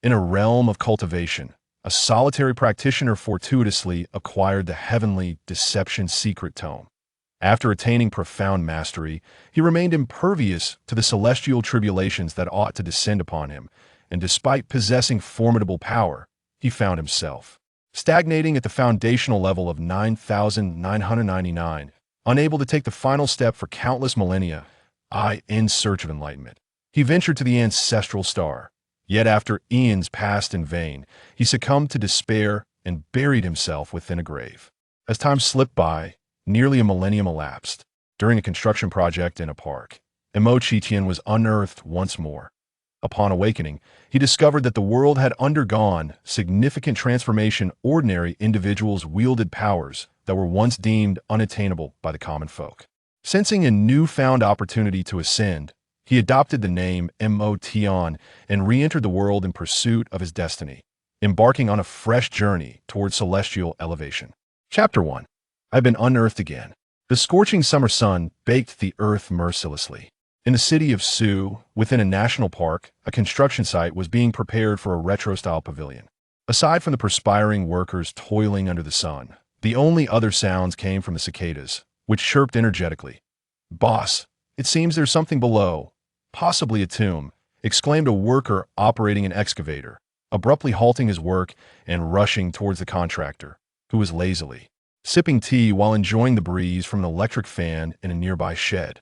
In a realm of cultivation, a solitary practitioner fortuitously acquired the heavenly deception secret tome. After attaining profound mastery, he remained impervious to the celestial tribulations that ought to descend upon him, and despite possessing formidable power, he found himself stagnating at the foundational level of 9,999, unable to take the final step for countless millennia, in search of enlightenment. He ventured to the ancestral star, yet after eons passed in vain, he succumbed to despair and buried himself within a grave. As time slipped by, nearly a millennium elapsed. During a construction project in a park, Imochichian was unearthed once more. Upon awakening, he discovered that the world had undergone significant transformation. Ordinary individuals wielded powers that were once deemed unattainable by the common folk. Sensing a newfound opportunity to ascend, he adopted the name Motion and re-entered the world in pursuit of his destiny, embarking on a fresh journey toward celestial elevation. Chapter 1. I've been unearthed again. The scorching summer sun baked the earth mercilessly. In the city of Sioux, within a national park, a construction site was being prepared for a retro-style pavilion. Aside from the perspiring workers toiling under the sun, the only other sounds came from the cicadas, which chirped energetically. "Boss, it seems there's something below, possibly a tomb," exclaimed a worker operating an excavator, abruptly halting his work and rushing towards the contractor, who was lazily sipping tea while enjoying the breeze from an electric fan in a nearby shed.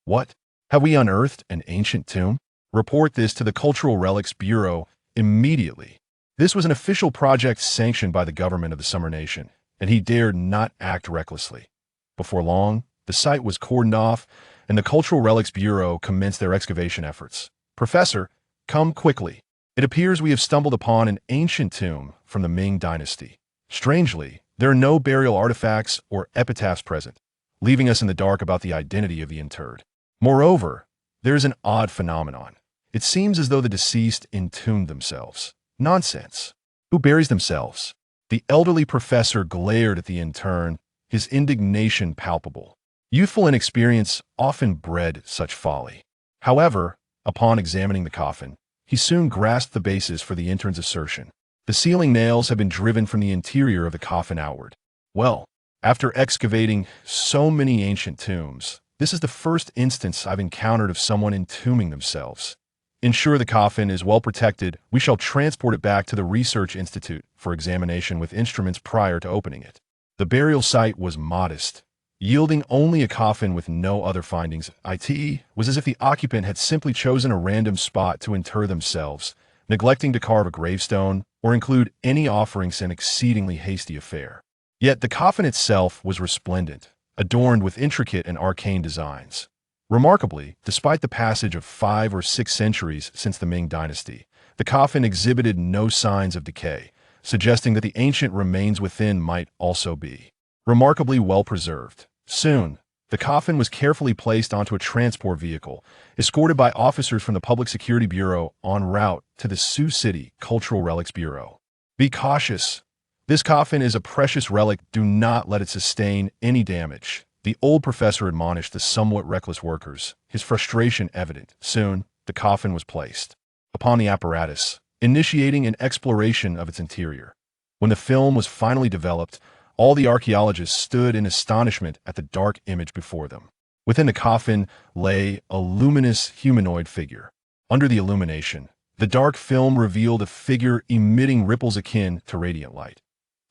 "What? Have we unearthed an ancient tomb? Report this to the Cultural Relics Bureau immediately." This was an official project sanctioned by the government of the Summer Nation, and he dared not act recklessly. Before long, the site was cordoned off, and the Cultural Relics Bureau commenced their excavation efforts. "Professor, come quickly. It appears we have stumbled upon an ancient tomb from the Ming Dynasty. Strangely, there are no burial artifacts or epitaphs present, leaving us in the dark about the identity of the interred. Moreover, there is an odd phenomenon. It seems as though the deceased entombed themselves." "Nonsense. Who buries themselves?" The elderly professor glared at the intern, his indignation palpable. Youthful inexperience often bred such folly. However, upon examining the coffin, he soon grasped the basis for the intern's assertion. The ceiling nails had been driven from the interior of the coffin outward. "Well, after excavating so many ancient tombs, this is the first instance I've encountered of someone entombing themselves. Ensure the coffin is well protected. We shall transport it back to the Research Institute for examination with instruments prior to opening it." The burial site was modest, yielding only a coffin with no other findings. It was as if the occupant had simply chosen a random spot to inter themselves, neglecting to carve a gravestone or include any offerings, an exceedingly hasty affair. Yet the coffin itself was resplendent, adorned with intricate and arcane designs. Remarkably, despite the passage of 5 or 6 centuries since the Ming Dynasty, the coffin exhibited no signs of decay, suggesting that the ancient remains within might also be remarkably well preserved. Soon, the coffin was carefully placed onto a transport vehicle, escorted by officers from the Public Security Bureau en route to the Sioux City Cultural Relics Bureau. "Be cautious. This coffin is a precious relic. Do not let it sustain any damage," the old professor admonished the somewhat reckless workers, his frustration evident. Soon, the coffin was placed upon the apparatus, initiating an exploration of its interior. When the film was finally developed, all the archaeologists stood in astonishment at the dark image before them. Within the coffin lay a luminous humanoid figure. Under the illumination, the dark film revealed a figure emitting ripples akin to radiant light.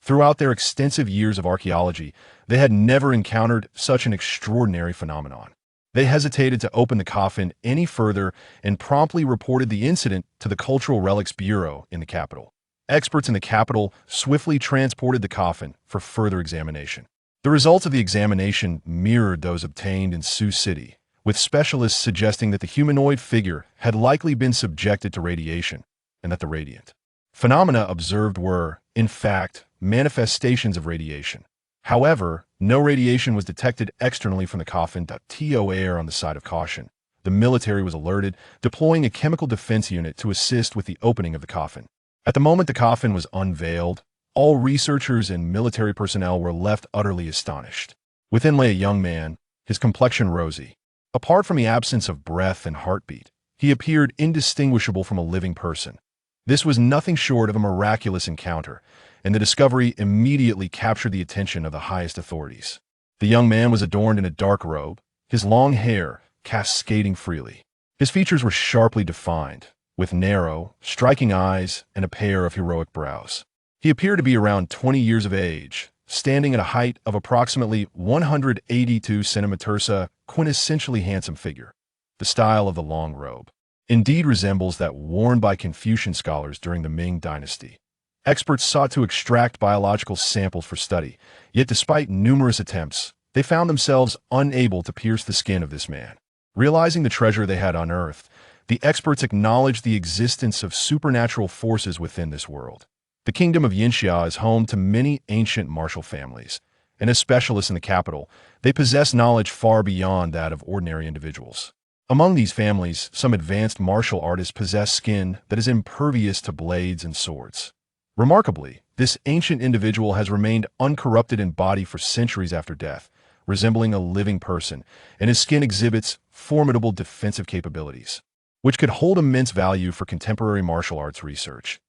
Throughout their extensive years of archaeology, they had never encountered such an extraordinary phenomenon. They hesitated to open the coffin any further and promptly reported the incident to the Cultural Relics Bureau in the capital. Experts in the capital swiftly transported the coffin for further examination. The results of the examination mirrored those obtained in Sioux City, with specialists suggesting that the humanoid figure had likely been subjected to radiation, and that the radiant phenomena observed were, in fact, manifestations of radiation. However, no radiation was detected externally from the coffin. Air on the side of caution. The military was alerted, deploying a chemical defense unit to assist with the opening of the coffin. At the moment the coffin was unveiled, all researchers and military personnel were left utterly astonished. Within lay a young man, his complexion rosy. Apart from the absence of breath and heartbeat, he appeared indistinguishable from a living person. This was nothing short of a miraculous encounter, and the discovery immediately captured the attention of the highest authorities. The young man was adorned in a dark robe, his long hair cascading freely. His features were sharply defined, with narrow, striking eyes and a pair of heroic brows. He appeared to be around 20 years of age, standing at a height of approximately 182 centimeters, a quintessentially handsome figure. The style of the long robe indeed resembles that worn by Confucian scholars during the Ming Dynasty. Experts sought to extract biological samples for study, yet despite numerous attempts, they found themselves unable to pierce the skin of this man. Realizing the treasure they had unearthed, the experts acknowledged the existence of supernatural forces within this world. The kingdom of Yinxia is home to many ancient martial families, and as specialists in the capital, they possess knowledge far beyond that of ordinary individuals. Among these families, some advanced martial artists possess skin that is impervious to blades and swords. Remarkably, this ancient individual has remained uncorrupted in body for centuries after death, resembling a living person, and his skin exhibits formidable defensive capabilities, which could hold immense value for contemporary martial arts research.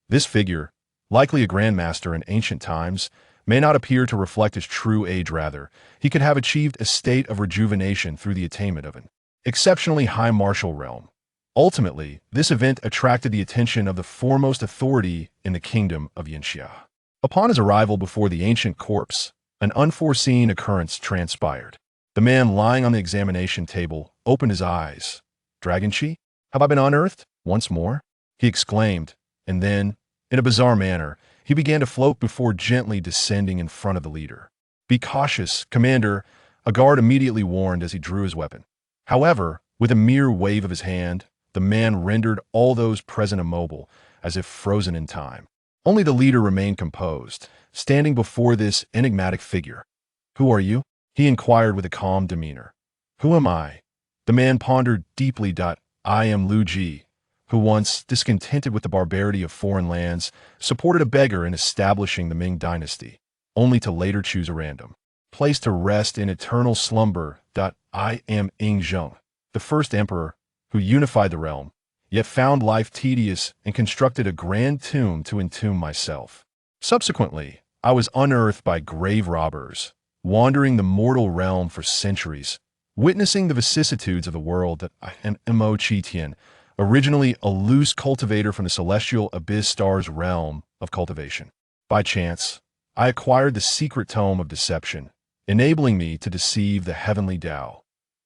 This figure, likely a grandmaster in ancient times, may not appear to reflect his true age. Rather, he could have achieved a state of rejuvenation through the attainment of an exceptionally high martial realm. Ultimately, this event attracted the attention of the foremost authority in the kingdom of Yinxia. Upon his arrival before the ancient corpse, an unforeseen occurrence transpired. The man lying on the examination table opened his eyes. "Dragon Chi, have I been unearthed once more?" he exclaimed, and then, in a bizarre manner, he began to float before gently descending in front of the leader. "Be cautious, Commander," a guard immediately warned as he drew his weapon. However, with a mere wave of his hand, the man rendered all those present immobile, as if frozen in time. Only the leader remained composed, standing before this enigmatic figure. "Who are you?" he inquired with a calm demeanor. "Who am I?" The man pondered deeply. "I am Lu Ji, who once, discontented with the barbarity of foreign lands, supported a beggar in establishing the Ming Dynasty, only to later choose a random place to rest in eternal slumber. I am Ing Zheng, the first emperor, who unified the realm, yet found life tedious and constructed a grand tomb to entomb myself. Subsequently, I was unearthed by grave robbers, wandering the mortal realm for centuries, witnessing the vicissitudes of the world. That I am Mo Chi Tian, originally a loose cultivator from the celestial abyss star's realm of cultivation. By chance, I acquired the secret tome of deception, enabling me to deceive the heavenly Tao.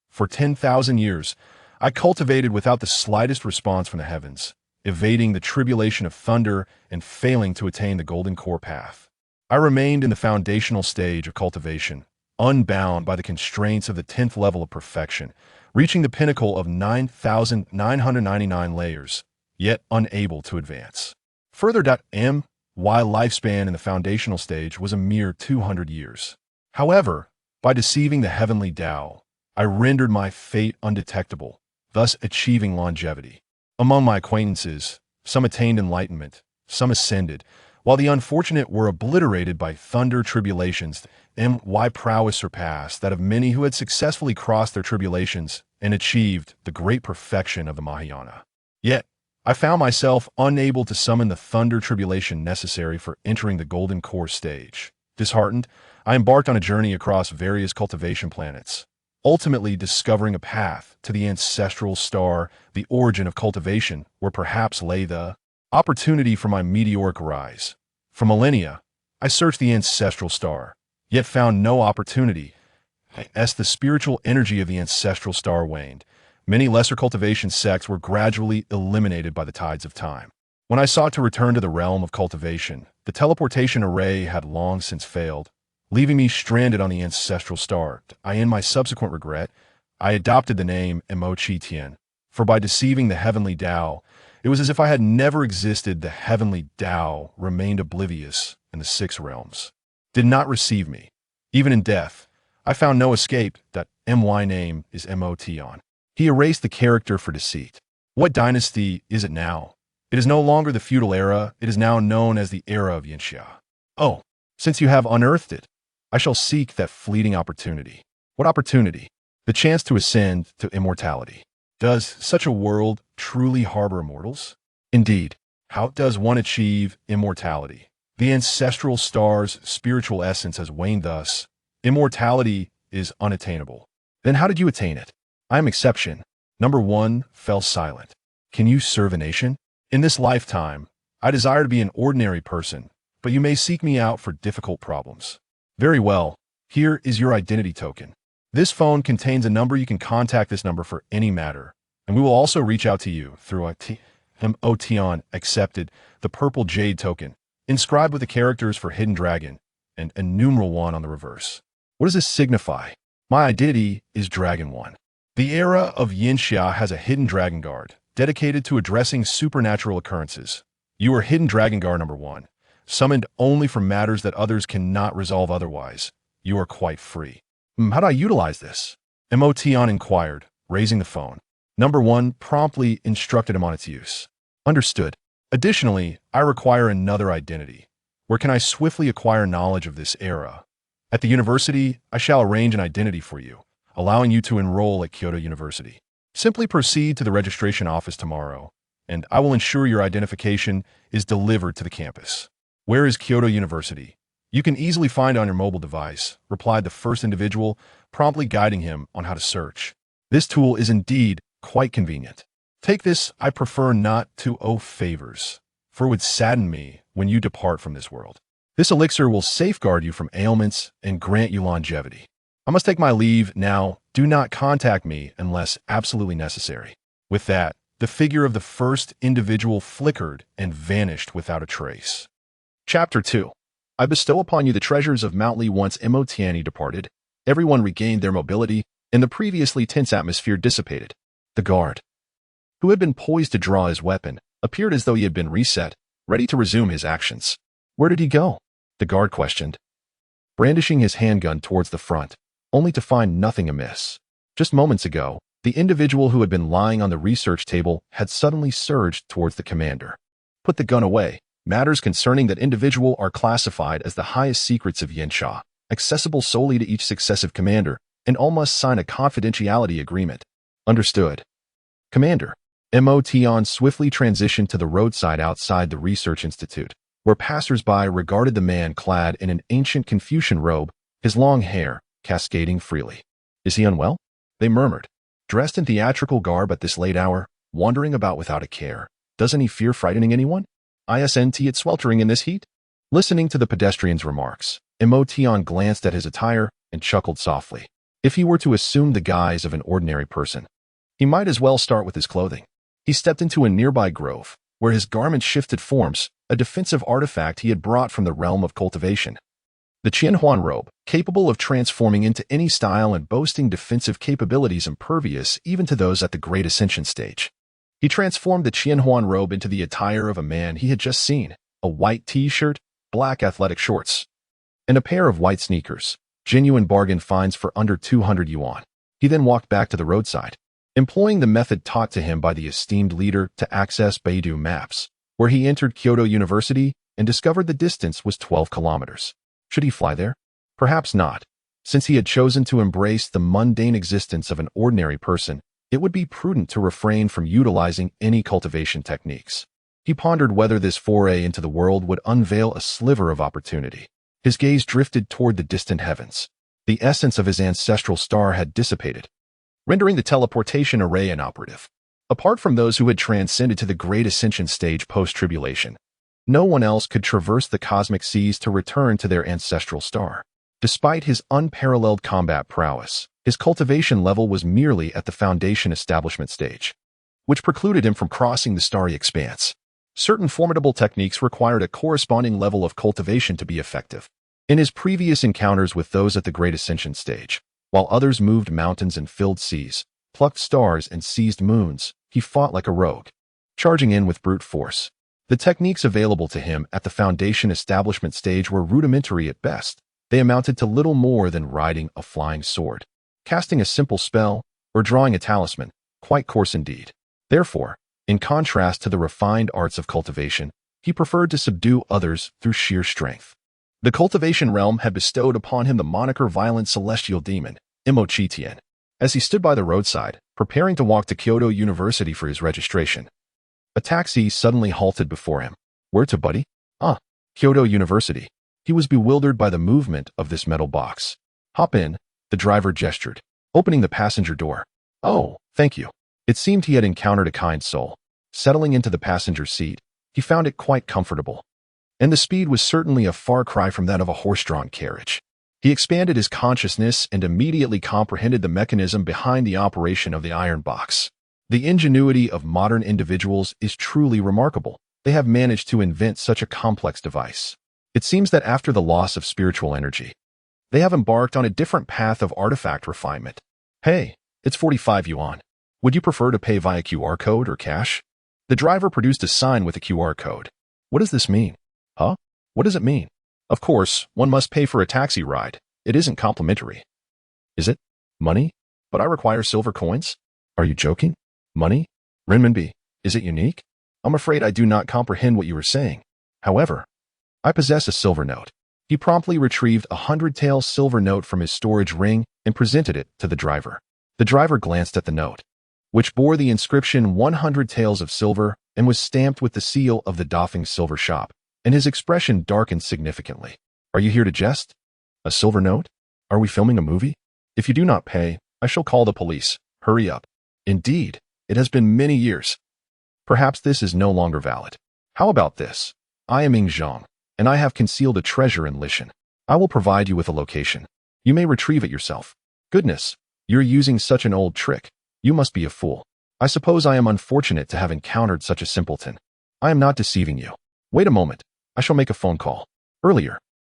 For 10,000 years, I cultivated without the slightest response from the heavens, evading the tribulation of thunder and failing to attain the golden core path. I remained in the foundational stage of cultivation, unbound by the constraints of the 10th level of perfection, reaching the pinnacle of 9,999 layers, yet unable to advance. Further, my lifespan in the foundational stage was a mere 200 years. However, by deceiving the heavenly Tao, I rendered my fate undetectable, thus achieving longevity. Among my acquaintances, some attained enlightenment, some ascended, while the unfortunate were obliterated by thunder tribulations. My prowess surpassed that of many who had successfully crossed their tribulations and achieved the great perfection of the Mahayana. Yet, I found myself unable to summon the thunder tribulation necessary for entering the golden core stage. Disheartened, I embarked on a journey across various cultivation planets, ultimately discovering a path to the ancestral star, the origin of cultivation, where perhaps lay the opportunity for my meteoric rise. For millennia, I searched the ancestral star, yet found no opportunity. As the spiritual energy of the ancestral star waned, many lesser cultivation sects were gradually eliminated by the tides of time. When I sought to return to the realm of cultivation, the teleportation array had long since failed, leaving me stranded on the ancestral star. In my subsequent regret, I adopted the name Mo Chi Tian, for by deceiving the heavenly Tao, it was as if I had never existed. The heavenly Tao remained oblivious, and the six realms did not receive me. Even in death, I found no escape. My name is Mo Tian. He erased the character for deceit. What dynasty is it now? It is no longer the feudal era, it is now known as the era of Yinxia. Oh, since you have unearthed it, I shall seek that fleeting opportunity. What opportunity? The chance to ascend to immortality. Does such a world truly harbor immortals? Indeed, How does one achieve immortality? The ancestral star's spiritual essence has waned thus. Immortality is unattainable. Then how did you attain it? I am exception. Number 1 fell silent. Can you serve a nation? In this lifetime, I desire to be an ordinary person, but you may seek me out for difficult problems. Very well. Here is your identity token. This phone contains a number. You can contact this number for any matter, and we will also reach out to you through a emotion accepted, the purple jade token, inscribed with the characters for Hidden Dragon and a numeral 1 on the reverse. What does this signify? My identity is Dragon 1. The era of Yinxia has a Hidden Dragon Guard, dedicated to addressing supernatural occurrences. You are Hidden Dragon Guard number 1, summoned only for matters that others cannot resolve otherwise. You are quite free. How do I utilize this? Emotion inquired, raising the phone. Number 1 promptly instructed him on its use. Understood. Additionally, I require another identity. Where can I swiftly acquire knowledge of this era? At the university, I shall arrange an identity for you, allowing you to enroll at Kyoto University. Simply proceed to the registration office tomorrow, and I will ensure your identification is delivered to the campus. Where is Kyoto University? You can easily find it on your mobile device, replied the first individual, promptly guiding him on how to search. This tool is indeed quite convenient. Take this. I prefer not to owe favors, for it would sadden me when you depart from this world. This elixir will safeguard you from ailments and grant you longevity. I must take my leave now. Do not contact me unless absolutely necessary. With that, the figure of the first individual flickered and vanished without a trace. Chapter 2. I bestow upon you the treasures of Mount Lee. Once Emotiani departed, everyone regained their mobility, and the previously tense atmosphere dissipated. The guard, who had been poised to draw his weapon, appeared as though he had been reset, ready to resume his actions. Where did he go? The guard questioned, brandishing his handgun towards the front, only to find nothing amiss. Just moments ago, the individual who had been lying on the research table had suddenly surged towards the commander. Put the gun away. Matters concerning that individual are classified as the highest secrets of Yinxia, accessible solely to each successive commander, and all must sign a confidentiality agreement. Understood. Commander. Emotion swiftly transitioned to the roadside outside the research institute, where passers-by regarded the man clad in an ancient Confucian robe, his long hair cascading freely. Is he unwell? They murmured. Dressed in theatrical garb at this late hour, wandering about without a care. Doesn't he fear frightening anyone? Isn't it sweltering in this heat? Listening to the pedestrian's remarks, Emotion glanced at his attire and chuckled softly. If he were to assume the guise of an ordinary person, he might as well start with his clothing. He stepped into a nearby grove, where his garments shifted forms, a defensive artifact he had brought from the realm of cultivation. The Qianhuan robe, capable of transforming into any style and boasting defensive capabilities impervious even to those at the Great Ascension stage. He transformed the Qianhuan robe into the attire of a man he had just seen, a white t-shirt, black athletic shorts, and a pair of white sneakers, genuine bargain finds for under 200 yuan. He then walked back to the roadside, employing the method taught to him by the esteemed leader to access Beidou Maps, where he entered Kyoto University and discovered the distance was 12 kilometers. Should he fly there? Perhaps not. Since he had chosen to embrace the mundane existence of an ordinary person, it would be prudent to refrain from utilizing any cultivation techniques. He pondered whether this foray into the world would unveil a sliver of opportunity. His gaze drifted toward the distant heavens. The essence of his ancestral star had dissipated, rendering the teleportation array inoperative. Apart from those who had transcended to the Great Ascension stage post-tribulation, no one else could traverse the cosmic seas to return to their ancestral star. Despite his unparalleled combat prowess, his cultivation level was merely at the Foundation establishment stage, which precluded him from crossing the starry expanse. Certain formidable techniques required a corresponding level of cultivation to be effective. In his previous encounters with those at the Great Ascension stage, while others moved mountains and filled seas, plucked stars and seized moons, he fought like a rogue, charging in with brute force. The techniques available to him at the Foundation establishment stage were rudimentary at best. They amounted to little more than riding a flying sword, casting a simple spell, or drawing a talisman, quite coarse indeed. Therefore, in contrast to the refined arts of cultivation, he preferred to subdue others through sheer strength. The cultivation realm had bestowed upon him the moniker Violent Celestial Demon, Emochitian, as he stood by the roadside, preparing to walk to Kyoto University for his registration. A taxi suddenly halted before him. Where to, buddy? Ah, Kyoto University. He was bewildered by the movement of this metal box. Hop in, the driver gestured, opening the passenger door. Oh, thank you. It seemed he had encountered a kind soul. Settling into the passenger seat, he found it quite comfortable. And the speed was certainly a far cry from that of a horse-drawn carriage. He expanded his consciousness and immediately comprehended the mechanism behind the operation of the iron box. The ingenuity of modern individuals is truly remarkable. They have managed to invent such a complex device. It seems that after the loss of spiritual energy, they have embarked on a different path of artifact refinement. Hey, it's 45 yuan. Would you prefer to pay via QR code or cash? The driver produced a sign with a QR code. What does this mean? Huh? What does it mean? Of course, one must pay for a taxi ride. It isn't complimentary. Is it? Money? But I require silver coins? Are you joking? Money? Renminbi. Is it unique? I'm afraid I do not comprehend what you are saying. However, I possess a silver note. He promptly retrieved a 100-tael silver note from his storage ring and presented it to the driver. The driver glanced at the note, which bore the inscription 100 taels of silver and was stamped with the seal of the Doffing Silver Shop, and his expression darkened significantly. Are you here to jest? A silver note? Are we filming a movie? If you do not pay, I shall call the police. Hurry up. Indeed, it has been many years. Perhaps this is no longer valid. How about this? I am Ing Zhang, and I have concealed a treasure in Lishan. I will provide you with a location. You may retrieve it yourself. Goodness, you're using such an old trick. You must be a fool. I suppose I am unfortunate to have encountered such a simpleton. I am not deceiving you. Wait a moment. I shall make a phone call. Earlier,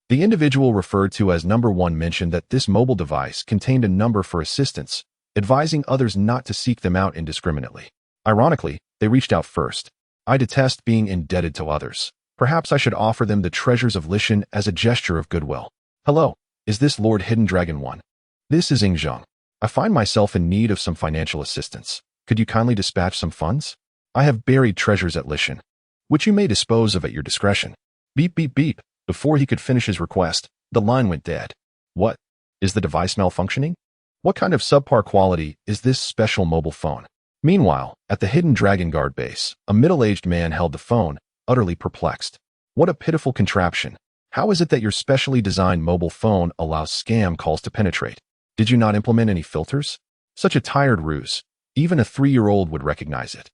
the individual referred to as number 1 mentioned that this mobile device contained a number for assistance, advising others not to seek them out indiscriminately. Ironically, they reached out first. I detest being indebted to others. Perhaps I should offer them the treasures of Lishan as a gesture of goodwill. Hello, is this Lord Hidden Dragon 1? This is Ing Zhang. I find myself in need of some financial assistance. Could you kindly dispatch some funds? I have buried treasures at Lishan, which you may dispose of at your discretion. Beep, beep, beep. Before he could finish his request, the line went dead. What? Is the device malfunctioning? What kind of subpar quality is this special mobile phone? Meanwhile, at the Hidden Dragon Guard base, a middle-aged man held the phone, utterly perplexed. What a pitiful contraption. How is it that your specially designed mobile phone allows scam calls to penetrate? Did you not implement any filters? Such a tired ruse. Even a 3-year-old would recognize it.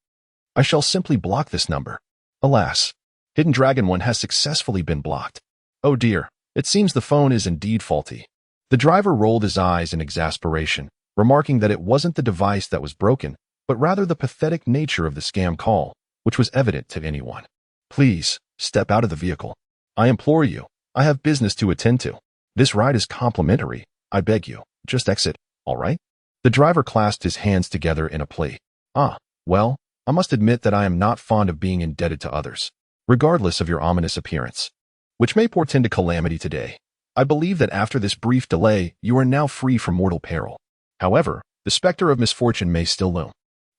I shall simply block this number. Alas, Hidden Dragon 1 has successfully been blocked. Oh dear, it seems the phone is indeed faulty. The driver rolled his eyes in exasperation, remarking that it wasn't the device that was broken, but rather the pathetic nature of the scam call, which was evident to anyone. Please, step out of the vehicle. I implore you. I have business to attend to. This ride is complimentary. I beg you, just exit, all right? The driver clasped his hands together in a plea. Well, I must admit that I am not fond of being indebted to others, regardless of your ominous appearance, which may portend a calamity today. I believe that after this brief delay, you are now free from mortal peril. However, the specter of misfortune may still loom.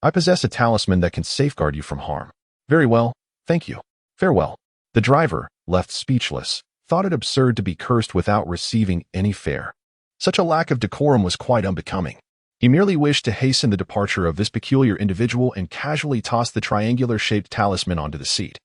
I possess a talisman that can safeguard you from harm. Very well, thank you. Farewell. The driver, left speechless, thought it absurd to be cursed without receiving any fare. Such a lack of decorum was quite unbecoming. He merely wished to hasten the departure of this peculiar individual and casually tossed the triangular-shaped talisman onto the seat,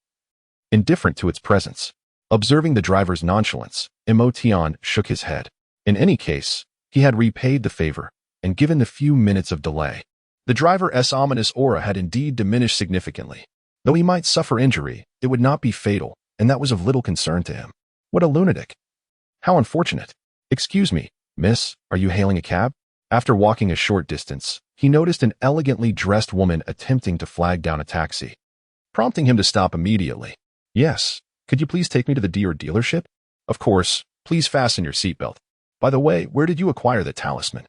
indifferent to its presence. Observing the driver's nonchalance, Emotion shook his head. In any case, he had repaid the favor, and given the few minutes of delay, the driver's ominous aura had indeed diminished significantly. Though he might suffer injury, it would not be fatal, and that was of little concern to him. What a lunatic. How unfortunate. Excuse me, miss, are you hailing a cab? After walking a short distance, he noticed an elegantly dressed woman attempting to flag down a taxi, prompting him to stop immediately. Yes, could you please take me to the dealership? Of course, please fasten your seatbelt. By the way, where did you acquire the talisman?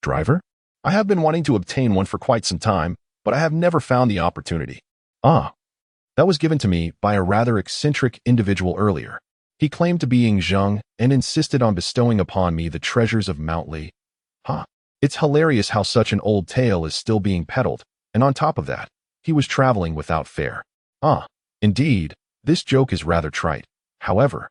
Driver? I have been wanting to obtain one for quite some time, but I have never found the opportunity. That was given to me by a rather eccentric individual earlier. He claimed to be Ing Zhang and insisted on bestowing upon me the treasures of Mount Li. It's hilarious how such an old tale is still being peddled, and on top of that, he was traveling without fare. Indeed, this joke is rather trite. However,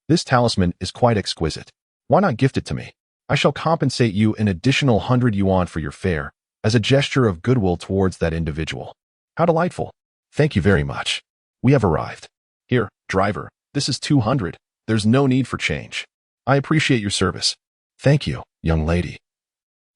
this talisman is quite exquisite. Why not gift it to me? I shall compensate you an additional 100 yuan for your fare, as a gesture of goodwill towards that individual. How delightful. Thank you very much. We have arrived. Here, driver, this is 200. There's no need for change. I appreciate your service. Thank you, young lady.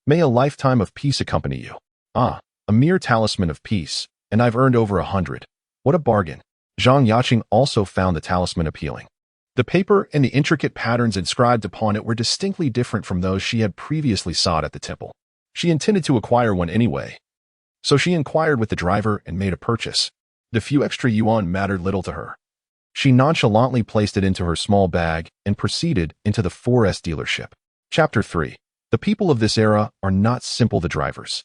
May a lifetime of peace accompany you. Ah, a mere talisman of peace, and I've earned over 100. What a bargain. Zhang Yaqing also found the talisman appealing. The paper and the intricate patterns inscribed upon it were distinctly different from those she had previously sought at the temple. She intended to acquire one anyway, so she inquired with the driver and made a purchase. The few extra yuan mattered little to her. She nonchalantly placed it into her small bag and proceeded into the 4S dealership. Chapter 3. The people of this era are not simple. The drivers,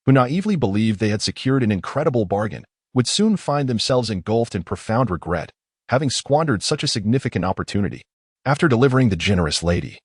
who naively believed they had secured an incredible bargain, would soon find themselves engulfed in profound regret, having squandered such a significant opportunity. After delivering the generous lady,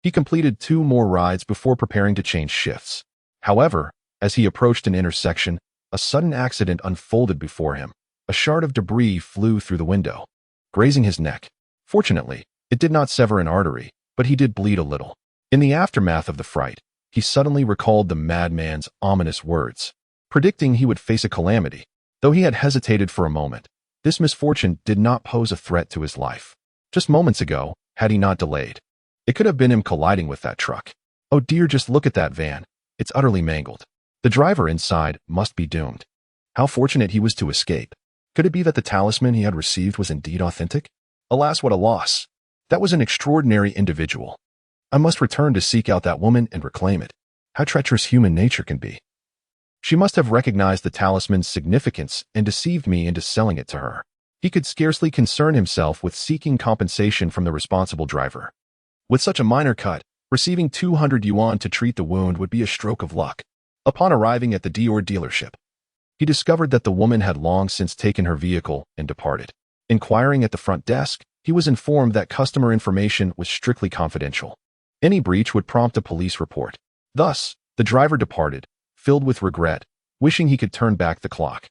he completed 2 more rides before preparing to change shifts. However, as he approached an intersection, a sudden accident unfolded before him. A shard of debris flew through the window, grazing his neck. Fortunately, it did not sever an artery, but he did bleed a little. In the aftermath of the fright, he suddenly recalled the madman's ominous words, predicting he would face a calamity. Though he had hesitated for a moment, this misfortune did not pose a threat to his life. Just moments ago, had he not delayed, it could have been him colliding with that truck. Oh dear, just look at that van. It's utterly mangled. The driver inside must be doomed. How fortunate he was to escape. Could it be that the talisman he had received was indeed authentic? Alas, what a loss. That was an extraordinary individual. I must return to seek out that woman and reclaim it. How treacherous human nature can be. She must have recognized the talisman's significance and deceived me into selling it to her. He could scarcely concern himself with seeking compensation from the responsible driver. With such a minor cut, receiving 200 yuan to treat the wound would be a stroke of luck. Upon arriving at the Dior dealership, he discovered that the woman had long since taken her vehicle and departed. Inquiring at the front desk, he was informed that customer information was strictly confidential. Any breach would prompt a police report. Thus, the driver departed, filled with regret, wishing he could turn back the clock.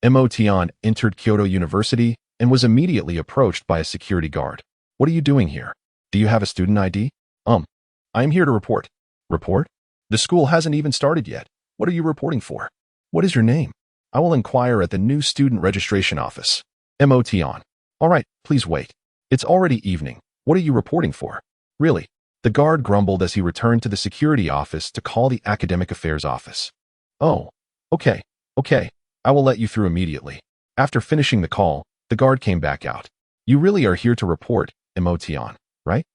Mo Tian entered Kyoto University and was immediately approached by a security guard. What are you doing here? Do you have a student ID? I am here to report. Report? The school hasn't even started yet. What are you reporting for? What is your name? I will inquire at the new student registration office. Mo Tian. All right, please wait. It's already evening. What are you reporting for? Really? The guard grumbled as he returned to the security office to call the academic affairs office. Oh, okay. I will let you through immediately. After finishing the call, the guard came back out. You really are here to report, Mo Tian, right?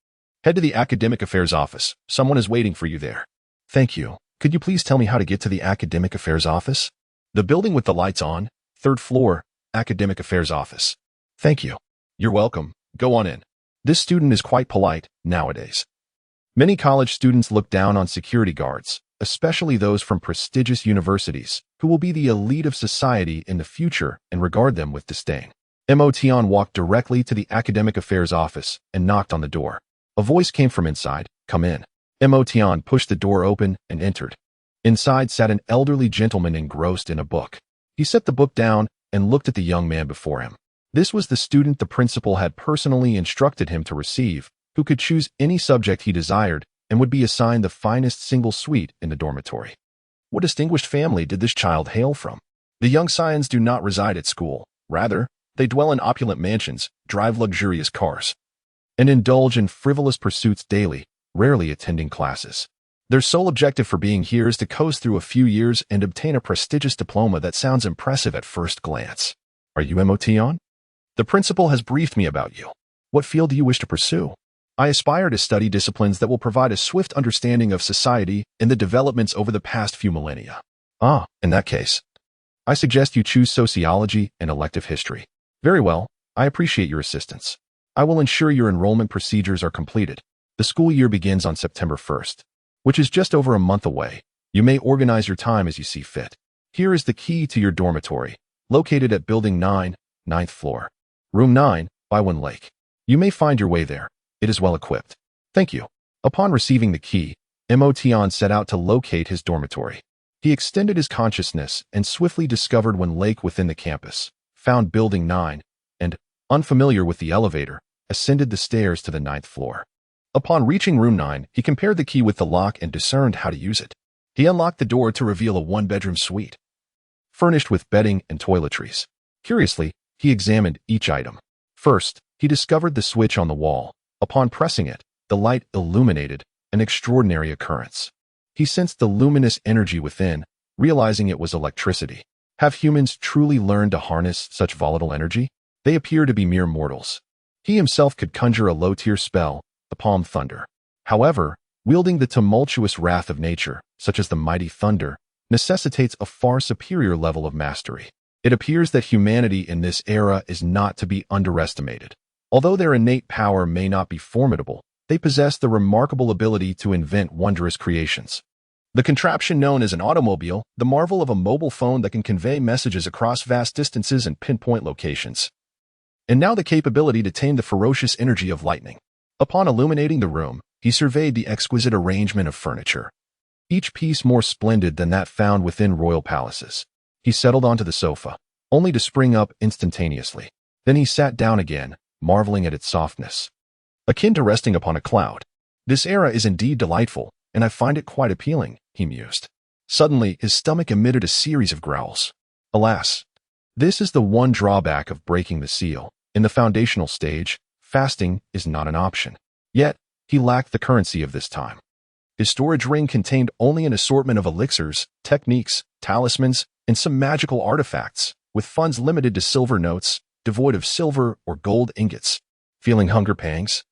Head to the academic affairs office. Someone is waiting for you there. Thank you. Could you please tell me how to get to the academic affairs office? The building with the lights on, 3rd floor, academic affairs office. Thank you. You're welcome. Go on in. This student is quite polite nowadays. Many college students look down on security guards, especially those from prestigious universities, who will be the elite of society in the future and regard them with disdain. Mo Tian walked directly to the academic affairs office and knocked on the door. A voice came from inside. Come in. Mo Tian pushed the door open and entered. Inside sat an elderly gentleman engrossed in a book. He set the book down and looked at the young man before him. This was the student the principal had personally instructed him to receive, who could choose any subject he desired and would be assigned the finest single suite in the dormitory. What distinguished family did this child hail from? The young scions do not reside at school. Rather, they dwell in opulent mansions, drive luxurious cars, and indulge in frivolous pursuits daily, rarely attending classes. Their sole objective for being here is to coast through a few years and obtain a prestigious diploma that sounds impressive at first glance. Are you Mo Tian? The principal has briefed me about you. What field do you wish to pursue? I aspire to study disciplines that will provide a swift understanding of society and the developments over the past few millennia. In that case, I suggest you choose sociology and elective history. Very well, I appreciate your assistance. I will ensure your enrollment procedures are completed. The school year begins on September 1st, which is just over a month away. You may organize your time as you see fit. Here is the key to your dormitory, located at Building 9, 9th floor. Room 9, by One Lake. You may find your way there. It is well equipped. Thank you. Upon receiving the key, Mo Tian set out to locate his dormitory. He extended his consciousness and swiftly discovered One Lake within the campus, found Building 9, and, unfamiliar with the elevator, ascended the stairs to the 9th floor. Upon reaching room 9, he compared the key with the lock and discerned how to use it. He unlocked the door to reveal a 1-bedroom suite, furnished with bedding and toiletries. Curiously, he examined each item. First, he discovered the switch on the wall. Upon pressing it, the light illuminated an extraordinary occurrence. He sensed the luminous energy within, realizing it was electricity. Have humans truly learned to harness such volatile energy? They appear to be mere mortals. He himself could conjure a low-tier spell, the palm thunder. However, wielding the tumultuous wrath of nature, such as the mighty thunder, necessitates a far superior level of mastery. It appears that humanity in this era is not to be underestimated. Although their innate power may not be formidable, they possess the remarkable ability to invent wondrous creations. The contraption known as an automobile, the marvel of a mobile phone that can convey messages across vast distances and pinpoint locations. And now the capability to tame the ferocious energy of lightning. Upon illuminating the room, he surveyed the exquisite arrangement of furniture, each piece more splendid than that found within royal palaces. He settled onto the sofa, only to spring up instantaneously. Then he sat down again, marveling at its softness. Akin to resting upon a cloud. This era is indeed delightful, and I find it quite appealing, he mused. Suddenly, his stomach emitted a series of growls. Alas, this is the one drawback of breaking the seal. In the foundational stage, fasting is not an option. Yet, he lacked the currency of this time. His storage ring contained only an assortment of elixirs, techniques, talismans, and some magical artifacts, with funds limited to silver notes, devoid of silver or gold ingots. Feeling hunger pangs,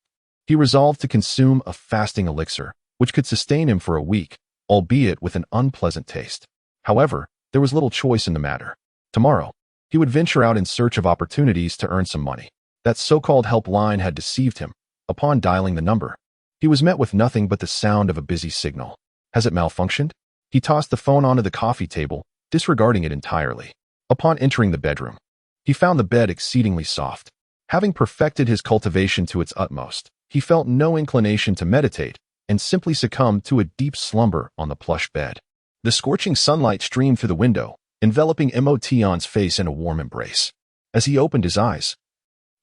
he resolved to consume a fasting elixir, which could sustain him for a week, albeit with an unpleasant taste. However, there was little choice in the matter. Tomorrow, he would venture out in search of opportunities to earn some money. That so-called helpline had deceived him. Upon dialing the number, he was met with nothing but the sound of a busy signal. Has it malfunctioned? He tossed the phone onto the coffee table, disregarding it entirely. Upon entering the bedroom, he found the bed exceedingly soft. Having perfected his cultivation to its utmost, he felt no inclination to meditate and simply succumbed to a deep slumber on the plush bed. The scorching sunlight streamed through the window, enveloping Emotion's face in a warm embrace. As he opened his eyes,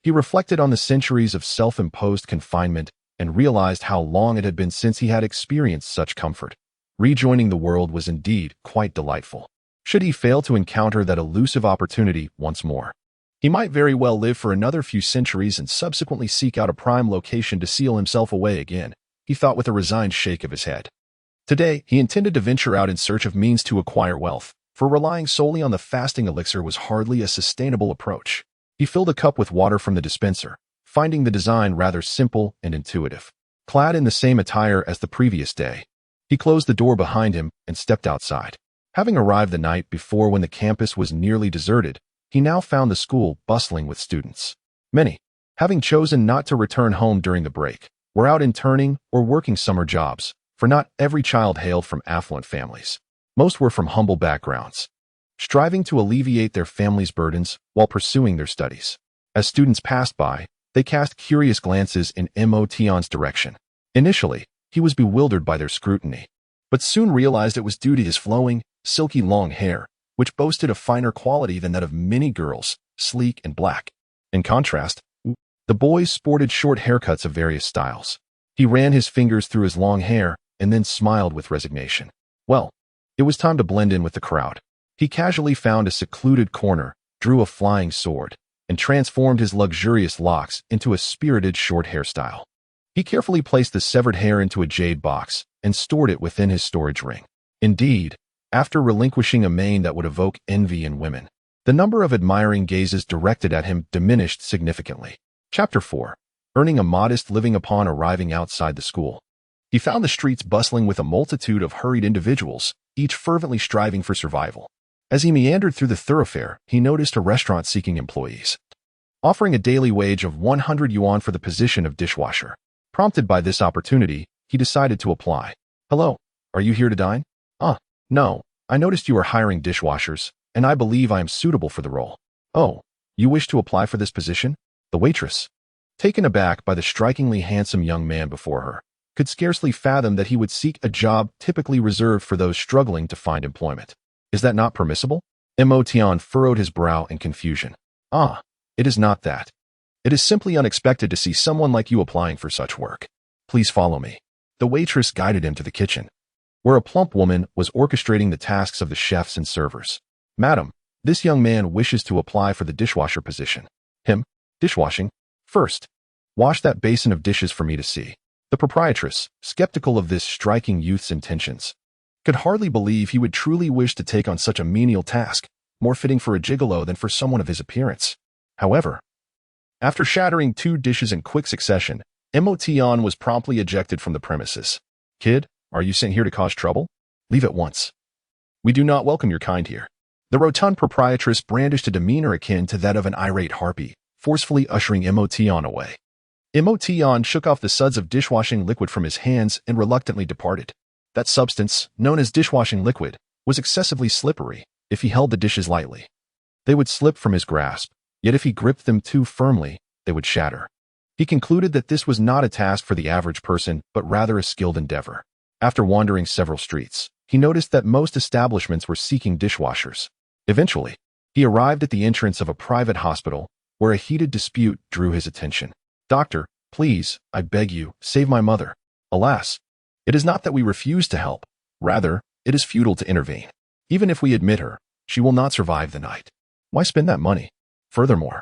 he reflected on the centuries of self-imposed confinement and realized how long it had been since he had experienced such comfort. Rejoining the world was indeed quite delightful. Should he fail to encounter that elusive opportunity once more, he might very well live for another few centuries and subsequently seek out a prime location to seal himself away again, he thought with a resigned shake of his head. Today, he intended to venture out in search of means to acquire wealth, for relying solely on the fasting elixir was hardly a sustainable approach. He filled a cup with water from the dispenser, finding the design rather simple and intuitive. Clad in the same attire as the previous day, he closed the door behind him and stepped outside. Having arrived the night before when the campus was nearly deserted, he now found the school bustling with students. Many, having chosen not to return home during the break, were out interning or working summer jobs, for not every child hailed from affluent families. Most were from humble backgrounds, striving to alleviate their families' burdens while pursuing their studies. As students passed by, they cast curious glances in Emotion's direction. Initially, he was bewildered by their scrutiny, but soon realized it was due to his flowing, silky long hair, which boasted a finer quality than that of many girls, sleek and black. In contrast, the boys sported short haircuts of various styles. He ran his fingers through his long hair and then smiled with resignation. Well, it was time to blend in with the crowd. He casually found a secluded corner, drew a flying sword, and transformed his luxurious locks into a spirited short hairstyle. He carefully placed the severed hair into a jade box and stored it within his storage ring. Indeed, after relinquishing a mane that would evoke envy in women, the number of admiring gazes directed at him diminished significantly. Chapter 4. Earning a modest living upon arriving outside the school. He found the streets bustling with a multitude of hurried individuals, each fervently striving for survival. As he meandered through the thoroughfare, he noticed a restaurant seeking employees, offering a daily wage of 100 yuan for the position of dishwasher. Prompted by this opportunity, he decided to apply. Hello, are you here to dine? No, I noticed you are hiring dishwashers, and I believe I am suitable for the role. Oh, you wish to apply for this position? The waitress, taken aback by the strikingly handsome young man before her, could scarcely fathom that he would seek a job typically reserved for those struggling to find employment. Is that not permissible? Emotion furrowed his brow in confusion. It is not that. It is simply unexpected to see someone like you applying for such work. Please follow me. The waitress guided him to the kitchen, where a plump woman was orchestrating the tasks of the chefs and servers. Madam, This young man wishes to apply for the dishwasher position. Him? Dishwashing? First, wash that basin of dishes for me to see. The proprietress, skeptical of this striking youth's intentions, could hardly believe he would truly wish to take on such a menial task, more fitting for a gigolo than for someone of his appearance. However, after shattering 2 dishes in quick succession, Emotion was promptly ejected from the premises. Kid, are you sent here to cause trouble? Leave at once. We do not welcome your kind here. The rotund proprietress brandished a demeanor akin to that of an irate harpy, forcefully ushering Emotion away. Emotion shook off the suds of dishwashing liquid from his hands and reluctantly departed. That substance, known as dishwashing liquid, was excessively slippery if he held the dishes lightly. They would slip from his grasp, yet if he gripped them too firmly, they would shatter. He concluded that this was not a task for the average person, but rather a skilled endeavor. After wandering several streets, he noticed that most establishments were seeking dishwashers. Eventually, he arrived at the entrance of a private hospital, where a heated dispute drew his attention. Doctor, please, I beg you, save my mother. Alas, it is not that we refuse to help. Rather, it is futile to intervene. Even if we admit her, she will not survive the night. Why spend that money? Furthermore,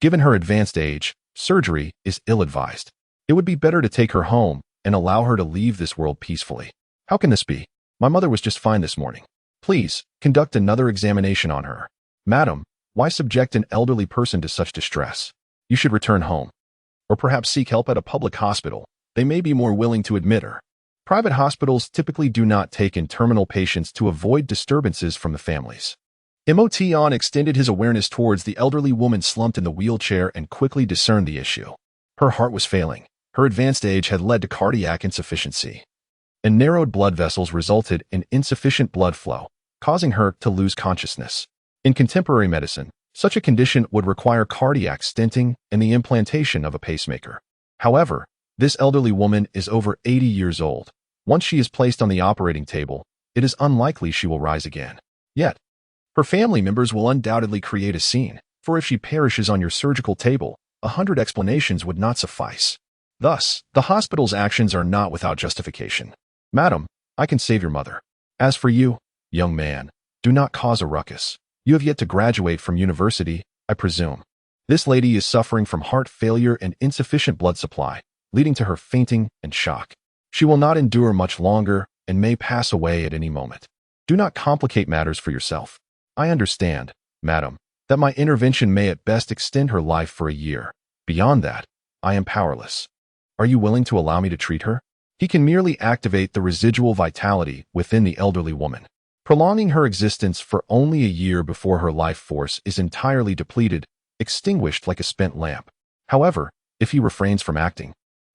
given her advanced age, surgery is ill-advised. It would be better to take her home and allow her to leave this world peacefully. How can this be? My mother was just fine this morning. Please, conduct another examination on her. Madam, why subject an elderly person to such distress? You should return home. Or perhaps seek help at a public hospital. They may be more willing to admit her. Private hospitals typically do not take in terminal patients to avoid disturbances from the families. Emotion extended his awareness towards the elderly woman slumped in the wheelchair and quickly discerned the issue. Her heart was failing. Her advanced age had led to cardiac insufficiency, and narrowed blood vessels resulted in insufficient blood flow, causing her to lose consciousness. In contemporary medicine, such a condition would require cardiac stenting and the implantation of a pacemaker. However, this elderly woman is over 80 years old. Once she is placed on the operating table, it is unlikely she will rise again. Yet, her family members will undoubtedly create a scene, for if she perishes on your surgical table, 100 explanations would not suffice. Thus, the hospital's actions are not without justification. Madam, I can save your mother. As for you, young man, do not cause a ruckus. You have yet to graduate from university, I presume. This lady is suffering from heart failure and insufficient blood supply, leading to her fainting and shock. She will not endure much longer and may pass away at any moment. Do not complicate matters for yourself. I understand, madam, that my intervention may at best extend her life for a year. Beyond that, I am powerless. Are you willing to allow me to treat her? He can merely activate the residual vitality within the elderly woman. Prolonging her existence for only a year before her life force is entirely depleted, extinguished like a spent lamp. However, if he refrains from acting,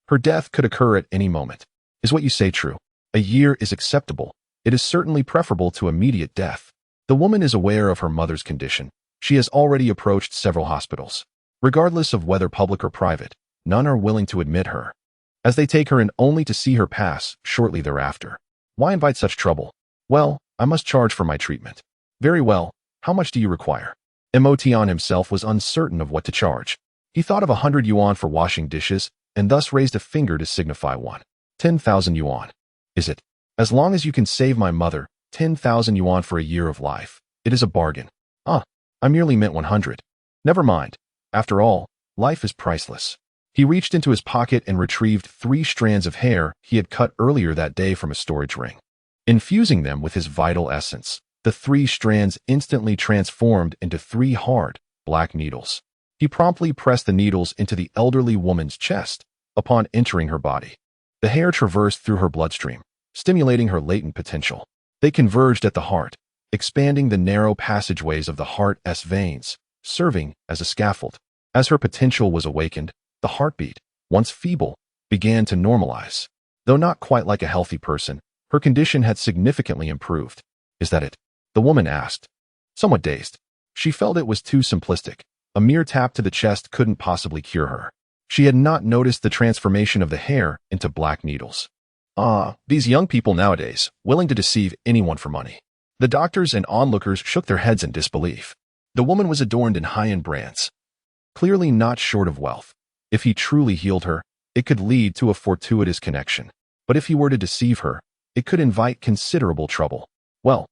her death could occur at any moment. Is what you say true? A year is acceptable. It is certainly preferable to immediate death. The woman is aware of her mother's condition. She has already approached several hospitals. Regardless of whether public or private, none are willing to admit her, as they take her in only to see her pass shortly thereafter. Why invite such trouble? Well, I must charge for my treatment. Very well, how much do you require? Emotion himself was uncertain of what to charge. He thought of 100 yuan for washing dishes, and thus raised a finger to signify one. 10,000 yuan. Is it? As long as you can save my mother, 10,000 yuan for a year of life. It is a bargain. I merely meant 100. Never mind. After all, life is priceless. He reached into his pocket and retrieved 3 strands of hair he had cut earlier that day from a storage ring. Infusing them with his vital essence, the 3 strands instantly transformed into 3 hard, black needles. He promptly pressed the needles into the elderly woman's chest. Upon entering her body, the hair traversed through her bloodstream, stimulating her latent potential. They converged at the heart, expanding the narrow passageways of the heart's veins, serving as a scaffold. As her potential was awakened, the heartbeat, once feeble, began to normalize. Though not quite like a healthy person, her condition had significantly improved. Is that it? The woman asked, somewhat dazed. She felt it was too simplistic. A mere tap to the chest couldn't possibly cure her. She had not noticed the transformation of the hair into black needles. These young people nowadays, willing to deceive anyone for money. The doctors and onlookers shook their heads in disbelief. The woman was adorned in high-end brands, clearly not short of wealth. If he truly healed her, it could lead to a fortuitous connection. But if he were to deceive her, it could invite considerable trouble. Well,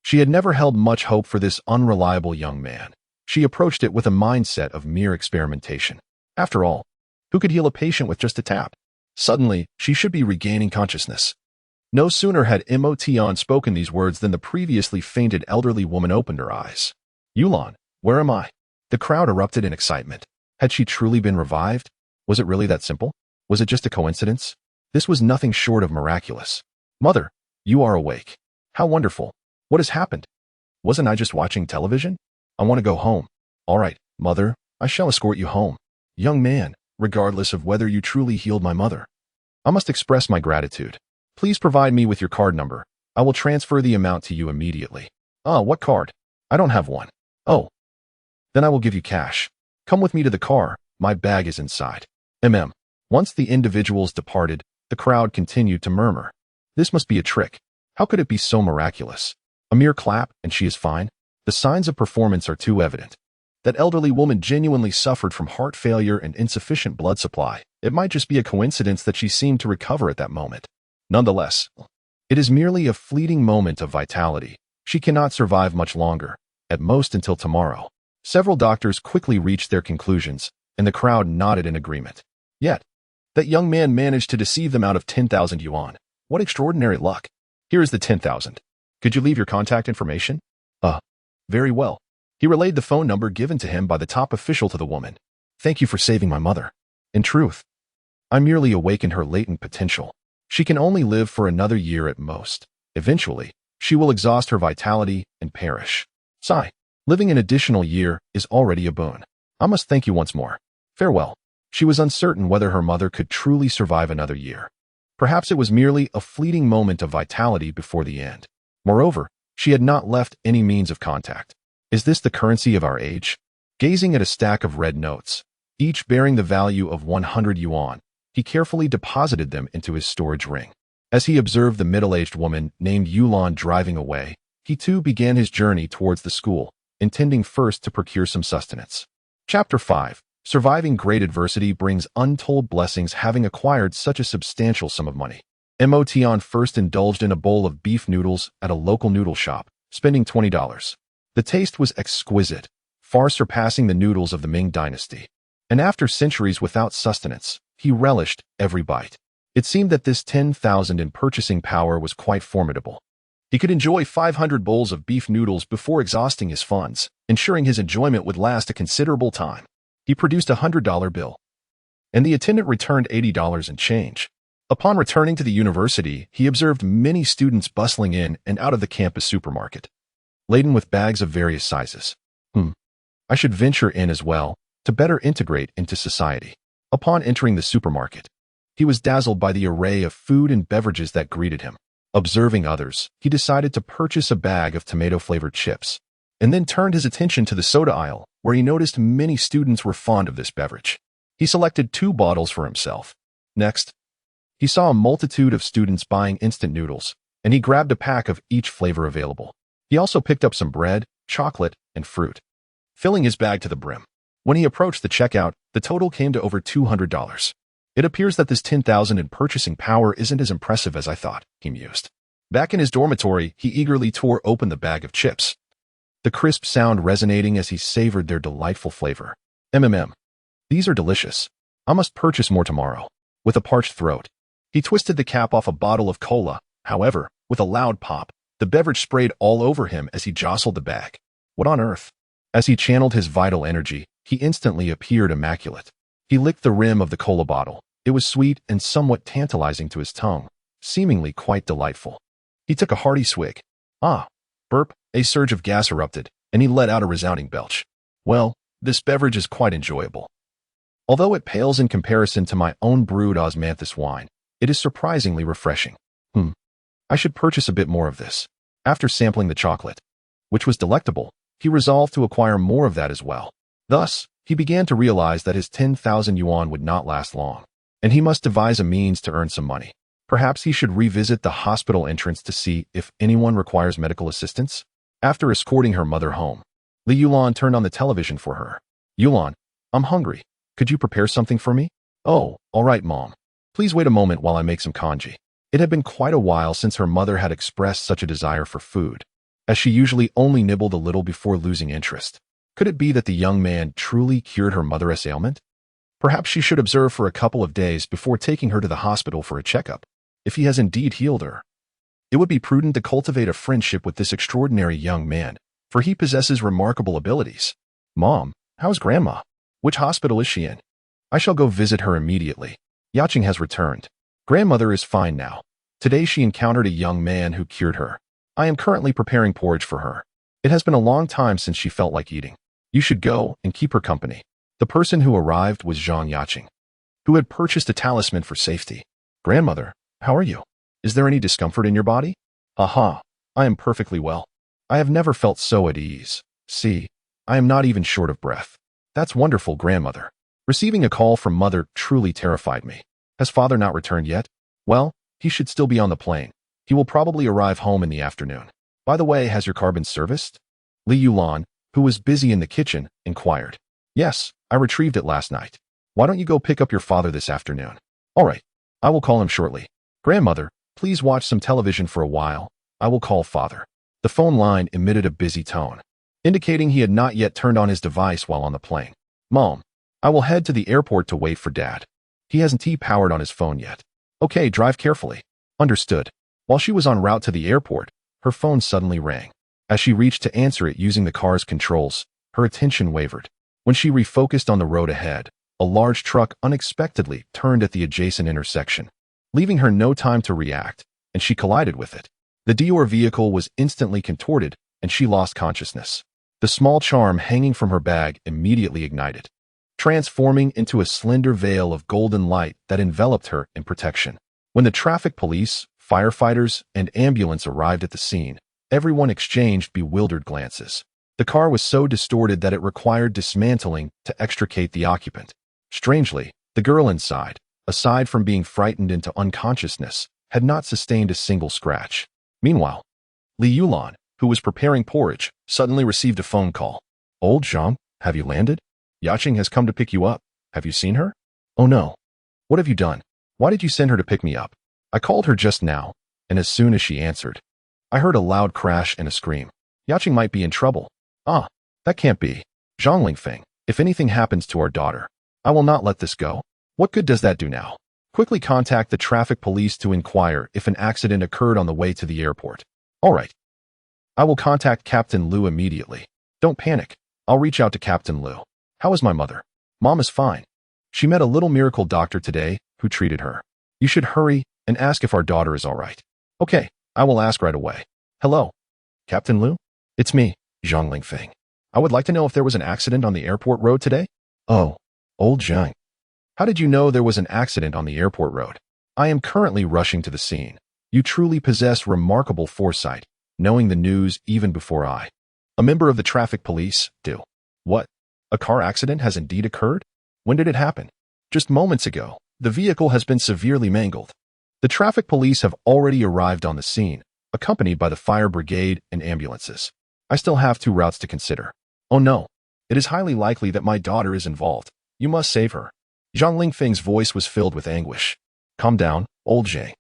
She had never held much hope for this unreliable young man. She approached it with a mindset of mere experimentation. After all, who could heal a patient with just a tap? Suddenly, she should be regaining consciousness. No sooner had Emotion spoken these words than the previously fainted elderly woman opened her eyes. Yulon, where am I? The crowd erupted in excitement. Had she truly been revived? Was it really that simple? Was it just a coincidence? This was nothing short of miraculous. Mother, you are awake. How wonderful. What has happened? Wasn't I just watching television? I want to go home. All right, mother, I shall escort you home. Young man, regardless of whether you truly healed my mother, I must express my gratitude. Please provide me with your card number. I will transfer the amount to you immediately. Ah, what card? I don't have one. Oh. Then I will give you cash. Come with me to the car. My bag is inside. Once the individuals departed, the crowd continued to murmur. This must be a trick. How could it be so miraculous? A mere clap, and she is fine? The signs of performance are too evident. That elderly woman genuinely suffered from heart failure and insufficient blood supply. It might just be a coincidence that she seemed to recover at that moment. Nonetheless, it is merely a fleeting moment of vitality. She cannot survive much longer, at most until tomorrow. Several doctors quickly reached their conclusions, and the crowd nodded in agreement. Yet, that young man managed to deceive them out of 10,000 yuan. What extraordinary luck. Here is the 10,000. Could you leave your contact information? Very well. He relayed the phone number given to him by the top official to the woman. Thank you for saving my mother. In truth, I merely awakened her latent potential. She can only live for another year at most. Eventually, she will exhaust her vitality and perish. Sigh. Living an additional year is already a boon. I must thank you once more. Farewell. She was uncertain whether her mother could truly survive another year. Perhaps it was merely a fleeting moment of vitality before the end. Moreover, she had not left any means of contact. Is this the currency of our age? Gazing at a stack of red notes, each bearing the value of 100 yuan, he carefully deposited them into his storage ring. As he observed the middle-aged woman named Yulon driving away, he too began his journey towards the school, intending first to procure some sustenance. Chapter 5. Surviving great adversity brings untold blessings. Having acquired such a substantial sum of money, Emotion first indulged in a bowl of beef noodles at a local noodle shop, spending $20. The taste was exquisite, far surpassing the noodles of the Ming dynasty. And after centuries without sustenance, he relished every bite. It seemed that this 10,000 in purchasing power was quite formidable. He could enjoy 500 bowls of beef noodles before exhausting his funds, ensuring his enjoyment would last a considerable time. He produced a $100 bill, and the attendant returned $80 and change. Upon returning to the university, he observed many students bustling in and out of the campus supermarket, laden with bags of various sizes. I should venture in as well, to better integrate into society. Upon entering the supermarket, he was dazzled by the array of food and beverages that greeted him. Observing others, he decided to purchase a bag of tomato-flavored chips, and then turned his attention to the soda aisle, where he noticed many students were fond of this beverage. He selected 2 bottles for himself. Next, he saw a multitude of students buying instant noodles, and he grabbed a pack of each flavor available. He also picked up some bread, chocolate, and fruit, filling his bag to the brim. When he approached the checkout, the total came to over $200. It appears that this 10,000 in purchasing power isn't as impressive as I thought, he mused. Back in his dormitory, he eagerly tore open the bag of chips, the crisp sound resonating as he savored their delightful flavor. These are delicious. I must purchase more tomorrow. With a parched throat, he twisted the cap off a bottle of cola. However, with a loud pop, the beverage sprayed all over him as he jostled the bag. What on earth? As he channeled his vital energy, he instantly appeared immaculate. He licked the rim of the cola bottle. It was sweet and somewhat tantalizing to his tongue, seemingly quite delightful. He took a hearty swig. Burp, a surge of gas erupted, and he let out a resounding belch. Well, this beverage is quite enjoyable. Although it pales in comparison to my own brewed osmanthus wine, it is surprisingly refreshing. I should purchase a bit more of this. After sampling the chocolate, which was delectable, he resolved to acquire more of that as well. Thus, he began to realize that his 10,000 yuan would not last long, and he must devise a means to earn some money. Perhaps he should revisit the hospital entrance to see if anyone requires medical assistance. After escorting her mother home, Li Yulon turned on the television for her. Yulon, I'm hungry. Could you prepare something for me? Oh, all right, Mom. Please wait a moment while I make some congee. It had been quite a while since her mother had expressed such a desire for food. as she usually only nibbled a little before losing interest. Could it be that the young man truly cured her mother's ailment? Perhaps she should observe for a couple of days before taking her to the hospital for a checkup. If he has indeed healed her, it would be prudent to cultivate a friendship with this extraordinary young man, for he possesses remarkable abilities. Mom, how's Grandma? Which hospital is she in? I shall go visit her immediately. Yaching has returned. Grandmother is fine now. Today she encountered a young man who cured her. I am currently preparing porridge for her. It has been a long time since she felt like eating. You should go and keep her company. The person who arrived was Zhang Yaching, who had purchased a talisman for safety. Grandmother, how are you? Is there any discomfort in your body? Aha, I am perfectly well. I have never felt so at ease. See, I am not even short of breath. That's wonderful, Grandmother. Receiving a call from Mother truly terrified me. Has Father not returned yet? Well, he should still be on the plane. He will probably arrive home in the afternoon. By the way, has your car been serviced? Li Yulan, who was busy in the kitchen, inquired. Yes, I retrieved it last night. Why don't you go pick up your father this afternoon? All right, I will call him shortly. Grandmother, please watch some television for a while. I will call Father. The phone line emitted a busy tone, indicating he had not yet turned on his device while on the plane. Mom, I will head to the airport to wait for Dad. He hasn't powered on his phone yet. Okay, drive carefully. Understood. While she was en route to the airport, her phone suddenly rang. As she reached to answer it using the car's controls, her attention wavered. When she refocused on the road ahead, a large truck unexpectedly turned at the adjacent intersection, leaving her no time to react, and she collided with it. The Dior vehicle was instantly contorted, and she lost consciousness. The small charm hanging from her bag immediately ignited, transforming into a slender veil of golden light that enveloped her in protection. When the traffic police, firefighters, and ambulance arrived at the scene, everyone exchanged bewildered glances. The car was so distorted that it required dismantling to extricate the occupant. Strangely, the girl inside, aside from being frightened into unconsciousness, had not sustained a single scratch. Meanwhile, Li Yulan, who was preparing porridge, suddenly received a phone call. Old Zhang, have you landed? Yaching has come to pick you up. Have you seen her? Oh no. What have you done? Why did you send her to pick me up? I called her just now, and as soon as she answered, I heard a loud crash and a scream. Yaching might be in trouble. Ah, that can't be. Zhang Lingfeng, if anything happens to our daughter, I will not let this go. What good does that do now? Quickly contact the traffic police to inquire if an accident occurred on the way to the airport. All right. I will contact Captain Liu immediately. Don't panic. I'll reach out to Captain Liu. How is my mother? Mom is fine. She met a little miracle doctor today who treated her. You should hurry and ask if our daughter is all right. Okay, I will ask right away. Hello, Captain Liu? It's me, Zhang Lingfeng. I would like to know if there was an accident on the airport road today. Oh, old Zhang. How did you know there was an accident on the airport road? I am currently rushing to the scene. You truly possess remarkable foresight, knowing the news even before I, a member of the traffic police, do. What? A car accident has indeed occurred? When did it happen? Just moments ago. The vehicle has been severely mangled. The traffic police have already arrived on the scene, accompanied by the fire brigade and ambulances. I still have 2 routes to consider. Oh no. It is highly likely that my daughter is involved. You must save her. Zhang Lingfeng's voice was filled with anguish. Calm down, old Zhang.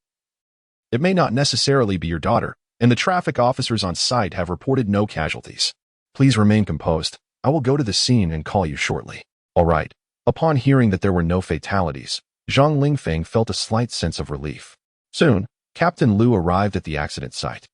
It may not necessarily be your daughter, and the traffic officers on site have reported no casualties. Please remain composed. I will go to the scene and call you shortly. All right. Upon hearing that there were no fatalities, Zhang Lingfeng felt a slight sense of relief. Soon, Captain Liu arrived at the accident site.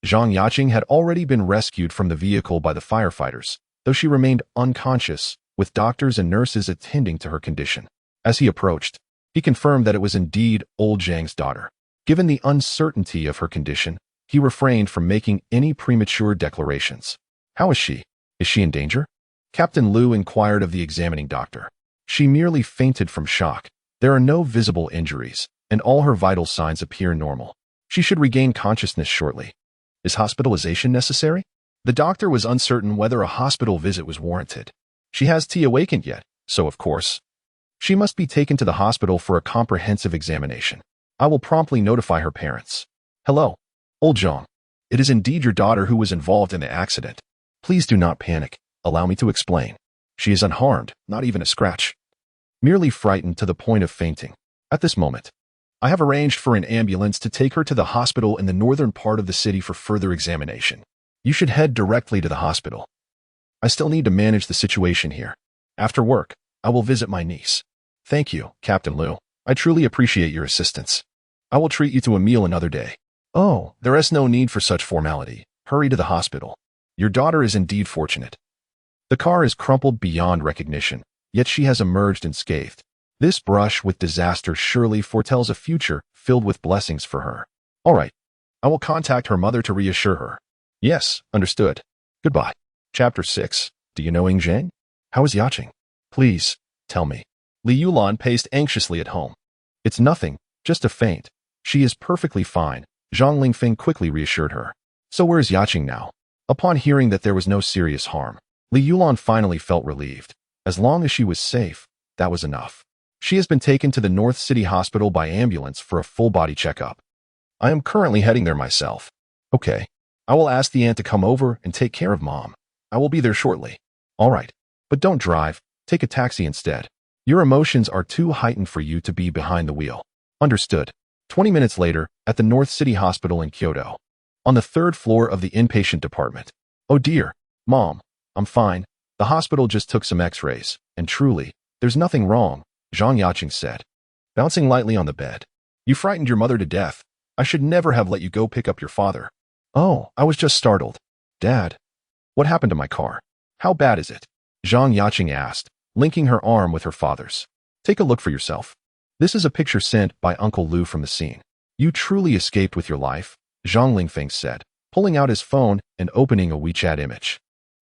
Zhang Yaching had already been rescued from the vehicle by the firefighters, though she remained unconscious, with doctors and nurses attending to her condition. As he approached, he confirmed that it was indeed old Zhang's daughter. Given the uncertainty of her condition, he refrained from making any premature declarations. How is she? Is she in danger? Captain Liu inquired of the examining doctor. She merely fainted from shock. There are no visible injuries, and all her vital signs appear normal. She should regain consciousness shortly. Is hospitalization necessary? The doctor was uncertain whether a hospital visit was warranted. She has awakened yet, so of course, she must be taken to the hospital for a comprehensive examination. I will promptly notify her parents. Hello, old Zhang. It is indeed your daughter who was involved in the accident. Please do not panic. Allow me to explain. She is unharmed, not even a scratch. Merely frightened to the point of fainting. At this moment, I have arranged for an ambulance to take her to the hospital in the northern part of the city for further examination. You should head directly to the hospital. I still need to manage the situation here. After work, I will visit my niece. Thank you, Captain Liu. I truly appreciate your assistance. I will treat you to a meal another day. Oh, there is no need for such formality. Hurry to the hospital. Your daughter is indeed fortunate. The car is crumpled beyond recognition, yet she has emerged unscathed. This brush with disaster surely foretells a future filled with blessings for her. All right. I will contact her mother to reassure her. Yes, understood. Goodbye. Chapter 6. Do you know Ying Zhang? How is Yaching? Please, tell me. Li Yulan paced anxiously at home. It's nothing, just a faint. She is perfectly fine, Zhang Lingfeng quickly reassured her. So where is Yaching now? Upon hearing that there was no serious harm, Li Yulan finally felt relieved. As long as she was safe, that was enough. She has been taken to the North City Hospital by ambulance for a full-body checkup. I am currently heading there myself. Okay. I will ask the aunt to come over and take care of Mom. I will be there shortly. All right. But don't drive. Take a taxi instead. Your emotions are too heightened for you to be behind the wheel. Understood. 20 minutes later, at the North City Hospital in Kyoto. On the third floor of the inpatient department. Oh dear. Mom. I'm fine. The hospital just took some x-rays. And truly, there's nothing wrong, Zhang Yaching said, bouncing lightly on the bed. You frightened your mother to death. I should never have let you go pick up your father. Oh, I was just startled. Dad, what happened to my car? How bad is it? Zhang Yaching asked, linking her arm with her father's. Take a look for yourself. This is a picture sent by Uncle Liu from the scene. You truly escaped with your life, Zhang Lingfeng said, pulling out his phone and opening a WeChat image.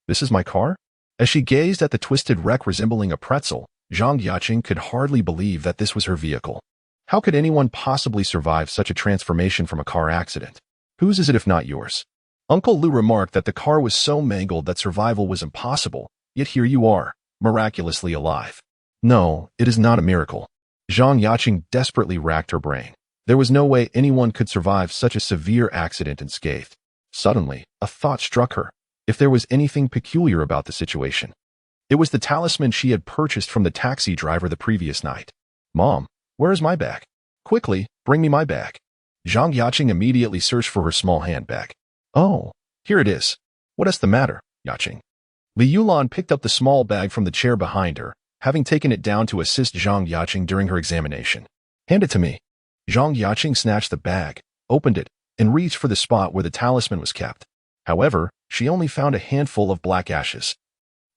This is my car? As she gazed at the twisted wreck resembling a pretzel, Zhang Yaching could hardly believe that this was her vehicle. How could anyone possibly survive such a transformation from a car accident? Whose is it if not yours? Uncle Liu remarked that the car was so mangled that survival was impossible, yet here you are, miraculously alive. No, it is not a miracle. Zhang Yaching desperately racked her brain. There was no way anyone could survive such a severe accident unscathed. Suddenly, a thought struck her. If there was anything peculiar about the situation. It was the talisman she had purchased from the taxi driver the previous night. Mom, where is my bag? Quickly, bring me my bag. Zhang Yaching immediately searched for her small handbag. Oh, here it is. What is the matter, Yaching? Li Yulan picked up the small bag from the chair behind her, having taken it down to assist Zhang Yaching during her examination. Hand it to me. Zhang Yaching snatched the bag, opened it, and reached for the spot where the talisman was kept. However, she only found a handful of black ashes.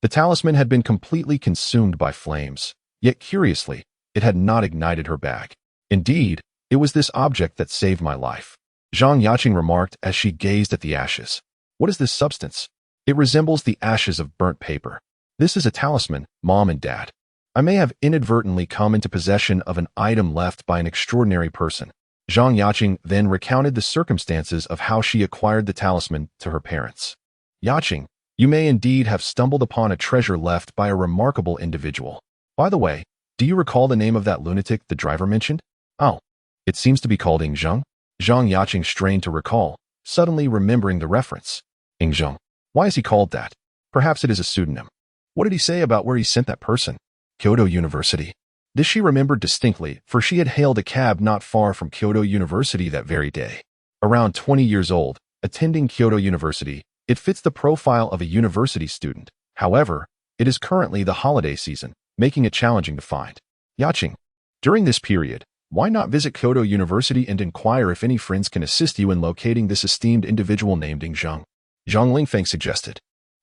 The talisman had been completely consumed by flames, yet curiously, it had not ignited her bag. Indeed, it was this object that saved my life, Zhang Yaching remarked as she gazed at the ashes. What is this substance? It resembles the ashes of burnt paper. This is a talisman, Mom and Dad. I may have inadvertently come into possession of an item left by an extraordinary person. Zhang Yaching then recounted the circumstances of how she acquired the talisman to her parents. Yaching, you may indeed have stumbled upon a treasure left by a remarkable individual. By the way, do you recall the name of that lunatic the driver mentioned? Oh, it seems to be called Ying Zhang. Zhang Yaching strained to recall, suddenly remembering the reference. Ying Zhang. Why is he called that? Perhaps it is a pseudonym. What did he say about where he sent that person? Kyoto University. This she remembered distinctly, for she had hailed a cab not far from Kyoto University that very day. Around 20 years old, attending Kyoto University, it fits the profile of a university student. However, it is currently the holiday season, making it challenging to find. Yaching. During this period, why not visit Kyoto University and inquire if any friends can assist you in locating this esteemed individual named Ying Zhang? Zhang Lingfeng suggested.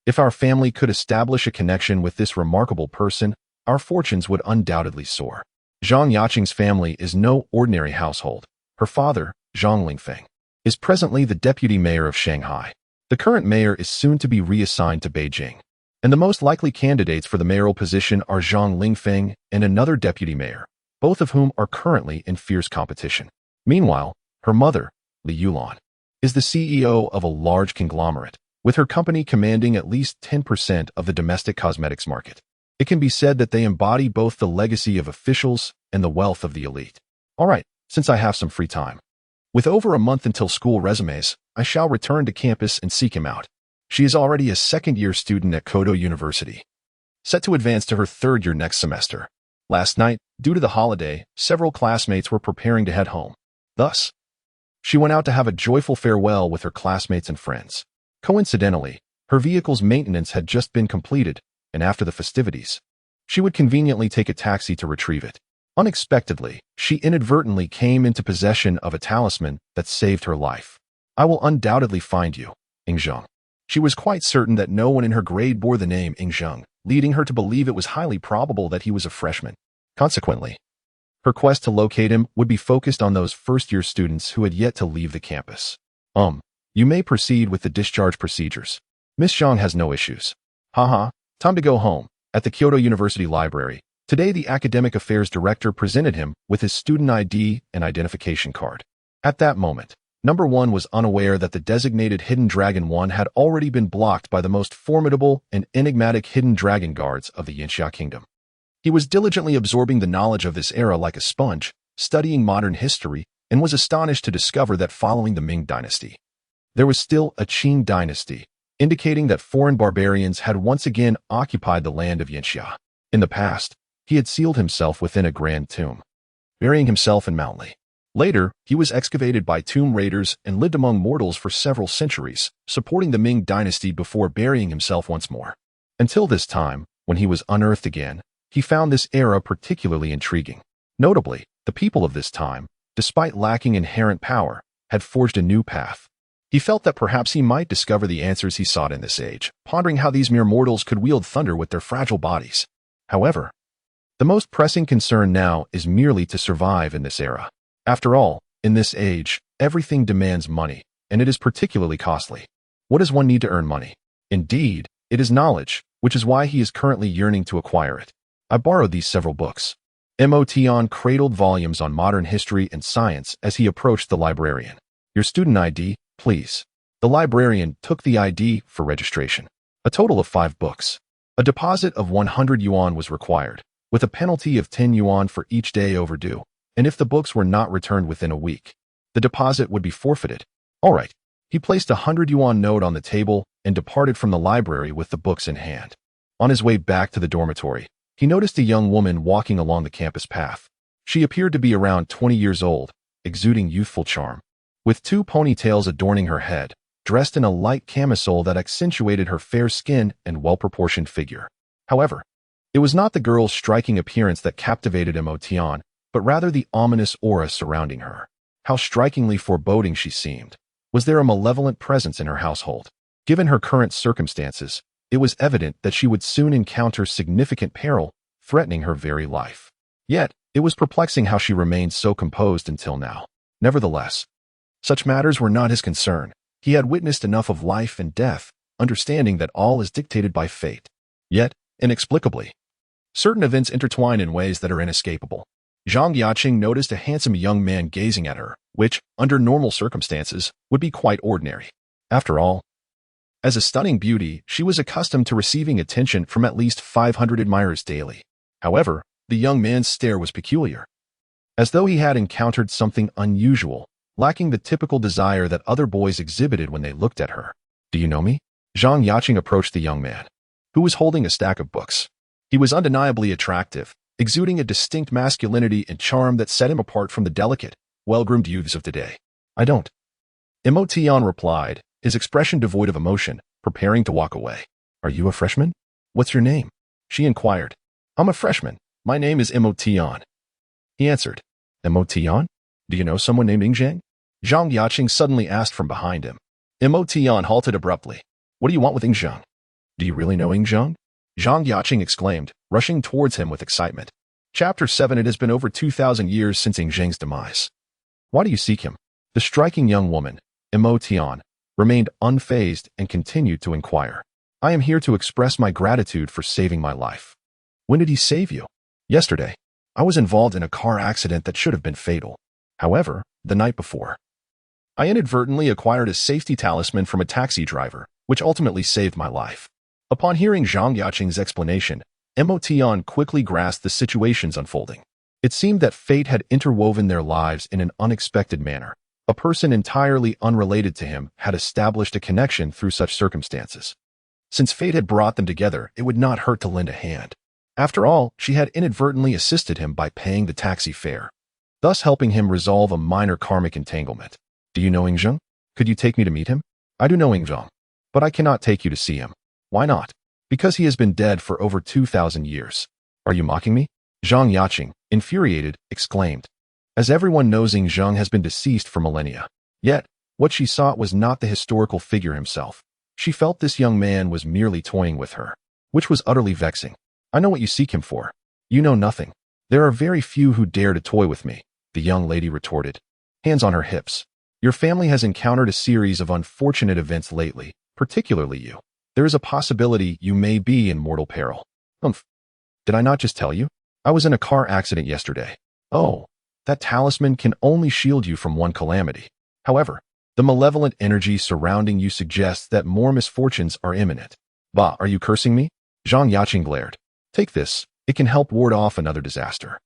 If our family could establish a connection with this remarkable person, our fortunes would undoubtedly soar. Zhang Yaching's family is no ordinary household. Her father, Zhang Lingfeng, is presently the deputy mayor of Shanghai. The current mayor is soon to be reassigned to Beijing, and the most likely candidates for the mayoral position are Zhang Lingfeng and another deputy mayor, both of whom are currently in fierce competition. Meanwhile, her mother, Li Yulan, is the CEO of a large conglomerate, with her company commanding at least 10% of the domestic cosmetics market. It can be said that they embody both the legacy of officials and the wealth of the elite. All right, since I have some free time. With over a month until school resumes, I shall return to campus and seek him out. She is already a second-year student at Kyoto University, set to advance to her third year next semester. Last night, due to the holiday, several classmates were preparing to head home. Thus, she went out to have a joyful farewell with her classmates and friends. Coincidentally, her vehicle's maintenance had just been completed, and after the festivities, she would conveniently take a taxi to retrieve it. Unexpectedly, she inadvertently came into possession of a talisman that saved her life. I will undoubtedly find you, Ingzheng. She was quite certain that no one in her grade bore the name Ingzheng, leading her to believe it was highly probable that he was a freshman. Consequently, her quest to locate him would be focused on those first-year students who had yet to leave the campus. You may proceed with the discharge procedures. Miss Zhang has no issues. Haha, time to go home. At the Kyoto University Library, today the Academic Affairs Director presented him with his student ID and identification card. At that moment, Number 1 was unaware that the designated Hidden Dragon 1 had already been blocked by the most formidable and enigmatic Hidden Dragon guards of the Yanxia Kingdom. He was diligently absorbing the knowledge of this era like a sponge, studying modern history, and was astonished to discover that following the Ming dynasty, there was still a Qing dynasty, indicating that foreign barbarians had once again occupied the land of Yanxia. In the past, he had sealed himself within a grand tomb, burying himself in Mount Li. Later, he was excavated by tomb raiders and lived among mortals for several centuries, supporting the Ming dynasty before burying himself once more. Until this time, when he was unearthed again, he found this era particularly intriguing. Notably, the people of this time, despite lacking inherent power, had forged a new path. He felt that perhaps he might discover the answers he sought in this age, pondering how these mere mortals could wield thunder with their fragile bodies. However, the most pressing concern now is merely to survive in this era. After all, in this age, everything demands money, and it is particularly costly. What does one need to earn money? Indeed, it is knowledge, which is why he is currently yearning to acquire it. I borrowed these several books. Motion cradled volumes on modern history and science as he approached the librarian. Your student ID, please. The librarian took the ID for registration. A total of 5 books. A deposit of 100 yuan was required, with a penalty of 10 yuan for each day overdue, and if the books were not returned within a week, the deposit would be forfeited. All right. He placed a 100 yuan note on the table and departed from the library with the books in hand. On his way back to the dormitory, he noticed a young woman walking along the campus path. She appeared to be around 20 years old, exuding youthful charm, with 2 ponytails adorning her head, dressed in a light camisole that accentuated her fair skin and well-proportioned figure. However, it was not the girl's striking appearance that captivated Motion, but rather the ominous aura surrounding her. How strikingly foreboding she seemed. Was there a malevolent presence in her household? Given her current circumstances, it was evident that she would soon encounter significant peril, threatening her very life. Yet, it was perplexing how she remained so composed until now. Nevertheless, such matters were not his concern. He had witnessed enough of life and death, understanding that all is dictated by fate. Yet, inexplicably, certain events intertwine in ways that are inescapable. Zhang Yaqing noticed a handsome young man gazing at her, which, under normal circumstances, would be quite ordinary. After all, as a stunning beauty, she was accustomed to receiving attention from at least 500 admirers daily. However, the young man's stare was peculiar, as though he had encountered something unusual, lacking the typical desire that other boys exhibited when they looked at her. Do you know me? Zhang Yaqing approached the young man, who was holding a stack of books. He was undeniably attractive, exuding a distinct masculinity and charm that set him apart from the delicate, well-groomed youths of today. I don't. Motion replied, his expression devoid of emotion, preparing to walk away. Are you a freshman? What's your name? She inquired. I'm a freshman. My name is Motion. He answered. Motion? Do you know someone named Ingzhang? Zhang Yaqing suddenly asked from behind him. Motion halted abruptly. What do you want with Ingzhang? Do you really know Ingzhang? Zhang Yaqing exclaimed, rushing towards him with excitement. Chapter 7. It has been over 2,000 years since Ingzhang's demise. Why do you seek him? The striking young woman, Motion, remained unfazed and continued to inquire. I am here to express my gratitude for saving my life. When did he save you? Yesterday. I was involved in a car accident that should have been fatal. However, the night before, I inadvertently acquired a safety talisman from a taxi driver, which ultimately saved my life. Upon hearing Zhang Yaqing's explanation, Motion quickly grasped the situation's unfolding. It seemed that fate had interwoven their lives in an unexpected manner. A person entirely unrelated to him had established a connection through such circumstances. Since fate had brought them together, it would not hurt to lend a hand. After all, she had inadvertently assisted him by paying the taxi fare, thus helping him resolve a minor karmic entanglement. Do you know Ingzhang? Could you take me to meet him? I do know Ingzhang. but I cannot take you to see him. Why not? Because he has been dead for over 2,000 years. Are you mocking me? Zhang Yaqing, infuriated, exclaimed. As everyone knows, Ying Zheng has been deceased for millennia. Yet, what she sought was not the historical figure himself. She felt this young man was merely toying with her, which was utterly vexing. I know what you seek him for. You know nothing. There are very few who dare to toy with me, the young lady retorted, hands on her hips. Your family has encountered a series of unfortunate events lately, particularly you. There is a possibility you may be in mortal peril. Did I not just tell you? I was in a car accident yesterday. Oh, that talisman can only shield you from one calamity. However, the malevolent energy surrounding you suggests that more misfortunes are imminent. Bah, are you cursing me? Zhang Yaqing glared. Take this. It can help ward off another disaster.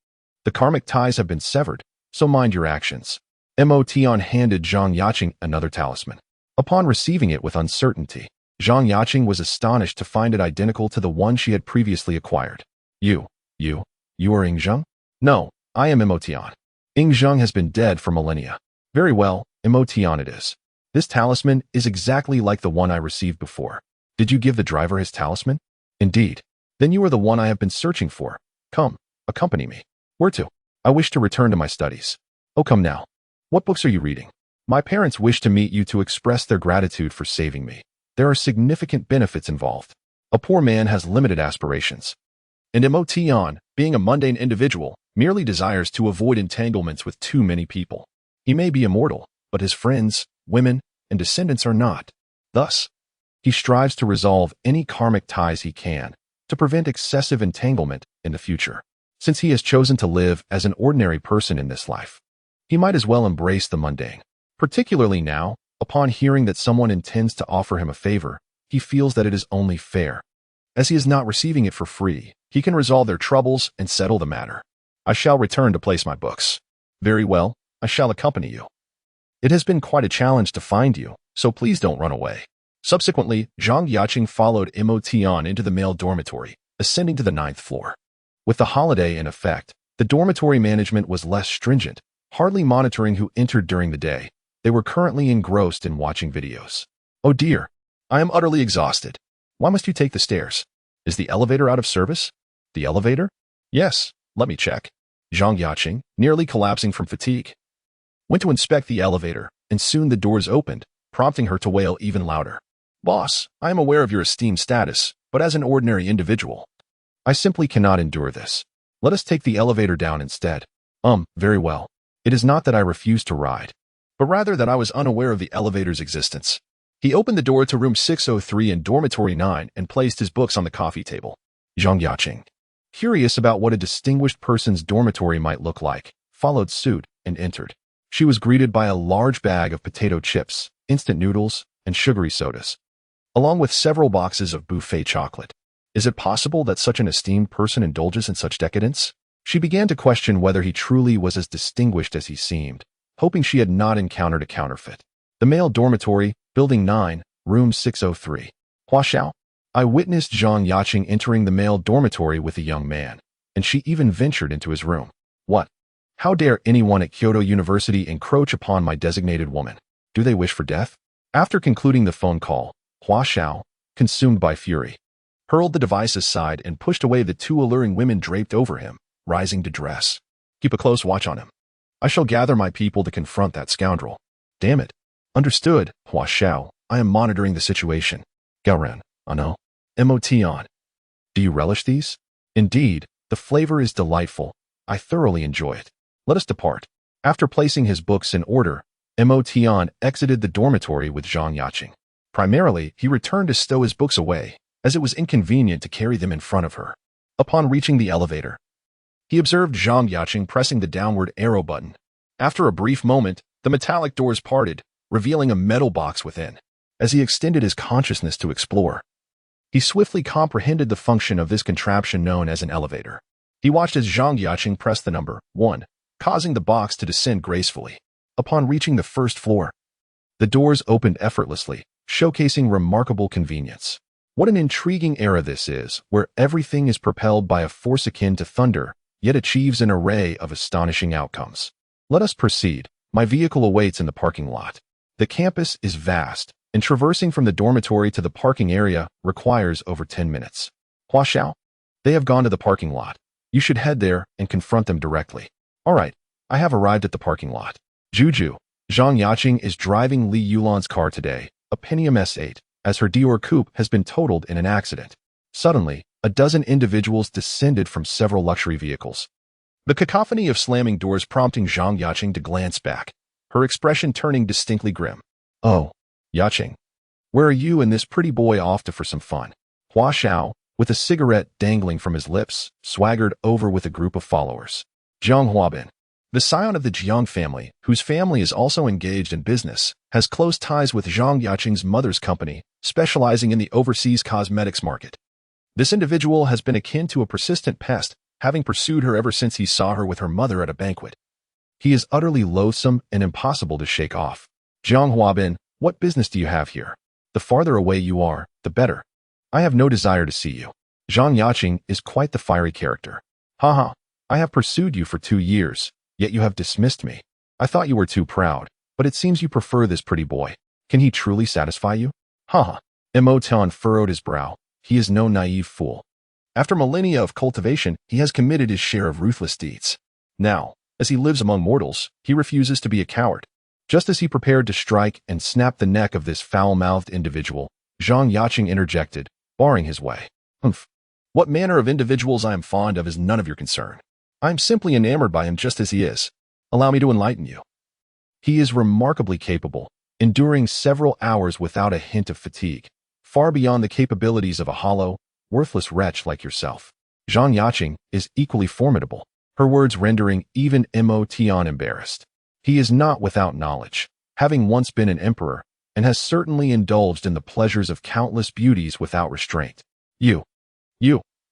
The karmic ties have been severed, so mind your actions. Motion handed Zhang Yaqing another talisman. Upon receiving it with uncertainty, Zhang Yaqing was astonished to find it identical to the one she had previously acquired. You are Ying Zheng? No, I am Motion. Ying Zheng has been dead for millennia. Very well, Motion it is. This talisman is exactly like the one I received before. Did you give the driver his talisman? Indeed. Then you are the one I have been searching for. Come, accompany me. Where to? I wish to return to my studies. Oh, come now. What books are you reading? My parents wish to meet you to express their gratitude for saving me. There are significant benefits involved. A poor man has limited aspirations. And Motion, being a mundane individual, merely desires to avoid entanglements with too many people. He may be immortal, but his friends, women, and descendants are not. Thus, he strives to resolve any karmic ties he can, to prevent excessive entanglement in the future. Since he has chosen to live as an ordinary person in this life, he might as well embrace the mundane. Particularly now, upon hearing that someone intends to offer him a favor, he feels that it is only fair. As he is not receiving it for free, he can resolve their troubles and settle the matter. I shall return to place my books. Very well, I shall accompany you. It has been quite a challenge to find you, so please don't run away. Subsequently, Zhang Yaqing followed Motion into the male dormitory, ascending to the 9th floor. With the holiday in effect, the dormitory management was less stringent, hardly monitoring who entered during the day. They were currently engrossed in watching videos. Oh dear, I am utterly exhausted. Why must you take the stairs? Is the elevator out of service? The elevator? Yes, let me check. Zhang Yaqing, nearly collapsing from fatigue, went to inspect the elevator, and soon the doors opened, prompting her to wail even louder. Boss, I am aware of your esteemed status, but as an ordinary individual, I simply cannot endure this. Let us take the elevator down instead. Very well. It is not that I refuse to ride, but rather that I was unaware of the elevator's existence. He opened the door to room 603 in dormitory 9 and placed his books on the coffee table. Zhang Yaqing, curious about what a distinguished person's dormitory might look like, followed suit and entered. She was greeted by a large bag of potato chips, instant noodles, and sugary sodas, along with several boxes of buffet chocolate. Is it possible that such an esteemed person indulges in such decadence? She began to question whether he truly was as distinguished as he seemed, hoping she had not encountered a counterfeit. The male dormitory, Building 9, Room 603. Huaxiao. I witnessed Zhang Yaqing entering the male dormitory with a young man, and she even ventured into his room. What? How dare anyone at Kyoto University encroach upon my designated woman? Do they wish for death? After concluding the phone call, Huaxiao, consumed by fury, hurled the device aside and pushed away the two alluring women draped over him, rising to dress. Keep a close watch on him. I shall gather my people to confront that scoundrel. Damn it. Understood, Huaxiao. I am monitoring the situation. Gaoren, no. Motion. Do you relish these? Indeed, the flavor is delightful. I thoroughly enjoy it. Let us depart. After placing his books in order, Motion exited the dormitory with Zhang Yaqing. Primarily, he returned to stow his books away, as it was inconvenient to carry them in front of her. Upon reaching the elevator, he observed Zhang Yaqing pressing the downward arrow button. After a brief moment, the metallic doors parted, revealing a metal box within. As he extended his consciousness to explore, he swiftly comprehended the function of this contraption known as an elevator. He watched as Zhang Yaqing pressed the number 1, causing the box to descend gracefully. Upon reaching the first floor, the doors opened effortlessly, showcasing remarkable convenience. What an intriguing era this is, where everything is propelled by a force akin to thunder, yet achieves an array of astonishing outcomes. Let us proceed. My vehicle awaits in the parking lot. The campus is vast, and traversing from the dormitory to the parking area requires over 10 minutes. Hua Xiao, they have gone to the parking lot. You should head there and confront them directly. All right, I have arrived at the parking lot. Juju, Zhang Yaqing is driving Li Yulan's car today, a Pentium S8, as her Dior coupe has been totaled in an accident. Suddenly, a dozen individuals descended from several luxury vehicles. The cacophony of slamming doors prompting Zhang Yaqing to glance back, her expression turning distinctly grim. Oh, Yaqing, where are you and this pretty boy off to for some fun? Hua Xiao, with a cigarette dangling from his lips, swaggered over with a group of followers. Jiang Huabin, the scion of the Jiang family, whose family is also engaged in business, has close ties with Zhang Yaqing's mother's company, specializing in the overseas cosmetics market. This individual has been akin to a persistent pest, having pursued her ever since he saw her with her mother at a banquet. He is utterly loathsome and impossible to shake off. Jiang Huabin, what business do you have here? The farther away you are, the better. I have no desire to see you. Zhang Yaqing is quite the fiery character. Haha, I have pursued you for 2 years, yet you have dismissed me. I thought you were too proud, but it seems you prefer this pretty boy. Can he truly satisfy you? Haha. Mo Tian furrowed his brow. He is no naive fool. After millennia of cultivation, he has committed his share of ruthless deeds. Now, as he lives among mortals, he refuses to be a coward. Just as he prepared to strike and snap the neck of this foul-mouthed individual, Zhang Yaqing interjected, barring his way. Humph. What manner of individuals I am fond of is none of your concern. I am simply enamored by him just as he is. Allow me to enlighten you. He is remarkably capable, enduring several hours without a hint of fatigue, far beyond the capabilities of a hollow, worthless wretch like yourself. Zhang Yaqing is equally formidable, her words rendering even Mo Tian embarrassed. He is not without knowledge, having once been an emperor, and has certainly indulged in the pleasures of countless beauties without restraint. You,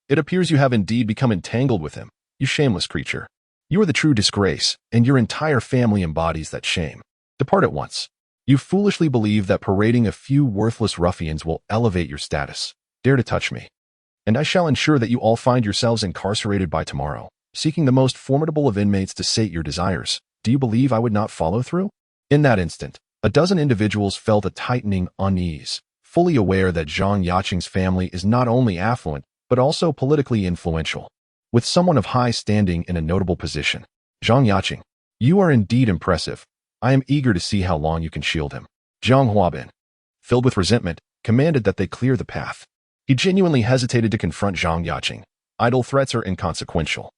it appears you have indeed become entangled with him, you shameless creature. You are the true disgrace, and your entire family embodies that shame. Depart at once. You foolishly believe that parading a few worthless ruffians will elevate your status. Dare to touch me, and I shall ensure that you all find yourselves incarcerated by tomorrow, seeking the most formidable of inmates to sate your desires. Do you believe I would not follow through? In that instant, a dozen individuals felt a tightening unease, fully aware that Zhang Yaqing's family is not only affluent, but also politically influential, with someone of high standing in a notable position. Zhang Yaqing, you are indeed impressive. I am eager to see how long you can shield him. Jiang Huabin, filled with resentment, commanded that they clear the path. He genuinely hesitated to confront Zhang Yaqing. Idle threats are inconsequential.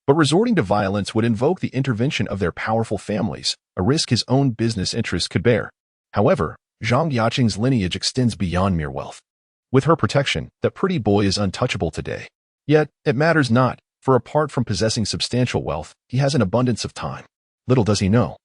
But resorting to violence would invoke the intervention of their powerful families, a risk his own business interests could bear. However, Zhang Yaqing's lineage extends beyond mere wealth. With her protection, that pretty boy is untouchable today. Yet, it matters not, for apart from possessing substantial wealth, he has an abundance of time. Little does he know.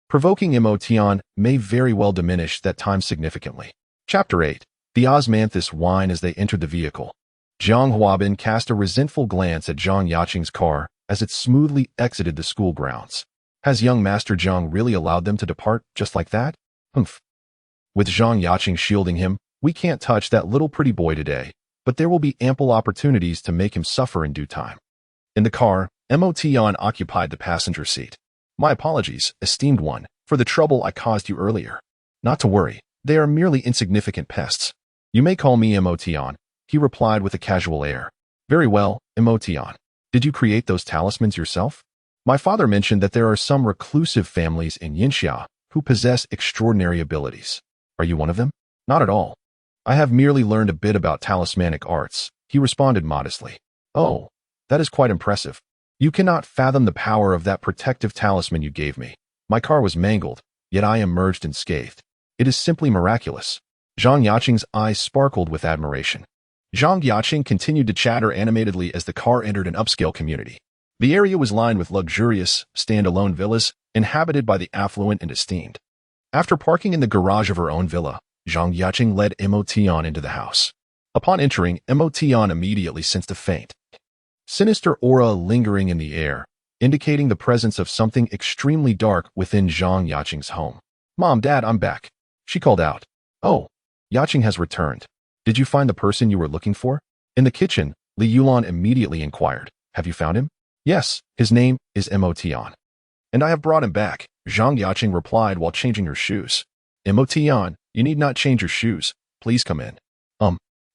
Provoking Mo Tian may very well diminish that time significantly. Chapter 8. The Osmanthus whine as they entered the vehicle. Jiang Huabin cast a resentful glance at Zhang Yaqing's car as it smoothly exited the school grounds. Has young Master Zhang really allowed them to depart just like that? Humph. With Zhang Yaqing shielding him, we can't touch that little pretty boy today, but there will be ample opportunities to make him suffer in due time. In the car, Mo Tian occupied the passenger seat. My apologies, esteemed one, for the trouble I caused you earlier. Not to worry, they are merely insignificant pests. You may call me Mo Tian, he replied with a casual air. Very well, Mo Tian. Did you create those talismans yourself? My father mentioned that there are some reclusive families in Yinxia who possess extraordinary abilities. Are you one of them? Not at all. I have merely learned a bit about talismanic arts, he responded modestly. Oh, that is quite impressive. You cannot fathom the power of that protective talisman you gave me. My car was mangled, yet I emerged unscathed. It is simply miraculous. Zhang Yaqing's eyes sparkled with admiration. Zhang Yaqing continued to chatter animatedly as the car entered an upscale community. The area was lined with luxurious, standalone villas, inhabited by the affluent and esteemed. After parking in the garage of her own villa, Zhang Yaqing led Mo Tian into the house. Upon entering, Mo Tian immediately sensed a faint, sinister aura lingering in the air, indicating the presence of something extremely dark within Zhang Yaqing's home. Mom, Dad, I'm back, she called out. Oh, Yaqing has returned. Did you find the person you were looking for? In the kitchen, Li Yulan immediately inquired. Have you found him? Yes, his name is Mo Tian. And I have brought him back, Zhang Yaqing replied while changing her shoes. Mo Tian, You need not change your shoes. Please come in.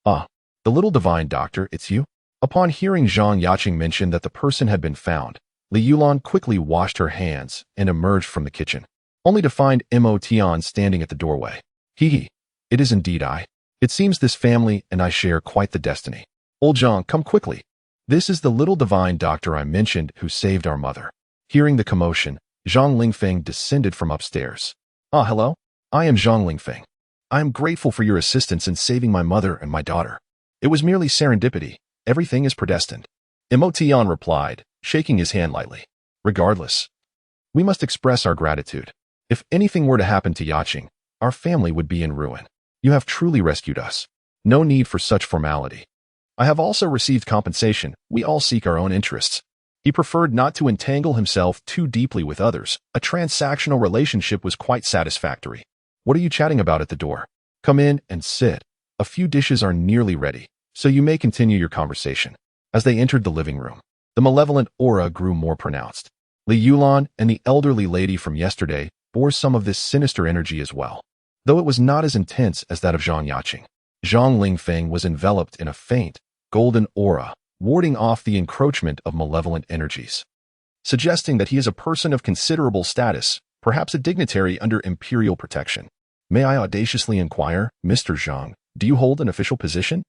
Ah, the little divine doctor, it's you? Upon hearing Zhang Yaqing mention that the person had been found, Li Yulan quickly washed her hands and emerged from the kitchen, only to find Mo Tian standing at the doorway. Hee, it is indeed I. It seems this family and I share quite the destiny. Old Zhang, come quickly. This is the little divine doctor I mentioned who saved our mother. Hearing the commotion, Zhang Lingfeng descended from upstairs. Ah, hello? I am Zhang Lingfeng. I am grateful for your assistance in saving my mother and my daughter. It was merely serendipity. Everything is predestined. Mo Tian replied, shaking his hand lightly. Regardless, we must express our gratitude. If anything were to happen to Yaqing, our family would be in ruin. You have truly rescued us. No need for such formality. I have also received compensation. We all seek our own interests. He preferred not to entangle himself too deeply with others. A transactional relationship was quite satisfactory. What are you chatting about at the door? Come in and sit. A few dishes are nearly ready, so you may continue your conversation. As they entered the living room, the malevolent aura grew more pronounced. Li Yulan and the elderly lady from yesterday bore some of this sinister energy as well, though it was not as intense as that of Zhang Yaqing. Zhang Lingfeng was enveloped in a faint, golden aura, warding off the encroachment of malevolent energies, suggesting that he is a person of considerable status, perhaps a dignitary under imperial protection. May I audaciously inquire, Mr. Zhang, do you hold an official position?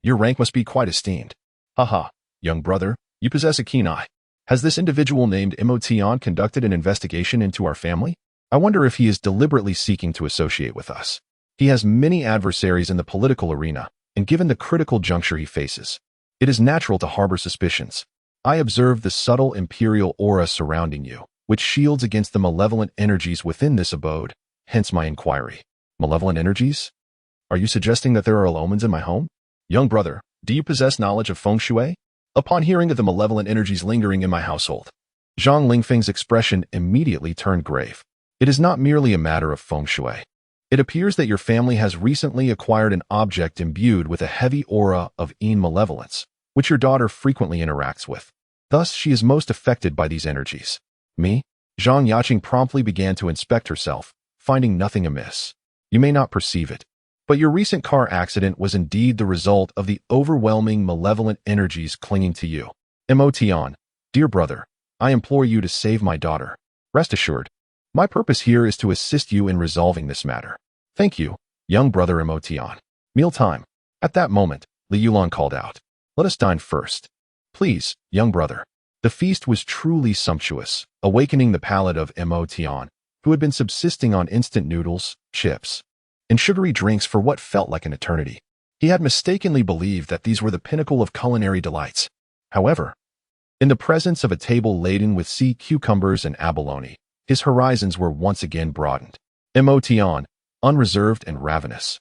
Your rank must be quite esteemed. Haha, young brother, you possess a keen eye. Has this individual named Mo Tian conducted an investigation into our family? I wonder if he is deliberately seeking to associate with us. He has many adversaries in the political arena, and given the critical juncture he faces, it is natural to harbor suspicions. I observe the subtle imperial aura surrounding you, which shields against the malevolent energies within this abode, hence my inquiry. Malevolent energies? Are you suggesting that there are ill omens in my home? Young brother, do you possess knowledge of feng shui? Upon hearing of the malevolent energies lingering in my household, Zhang Lingfeng's expression immediately turned grave. It is not merely a matter of feng shui. It appears that your family has recently acquired an object imbued with a heavy aura of malevolence, which your daughter frequently interacts with. Thus, she is most affected by these energies. Me? Zhang Yaqing promptly began to inspect herself, finding nothing amiss. You may not perceive it, but your recent car accident was indeed the result of the overwhelming malevolent energies clinging to you. Mo Tian, dear brother, I implore you to save my daughter. Rest assured, my purpose here is to assist you in resolving this matter. Thank you, young brother Mo Tian. Mealtime. At that moment, Li Yulan called out, let us dine first. Please, young brother. The feast was truly sumptuous, awakening the palate of Mo Tian, who had been subsisting on instant noodles, chips, and sugary drinks for what felt like an eternity. He had mistakenly believed that these were the pinnacle of culinary delights. However, in the presence of a table laden with sea cucumbers and abalone, his horizons were once again broadened. Mo Tian, unreserved and ravenous,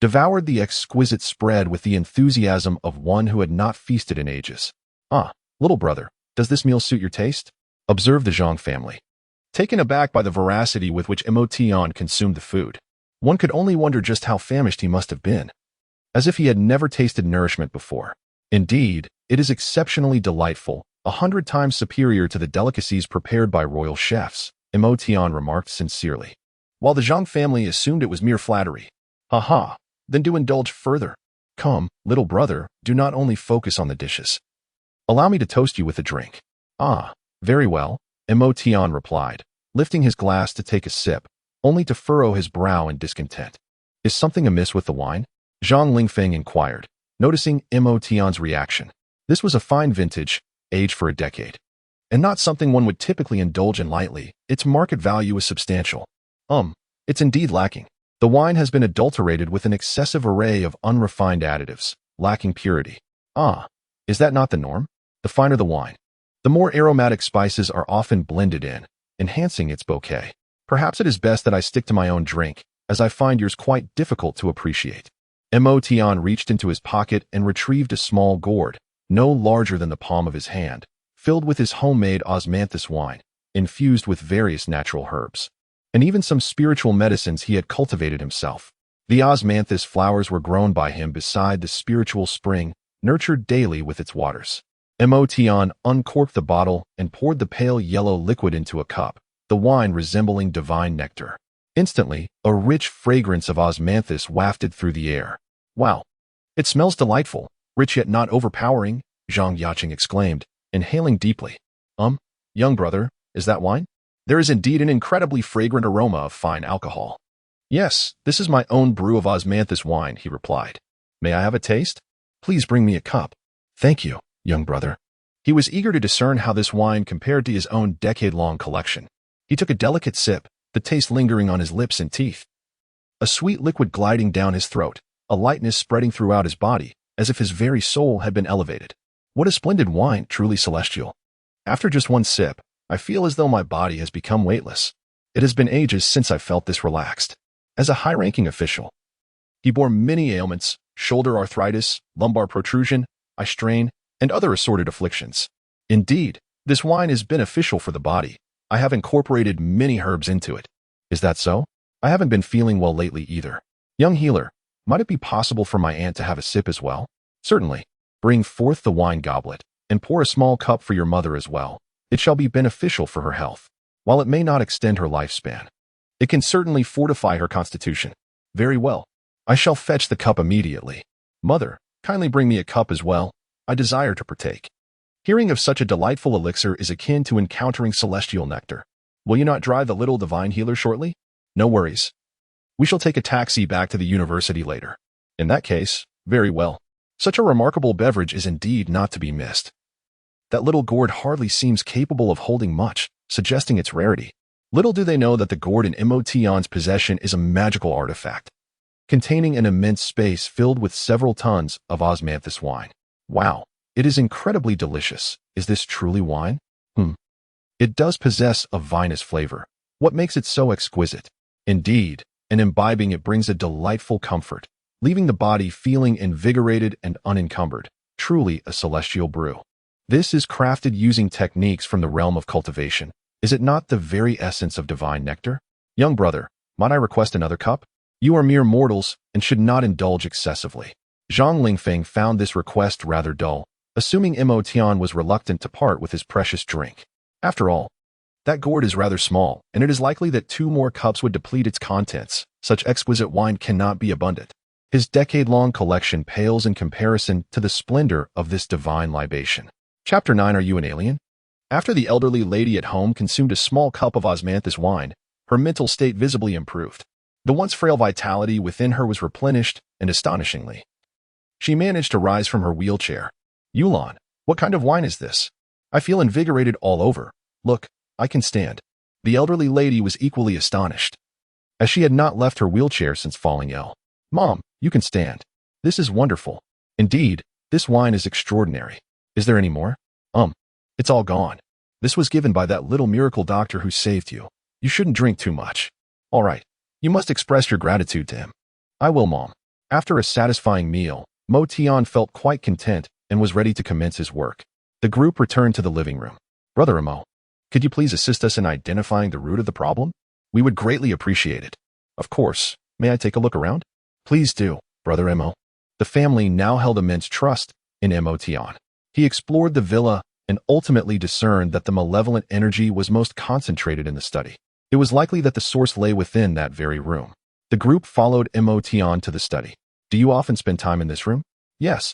devoured the exquisite spread with the enthusiasm of one who had not feasted in ages. Ah, little brother, does this meal suit your taste? Observed the Zhang family, taken aback by the voracity with which Mo Tian consumed the food. One could only wonder just how famished he must have been, as if he had never tasted nourishment before. Indeed, it is exceptionally delightful, 100 times superior to the delicacies prepared by royal chefs, Mo Tian remarked sincerely, while the Zhang family assumed it was mere flattery. Haha, then do indulge further. Come, little brother, do not only focus on the dishes. Allow me to toast you with a drink. Ah, very well, Mo Tian replied, lifting his glass to take a sip, only to furrow his brow in discontent. Is something amiss with the wine? Zhang Lingfeng inquired, noticing Mo Tian's reaction. This was a fine vintage, aged for a decade, and not something one would typically indulge in lightly. Its market value is substantial. It's indeed lacking. The wine has been adulterated with an excessive array of unrefined additives, lacking purity. Ah, is that not the norm? The finer the wine, the more aromatic spices are often blended in, enhancing its bouquet. Perhaps it is best that I stick to my own drink, as I find yours quite difficult to appreciate. Mo Tian reached into his pocket and retrieved a small gourd, no larger than the palm of his hand, filled with his homemade osmanthus wine, infused with various natural herbs, and even some spiritual medicines he had cultivated himself. The osmanthus flowers were grown by him beside the spiritual spring, nurtured daily with its waters. Mo Tian uncorked the bottle and poured the pale yellow liquid into a cup, the wine resembling divine nectar. Instantly, a rich fragrance of osmanthus wafted through the air. Wow! It smells delightful, rich yet not overpowering, Zhang Yaqing exclaimed, inhaling deeply. Young brother, is that wine? There is indeed an incredibly fragrant aroma of fine alcohol. Yes, this is my own brew of osmanthus wine, he replied. May I have a taste? Please bring me a cup. Thank you, young brother. He was eager to discern how this wine compared to his own decade-long collection. He took a delicate sip, the taste lingering on his lips and teeth. A sweet liquid gliding down his throat, a lightness spreading throughout his body, as if his very soul had been elevated. What a splendid wine, truly celestial. After just one sip, I feel as though my body has become weightless. It has been ages since I felt this relaxed. As a high-ranking official, he bore many ailments, shoulder arthritis, lumbar protrusion, eye strain, and other assorted afflictions. Indeed, this wine is beneficial for the body. I have incorporated many herbs into it. Is that so? I haven't been feeling well lately either. Young healer, might it be possible for my aunt to have a sip as well? Certainly. Bring forth the wine goblet, and pour a small cup for your mother as well. It shall be beneficial for her health. While it may not extend her lifespan, it can certainly fortify her constitution. Very well. I shall fetch the cup immediately. Mother, kindly bring me a cup as well. I desire to partake. Hearing of such a delightful elixir is akin to encountering celestial nectar. Will you not drive the little divine healer shortly? No worries. We shall take a taxi back to the university later. In that case, very well. Such a remarkable beverage is indeed not to be missed. That little gourd hardly seems capable of holding much, suggesting its rarity. Little do they know that the gourd in Emotion's possession is a magical artifact, containing an immense space filled with several tons of osmanthus wine. Wow, it is incredibly delicious. Is this truly wine? It does possess a vinous flavor. What makes it so exquisite? Indeed, in imbibing it brings a delightful comfort, leaving the body feeling invigorated and unencumbered. Truly a celestial brew. This is crafted using techniques from the realm of cultivation. Is it not the very essence of divine nectar? Young brother, might I request another cup? You are mere mortals and should not indulge excessively. Zhang Lingfeng found this request rather dull, assuming Emotion was reluctant to part with his precious drink. After all, that gourd is rather small, and it is likely that 2 more cups would deplete its contents. Such exquisite wine cannot be abundant. His decade-long collection pales in comparison to the splendor of this divine libation. Chapter 9. Are you an alien? After the elderly lady at home consumed a small cup of osmanthus wine, her mental state visibly improved. The once frail vitality within her was replenished, and astonishingly, she managed to rise from her wheelchair. Yulan, what kind of wine is this? I feel invigorated all over. Look, I can stand. The elderly lady was equally astonished, as she had not left her wheelchair since falling ill. Mom, you can stand. This is wonderful. Indeed, this wine is extraordinary. Is there any more? It's all gone. This was given by that little miracle doctor who saved you. You shouldn't drink too much. All right. You must express your gratitude to him. I will, Mom. After a satisfying meal, Mo Tian felt quite content and was ready to commence his work. The group returned to the living room. Brother Mo, could you please assist us in identifying the root of the problem? We would greatly appreciate it. Of course. May I take a look around? Please do, Brother Mo. The family now held immense trust in Mo Tian. He explored the villa and ultimately discerned that the malevolent energy was most concentrated in the study. It was likely that the source lay within that very room. The group followed Mo Tian to the study. Do you often spend time in this room? Yes.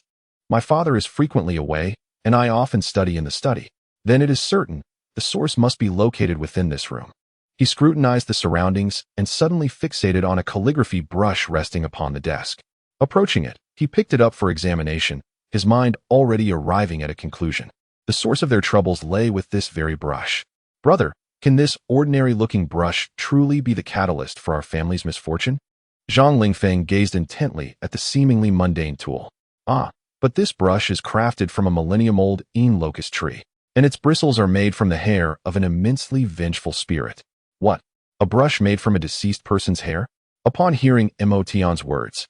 My father is frequently away, and I often study in the study. Then it is certain the source must be located within this room. He scrutinized the surroundings and suddenly fixated on a calligraphy brush resting upon the desk. Approaching it, he picked it up for examination, his mind already arriving at a conclusion. The source of their troubles lay with this very brush. Brother, can this ordinary-looking brush truly be the catalyst for our family's misfortune? Zhang Lingfeng gazed intently at the seemingly mundane tool. But this brush is crafted from a millennium-old locust tree, and its bristles are made from the hair of an immensely vengeful spirit. What? A brush made from a deceased person's hair? Upon hearing Mo Tian's words,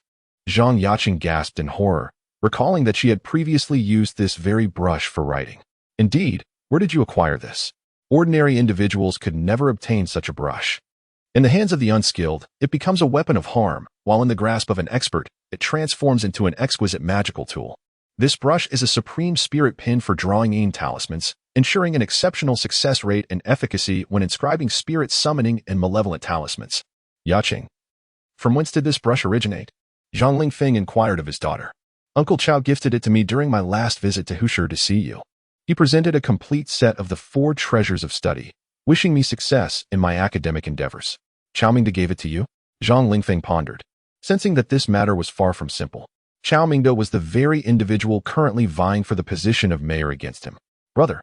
Zhang Yaqing gasped in horror, recalling that she had previously used this very brush for writing. Indeed, where did you acquire this? Ordinary individuals could never obtain such a brush. In the hands of the unskilled, it becomes a weapon of harm, while in the grasp of an expert, it transforms into an exquisite magical tool. This brush is a supreme spirit pin for drawing talismans, ensuring an exceptional success rate and efficacy when inscribing spirit summoning and malevolent talismans. Yaching. From whence did this brush originate? Zhang Lingfeng inquired of his daughter. Uncle Chao gifted it to me during my last visit to Hushi to see you. He presented a complete set of the 4 treasures of study, wishing me success in my academic endeavors. Chao Mingde gave it to you? Zhang Lingfeng pondered. Sensing that this matter was far from simple, Chao Mingde was the very individual currently vying for the position of mayor against him. Brother,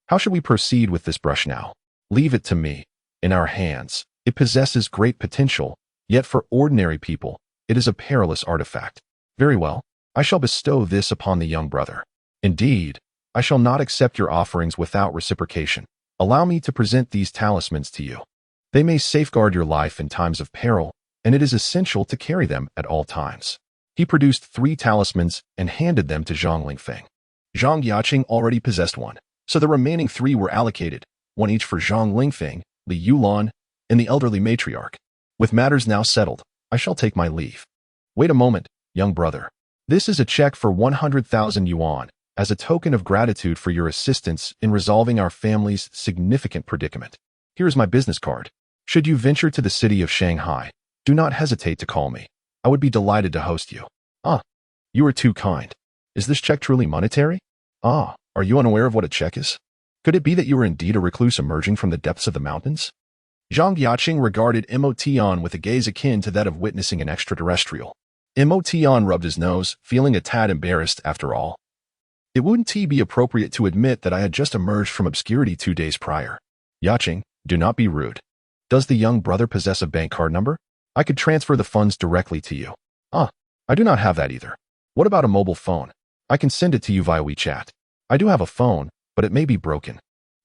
how should we proceed with this brush now? Leave it to me. In our hands, it possesses great potential, yet for ordinary people, it is a perilous artifact. Very well, I shall bestow this upon the young brother. Indeed, I shall not accept your offerings without reciprocation. Allow me to present these talismans to you. They may safeguard your life in times of peril, and it is essential to carry them at all times. He produced 3 talismans and handed them to Zhang Lingfeng. Zhang Yaching already possessed one, so the remaining 3 were allocated, one each for Zhang Lingfeng, Li Yulan, and the elderly matriarch. With matters now settled, I shall take my leave. Wait a moment, young brother. This is a check for 100,000 yuan, as a token of gratitude for your assistance in resolving our family's significant predicament. Here is my business card. Should you venture to the city of Shanghai, do not hesitate to call me. I would be delighted to host you. Ah, you are too kind. Is this check truly monetary? Ah, are you unaware of what a check is? Could it be that you are indeed a recluse emerging from the depths of the mountains? Zhang Yaching regarded Mo Tian with a gaze akin to that of witnessing an extraterrestrial. Mo Tian rubbed his nose, feeling a tad embarrassed after all. It wouldn't be appropriate to admit that I had just emerged from obscurity 2 days prior. Yaching, do not be rude. Does the young brother possess a bank card number? I could transfer the funds directly to you. Ah, I do not have that either. What about a mobile phone? I can send it to you via WeChat. I do have a phone, but it may be broken.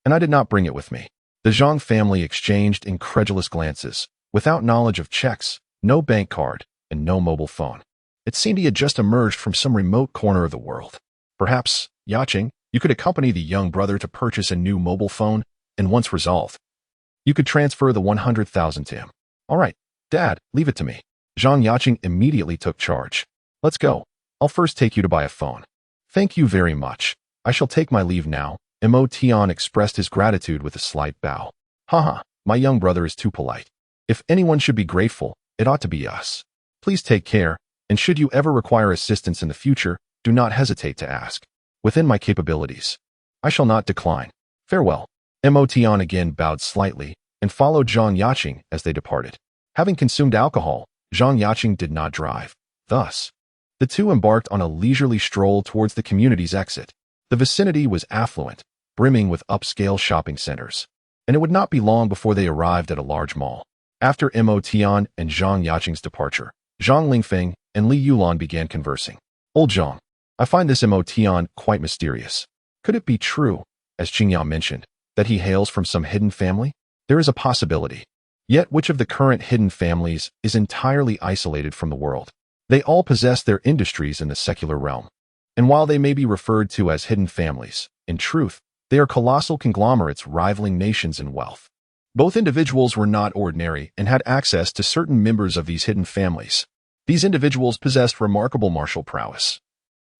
And I did not bring it with me. The Zhang family exchanged incredulous glances, without knowledge of checks, no bank card, and no mobile phone. It seemed he had just emerged from some remote corner of the world. Perhaps, Yaching, you could accompany the young brother to purchase a new mobile phone, and once resolved, you could transfer the 100,000 to him. All right, Dad, leave it to me. Zhang Yaching immediately took charge. Let's go. I'll first take you to buy a phone. Thank you very much. I shall take my leave now. Mo Tian expressed his gratitude with a slight bow. Haha, my young brother is too polite. If anyone should be grateful, it ought to be us. Please take care, and should you ever require assistance in the future, do not hesitate to ask. Within my capabilities, I shall not decline. Farewell. Mo Tian again bowed slightly and followed Zhang Yaching as they departed. Having consumed alcohol, Zhang Yaching did not drive. Thus, the two embarked on a leisurely stroll towards the community's exit. The vicinity was affluent, brimming with upscale shopping centers, and it would not be long before they arrived at a large mall. After Mo Tian and Zhang Yaching's departure, Zhang Lingfeng and Li Yulan began conversing. Old Zhang, I find this Mo Tian quite mysterious. Could it be true, as Qingyao mentioned, that he hails from some hidden family? There is a possibility. Yet which of the current hidden families is entirely isolated from the world? They all possess their industries in the secular realm. And while they may be referred to as hidden families, in truth, they are colossal conglomerates rivaling nations in wealth. Both individuals were not ordinary and had access to certain members of these hidden families. These individuals possessed remarkable martial prowess,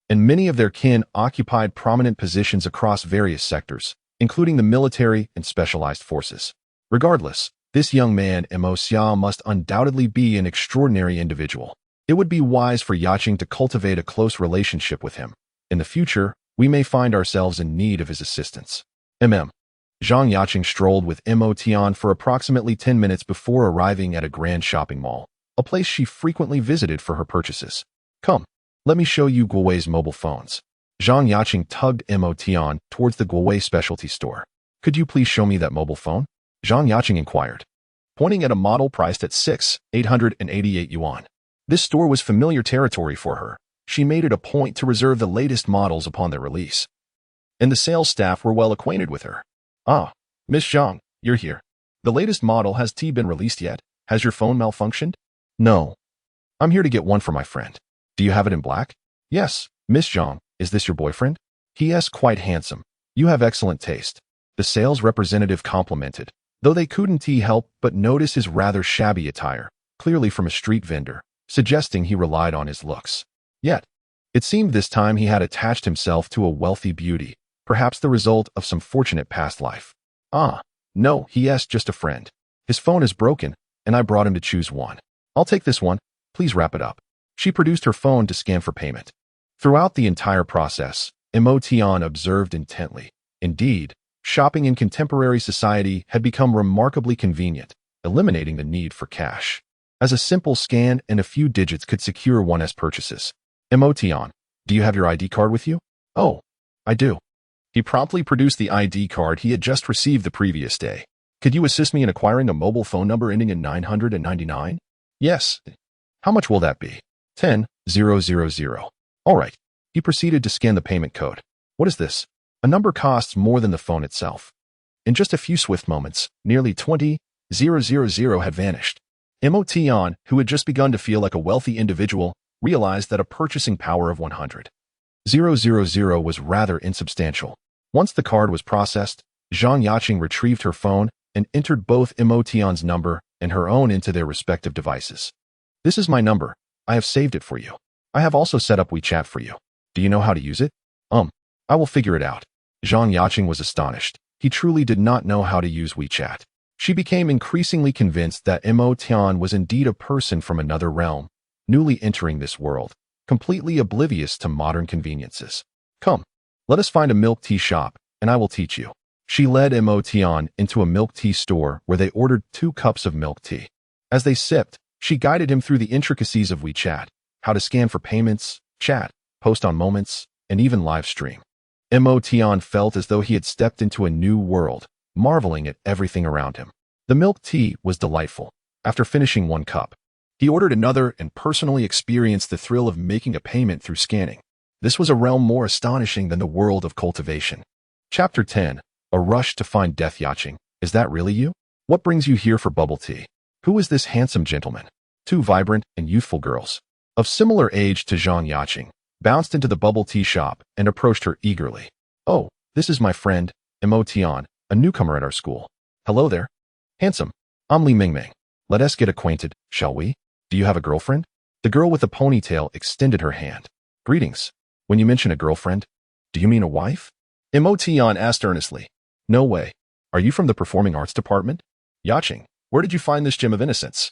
and many of their kin occupied prominent positions across various sectors, including the military and specialized forces. Regardless, this young man, Mo Xiao, must undoubtedly be an extraordinary individual. It would be wise for Yaching to cultivate a close relationship with him. In the future, we may find ourselves in need of his assistance. Zhang Yaching strolled with Mo Tian for approximately 10 minutes before arriving at a grand shopping mall, a place she frequently visited for her purchases. Come, let me show you Guowei's mobile phones. Zhang Yaching tugged Mo Tian towards the Guowei specialty store. Could you please show me that mobile phone? Zhang Yaching inquired, pointing at a model priced at 6,888 yuan. This store was familiar territory for her. She made it a point to reserve the latest models upon their release. And the sales staff were well acquainted with her. Ah, Miss Zhang, you're here. The latest model has been released yet? Has your phone malfunctioned? No. I'm here to get one for my friend. Do you have it in black? Yes, Miss Zhang, is this your boyfriend? He is quite handsome. You have excellent taste. The sales representative complimented, though they couldn't help but notice his rather shabby attire, clearly from a street vendor, suggesting he relied on his looks. Yet, it seemed this time he had attached himself to a wealthy beauty, perhaps the result of some fortunate past life. Ah, no, he is just a friend. His phone is broken, and I brought him to choose one. I'll take this one. Please wrap it up. She produced her phone to scan for payment. Throughout the entire process, Emotion observed intently. Indeed, shopping in contemporary society had become remarkably convenient, eliminating the need for cash, as a simple scan and a few digits could secure one's purchases. Emotion, do you have your ID card with you? Oh, I do. He promptly produced the ID card he had just received the previous day. Could you assist me in acquiring a mobile phone number ending in 999? Yes. How much will that be? 10,000. All right. He proceeded to scan the payment code. What is this? A number costs more than the phone itself. In just a few swift moments, nearly 20,000 had vanished. Emotion, who had just begun to feel like a wealthy individual, realized that a purchasing power of 100,000 was rather insubstantial. Once the card was processed, Zhang Yaqing retrieved her phone and entered both Emotion's number and her own into their respective devices. This is my number. I have saved it for you. I have also set up WeChat for you. Do you know how to use it? I will figure it out. Zhang Yaqing was astonished. He truly did not know how to use WeChat. She became increasingly convinced that Emotion was indeed a person from another realm, newly entering this world, completely oblivious to modern conveniences. Come, let us find a milk tea shop, and I will teach you. She led Emotion into a milk tea store where they ordered 2 cups of milk tea. As they sipped, she guided him through the intricacies of WeChat, how to scan for payments, chat, post on moments, and even live stream. Emotion felt as though he had stepped into a new world, marveling at everything around him. The milk tea was delightful. After finishing 1 cup, he ordered another and personally experienced the thrill of making a payment through scanning. This was a realm more astonishing than the world of cultivation. Chapter 10. A rush to find Death. Yaqing, is that really you? What brings you here for bubble tea? Who is this handsome gentleman? 2 vibrant and youthful girls, of similar age to Zhang Yaqing, bounced into the bubble tea shop and approached her eagerly. Oh, this is my friend, Emotion, a newcomer at our school. Hello there. Handsome. I'm Li Mingming. Let us get acquainted, shall we? Do you have a girlfriend? The girl with the ponytail extended her hand. Greetings. When you mention a girlfriend, do you mean a wife? Emotion asked earnestly. No way. Are you from the performing arts department? Yaqing, where did you find this gem of innocence?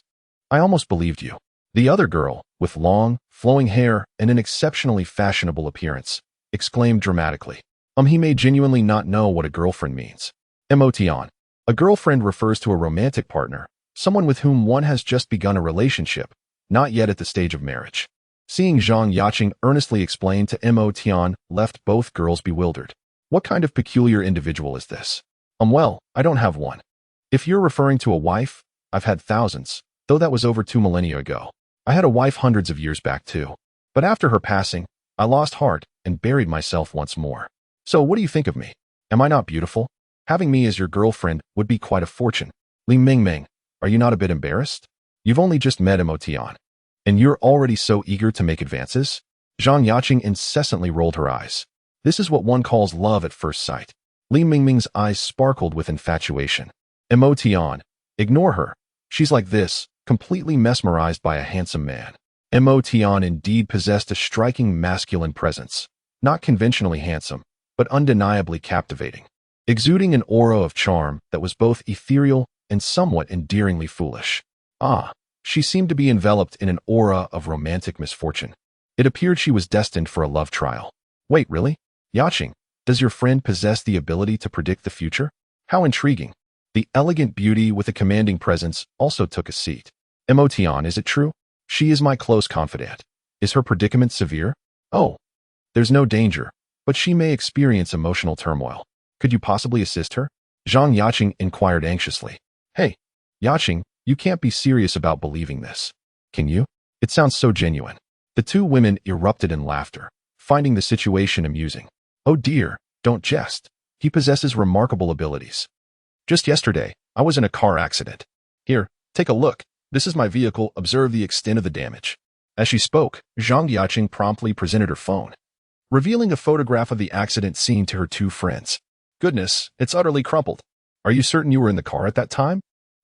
I almost believed you. The other girl, with long, flowing hair and an exceptionally fashionable appearance, exclaimed dramatically. He may genuinely not know what a girlfriend means. Emotion. A girlfriend refers to a romantic partner, someone with whom one has just begun a relationship, not yet at the stage of marriage. Seeing Zhang Yaqing earnestly explain to Emotion left both girls bewildered. What kind of peculiar individual is this? Well, I don't have one. If you're referring to a wife, I've had thousands, though that was over 2 millennia ago. I had a wife hundreds of years back too. But after her passing, I lost heart and buried myself once more. So what do you think of me? Am I not beautiful? Having me as your girlfriend would be quite a fortune. Li Mingming, are you not a bit embarrassed? You've only just met Emotion, and you're already so eager to make advances? Zhang Yaqing incessantly rolled her eyes. This is what one calls love at first sight. Li Mingming's eyes sparkled with infatuation. Emotion, ignore her. She's like this, completely mesmerized by a handsome man. Emotion indeed possessed a striking masculine presence, not conventionally handsome, but undeniably captivating, exuding an aura of charm that was both ethereal and somewhat endearingly foolish. She seemed to be enveloped in an aura of romantic misfortune. It appeared she was destined for a love trial. Wait, really? Yaqing, does your friend possess the ability to predict the future? How intriguing. The elegant beauty with a commanding presence also took a seat. Emotion, is it true? She is my close confidant. Is her predicament severe? Oh, there's no danger, but she may experience emotional turmoil. Could you possibly assist her? Zhang Yaqing inquired anxiously. Hey, Yaqing, you can't be serious about believing this. Can you? It sounds so genuine. The 2 women erupted in laughter, finding the situation amusing. Oh dear, don't jest. He possesses remarkable abilities. Just yesterday, I was in a car accident. Here, take a look. This is my vehicle. Observe the extent of the damage. As she spoke, Zhang Yaqing promptly presented her phone, revealing a photograph of the accident scene to her 2 friends. Goodness, it's utterly crumpled. Are you certain you were in the car at that time?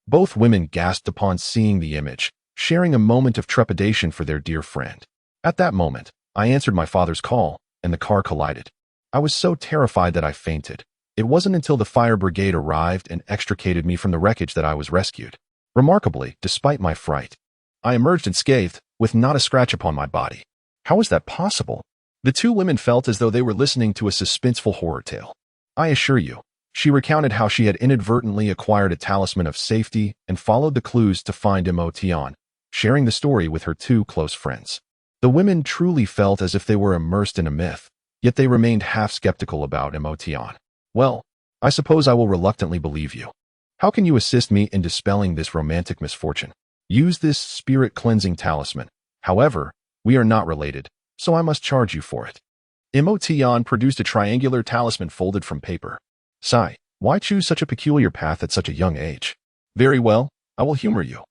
Both women gasped upon seeing the image, sharing a moment of trepidation for their dear friend. At that moment, I answered my father's call, and the car collided. I was so terrified that I fainted. It wasn't until the fire brigade arrived and extricated me from the wreckage that I was rescued. Remarkably, despite my fright, I emerged unscathed, with not a scratch upon my body. How is that possible? The two women felt as though they were listening to a suspenseful horror tale. I assure you, she recounted how she had inadvertently acquired a talisman of safety and followed the clues to find Emotion, sharing the story with her two close friends. The women truly felt as if they were immersed in a myth, yet they remained half skeptical about Emotion. Well, I suppose I will reluctantly believe you. How can you assist me in dispelling this romantic misfortune? Use this spirit-cleansing talisman. However, we are not related, so I must charge you for it. Emotion produced a triangular talisman folded from paper. Sigh, why choose such a peculiar path at such a young age? Very well, I will humor you.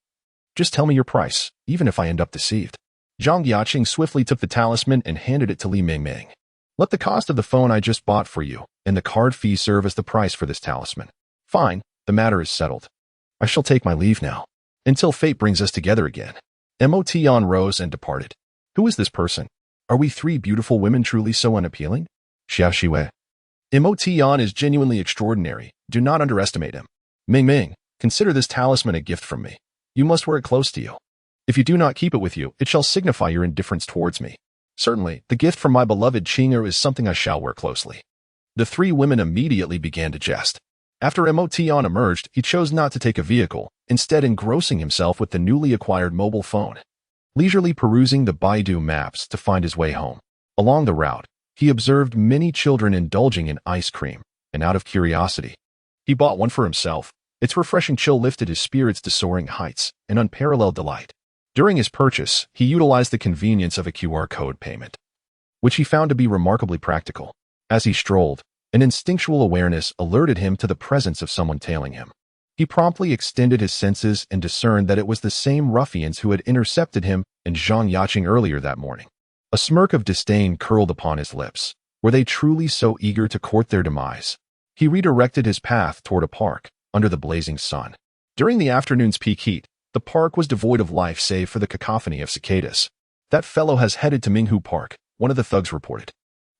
Just tell me your price, even if I end up deceived. Zhang Yaqing swiftly took the talisman and handed it to Li Mingming. Let the cost of the phone I just bought for you and the card fee serve as the price for this talisman. Fine, the matter is settled. I shall take my leave now, until fate brings us together again. Emotion rose and departed. Who is this person? Are we three beautiful women truly so unappealing? Xia Shiwei. Emotion is genuinely extraordinary. Do not underestimate him. Ming, consider this talisman a gift from me. You must wear it close to you. If you do not keep it with you, it shall signify your indifference towards me. Certainly, the gift from my beloved Qing'er is something I shall wear closely. The three women immediately began to jest. After Emotion emerged, he chose not to take a vehicle, instead engrossing himself with the newly acquired mobile phone. Leisurely perusing the Baidu maps to find his way home. Along the route, he observed many children indulging in ice cream, and out of curiosity, he bought one for himself. Its refreshing chill lifted his spirits to soaring heights, an unparalleled delight. During his purchase, he utilized the convenience of a QR code payment, which he found to be remarkably practical. As he strolled, an instinctual awareness alerted him to the presence of someone tailing him. He promptly extended his senses and discerned that it was the same ruffians who had intercepted him and Zhang Yaqing earlier that morning. A smirk of disdain curled upon his lips. Were they truly so eager to court their demise? He redirected his path toward a park, under the blazing sun. During the afternoon's peak heat, the park was devoid of life save for the cacophony of cicadas. That fellow has headed to Minghu Park, one of the thugs reported.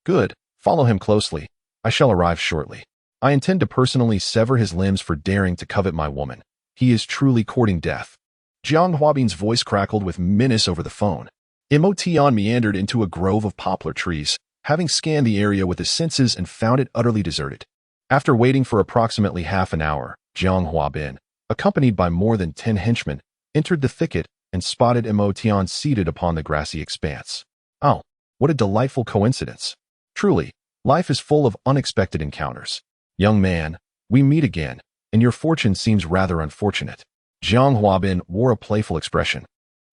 Good, follow him closely. I shall arrive shortly. I intend to personally sever his limbs for daring to covet my woman. He is truly courting death. Jiang Huabin's voice crackled with menace over the phone. Emotion meandered into a grove of poplar trees, having scanned the area with his senses and found it utterly deserted. After waiting for approximately half an hour, Jiang Huabin, accompanied by more than 10 henchmen, entered the thicket and spotted Emotion seated upon the grassy expanse. Oh, what a delightful coincidence. Truly, life is full of unexpected encounters. Young man, we meet again, and your fortune seems rather unfortunate. Jiang Huabin wore a playful expression.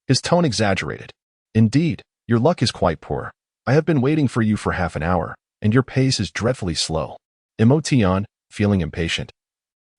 His tone exaggerated. Indeed, your luck is quite poor. I have been waiting for you for half an hour, and your pace is dreadfully slow. Emotion, feeling impatient,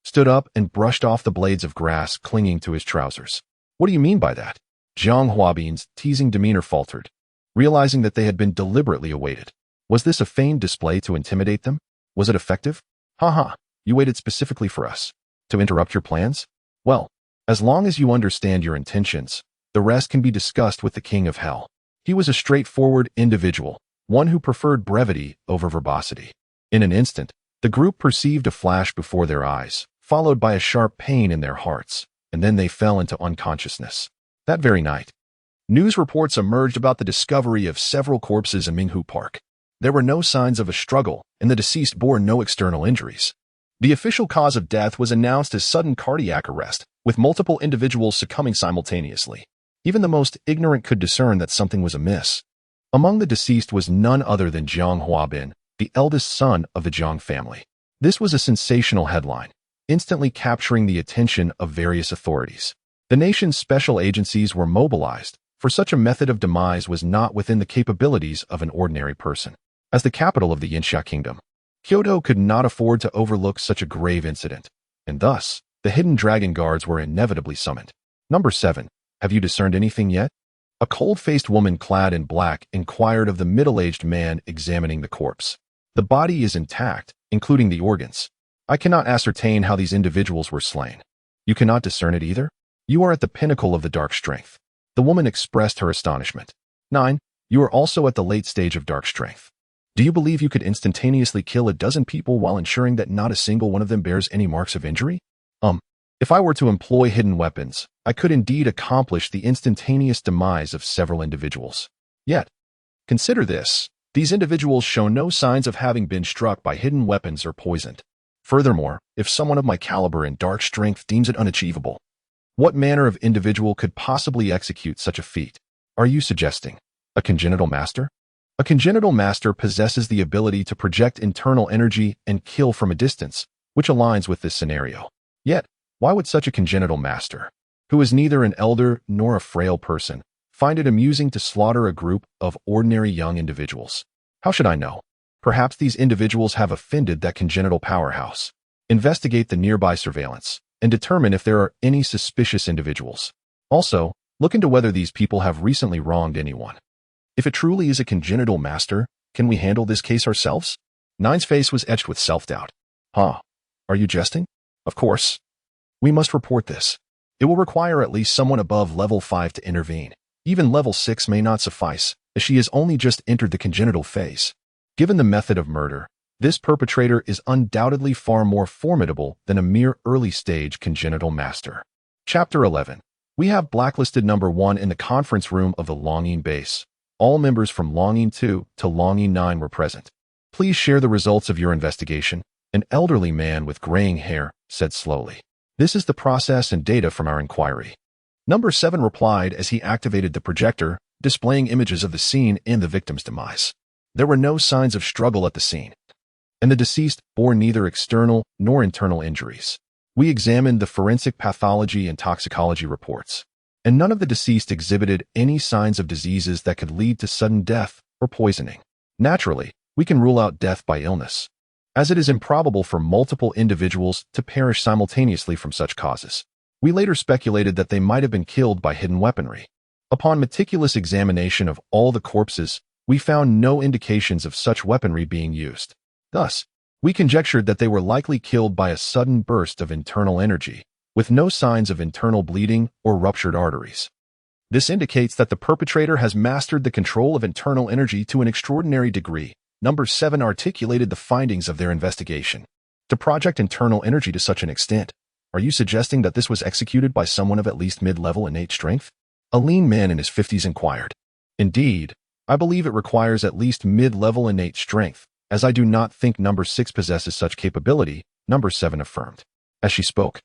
stood up and brushed off the blades of grass clinging to his trousers. What do you mean by that? Jiang Huabin's teasing demeanor faltered, realizing that they had been deliberately awaited. Was this a feigned display to intimidate them? Was it effective? Haha, you waited specifically for us. To interrupt your plans? Well, as long as you understand your intentions, the rest can be discussed with the King of Hell. He was a straightforward individual, one who preferred brevity over verbosity. In an instant, the group perceived a flash before their eyes, followed by a sharp pain in their hearts, and then they fell into unconsciousness. That very night, news reports emerged about the discovery of several corpses in Minghu Park. There were no signs of a struggle, and the deceased bore no external injuries. The official cause of death was announced as sudden cardiac arrest, with multiple individuals succumbing simultaneously. Even the most ignorant could discern that something was amiss. Among the deceased was none other than Jiang Huabin, the eldest son of the Jiang family. This was a sensational headline, instantly capturing the attention of various authorities. The nation's special agencies were mobilized, for such a method of demise was not within the capabilities of an ordinary person. As the capital of the Yanxia Kingdom, Kyoto could not afford to overlook such a grave incident, and thus, the hidden dragon guards were inevitably summoned. Number 7. Have you discerned anything yet? A cold-faced woman clad in black inquired of the middle-aged man examining the corpse. The body is intact, including the organs. I cannot ascertain how these individuals were slain. You cannot discern it either? You are at the pinnacle of the dark strength. The woman expressed her astonishment. 9. You are also at the late stage of dark strength. Do you believe you could instantaneously kill a dozen people while ensuring that not a single one of them bears any marks of injury? If If I were to employ hidden weapons, I could indeed accomplish the instantaneous demise of several individuals. Yet, consider this. These individuals show no signs of having been struck by hidden weapons or poisoned. Furthermore, if someone of my caliber and dark strength deems it unachievable, what manner of individual could possibly execute such a feat? Are you suggesting a congenital master? A congenital master possesses the ability to project internal energy and kill from a distance, which aligns with this scenario. Yet, why would such a congenital master, who is neither an elder nor a frail person, find it amusing to slaughter a group of ordinary young individuals? How should I know? Perhaps these individuals have offended that congenital powerhouse. Investigate the nearby surveillance and determine if there are any suspicious individuals. Also, look into whether these people have recently wronged anyone. If it truly is a congenital master, can we handle this case ourselves? Nine's face was etched with self-doubt. Huh? Are you jesting? Of course. We must report this. It will require at least someone above level 5 to intervene. Even level 6 may not suffice, as she has only just entered the congenital phase. Given the method of murder, this perpetrator is undoubtedly far more formidable than a mere early-stage congenital master. Chapter 11. We have blacklisted number 1 in the conference room of the Longing base. All members from Longing 2 to Longing 9 were present. Please share the results of your investigation, an elderly man with graying hair said slowly. This is the process and data from our inquiry. Number 7 replied as he activated the projector, displaying images of the scene and the victim's demise. There were no signs of struggle at the scene, and the deceased bore neither external nor internal injuries. We examined the forensic pathology and toxicology reports, and none of the deceased exhibited any signs of diseases that could lead to sudden death or poisoning. Naturally, we can rule out death by illness, as it is improbable for multiple individuals to perish simultaneously from such causes. We later speculated that they might have been killed by hidden weaponry. Upon meticulous examination of all the corpses, we found no indications of such weaponry being used. Thus, we conjectured that they were likely killed by a sudden burst of internal energy, with no signs of internal bleeding or ruptured arteries. This indicates that the perpetrator has mastered the control of internal energy to an extraordinary degree. Number 7 articulated the findings of their investigation. To project internal energy to such an extent, are you suggesting that this was executed by someone of at least mid-level innate strength? A lean man in his 50s inquired. Indeed, I believe it requires at least mid-level innate strength, as I do not think number 6 possesses such capability, number 7 affirmed. As she spoke,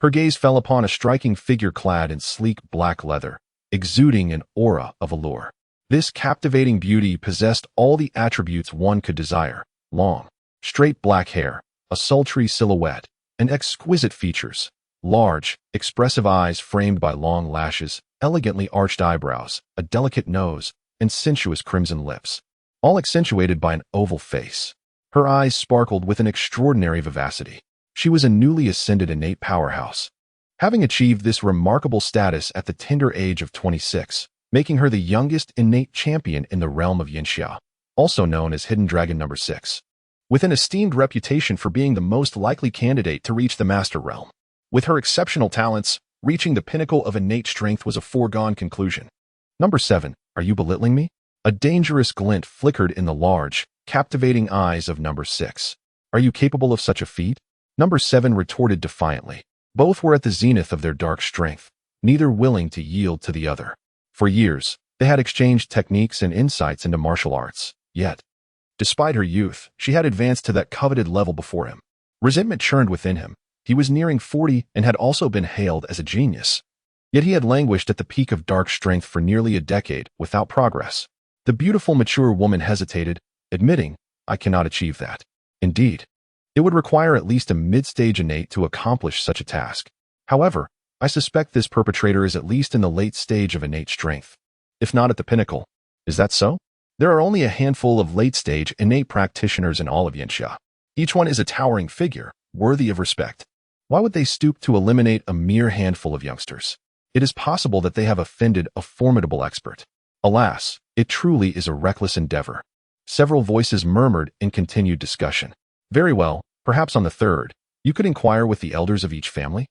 her gaze fell upon a striking figure clad in sleek black leather, exuding an aura of allure. This captivating beauty possessed all the attributes one could desire: long, straight black hair, a sultry silhouette, and exquisite features, large, expressive eyes framed by long lashes, elegantly arched eyebrows, a delicate nose, and sensuous crimson lips, all accentuated by an oval face. Her eyes sparkled with an extraordinary vivacity. She was a newly ascended innate powerhouse, having achieved this remarkable status at the tender age of 26, making her the youngest innate champion in the realm of Yinxia, also known as Hidden Dragon number 6, with an esteemed reputation for being the most likely candidate to reach the Master Realm. With her exceptional talents, reaching the pinnacle of innate strength was a foregone conclusion. Number 7, are you belittling me? A dangerous glint flickered in the large, captivating eyes of number 6. Are you capable of such a feat? Number 7 retorted defiantly. Both were at the zenith of their dark strength, neither willing to yield to the other. For years, they had exchanged techniques and insights into martial arts. Yet, despite her youth, she had advanced to that coveted level before him. Resentment churned within him. He was nearing 40 and had also been hailed as a genius. Yet he had languished at the peak of dark strength for nearly a decade without progress. The beautiful, mature woman hesitated, admitting, I cannot achieve that. Indeed, it would require at least a mid-stage innate to accomplish such a task. However, I suspect this perpetrator is at least in the late stage of innate strength, if not at the pinnacle. Is that so? There are only a handful of late-stage innate practitioners in all of Yinxia. Each one is a towering figure, worthy of respect. Why would they stoop to eliminate a mere handful of youngsters? It is possible that they have offended a formidable expert. Alas, it truly is a reckless endeavor. Several voices murmured in continued discussion. Very well, perhaps on the 3rd, you could inquire with the elders of each family.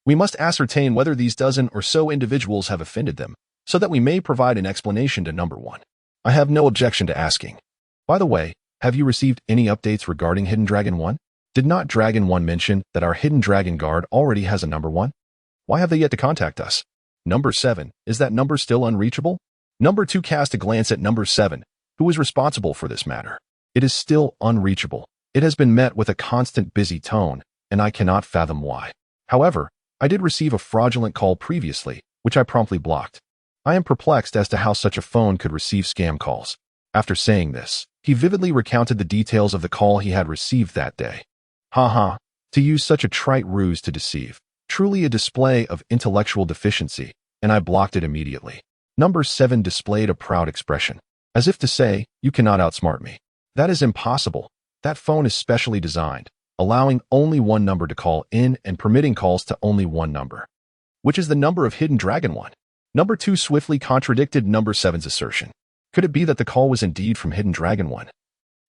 We must ascertain whether these dozen or so individuals have offended them, so that we may provide an explanation to number 1. I have no objection to asking. By the way, have you received any updates regarding Hidden Dragon 1? Did not Dragon 1 mention that our hidden dragon guard already has a number 1? Why have they yet to contact us? Number 7, is that number still unreachable? Number 2 cast a glance at number 7, who is responsible for this matter. It is still unreachable. It has been met with a constant busy tone, and I cannot fathom why. However, I did receive a fraudulent call previously, which I promptly blocked. I am perplexed as to how such a phone could receive scam calls. After saying this, he vividly recounted the details of the call he had received that day. Haha, to use such a trite ruse to deceive. Truly a display of intellectual deficiency, and I blocked it immediately. Number 7 displayed a proud expression, as if to say, you cannot outsmart me. That is impossible. That phone is specially designed, allowing only one number to call in and permitting calls to only one number, which is the number of Hidden Dragon 1. Number 2 swiftly contradicted number 7's assertion. Could it be that the call was indeed from Hidden Dragon 1?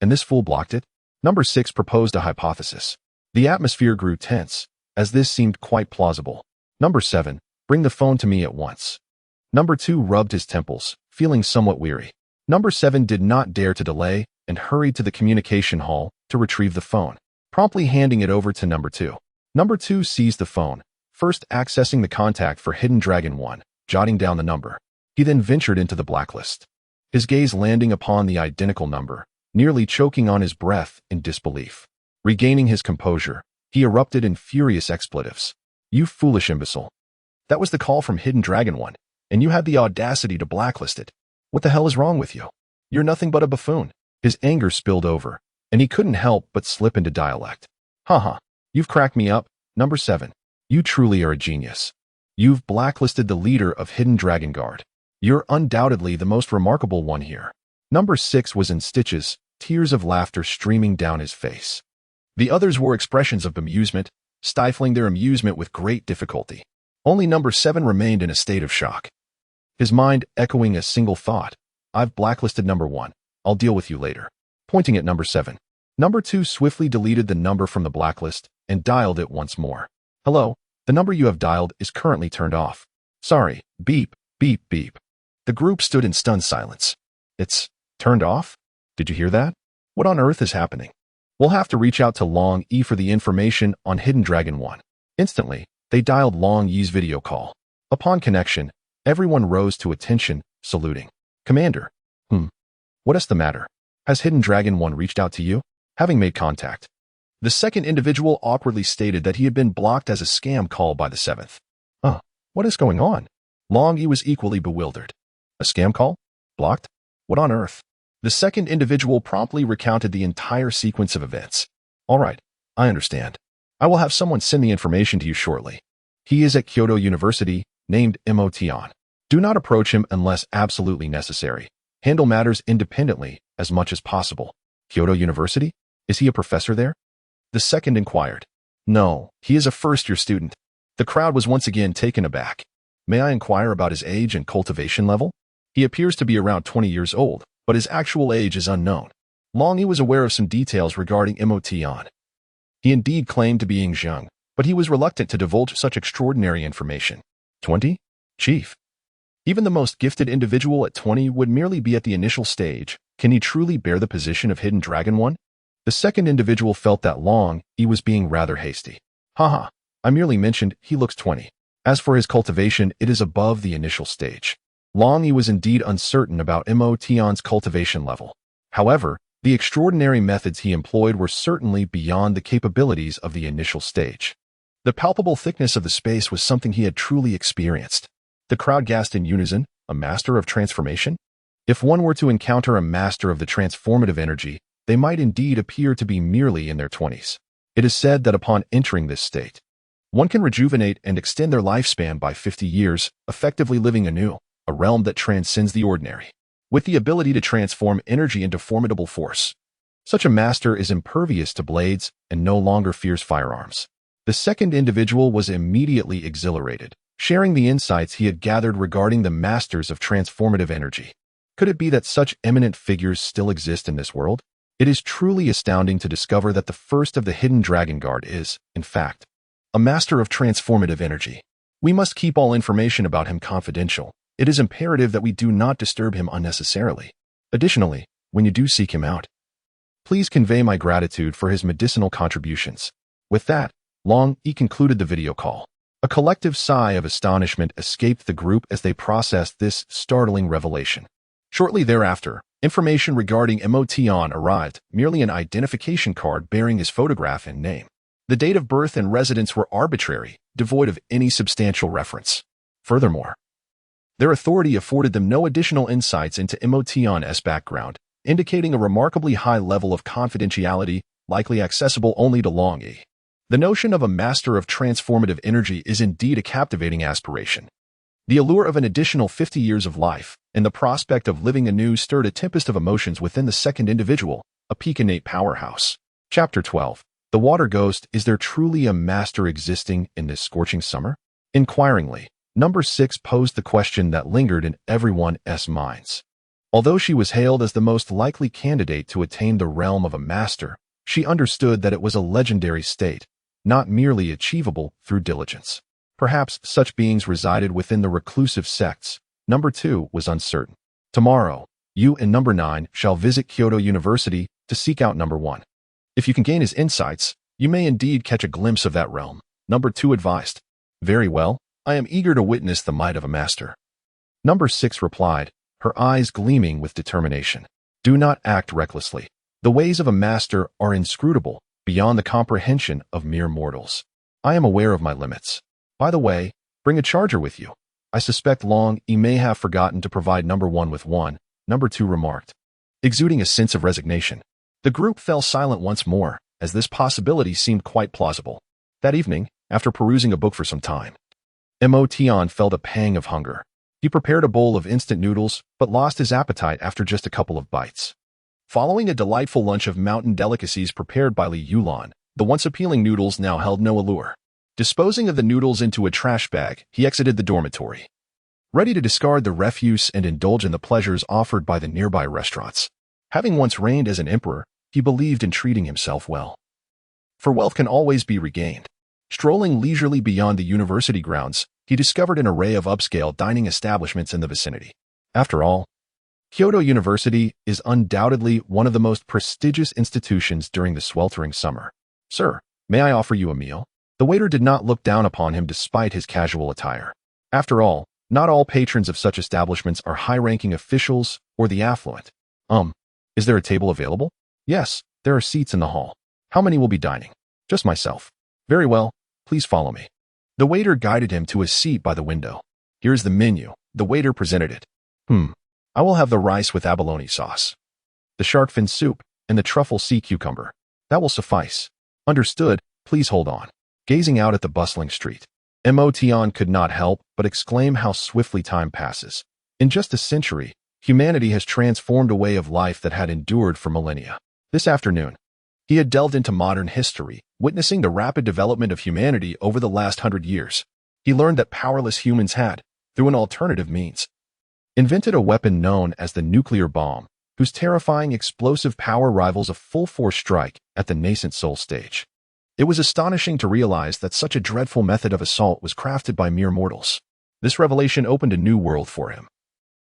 And this fool blocked it? Number 6 proposed a hypothesis. The atmosphere grew tense, as this seemed quite plausible. Number 7, bring the phone to me at once. Number 2 rubbed his temples, feeling somewhat weary. Number 7 did not dare to delay and hurried to the communication hall to retrieve the phone, promptly handing it over to Number 2. Number 2 seized the phone, first accessing the contact for Hidden Dragon 1, jotting down the number. He then ventured into the blacklist, his gaze landing upon the identical number, nearly choking on his breath in disbelief. Regaining his composure, he erupted in furious expletives. You foolish imbecile. That was the call from Hidden Dragon 1, and you had the audacity to blacklist it. What the hell is wrong with you? You're nothing but a buffoon. His anger spilled over, and he couldn't help but slip into dialect. Haha, you've cracked me up, Number 7. You truly are a genius. You've blacklisted the leader of Hidden Dragon Guard. You're undoubtedly the most remarkable one here. Number 6 was in stitches, tears of laughter streaming down his face. The others wore expressions of bemusement, stifling their amusement with great difficulty. Only Number 7 remained in a state of shock, his mind echoing a single thought. I've blacklisted Number 1. I'll deal with you later. Pointing at Number 7. Number 2 swiftly deleted the number from the blacklist and dialed it once more. Hello, the number you have dialed is currently turned off. Sorry, beep, beep, beep. The group stood in stunned silence. It's turned off? Did you hear that? What on earth is happening? We'll have to reach out to Long Yi for the information on Hidden Dragon 1. Instantly, they dialed Long Yi's video call. Upon connection, everyone rose to attention, saluting. Commander. What is the matter? Has Hidden Dragon 1 reached out to you? Having made contact, the second individual awkwardly stated that he had been blocked as a scam call by the 7th. What is going on? Long Yi was equally bewildered. A scam call? Blocked? What on earth? The second individual promptly recounted the entire sequence of events. All right, I understand. I will have someone send the information to you shortly. He is at Kyoto University, named Motion. Do not approach him unless absolutely necessary. Handle matters independently as much as possible. Kyoto University? Is he a professor there? The second inquired. No, he is a first-year student. The crowd was once again taken aback. May I inquire about his age and cultivation level? He appears to be around 20 years old, but his actual age is unknown. Long Yi was aware of some details regarding Motion. He indeed claimed to be young, but he was reluctant to divulge such extraordinary information. 20? Chief. Even the most gifted individual at 20 would merely be at the initial stage. Can he truly bear the position of Hidden Dragon 1? The second individual felt that Long Yi was being rather hasty. Haha, I merely mentioned he looks 20. As for his cultivation, it is above the initial stage. Long Yi was indeed uncertain about Motion's cultivation level. However, the extraordinary methods he employed were certainly beyond the capabilities of the initial stage. The palpable thickness of the space was something he had truly experienced. The crowd gasped in unison, a master of transformation? If one were to encounter a master of the transformative energy, they might indeed appear to be merely in their 20s. It is said that upon entering this state, one can rejuvenate and extend their lifespan by 50 years, effectively living anew, a realm that transcends the ordinary, with the ability to transform energy into formidable force. Such a master is impervious to blades and no longer fears firearms. The second individual was immediately exhilarated, sharing the insights he had gathered regarding the masters of transformative energy. Could it be that such eminent figures still exist in this world? It is truly astounding to discover that the first of the Hidden Dragon Guard is, in fact, a master of transformative energy. We must keep all information about him confidential. It is imperative that we do not disturb him unnecessarily. Additionally, when you do seek him out, Please convey my gratitude for his medicinal contributions. With that, Long Yi concluded the video call. A collective sigh of astonishment escaped the group as they processed this startling revelation. Shortly thereafter, information regarding Motion arrived, merely an identification card bearing his photograph and name. The date of birth and residence were arbitrary, devoid of any substantial reference. Furthermore, their authority afforded them no additional insights into Motion's background, indicating a remarkably high level of confidentiality, likely accessible only to Long Yi. The notion of a master of transformative energy is indeed a captivating aspiration. The allure of an additional 50 years of life and the prospect of living anew stirred a tempest of emotions within the second individual, a peak innate powerhouse. Chapter 12. The Water Ghost. Is there truly a master existing in this scorching summer? Inquiringly, Number 6 posed the question that lingered in everyone's minds. Although she was hailed as the most likely candidate to attain the realm of a master, she understood that it was a legendary state, not merely achievable through diligence. Perhaps such beings resided within the reclusive sects. Number 2 was uncertain. Tomorrow, you and Number 9 shall visit Kyoto University to seek out Number 1. If you can gain his insights, you may indeed catch a glimpse of that realm, Number 2 advised. Very well, I am eager to witness the might of a master. Number 6 replied, her eyes gleaming with determination. Do not act recklessly. The ways of a master are inscrutable, beyond the comprehension of mere mortals. I am aware of my limits. By the way, bring a charger with you. I suspect Long Yi may have forgotten to provide Number 1 with one, Number 2 remarked. Exuding a sense of resignation, the group fell silent once more, as this possibility seemed quite plausible. That evening, after perusing a book for some time, Motion felt a pang of hunger. He prepared a bowl of instant noodles, but lost his appetite after just a couple of bites. Following a delightful lunch of mountain delicacies prepared by Li Yulan, the once appealing noodles now held no allure. Disposing of the noodles into a trash bag, he exited the dormitory, ready to discard the refuse and indulge in the pleasures offered by the nearby restaurants. Having once reigned as an emperor, he believed in treating himself well. For wealth can always be regained. Strolling leisurely beyond the university grounds, he discovered an array of upscale dining establishments in the vicinity. After all, Kyoto University is undoubtedly one of the most prestigious institutions during the sweltering summer. Sir, may I offer you a meal? The waiter did not look down upon him despite his casual attire. After all, not all patrons of such establishments are high-ranking officials or the affluent. Is there a table available? Yes, there are seats in the hall. How many will be dining? Just myself. Very well, please follow me. The waiter guided him to a seat by the window. Here's the menu. The waiter presented it. I will have the rice with abalone sauce, the shark fin soup, and the truffle sea cucumber. That will suffice. Understood, please hold on. Gazing out at the bustling street, Motion could not help but exclaim how swiftly time passes. In just a century, humanity has transformed a way of life that had endured for millennia. This afternoon, he had delved into modern history, witnessing the rapid development of humanity over the last 100 years. He learned that powerless humans had, through an alternative means, invented a weapon known as the nuclear bomb, whose terrifying explosive power rivals a full-force strike at the nascent soul stage. It was astonishing to realize that such a dreadful method of assault was crafted by mere mortals. This revelation opened a new world for him,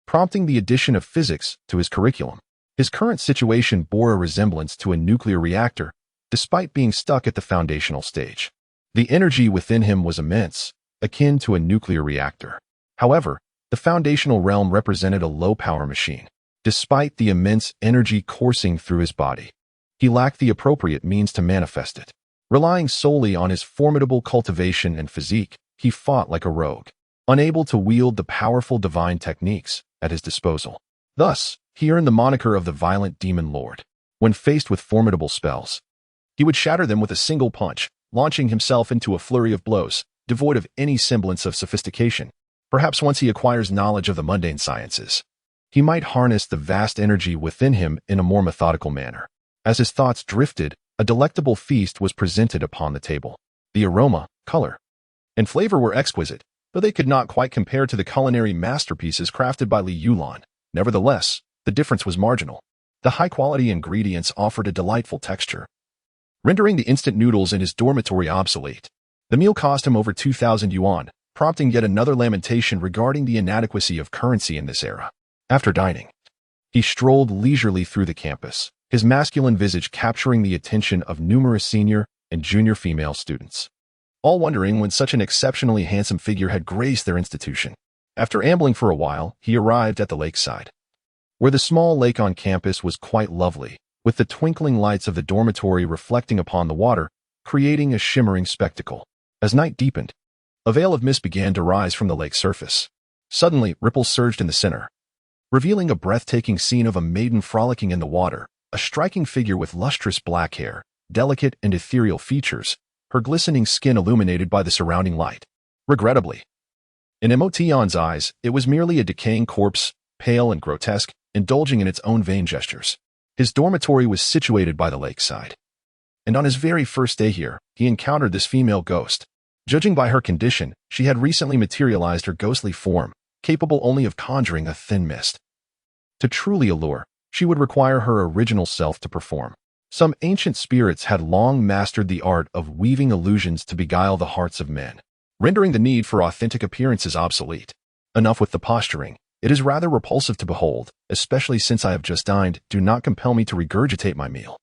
prompting the addition of physics to his curriculum. His current situation bore a resemblance to a nuclear reactor, despite being stuck at the foundational stage. The energy within him was immense, akin to a nuclear reactor. However, the foundational realm represented a low-power machine. Despite the immense energy coursing through his body, he lacked the appropriate means to manifest it. Relying solely on his formidable cultivation and physique, he fought like a rogue, unable to wield the powerful divine techniques at his disposal. Thus, he earned the moniker of the Violent Demon Lord. When faced with formidable spells, he would shatter them with a single punch, launching himself into a flurry of blows, devoid of any semblance of sophistication. Perhaps once he acquires knowledge of the mundane sciences, he might harness the vast energy within him in a more methodical manner. As his thoughts drifted, a delectable feast was presented upon the table. The aroma, color, and flavor were exquisite, though they could not quite compare to the culinary masterpieces crafted by Li Yulan. Nevertheless, the difference was marginal. The high-quality ingredients offered a delightful texture, rendering the instant noodles in his dormitory obsolete. The meal cost him over 2,000 yuan, prompting yet another lamentation regarding the inadequacy of currency in this era. After dining, he strolled leisurely through the campus, his masculine visage capturing the attention of numerous senior and junior female students, all wondering when such an exceptionally handsome figure had graced their institution. After ambling for a while, he arrived at the lakeside, where the small lake on campus was quite lovely, with the twinkling lights of the dormitory reflecting upon the water, creating a shimmering spectacle. As night deepened, a veil of mist began to rise from the lake's surface. Suddenly, ripples surged in the center, revealing a breathtaking scene of a maiden frolicking in the water, a striking figure with lustrous black hair, delicate and ethereal features, her glistening skin illuminated by the surrounding light. Regrettably, in Emotion's eyes, it was merely a decaying corpse, pale and grotesque, indulging in its own vain gestures. His dormitory was situated by the lakeside, and on his very first day here, he encountered this female ghost. Judging by her condition, she had recently materialized her ghostly form, capable only of conjuring a thin mist. To truly allure, she would require her original self to perform. Some ancient spirits had long mastered the art of weaving illusions to beguile the hearts of men, rendering the need for authentic appearances obsolete. Enough with the posturing. It is rather repulsive to behold, especially since I have just dined. Do not compel me to regurgitate my meal.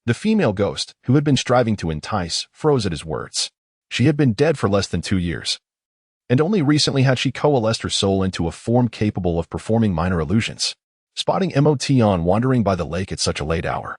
The female ghost, who had been striving to entice, froze at his words. She had been dead for less than 2 years, and only recently had she coalesced her soul into a form capable of performing minor illusions. Spotting Emotion wandering by the lake at such a late hour,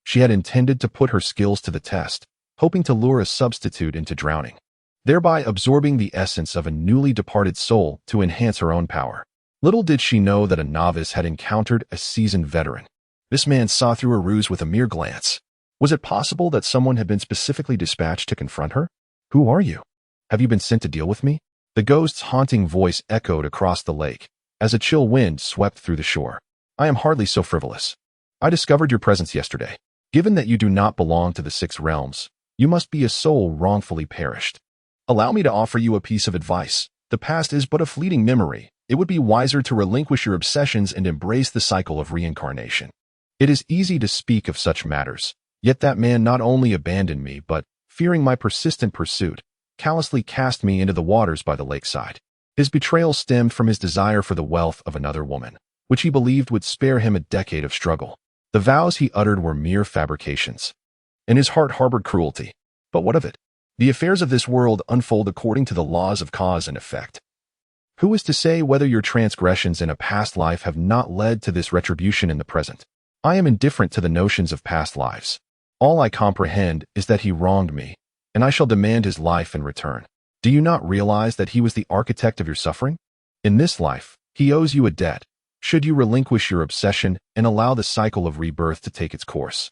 she had intended to put her skills to the test, hoping to lure a substitute into drowning, thereby absorbing the essence of a newly departed soul to enhance her own power. Little did she know that a novice had encountered a seasoned veteran. This man saw through her ruse with a mere glance. Was it possible that someone had been specifically dispatched to confront her? Who are you? Have you been sent to deal with me? The ghost's haunting voice echoed across the lake as a chill wind swept through the shore. I am hardly so frivolous. I discovered your presence yesterday. Given that you do not belong to the 6 realms, you must be a soul wrongfully perished. Allow me to offer you a piece of advice. The past is but a fleeting memory. It would be wiser to relinquish your obsessions and embrace the cycle of reincarnation. It is easy to speak of such matters, yet that man not only abandoned me but, fearing my persistent pursuit, callously cast me into the waters by the lakeside. His betrayal stemmed from his desire for the wealth of another woman, which he believed would spare him a decade of struggle. The vows he uttered were mere fabrications, and his heart harbored cruelty. But what of it? The affairs of this world unfold according to the laws of cause and effect. Who is to say whether your transgressions in a past life have not led to this retribution in the present? I am indifferent to the notions of past lives. All I comprehend is that he wronged me, and I shall demand his life in return. Do you not realize that he was the architect of your suffering? In this life, he owes you a debt. Should you relinquish your obsession and allow the cycle of rebirth to take its course,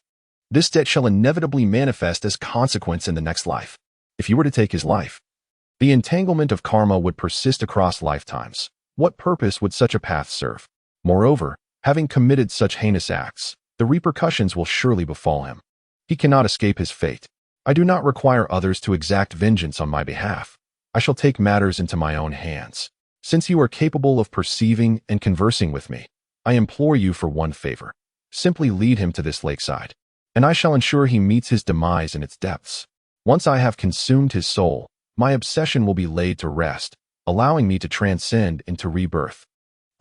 this debt shall inevitably manifest as consequence in the next life. If you were to take his life, the entanglement of karma would persist across lifetimes. What purpose would such a path serve? Moreover, having committed such heinous acts, the repercussions will surely befall him. He cannot escape his fate. I do not require others to exact vengeance on my behalf. I shall take matters into my own hands. Since you are capable of perceiving and conversing with me, I implore you for one favor. Simply lead him to this lakeside, and I shall ensure he meets his demise in its depths. Once I have consumed his soul, my obsession will be laid to rest, allowing me to transcend into rebirth.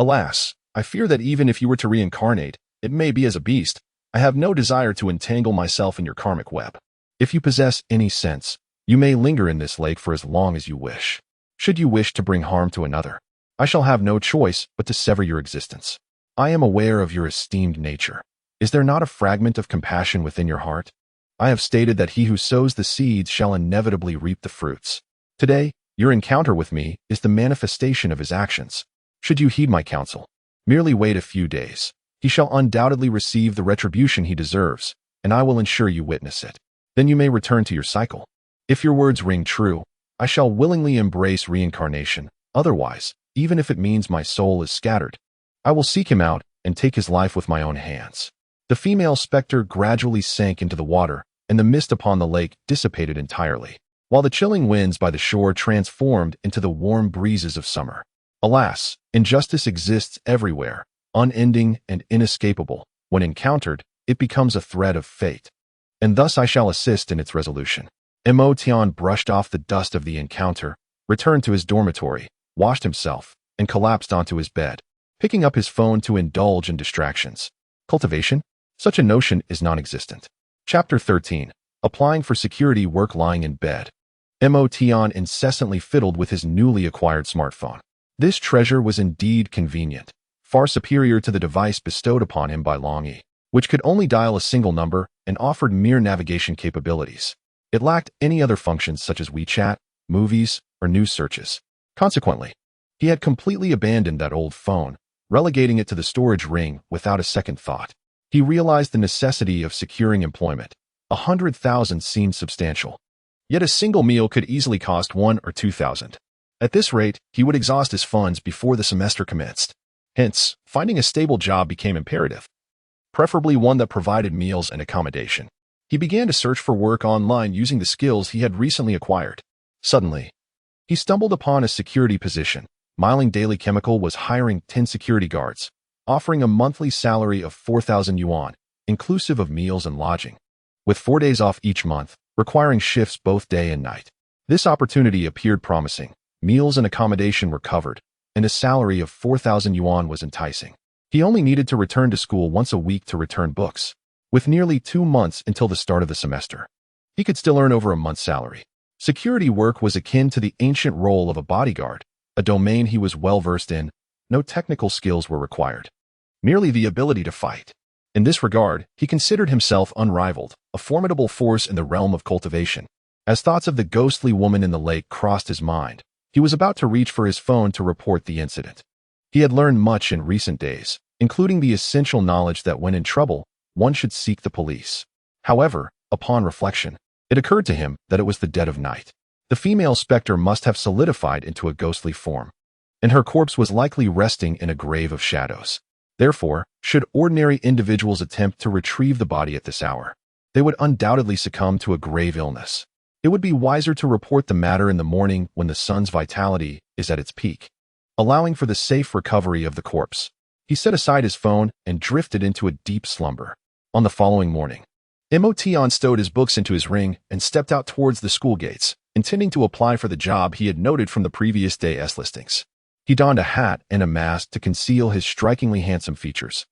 Alas, I fear that even if you were to reincarnate, it may be as a beast. I have no desire to entangle myself in your karmic web. If you possess any sense, you may linger in this lake for as long as you wish. Should you wish to bring harm to another, I shall have no choice but to sever your existence. I am aware of your esteemed nature. Is there not a fragment of compassion within your heart? I have stated that he who sows the seeds shall inevitably reap the fruits. Today, your encounter with me is the manifestation of his actions. Should you heed my counsel, merely wait a few days. He shall undoubtedly receive the retribution he deserves, and I will ensure you witness it. Then you may return to your cycle. If your words ring true, I shall willingly embrace reincarnation. Otherwise, even if it means my soul is scattered, I will seek him out and take his life with my own hands. The female specter gradually sank into the water, and the mist upon the lake dissipated entirely, while the chilling winds by the shore transformed into the warm breezes of summer. Alas, injustice exists everywhere, unending and inescapable. When encountered, it becomes a thread of fate, and thus I shall assist in its resolution. Emotion brushed off the dust of the encounter, returned to his dormitory, washed himself, and collapsed onto his bed, picking up his phone to indulge in distractions. Cultivation? Such a notion is non-existent. Chapter 13. Applying for security work lying in bed. Motion incessantly fiddled with his newly acquired smartphone. This treasure was indeed convenient, far superior to the device bestowed upon him by Long E, which could only dial a single number and offered mere navigation capabilities. It lacked any other functions such as WeChat, movies, or news searches. Consequently, he had completely abandoned that old phone, relegating it to the storage ring without a second thought. He realized the necessity of securing employment. 100,000 seemed substantial. Yet a single meal could easily cost 1,000 or 2,000. At this rate, he would exhaust his funds before the semester commenced. Hence, finding a stable job became imperative, preferably one that provided meals and accommodation. He began to search for work online using the skills he had recently acquired. Suddenly, he stumbled upon a security position. Miling Daily Chemical was hiring 10 security guards, offering a monthly salary of 4,000 yuan, inclusive of meals and lodging, with 4 days off each month, requiring shifts both day and night. This opportunity appeared promising. Meals and accommodation were covered, and a salary of 4,000 yuan was enticing. He only needed to return to school once a week to return books. With nearly 2 months until the start of the semester, he could still earn over a month's salary. Security work was akin to the ancient role of a bodyguard, a domain he was well versed in. No technical skills were required, merely the ability to fight. In this regard, he considered himself unrivaled, a formidable force in the realm of cultivation. As thoughts of the ghostly woman in the lake crossed his mind, he was about to reach for his phone to report the incident. He had learned much in recent days, including the essential knowledge that when in trouble, one should seek the police. However, upon reflection, it occurred to him that it was the dead of night. The female specter must have solidified into a ghostly form, and her corpse was likely resting in a grave of shadows. Therefore, should ordinary individuals attempt to retrieve the body at this hour, they would undoubtedly succumb to a grave illness. It would be wiser to report the matter in the morning when the sun's vitality is at its peak, allowing for the safe recovery of the corpse. He set aside his phone and drifted into a deep slumber. On the following morning, Motion stowed his books into his ring and stepped out towards the school gates, intending to apply for the job he had noted from the previous day's listings. He donned a hat and a mask to conceal his strikingly handsome features,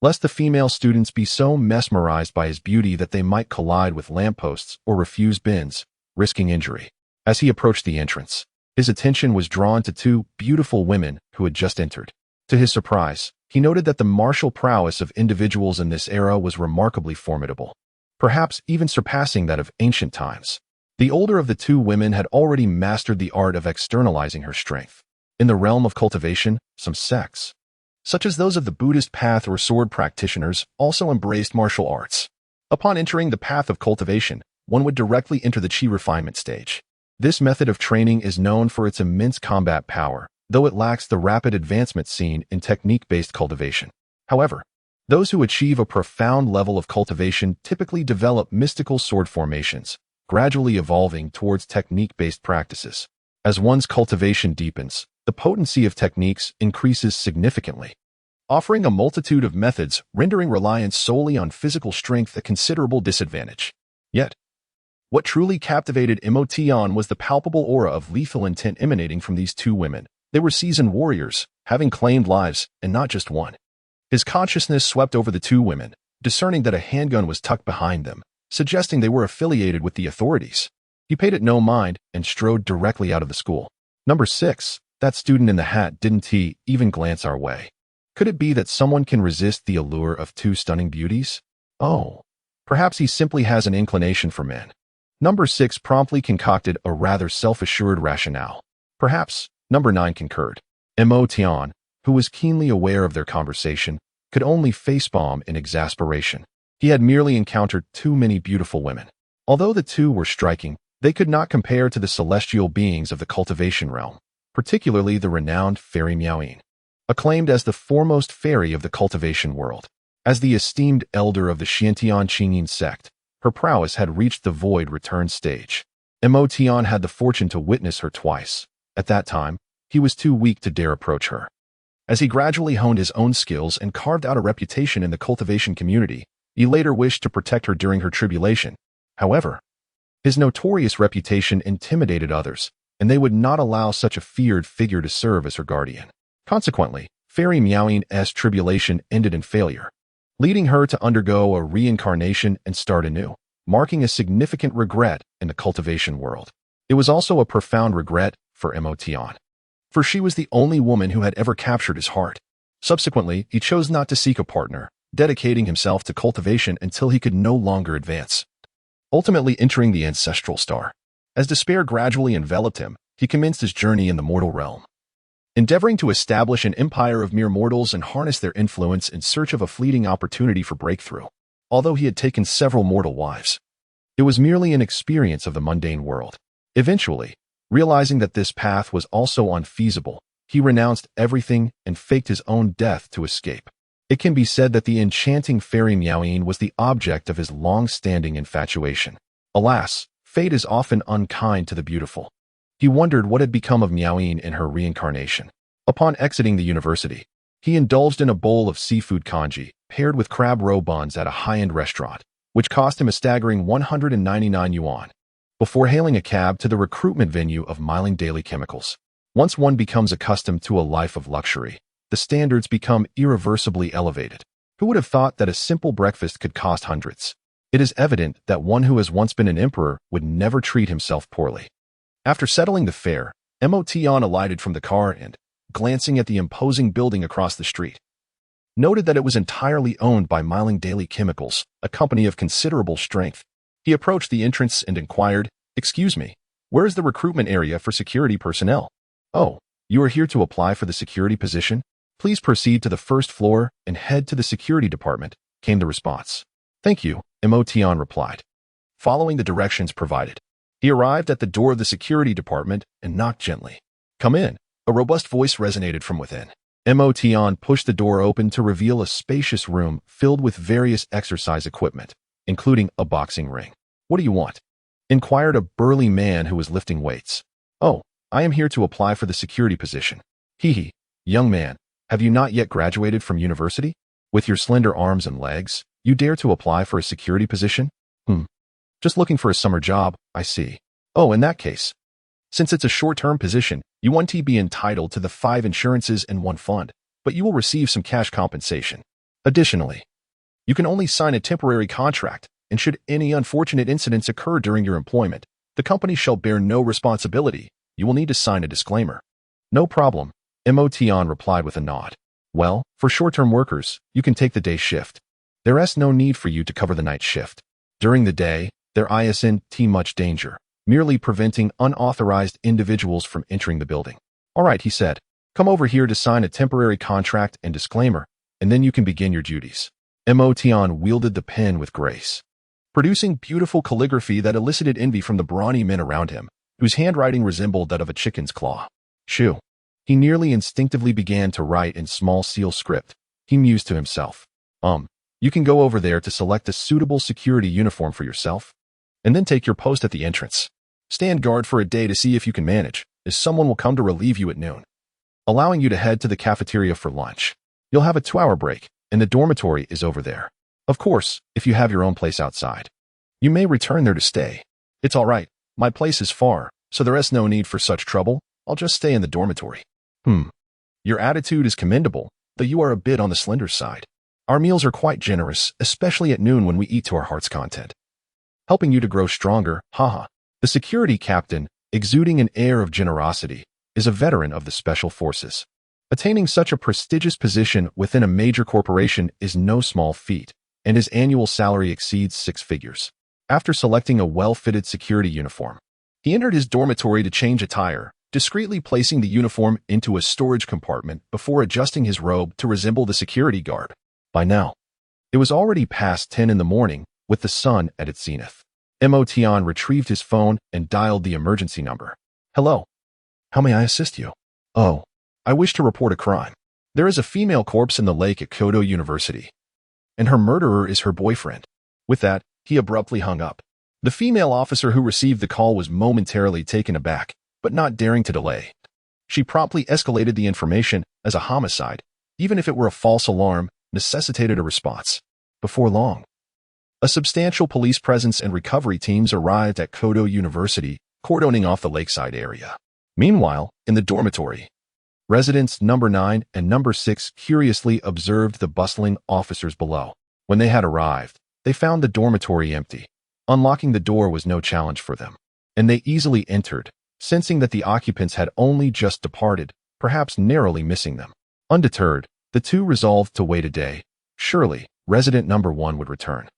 lest the female students be so mesmerized by his beauty that they might collide with lampposts or refuse bins, risking injury. As he approached the entrance, his attention was drawn to 2 beautiful women who had just entered. To his surprise, he noted that the martial prowess of individuals in this era was remarkably formidable, perhaps even surpassing that of ancient times. The older of the 2 women had already mastered the art of externalizing her strength. In the realm of cultivation, some sects, such as those of the Buddhist path or sword practitioners, also embraced martial arts. Upon entering the path of cultivation, one would directly enter the chi refinement stage. This method of training is known for its immense combat power, though it lacks the rapid advancement seen in technique-based cultivation. However, those who achieve a profound level of cultivation typically develop mystical sword formations, gradually evolving towards technique-based practices. As one's cultivation deepens, the potency of techniques increases significantly, offering a multitude of methods, rendering reliance solely on physical strength a considerable disadvantage. Yet, what truly captivated Motion was the palpable aura of lethal intent emanating from these 2 women. They were seasoned warriors, having claimed lives, and not just one. His consciousness swept over the 2 women, discerning that a handgun was tucked behind them, suggesting they were affiliated with the authorities. He paid it no mind and strode directly out of the school. Number 6, that student in the hat, didn't he even glance our way? Could it be that someone can resist the allure of 2 stunning beauties? Oh, perhaps he simply has an inclination for men. Number 6 promptly concocted a rather self-assured rationale. Perhaps, Number 9 concurred. Motion, who was keenly aware of their conversation, could only facepalm in exasperation. He had merely encountered too many beautiful women. Although the 2 were striking, they could not compare to the celestial beings of the cultivation realm, particularly the renowned Fairy Miaoyin, acclaimed as the foremost fairy of the cultivation world. As the esteemed elder of the Xiantian Qingyin sect, her prowess had reached the void return stage. Motion had the fortune to witness her twice. At that time, he was too weak to dare approach her. As he gradually honed his own skills and carved out a reputation in the cultivation community, he later wished to protect her during her tribulation. However, his notorious reputation intimidated others, and they would not allow such a feared figure to serve as her guardian. Consequently, Fairy Miaoyin's tribulation ended in failure. leading her to undergo a reincarnation and start anew, marking a significant regret in the cultivation world. It was also a profound regret for Emotion, for she was the only woman who had ever captured his heart. Subsequently, he chose not to seek a partner, dedicating himself to cultivation until he could no longer advance, ultimately entering the ancestral star. As despair gradually enveloped him, he commenced his journey in the mortal realm, endeavoring to establish an empire of mere mortals and harness their influence in search of a fleeting opportunity for breakthrough. Although he had taken several mortal wives, it was merely an experience of the mundane world. Eventually, realizing that this path was also unfeasible, he renounced everything and faked his own death to escape. It can be said that the enchanting fairy Miaoyin was the object of his long-standing infatuation. Alas, fate is often unkind to the beautiful. He wondered what had become of Miaoyin in her reincarnation. Upon exiting the university, he indulged in a bowl of seafood congee, paired with crab roe buns at a high-end restaurant, which cost him a staggering 199 yuan, before hailing a cab to the recruitment venue of Miling Daily Chemicals. Once one becomes accustomed to a life of luxury, the standards become irreversibly elevated. Who would have thought that a simple breakfast could cost hundreds? It is evident that one who has once been an emperor would never treat himself poorly. After settling the fare, Emotion alighted from the car and, glancing at the imposing building across the street, noted that it was entirely owned by Miling Daily Chemicals, a company of considerable strength. He approached the entrance and inquired, "Excuse me, where is the recruitment area for security personnel?" "Oh, you are here to apply for the security position? Please proceed to the first floor and head to the security department," came the response. "Thank you," Emotion replied, following the directions provided. He arrived at the door of the security department and knocked gently. "Come in," a robust voice resonated from within. Emotion pushed the door open to reveal a spacious room filled with various exercise equipment, including a boxing ring. "What do you want?" inquired a burly man who was lifting weights. "Oh, I am here to apply for the security position." "Hee, young man, have you not yet graduated from university? With your slender arms and legs, you dare to apply for a security position? Just looking for a summer job, I see. Oh, in that case, since it's a short-term position, you won't be entitled to the 5 insurances and 1 fund, but you will receive some cash compensation. Additionally, you can only sign a temporary contract, and should any unfortunate incidents occur during your employment, the company shall bear no responsibility. You will need to sign a disclaimer." "No problem," Emotion replied with a nod. "Well, for short-term workers, you can take the day shift. There is no need for you to cover the night shift. During the day, there isn't much danger, merely preventing unauthorized individuals from entering the building." "All right," he said. "Come over here to sign a temporary contract and disclaimer, and then you can begin your duties." Emotion wielded the pen with grace, producing beautiful calligraphy that elicited envy from the brawny men around him, whose handwriting resembled that of a chicken's claw. "Shoo." He nearly instinctively began to write in small seal script. He mused to himself. You can go over there to select a suitable security uniform for yourself, and then take your post at the entrance. Stand guard for a day to see if you can manage, as someone will come to relieve you at noon, allowing you to head to the cafeteria for lunch. You'll have a 2-hour break, and the dormitory is over there. Of course, if you have your own place outside, you may return there to stay. It's all right. My place is far, so there is no need for such trouble. I'll just stay in the dormitory. Your attitude is commendable, though you are a bit on the slender side. Our meals are quite generous, especially at noon when we eat to our heart's content, helping you to grow stronger, haha. The security captain, exuding an air of generosity, is a veteran of the special forces. Attaining such a prestigious position within a major corporation is no small feat, and his annual salary exceeds 6 figures. After selecting a well-fitted security uniform, he entered his dormitory to change attire, discreetly placing the uniform into a storage compartment before adjusting his robe to resemble the security garb. By now, it was already past 10 in the morning, with the sun at its zenith. Emotion retrieved his phone and dialed the emergency number. "Hello. How may I assist you?" "Oh, I wish to report a crime. There is a female corpse in the lake at Kyoto University, and her murderer is her boyfriend." With that, he abruptly hung up. The female officer who received the call was momentarily taken aback, but not daring to delay. She promptly escalated the information as a homicide, even if it were a false alarm, necessitated a response. Before long, a substantial police presence and recovery teams arrived at Kyoto University, cordoning off the lakeside area. Meanwhile, in the dormitory, residents number 9 and number 6 curiously observed the bustling officers below. When they had arrived, they found the dormitory empty. Unlocking the door was no challenge for them, and they easily entered, sensing that the occupants had only just departed, perhaps narrowly missing them. Undeterred, the two resolved to wait a day. Surely, resident number 1 would return.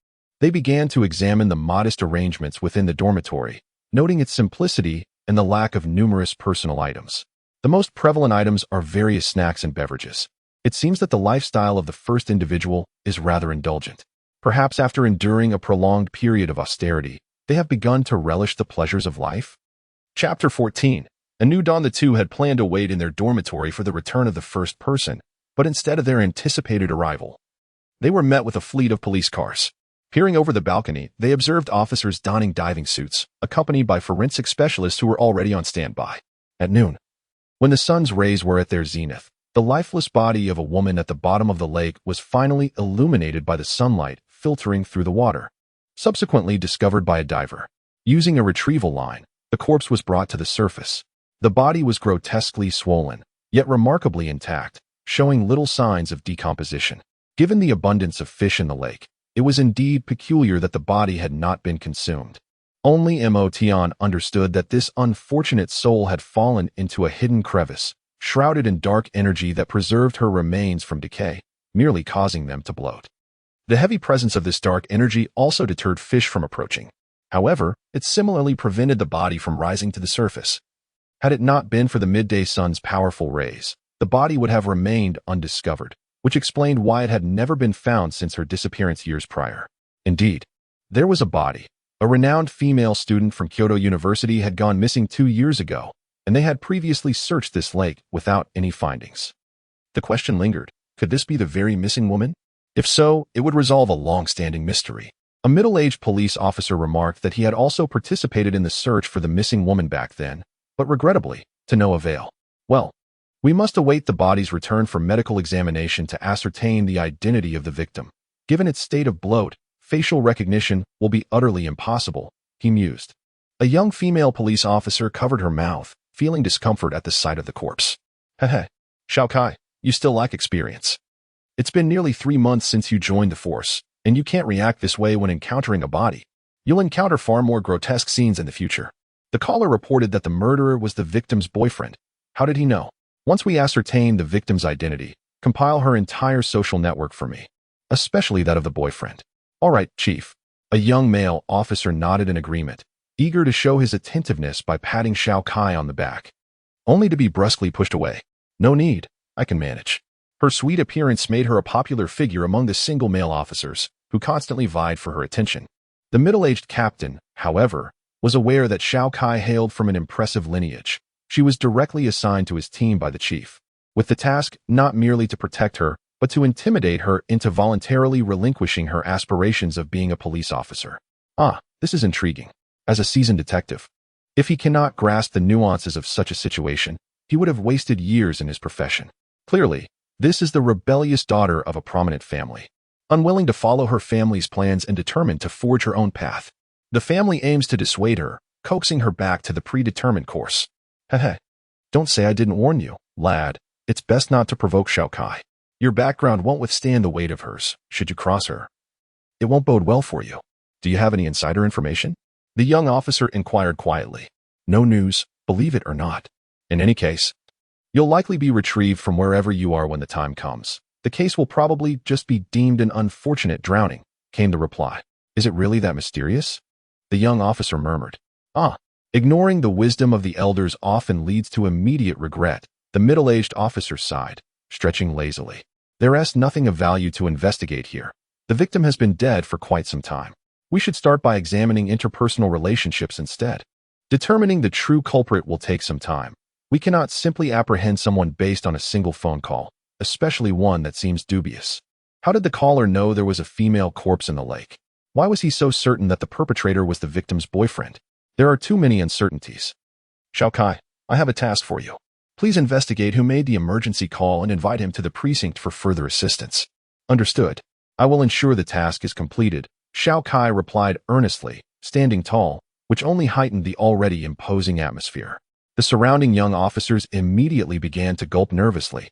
They began to examine the modest arrangements within the dormitory, noting its simplicity and the lack of numerous personal items. The most prevalent items are various snacks and beverages. It seems that the lifestyle of the first individual is rather indulgent. Perhaps after enduring a prolonged period of austerity, they have begun to relish the pleasures of life? Chapter 14. A new dawn. The two had planned to wait in their dormitory for the return of the first person, but instead of their anticipated arrival, they were met with a fleet of police cars. Peering over the balcony, they observed officers donning diving suits, accompanied by forensic specialists who were already on standby. At noon, when the sun's rays were at their zenith, the lifeless body of a woman at the bottom of the lake was finally illuminated by the sunlight filtering through the water. Subsequently discovered by a diver. Using a retrieval line, the corpse was brought to the surface. The body was grotesquely swollen, yet remarkably intact, showing little signs of decomposition. Given the abundance of fish in the lake, it was indeed peculiar that the body had not been consumed. Only Motion understood that this unfortunate soul had fallen into a hidden crevice, shrouded in dark energy that preserved her remains from decay, merely causing them to bloat. The heavy presence of this dark energy also deterred fish from approaching. However, it similarly prevented the body from rising to the surface. Had it not been for the midday sun's powerful rays, the body would have remained undiscovered, which explained why it had never been found since her disappearance years prior. Indeed, there was a body. A renowned female student from Kyoto University had gone missing 2 years ago, and they had previously searched this lake without any findings. The question lingered, could this be the very missing woman? If so, it would resolve a long-standing mystery. A middle-aged police officer remarked that he had also participated in the search for the missing woman back then, but regrettably, to no avail. Well, we must await the body's return for medical examination to ascertain the identity of the victim. Given its state of bloat, facial recognition will be utterly impossible, he mused. A young female police officer covered her mouth, feeling discomfort at the sight of the corpse. Heh, Shao Kai, you still lack experience. It's been nearly 3 months since you joined the force, and you can't react this way when encountering a body. You'll encounter far more grotesque scenes in the future. The caller reported that the murderer was the victim's boyfriend. How did he know? Once we ascertain the victim's identity, compile her entire social network for me, especially that of the boyfriend. All right, Chief. A young male officer nodded in agreement, eager to show his attentiveness by patting Shao Kai on the back, only to be brusquely pushed away. No need, I can manage. Her sweet appearance made her a popular figure among the single male officers, who constantly vied for her attention. The middle-aged captain, however, was aware that Shao Kai hailed from an impressive lineage. She was directly assigned to his team by the chief, with the task not merely to protect her, but to intimidate her into voluntarily relinquishing her aspirations of being a police officer. This is intriguing. As a seasoned detective, if he cannot grasp the nuances of such a situation, he would have wasted years in his profession. Clearly, this is the rebellious daughter of a prominent family, unwilling to follow her family's plans and determined to forge her own path. The family aims to dissuade her, coaxing her back to the predetermined course. Heh, don't say I didn't warn you, lad. It's best not to provoke Shao Kai. Your background won't withstand the weight of hers, should you cross her. It won't bode well for you. Do you have any insider information? The young officer inquired quietly. No news, believe it or not. In any case, you'll likely be retrieved from wherever you are when the time comes. The case will probably just be deemed an unfortunate drowning, came the reply. Is it really that mysterious? The young officer murmured. Ignoring the wisdom of the elders often leads to immediate regret, the middle-aged officer sighed, stretching lazily. There is nothing of value to investigate here. The victim has been dead for quite some time. We should start by examining interpersonal relationships instead. Determining the true culprit will take some time. We cannot simply apprehend someone based on a single phone call, especially one that seems dubious. How did the caller know there was a female corpse in the lake? Why was he so certain that the perpetrator was the victim's boyfriend? There are too many uncertainties. Shao Kai, I have a task for you. Please investigate who made the emergency call and invite him to the precinct for further assistance. Understood. I will ensure the task is completed, Shao Kai replied earnestly, standing tall, which only heightened the already imposing atmosphere. The surrounding young officers immediately began to gulp nervously,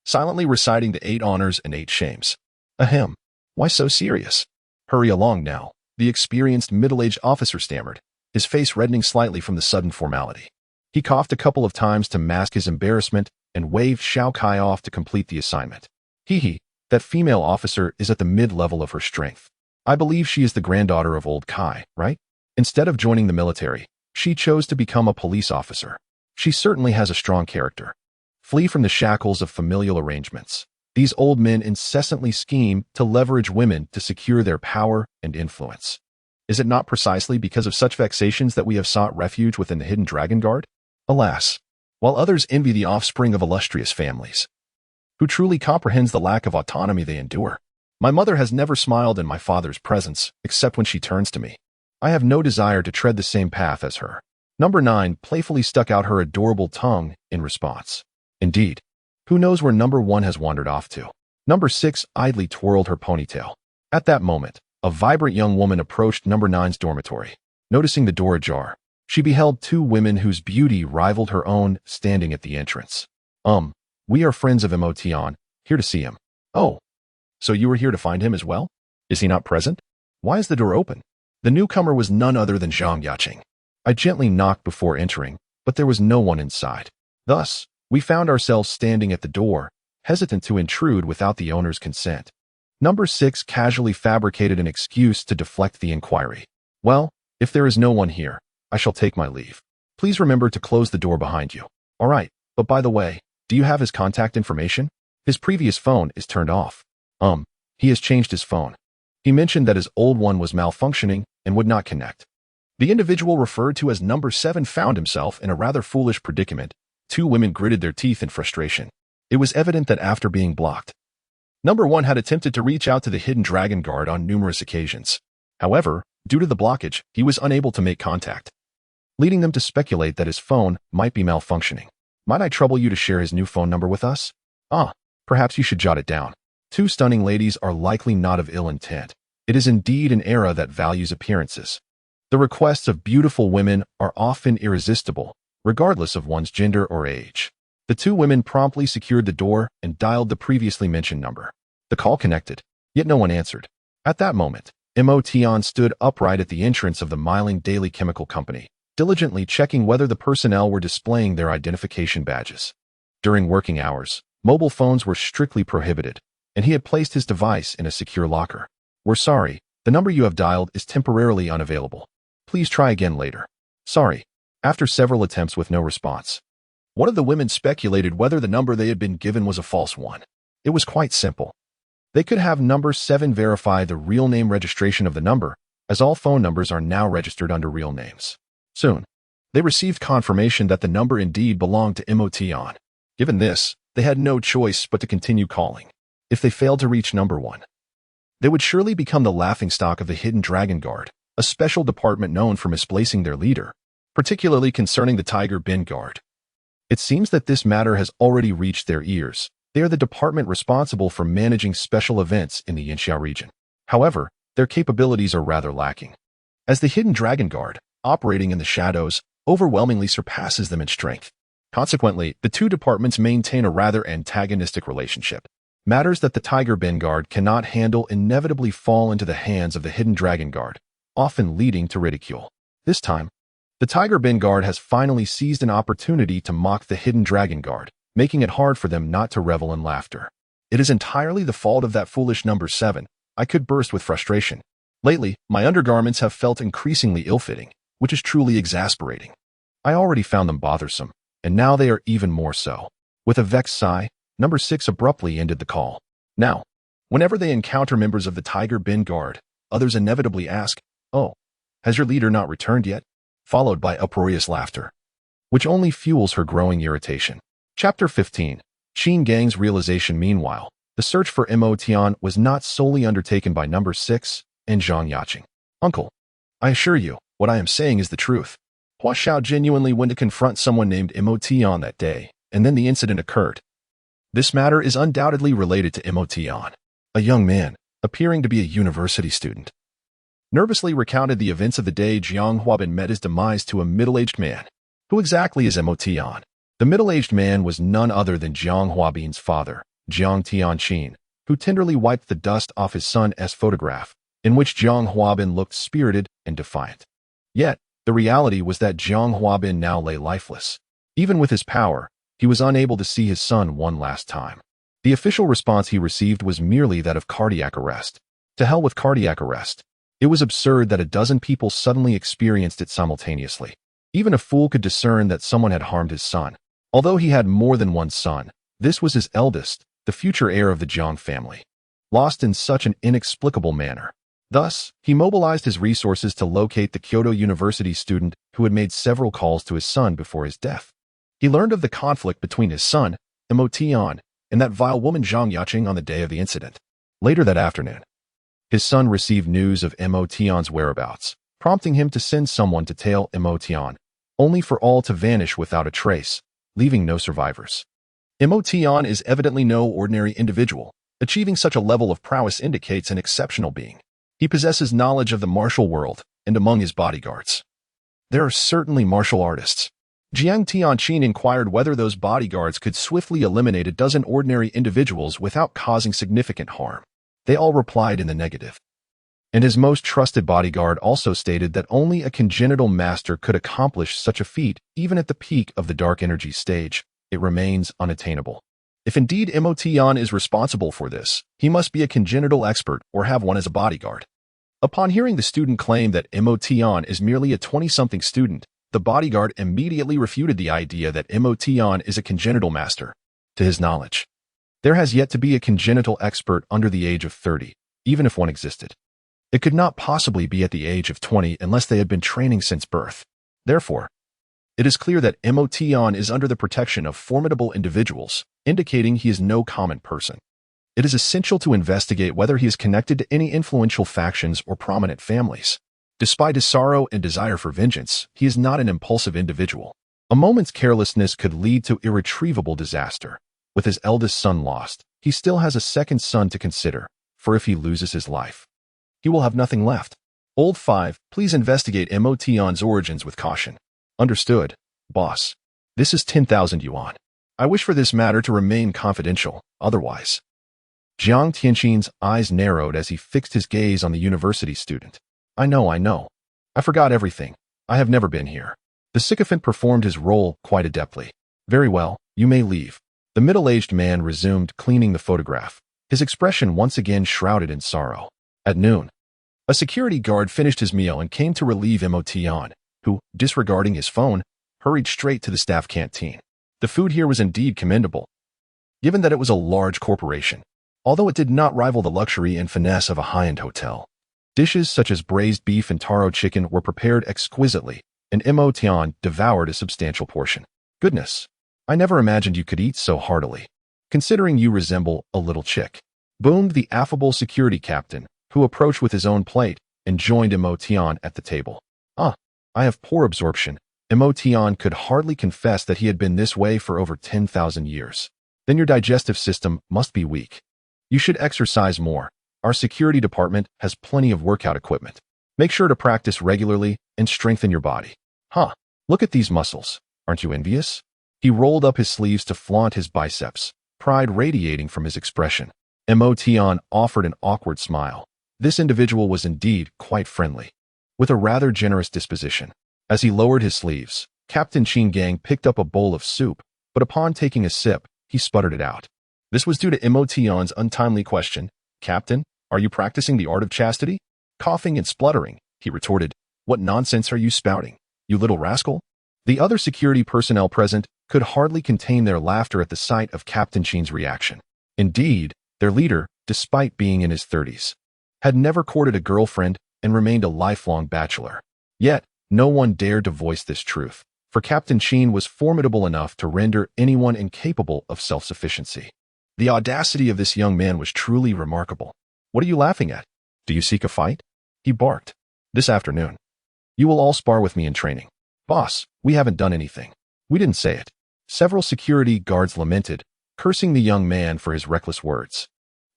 silently reciting the 8 honors and 8 shames. Ahem. Why so serious? Hurry along now, the experienced middle-aged officer stammered, his face reddening slightly from the sudden formality. He coughed a couple of times to mask his embarrassment and waved Xiao Kai off to complete the assignment. Hee, that female officer is at the mid-level of her strength. I believe she is the granddaughter of old Kai, right? Instead of joining the military, she chose to become a police officer. She certainly has a strong character. Flee from the shackles of familial arrangements. These old men incessantly scheme to leverage women to secure their power and influence. Is it not precisely because of such vexations that we have sought refuge within the Hidden Dragon Guard? Alas, while others envy the offspring of illustrious families, who truly comprehends the lack of autonomy they endure? My mother has never smiled in my father's presence, except when she turns to me. I have no desire to tread the same path as her. Number 9 playfully stuck out her adorable tongue in response. Indeed, who knows where Number 1 has wandered off to? Number 6 idly twirled her ponytail. At that moment, a vibrant young woman approached Number 9's dormitory. Noticing the door ajar, she beheld 2 women whose beauty rivaled her own standing at the entrance. We are friends of Emotion, here to see him. Oh, so you were here to find him as well? Is he not present? Why is the door open? The newcomer was none other than Zhang Yaqing. I gently knocked before entering, but there was no one inside. Thus, we found ourselves standing at the door, hesitant to intrude without the owner's consent. Number 6 casually fabricated an excuse to deflect the inquiry. Well, if there is no one here, I shall take my leave. Please remember to close the door behind you. All right, but by the way, do you have his contact information? His previous phone is turned off. He has changed his phone. He mentioned that his old one was malfunctioning and would not connect. The individual referred to as Number 7 found himself in a rather foolish predicament. 2 women gritted their teeth in frustration. It was evident that after being blocked, Number 1 had attempted to reach out to the Hidden Dragon Guard on numerous occasions. However, due to the blockage, he was unable to make contact, leading them to speculate that his phone might be malfunctioning. Might I trouble you to share his new phone number with us? Perhaps you should jot it down. 2 stunning ladies are likely not of ill intent. It is indeed an era that values appearances. The requests of beautiful women are often irresistible, regardless of one's gender or age. The 2 women promptly secured the door and dialed the previously mentioned number. The call connected, yet no one answered. At that moment, Emotion stood upright at the entrance of the Miling Daily Chemical Company, diligently checking whether the personnel were displaying their identification badges. During working hours, mobile phones were strictly prohibited, and he had placed his device in a secure locker. We're sorry, the number you have dialed is temporarily unavailable. Please try again later. Sorry. After several attempts with no response, one of the women speculated whether the number they had been given was a false one. It was quite simple. They could have Number 7 verify the real name registration of the number, as all phone numbers are now registered under real names. Soon, they received confirmation that the number indeed belonged to Emotion. Given this, they had no choice but to continue calling. If they failed to reach Number 1, they would surely become the laughingstock of the Hidden Dragon Guard, a special department known for misplacing their leader, particularly concerning the Tiger Bin Guard. It seems that this matter has already reached their ears. They are the department responsible for managing special events in the Yinxiao region. However, their capabilities are rather lacking, as the Hidden Dragon Guard, operating in the shadows, overwhelmingly surpasses them in strength. Consequently, the 2 departments maintain a rather antagonistic relationship. Matters that the Tiger Bin Guard cannot handle inevitably fall into the hands of the Hidden Dragon Guard, often leading to ridicule. This time, the Tiger Bin Guard has finally seized an opportunity to mock the Hidden Dragon Guard, making it hard for them not to revel in laughter. It is entirely the fault of that foolish Number 7. I could burst with frustration. Lately, my undergarments have felt increasingly ill-fitting, which is truly exasperating. I already found them bothersome, and now they are even more so. With a vexed sigh, Number 6 abruptly ended the call. Now, whenever they encounter members of the Tiger Bin Guard, others inevitably ask, "Oh, has your leader not returned yet?" Followed by uproarious laughter, which only fuels her growing irritation. Chapter 15. Qin Gang's realization. Meanwhile, the search for Emotion was not solely undertaken by Number 6 and Zhang Yaqing. Uncle, I assure you, what I am saying is the truth. Hua Xiao genuinely went to confront someone named Emotion that day, and then the incident occurred. This matter is undoubtedly related to Emotion. A young man, appearing to be a university student, nervously recounted the events of the day Jiang Huabin met his demise to a middle-aged man. Who exactly is Emotion? The middle-aged man was none other than Jiang Huabin's father, Jiang Tianqin, who tenderly wiped the dust off his son's photograph, in which Jiang Huabin looked spirited and defiant. Yet, the reality was that Jiang Huabin now lay lifeless. Even with his power, he was unable to see his son one last time. The official response he received was merely that of cardiac arrest. To hell with cardiac arrest. It was absurd that a dozen people suddenly experienced it simultaneously. Even a fool could discern that someone had harmed his son. Although he had more than one son, this was his eldest, the future heir of the Jiang family. Lost in such an inexplicable manner. Thus, he mobilized his resources to locate the Kyoto University student who had made several calls to his son before his death. He learned of the conflict between his son, Emotion, and that vile woman Zhang Yaqing on the day of the incident. Later that afternoon, his son received news of Emotion's whereabouts, prompting him to send someone to tail Emotion, only for all to vanish without a trace, leaving no survivors. Emotion is evidently no ordinary individual. Achieving such a level of prowess indicates an exceptional being. He possesses knowledge of the martial world, and among his bodyguards, there are certainly martial artists. Jiang Tianqin inquired whether those bodyguards could swiftly eliminate a dozen ordinary individuals without causing significant harm. They all replied in the negative. And his most trusted bodyguard also stated that only a congenital master could accomplish such a feat. Even at the peak of the dark energy stage, it remains unattainable. If indeed Emotion is responsible for this, he must be a congenital expert or have one as a bodyguard. Upon hearing the student claim that Emotion is merely a 20-something student, the bodyguard immediately refuted the idea that Emotion is a congenital master. To his knowledge, there has yet to be a congenital expert under the age of 30, even if one existed. It could not possibly be at the age of 20 unless they had been training since birth. Therefore, it is clear that Emotion is under the protection of formidable individuals, indicating he is no common person. It is essential to investigate whether he is connected to any influential factions or prominent families. Despite his sorrow and desire for vengeance, he is not an impulsive individual. A moment's carelessness could lead to irretrievable disaster. With his eldest son lost, he still has a second son to consider, for if he loses his life, he will have nothing left. Old 5, please investigate Emotion's origins with caution. Understood, boss. This is 10,000 yuan. I wish for this matter to remain confidential, otherwise. Jiang Tianqin's eyes narrowed as he fixed his gaze on the university student. I know. I forgot everything. I have never been here. The sycophant performed his role quite adeptly. Very well, you may leave. The middle-aged man resumed cleaning the photograph, his expression once again shrouded in sorrow. At noon, a security guard finished his meal and came to relieve Emotion, who, disregarding his phone, hurried straight to the staff canteen. The food here was indeed commendable, given that it was a large corporation, although it did not rival the luxury and finesse of a high-end hotel. Dishes such as braised beef and taro chicken were prepared exquisitely, and Emotion devoured a substantial portion. Goodness, I never imagined you could eat so heartily, considering you resemble a little chick, boomed the affable security captain, who approached with his own plate and joined Emotion at the table. I have poor absorption. Emotion could hardly confess that he had been this way for over 10,000 years. Then your digestive system must be weak. You should exercise more. Our security department has plenty of workout equipment. Make sure to practice regularly and strengthen your body. Look at these muscles. Aren't you envious? He rolled up his sleeves to flaunt his biceps, pride radiating from his expression. Emotion offered an awkward smile. This individual was indeed quite friendly, with a rather generous disposition. As he lowered his sleeves, Captain Qin Gang picked up a bowl of soup, but upon taking a sip, he sputtered it out. This was due to Emotion's untimely question. Captain, are you practicing the art of chastity? Coughing and spluttering, he retorted. What nonsense are you spouting, you little rascal? The other security personnel present could hardly contain their laughter at the sight of Captain Qin's reaction. Indeed, their leader, despite being in his 30s, had never courted a girlfriend and remained a lifelong bachelor. Yet, no one dared to voice this truth, for Captain Qin was formidable enough to render anyone incapable of self-sufficiency. The audacity of this young man was truly remarkable. What are you laughing at? Do you seek a fight? He barked. This afternoon. You will all spar with me in training. Boss, we haven't done anything. We didn't say it. Several security guards lamented, cursing the young man for his reckless words.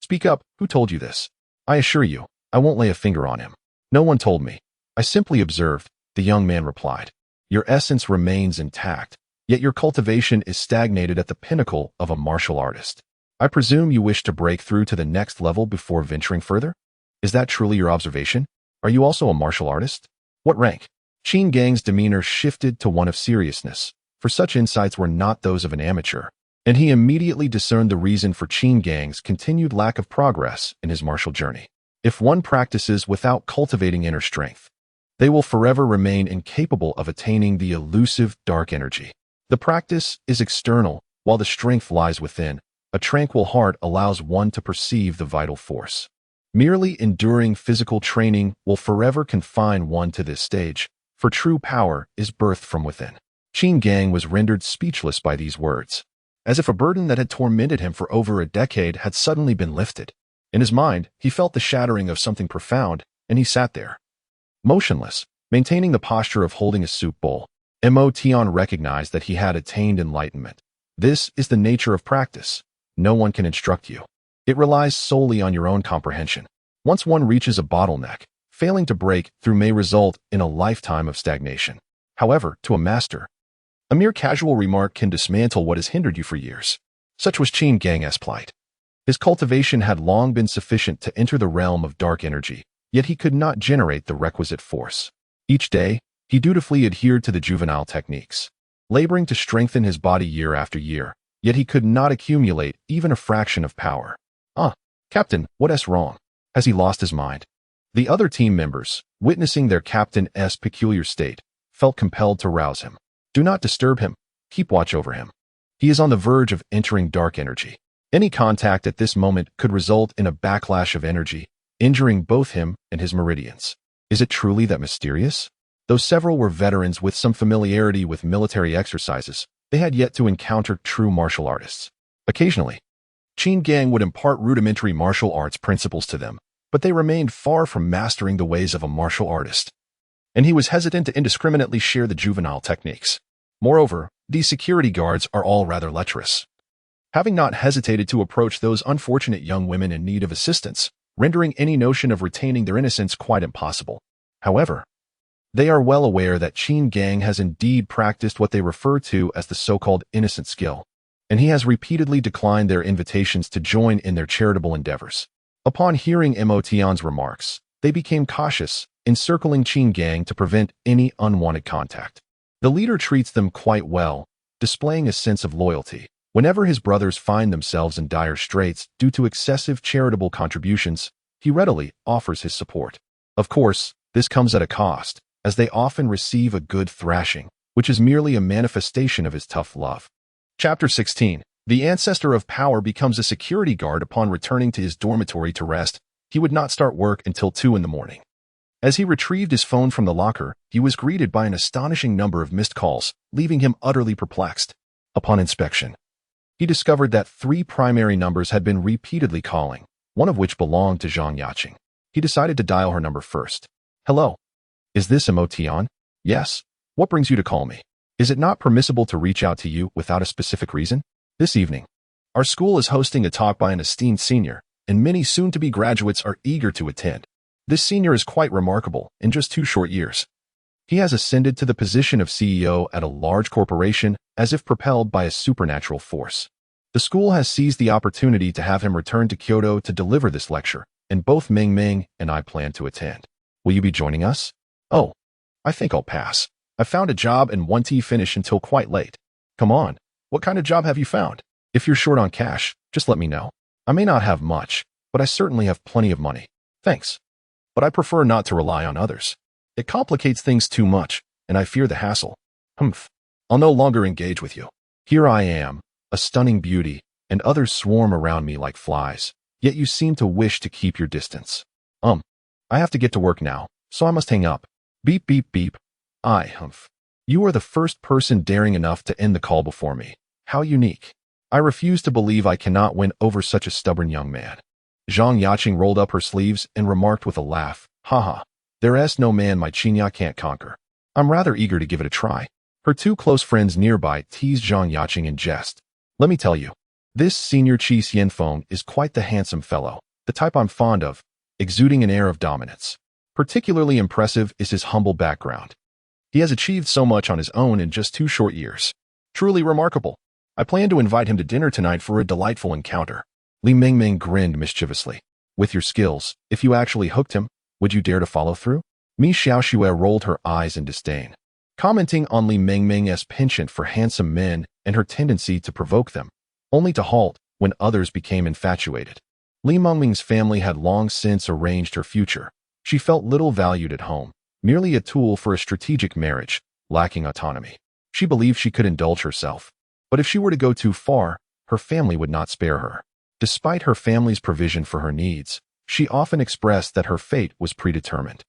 Speak up, who told you this? I assure you, I won't lay a finger on him. No one told me. I simply observed, the young man replied. Your essence remains intact, yet your cultivation is stagnated at the pinnacle of a martial artist. I presume you wish to break through to the next level before venturing further? Is that truly your observation? Are you also a martial artist? What rank? Qin Gang's demeanor shifted to one of seriousness, for such insights were not those of an amateur, and he immediately discerned the reason for Qin Gang's continued lack of progress in his martial journey. If one practices without cultivating inner strength, they will forever remain incapable of attaining the elusive dark energy. The practice is external, while the strength lies within. A tranquil heart allows one to perceive the vital force. Merely enduring physical training will forever confine one to this stage, for true power is birthed from within. Qin Gang was rendered speechless by these words, as if a burden that had tormented him for over a decade had suddenly been lifted. In his mind, he felt the shattering of something profound, and he sat there, motionless, maintaining the posture of holding a soup bowl. Mo Tian recognized that he had attained enlightenment. This is the nature of practice. No one can instruct you. It relies solely on your own comprehension. Once one reaches a bottleneck, failing to break through may result in a lifetime of stagnation. However, to a master, a mere casual remark can dismantle what has hindered you for years. Such was Qin Gang's plight. His cultivation had long been sufficient to enter the realm of dark energy, yet he could not generate the requisite force. Each day, he dutifully adhered to the juvenile techniques, laboring to strengthen his body year after year, yet he could not accumulate even a fraction of power. Captain, what's wrong? Has he lost his mind? The other team members, witnessing their captain's peculiar state, felt compelled to rouse him. Do not disturb him. Keep watch over him. He is on the verge of entering dark energy. Any contact at this moment could result in a backlash of energy, injuring both him and his meridians. Is it truly that mysterious? Though several were veterans with some familiarity with military exercises, they had yet to encounter true martial artists. Occasionally, Qin Gang would impart rudimentary martial arts principles to them, but they remained far from mastering the ways of a martial artist, and he was hesitant to indiscriminately share the juvenile techniques. Moreover, these security guards are all rather lecherous, having not hesitated to approach those unfortunate young women in need of assistance, rendering any notion of retaining their innocence quite impossible. However, they are well aware that Qin Gang has indeed practiced what they refer to as the so-called innocent skill, and he has repeatedly declined their invitations to join in their charitable endeavors. Upon hearing Mo Tian's remarks, they became cautious, encircling Qin Gang to prevent any unwanted contact. The leader treats them quite well, displaying a sense of loyalty. Whenever his brothers find themselves in dire straits due to excessive charitable contributions, he readily offers his support. Of course, this comes at a cost, as they often receive a good thrashing, which is merely a manifestation of his tough love. Chapter 16. The ancestor of power becomes a security guard upon returning to his dormitory to rest. He would not start work until 2 in the morning. As he retrieved his phone from the locker, he was greeted by an astonishing number of missed calls, leaving him utterly perplexed. Upon inspection, he discovered that 3 primary numbers had been repeatedly calling, one of which belonged to Zhang Yaqing. He decided to dial her number first. Hello. Is this Mo Tian? Yes. What brings you to call me? Is it not permissible to reach out to you without a specific reason? This evening, our school is hosting a talk by an esteemed senior, and many soon-to-be graduates are eager to attend. This senior is quite remarkable in just 2 short years. He has ascended to the position of CEO at a large corporation as if propelled by a supernatural force. The school has seized the opportunity to have him return to Kyoto to deliver this lecture, and both Ming Ming and I plan to attend. Will you be joining us? Oh, I think I'll pass. I found a job and won't finish until quite late. Come on, what kind of job have you found? If you're short on cash, just let me know. I may not have much, but I certainly have plenty of money. Thanks. But I prefer not to rely on others. It complicates things too much, and I fear the hassle. I'll no longer engage with you. Here I am, a stunning beauty, and others swarm around me like flies, yet you seem to wish to keep your distance. I have to get to work now, so I must hang up. Beep, beep, beep. You are the first person daring enough to end the call before me. How unique. I refuse to believe I cannot win over such a stubborn young man. Zhang Yaqing rolled up her sleeves and remarked with a laugh, haha, there's no man my Qinya can't conquer. I'm rather eager to give it a try. Her 2 close friends nearby teased Zhang Yaqing in jest. Let me tell you, this senior Qi Xianfeng is quite the handsome fellow, the type I'm fond of, exuding an air of dominance. Particularly impressive is his humble background. He has achieved so much on his own in just 2 short years. Truly remarkable. I plan to invite him to dinner tonight for a delightful encounter. Li Mingming grinned mischievously. With your skills, if you actually hooked him, would you dare to follow through? Mi Xiaoxue rolled her eyes in disdain, commenting on Li Mingming's penchant for handsome men and her tendency to provoke them, only to halt when others became infatuated. Li Mingming's family had long since arranged her future. She felt little valued at home, merely a tool for a strategic marriage, lacking autonomy. She believed she could indulge herself, but if she were to go too far, her family would not spare her. Despite her family's provision for her needs, she often expressed that her fate was predetermined.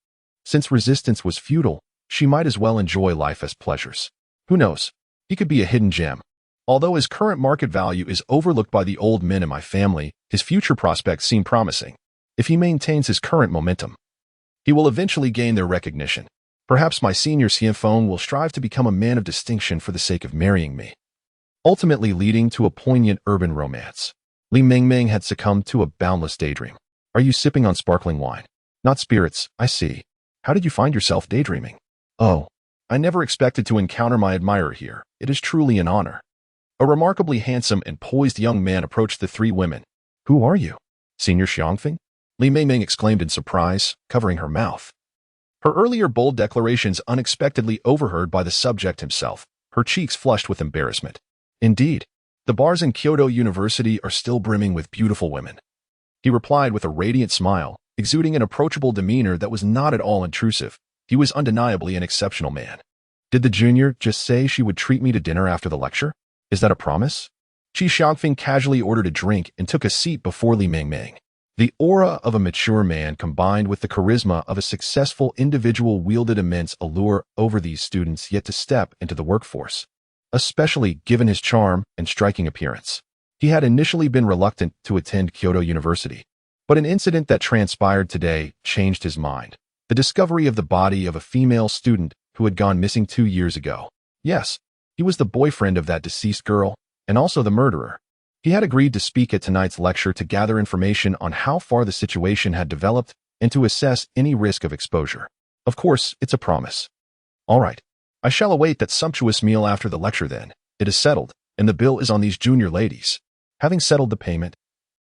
Since resistance was futile, she might as well enjoy life as pleasures. Who knows? He could be a hidden gem. Although his current market value is overlooked by the old men in my family, his future prospects seem promising. If he maintains his current momentum, he will eventually gain their recognition. Perhaps my senior Xianfeng will strive to become a man of distinction for the sake of marrying me, ultimately leading to a poignant urban romance. Li Mingming had succumbed to a boundless daydream. Are you sipping on sparkling wine? Not spirits, I see. How did you find yourself daydreaming? Oh, I never expected to encounter my admirer here. It is truly an honor. A remarkably handsome and poised young man approached the three women. Who are you? Senior Xiangfeng? Li Mingming exclaimed in surprise, covering her mouth. Her earlier bold declarations unexpectedly overheard by the subject himself, her cheeks flushed with embarrassment. Indeed, the bars in Kyoto University are still brimming with beautiful women. He replied with a radiant smile, exuding an approachable demeanor that was not at all intrusive. He was undeniably an exceptional man. Did the junior just say she would treat me to dinner after the lecture? Is that a promise? Qi Xiangfeng casually ordered a drink and took a seat before Li Mingming. The aura of a mature man combined with the charisma of a successful individual wielded immense allure over these students yet to step into the workforce, especially given his charm and striking appearance. He had initially been reluctant to attend Kyoto University, but an incident that transpired today changed his mind. The discovery of the body of a female student who had gone missing 2 years ago. Yes, he was the boyfriend of that deceased girl, and also the murderer. He had agreed to speak at tonight's lecture to gather information on how far the situation had developed and to assess any risk of exposure. Of course, it's a promise. All right. I shall await that sumptuous meal after the lecture then. It is settled, and the bill is on these junior ladies. Having settled the payment,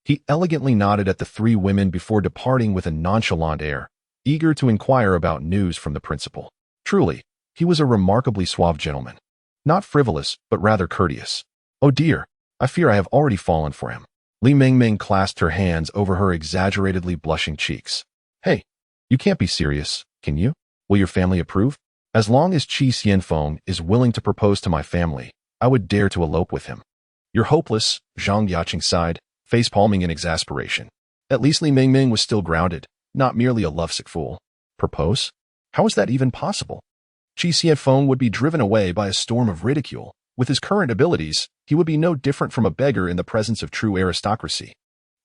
he elegantly nodded at the three women before departing with a nonchalant air, eager to inquire about news from the principal. Truly, he was a remarkably suave gentleman. Not frivolous, but rather courteous. Oh dear, I fear I have already fallen for him. Li Mingming clasped her hands over her exaggeratedly blushing cheeks. Hey, you can't be serious, can you? Will your family approve? As long as Qi Xianfeng is willing to propose to my family, I would dare to elope with him. You're hopeless, Zhang Yaqing sighed, face-palming in exasperation. At least Li Mingming was still grounded, not merely a lovesick fool. Propose? How is that even possible? Qi Xianfeng would be driven away by a storm of ridicule. With his current abilities, he would be no different from a beggar in the presence of true aristocracy.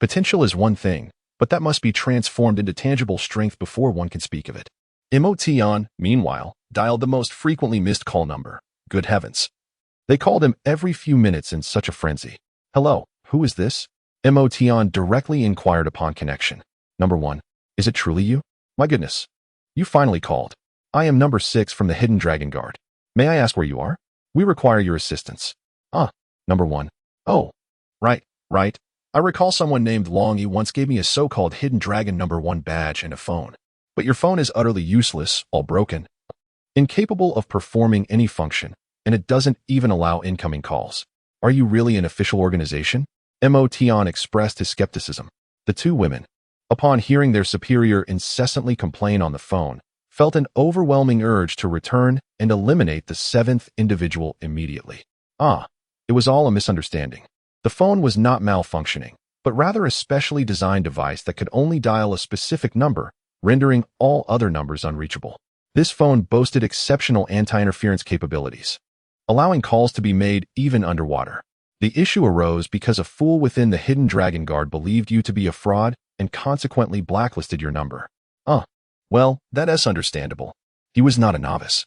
Potential is one thing, but that must be transformed into tangible strength before one can speak of it. Mo Tian, meanwhile, dialed the most frequently missed call number. Good heavens. They called him every few minutes in such a frenzy. Hello, who is this? Mo Tian directly inquired upon connection. Number 1. Is it truly you? My goodness. You finally called. I am number 6 from the Hidden Dragon Guard. May I ask where you are? We require your assistance. Number 1. Oh, right. I recall someone named Long Yi once gave me a so-called Hidden Dragon number 1 badge and a phone. But your phone is utterly useless, all broken, incapable of performing any function, and it doesn't even allow incoming calls. Are you really an official organization? Mo Tian expressed his skepticism. The two women, upon hearing their superior incessantly complain on the phone, felt an overwhelming urge to return and eliminate the 7th individual immediately. It was all a misunderstanding. The phone was not malfunctioning, but rather a specially designed device that could only dial a specific number, rendering all other numbers unreachable. This phone boasted exceptional anti-interference capabilities, allowing calls to be made even underwater. The issue arose because a fool within the Hidden Dragon Guard believed you to be a fraud and consequently blacklisted your number. Well, that is understandable. He was not a novice.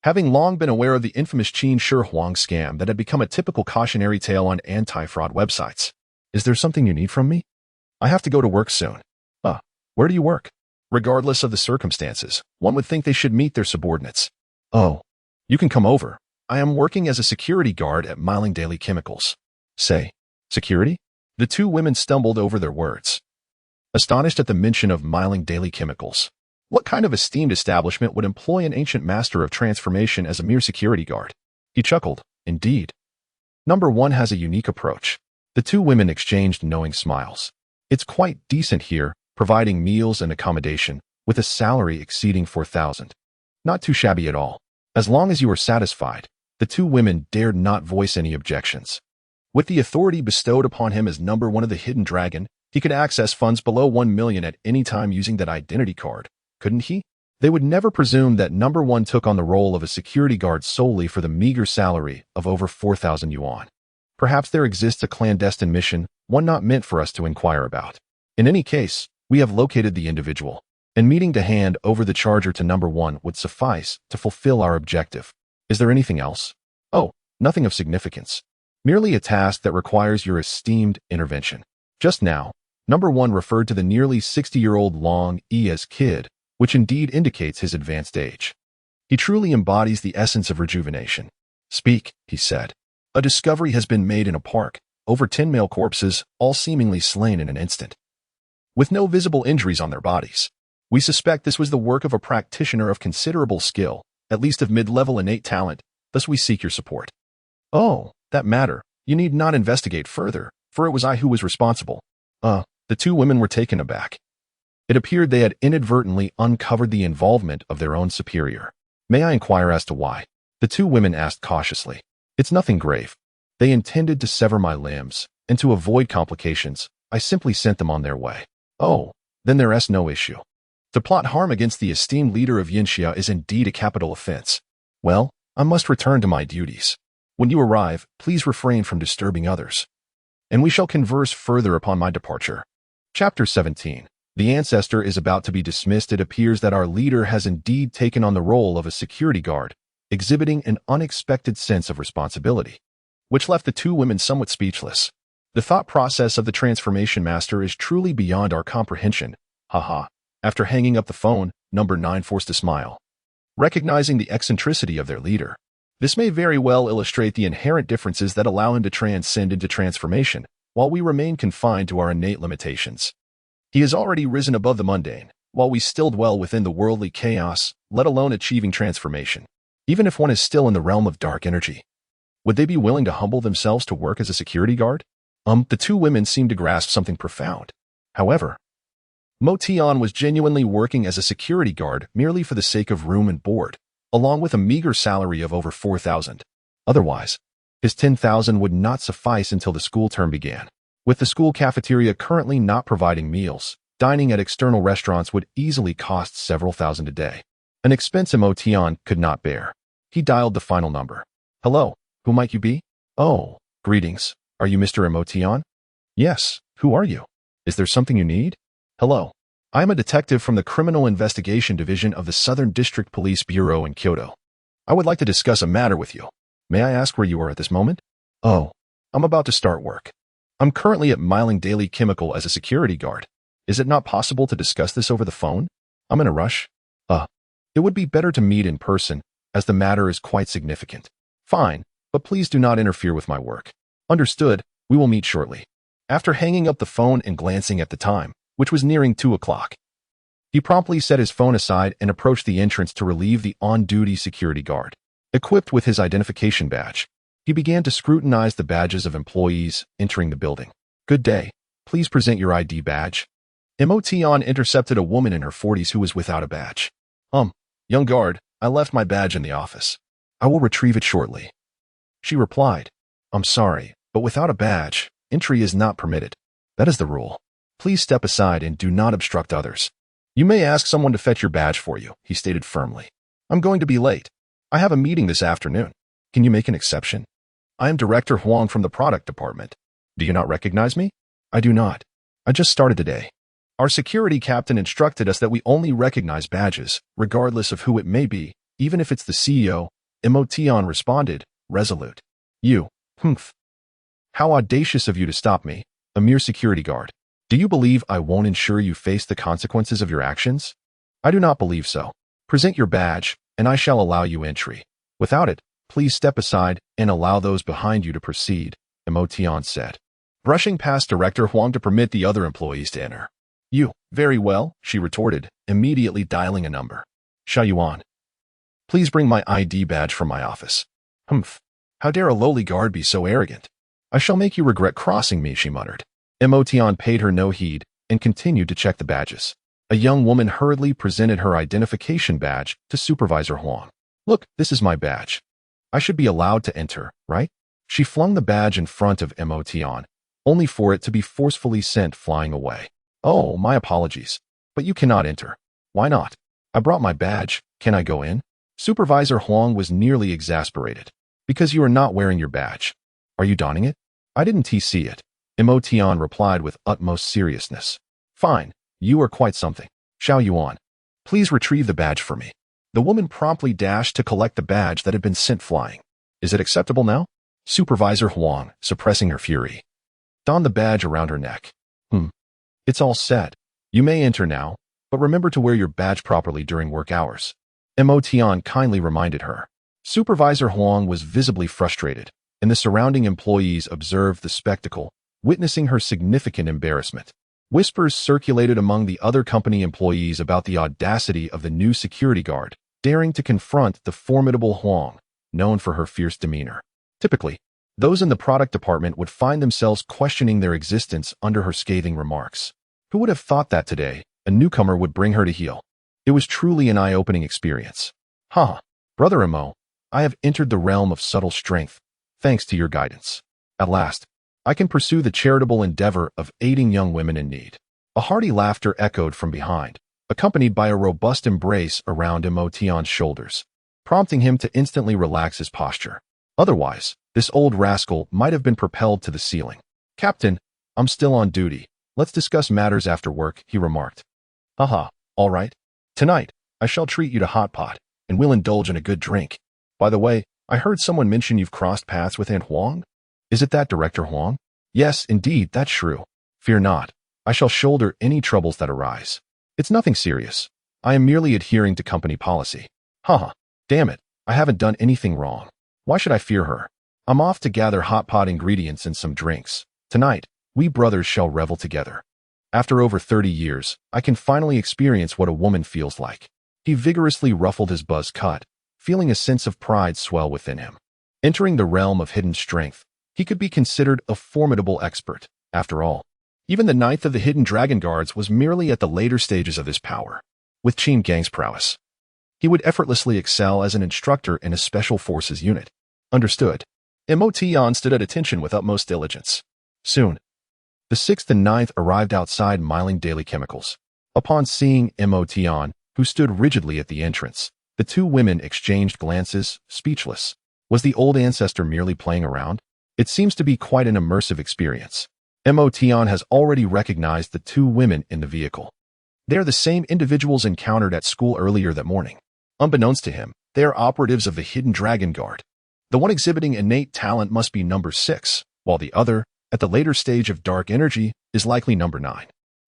Having long been aware of the infamous Qin Shi Huang scam that had become a typical cautionary tale on anti-fraud websites. Is there something you need from me? I have to go to work soon. Where do you work? Regardless of the circumstances, one would think they should meet their subordinates. Oh, you can come over. I am working as a security guard at Miling Daily Chemicals. Say, security? The two women stumbled over their words, astonished at the mention of miling daily chemicals. What kind of esteemed establishment would employ an ancient master of transformation as a mere security guard? He chuckled. Indeed. Number one has a unique approach. The two women exchanged knowing smiles. It's quite decent here, providing meals and accommodation, with a salary exceeding 4,000. Not too shabby at all. As long as you are satisfied, the two women dared not voice any objections. With the authority bestowed upon him as number one of the Hidden Dragon, he could access funds below 1 million at any time using that identity card, couldn't he? They would never presume that number one took on the role of a security guard solely for the meager salary of over 4,000 yuan. Perhaps there exists a clandestine mission, one not meant for us to inquire about. In any case, we have located the individual, and meeting to hand over the charger to number one would suffice to fulfill our objective. Is there anything else? Oh, nothing of significance. Merely a task that requires your esteemed intervention. Just now, number one referred to the nearly 60-year-old Long E as kid, which indeed indicates his advanced age. He truly embodies the essence of rejuvenation. Speak, he said. A discovery has been made in a park, over 10 male corpses, all seemingly slain in an instant, with no visible injuries on their bodies. We suspect this was the work of a practitioner of considerable skill, at least of mid-level innate talent, thus we seek your support. Oh, that matter. You need not investigate further, for it was I who was responsible. The two women were taken aback. It appeared they had inadvertently uncovered the involvement of their own superior. May I inquire as to why? The two women asked cautiously. It's nothing grave. They intended to sever my limbs, and to avoid complications, I simply sent them on their way. Oh, then there's no issue. To plot harm against the esteemed leader of Yinxia is indeed a capital offense. Well, I must return to my duties. When you arrive, please refrain from disturbing others, and we shall converse further upon my departure. Chapter 17. The ancestor is about to be dismissed. It appears that our leader has indeed taken on the role of a security guard, exhibiting an unexpected sense of responsibility, which left the two women somewhat speechless. The thought process of the transformation master is truly beyond our comprehension. Haha. After hanging up the phone, number 9 forced a smile, recognizing the eccentricity of their leader. This may very well illustrate the inherent differences that allow him to transcend into transformation, while we remain confined to our innate limitations. He has already risen above the mundane, while we still dwell within the worldly chaos, let alone achieving transformation. Even if one is still in the realm of dark energy, would they be willing to humble themselves to work as a security guard? The two women seemed to grasp something profound. However, Mo Tian was genuinely working as a security guard merely for the sake of room and board, along with a meager salary of over 4,000. Otherwise, his 10,000 would not suffice until the school term began. With the school cafeteria currently not providing meals, dining at external restaurants would easily cost several thousand a day. An expense Mo Tian could not bear. He dialed the final number. Hello, who might you be? Oh, greetings. Are you Mr. Emotion? Yes, who are you? Is there something you need? Hello. I am a detective from the Criminal Investigation Division of the Southern District Police Bureau in Kyoto. I would like to discuss a matter with you. May I ask where you are at this moment? Oh, I'm about to start work. I'm currently at Miling Daily Chemical as a security guard. Is it not possible to discuss this over the phone? I'm in a rush. It would be better to meet in person, as the matter is quite significant. Fine, but please do not interfere with my work. Understood, we will meet shortly. After hanging up the phone and glancing at the time, which was nearing 2 o'clock, he promptly set his phone aside and approached the entrance to relieve the on-duty security guard. Equipped with his identification badge, he began to scrutinize the badges of employees entering the building. Good day. Please present your ID badge. Emotion intercepted a woman in her 40s who was without a badge. Young guard, I left my badge in the office. I will retrieve it shortly. She replied, I'm sorry, but without a badge, entry is not permitted. That is the rule. Please step aside and do not obstruct others. You may ask someone to fetch your badge for you, he stated firmly. I'm going to be late. I have a meeting this afternoon. Can you make an exception? I am Director Huang from the product department. Do you not recognize me? I do not. I just started today. Our security captain instructed us that we only recognize badges, regardless of who it may be, even if it's the CEO. Emotion responded, resolute. You, How audacious of you to stop me, a mere security guard. Do you believe I won't ensure you face the consequences of your actions? I do not believe so. Present your badge, and I shall allow you entry. Without it, please step aside and allow those behind you to proceed, Emotion said. brushing past Director Huang to permit the other employees to enter. You, very well, she retorted, immediately dialing a number. Xia Yuan. Please bring my ID badge from my office. Humph. How dare a lowly guard be so arrogant? I shall make you regret crossing me, she muttered. Emotion paid her no heed and continued to check the badges. A young woman hurriedly presented her identification badge to Supervisor Huang. Look, this is my badge. I should be allowed to enter, right? She flung the badge in front of Emotion, only for it to be forcefully sent flying away. Oh, my apologies. But you cannot enter. Why not? I brought my badge. Can I go in? Supervisor Huang was nearly exasperated. Because you are not wearing your badge. Are you donning it? I didn't see it. Emotion replied with utmost seriousness. Fine, you are quite something. Xia Yuan, please retrieve the badge for me. The woman promptly dashed to collect the badge that had been sent flying. Is it acceptable now? Supervisor Huang, suppressing her fury. Don the badge around her neck. It's all set. You may enter now, but remember to wear your badge properly during work hours. Emotion kindly reminded her. Supervisor Huang was visibly frustrated, and the surrounding employees observed the spectacle, witnessing her significant embarrassment. Whispers circulated among the other company employees about the audacity of the new security guard, daring to confront the formidable Huang, known for her fierce demeanor. Typically, those in the product department would find themselves questioning their existence under her scathing remarks. Who would have thought that today, a newcomer would bring her to heel? It was truly an eye-opening experience. Brother Emo, I have entered the realm of subtle strength, thanks to your guidance. At last, I can pursue the charitable endeavor of aiding young women in need. A hearty laughter echoed from behind, accompanied by a robust embrace around Emotion's shoulders, prompting him to instantly relax his posture. Otherwise, this old rascal might have been propelled to the ceiling. Captain, I'm still on duty. Let's discuss matters after work, he remarked. All right. Tonight, I shall treat you to hot pot, and we'll indulge in a good drink. By the way, I heard someone mention you've crossed paths with Aunt Huang? Is it that Director Huang? Yes, indeed, that's true. Fear not. I shall shoulder any troubles that arise. It's nothing serious. I am merely adhering to company policy. Damn it. I haven't done anything wrong. Why should I fear her? I'm off to gather hot pot ingredients and some drinks. Tonight, we brothers shall revel together. After over 30 years, I can finally experience what a woman feels like. He vigorously ruffled his buzz cut, feeling a sense of pride swell within him. Entering the realm of hidden strength, he could be considered a formidable expert. After all, even the ninth of the Hidden Dragon Guards was merely at the later stages of his power. With Qin Gang's prowess, he would effortlessly excel as an instructor in a special forces unit. Understood. Emotion stood at attention with utmost diligence. Soon, the 6th and 9th arrived outside Miling Daily Chemicals. Upon seeing Emotion, who stood rigidly at the entrance, the two women exchanged glances, speechless. Was the old ancestor merely playing around? It seems to be quite an immersive experience. Emotion has already recognized the two women in the vehicle. They are the same individuals encountered at school earlier that morning. Unbeknownst to him, they are operatives of the Hidden Dragon Guard. The one exhibiting innate talent must be number 6, while the other, at the later stage of dark energy, is likely number 9.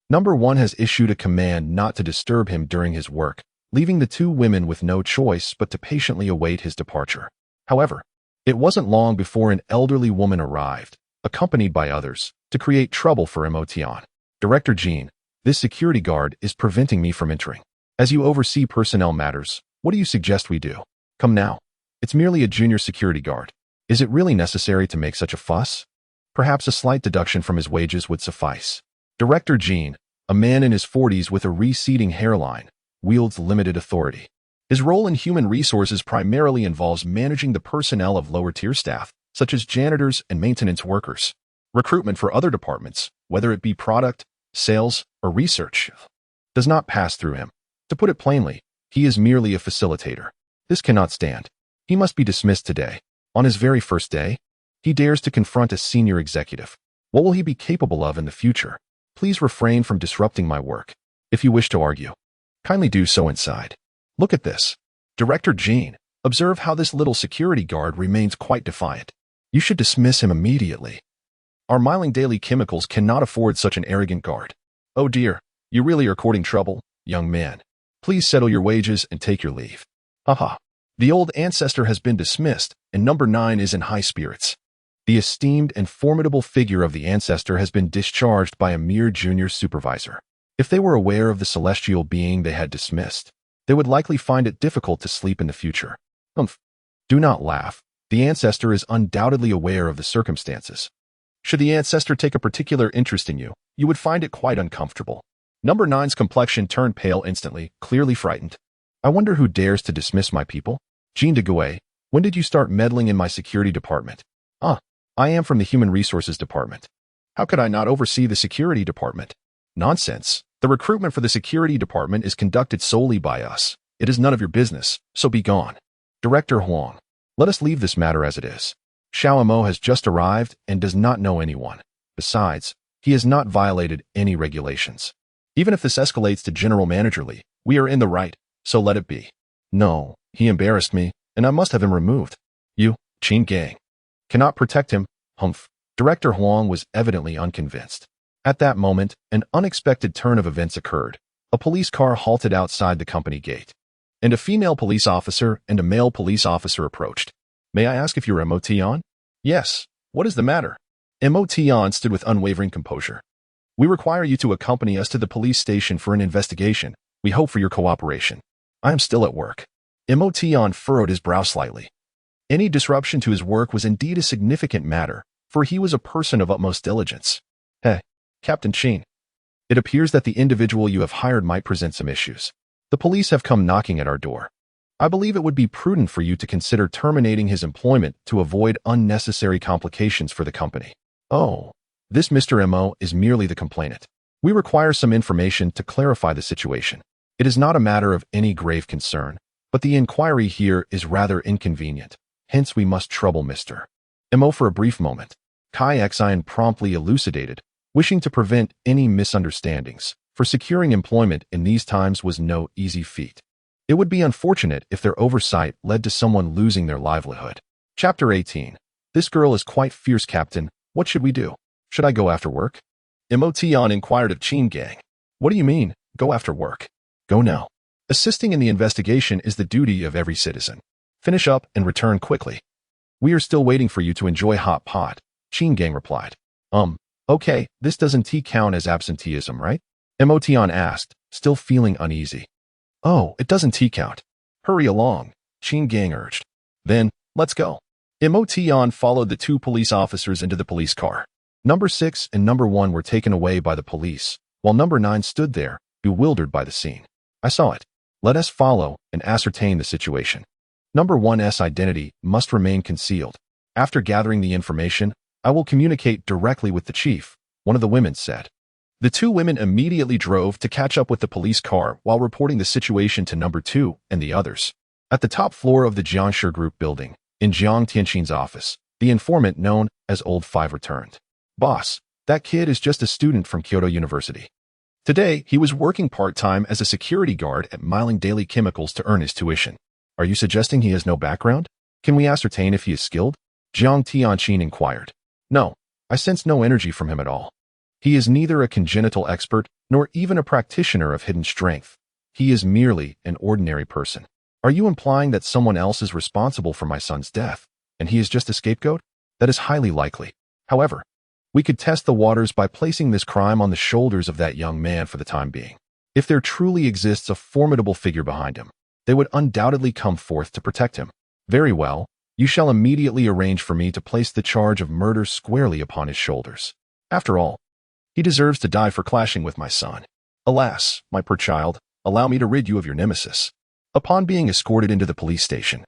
Number 1 has issued a command not to disturb him during his work, leaving the two women with no choice but to patiently await his departure. However, it wasn't long before an elderly woman arrived, accompanied by others, to create trouble for Emotion. Director Jean, this security guard is preventing me from entering. As you oversee personnel matters, what do you suggest we do? Come now. It's merely a junior security guard. Is it really necessary to make such a fuss? Perhaps a slight deduction from his wages would suffice. Director Jean, a man in his 40s with a receding hairline, wields limited authority. His role in human resources primarily involves managing the personnel of lower-tier staff, such as janitors and maintenance workers. Recruitment for other departments, whether it be product, sales, or research, does not pass through him. To put it plainly, he is merely a facilitator. This cannot stand. He must be dismissed today. On his very first day, he dares to confront a senior executive. What will he be capable of in the future? Please refrain from disrupting my work. If you wish to argue, kindly do so inside. Look at this. Director Jean, observe how this little security guard remains quite defiant. You should dismiss him immediately. Our Miling Daily Chemicals cannot afford such an arrogant guard. Oh dear, you really are courting trouble, young man. Please settle your wages and take your leave. The old ancestor has been dismissed, and number 9 is in high spirits. The esteemed and formidable figure of the ancestor has been discharged by a mere junior supervisor. If they were aware of the celestial being they had dismissed, they would likely find it difficult to sleep in the future. Do not laugh. The ancestor is undoubtedly aware of the circumstances. Should the ancestor take a particular interest in you, you would find it quite uncomfortable. Number 9's complexion turned pale instantly, clearly frightened. I wonder who dares to dismiss my people? Jean de Gouet, when did you start meddling in my security department? I am from the Human Resources Department. How could I not oversee the security department? Nonsense. The recruitment for the security department is conducted solely by us. It is none of your business, so be gone. Director Huang, let us leave this matter as it is. Xiao Mo has just arrived and does not know anyone. Besides, he has not violated any regulations. Even if this escalates to General Manager Li, we are in the right, so let it be. No, he embarrassed me, and I must have him removed. You, Qin Gang, cannot protect him. Humph. Director Huang was evidently unconvinced. At that moment, an unexpected turn of events occurred. A police car halted outside the company gate, and a female police officer and a male police officer approached. May I ask if you're Mo Tian? Yes. What is the matter? Mo Tian stood with unwavering composure. We require you to accompany us to the police station for an investigation. We hope for your cooperation. I am still at work. Mo Tian furrowed his brow slightly. Any disruption to his work was indeed a significant matter, for he was a person of utmost diligence. Hey, Captain Qin. It appears that the individual you have hired might present some issues. The police have come knocking at our door. I believe it would be prudent for you to consider terminating his employment to avoid unnecessary complications for the company. Oh, this Mr. Mo is merely the complainant. We require some information to clarify the situation. It is not a matter of any grave concern, but the inquiry here is rather inconvenient. Hence we must trouble Mr. Mo for a brief moment. Kai Xian promptly elucidated, wishing to prevent any misunderstandings, for securing employment in these times was no easy feat. It would be unfortunate if their oversight led to someone losing their livelihood. Chapter 18. This girl is quite fierce, Captain. What should we do? Should I go after work? Mo Tian inquired of Qin Gang. What do you mean, go after work? Go now. Assisting in the investigation is the duty of every citizen. Finish up and return quickly. We are still waiting for you to enjoy hot pot, Qin Gang replied. Okay, this doesn't count as absenteeism, right? Mo Tian asked, still feeling uneasy. Oh, it doesn't count. Hurry along, Qin Gang urged. Then, let's go. Mo Tian followed the two police officers into the police car. Number 6 and Number 1 were taken away by the police, while Number 9 stood there, bewildered by the scene. I saw it. Let us follow and ascertain the situation. Number 1's identity must remain concealed. After gathering the information, I will communicate directly with the chief, one of the women said. The two women immediately drove to catch up with the police car while reporting the situation to Number 2 and the others. At the top floor of the Jiangshi Group building, in Jiang Tianqin's office, the informant known as Old Five returned. Boss, that kid is just a student from Kyoto University. Today, he was working part-time as a security guard at Miling Daily Chemicals to earn his tuition. Are you suggesting he has no background? Can we ascertain if he is skilled? Jiang Tianqin inquired. No, I sense no energy from him at all. He is neither a congenital expert nor even a practitioner of hidden strength. He is merely an ordinary person. Are you implying that someone else is responsible for my son's death, and he is just a scapegoat? That is highly likely. However, we could test the waters by placing this crime on the shoulders of that young man for the time being. If there truly exists a formidable figure behind him, they would undoubtedly come forth to protect him. Very well, you shall immediately arrange for me to place the charge of murder squarely upon his shoulders. After all, he deserves to die for clashing with my son. Alas, my poor child, allow me to rid you of your nemesis. Upon being escorted into the police station,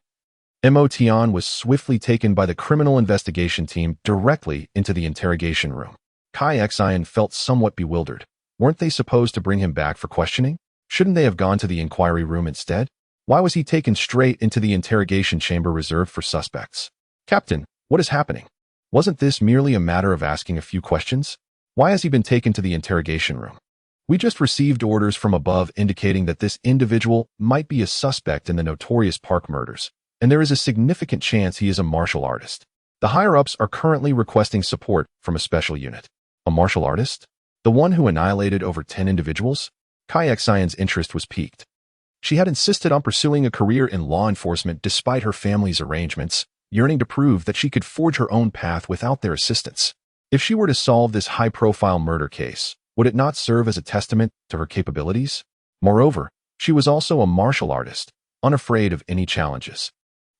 Mo Tian was swiftly taken by the criminal investigation team directly into the interrogation room. Kai Xian felt somewhat bewildered. Weren't they supposed to bring him back for questioning? Shouldn't they have gone to the inquiry room instead? Why was he taken straight into the interrogation chamber reserved for suspects? Captain, what is happening? Wasn't this merely a matter of asking a few questions? Why has he been taken to the interrogation room? We just received orders from above indicating that this individual might be a suspect in the notorious Park murders, and there is a significant chance he is a martial artist. The higher-ups are currently requesting support from a special unit. A martial artist? The one who annihilated over 10 individuals? Kai Xian's interest was piqued. She had insisted on pursuing a career in law enforcement despite her family's arrangements, yearning to prove that she could forge her own path without their assistance. If she were to solve this high-profile murder case, would it not serve as a testament to her capabilities? Moreover, she was also a martial artist, unafraid of any challenges.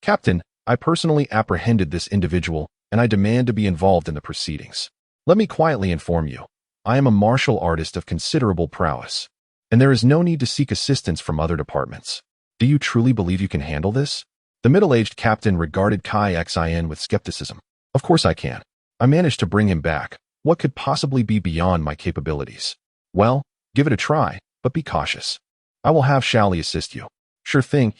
Captain, I personally apprehended this individual, and I demand to be involved in the proceedings. Let me quietly inform you, I am a martial artist of considerable prowess, and there is no need to seek assistance from other departments. Do you truly believe you can handle this? The middle-aged captain regarded Kai Xin with skepticism. Of course I can. I managed to bring him back. What could possibly be beyond my capabilities? Well, give it a try, but be cautious. I will have Shally assist you. Sure thing,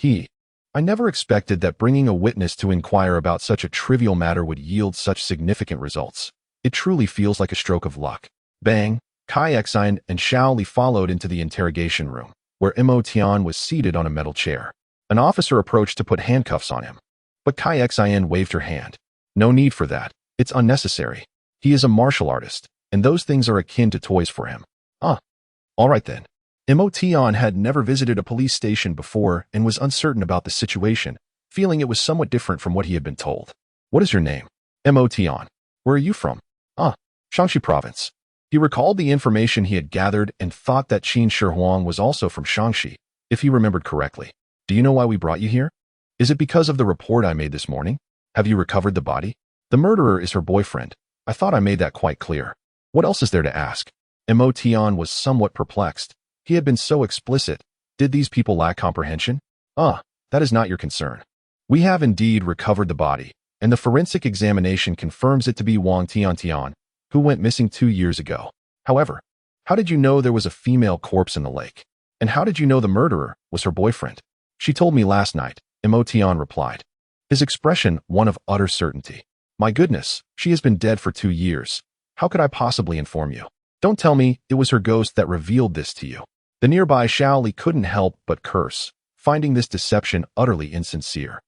I never expected that bringing a witness to inquire about such a trivial matter would yield such significant results. It truly feels like a stroke of luck. Bang! Kai Xin and Shally followed into the interrogation room, where Mo Tian was seated on a metal chair. An officer approached to put handcuffs on him, but Kai Xin waved her hand. No need for that. It's unnecessary. He is a martial artist, and those things are akin to toys for him. All right then. Mo Tian had never visited a police station before and was uncertain about the situation, feeling it was somewhat different from what he had been told. What is your name? Mo Tian. Where are you from? Shaanxi province. He recalled the information he had gathered and thought that Qin Shihuang was also from Shaanxi, if he remembered correctly. Do you know why we brought you here? Is it because of the report I made this morning? Have you recovered the body? The murderer is her boyfriend. I thought I made that quite clear. What else is there to ask? Mo Tian was somewhat perplexed. He had been so explicit. Did these people lack comprehension? That is not your concern. We have indeed recovered the body, and the forensic examination confirms it to be Wang Tiantian, who went missing 2 years ago. However, how did you know there was a female corpse in the lake? And how did you know the murderer was her boyfriend? She told me last night, Mo Tian replied, his expression one of utter certainty. My goodness, she has been dead for 2 years. How could I possibly inform you? Don't tell me it was her ghost that revealed this to you. The nearby Shally couldn't help but curse, finding this deception utterly insincere.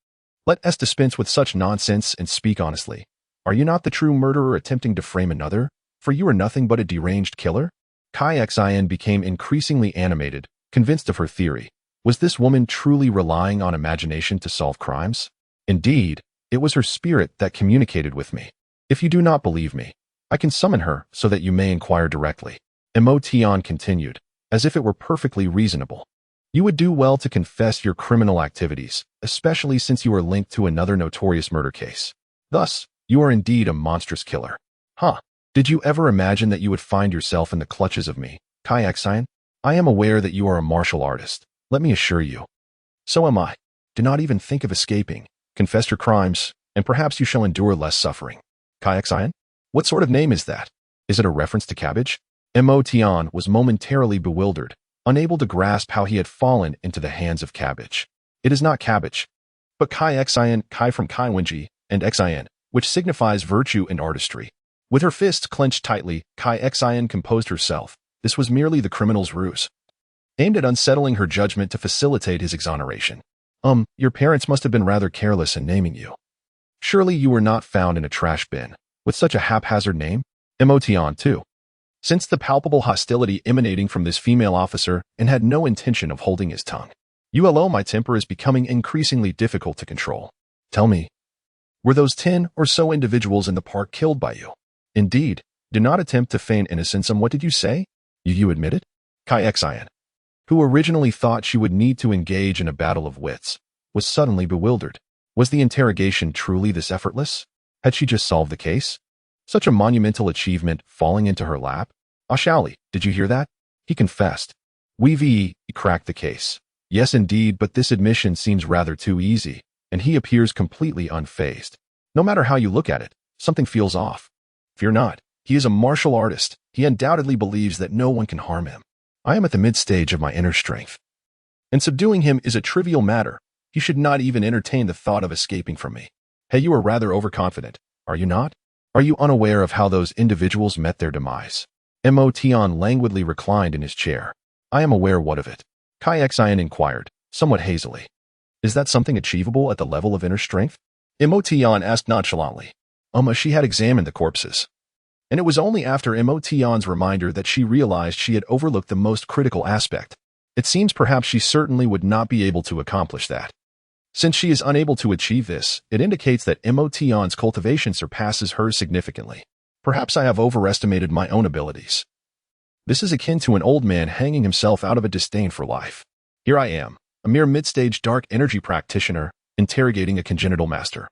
Let us dispense with such nonsense and speak honestly. Are you not the true murderer attempting to frame another? For you are nothing but a deranged killer? Kai Xin became increasingly animated, convinced of her theory. Was this woman truly relying on imagination to solve crimes? Indeed, it was her spirit that communicated with me. If you do not believe me, I can summon her so that you may inquire directly. Mo Tian continued, as if it were perfectly reasonable. You would do well to confess your criminal activities, especially since you are linked to another notorious murder case. Thus, you are indeed a monstrous killer. Did you ever imagine that you would find yourself in the clutches of me, Kai Xin? I am aware that you are a martial artist. Let me assure you. So am I. Do not even think of escaping. Confess your crimes, and perhaps you shall endure less suffering. Kai Xin? What sort of name is that? Is it a reference to cabbage? Mo Tian was momentarily bewildered, unable to grasp how he had fallen into the hands of cabbage. It is not cabbage, but Kai Xin, Kai from Kai Wenji, and Xin, which signifies virtue and artistry. With her fists clenched tightly, Kai Xin composed herself. This was merely the criminal's ruse, aimed at unsettling her judgment to facilitate his exoneration. Your parents must have been rather careless in naming you. Surely you were not found in a trash bin, with such a haphazard name? Mo Tian, too. Since the palpable hostility emanating from this female officer and had no intention of holding his tongue. ULO, my temper is becoming increasingly difficult to control. Tell me, were those 10 or so individuals in the park killed by you? Indeed, do not attempt to feign innocence. What did you say? You admit it? Kai Xin, who originally thought she would need to engage in a battle of wits, was suddenly bewildered. Was the interrogation truly this effortless? Had she just solved the case? Such a monumental achievement falling into her lap? Shally, did you hear that? He confessed. He cracked the case. Yes, indeed, but this admission seems rather too easy, and he appears completely unfazed. No matter how you look at it, something feels off. Fear not. He is a martial artist. He undoubtedly believes that no one can harm him. I am at the mid-stage of my inner strength, and subduing him is a trivial matter. He should not even entertain the thought of escaping from me. Hey, you are rather overconfident, are you not? Are you unaware of how those individuals met their demise? Mo Tian languidly reclined in his chair. I am aware what of it? Kai Xin inquired, somewhat hazily. Is that something achievable at the level of inner strength? Mo Tian asked nonchalantly. She had examined the corpses. And it was only after Mo Tian's reminder that she realized she had overlooked the most critical aspect. It seems perhaps she certainly would not be able to accomplish that. Since she is unable to achieve this, it indicates that Emotion's cultivation surpasses hers significantly. Perhaps I have overestimated my own abilities. This is akin to an old man hanging himself out of a disdain for life. Here I am, a mere mid-stage dark energy practitioner, interrogating a congenital master.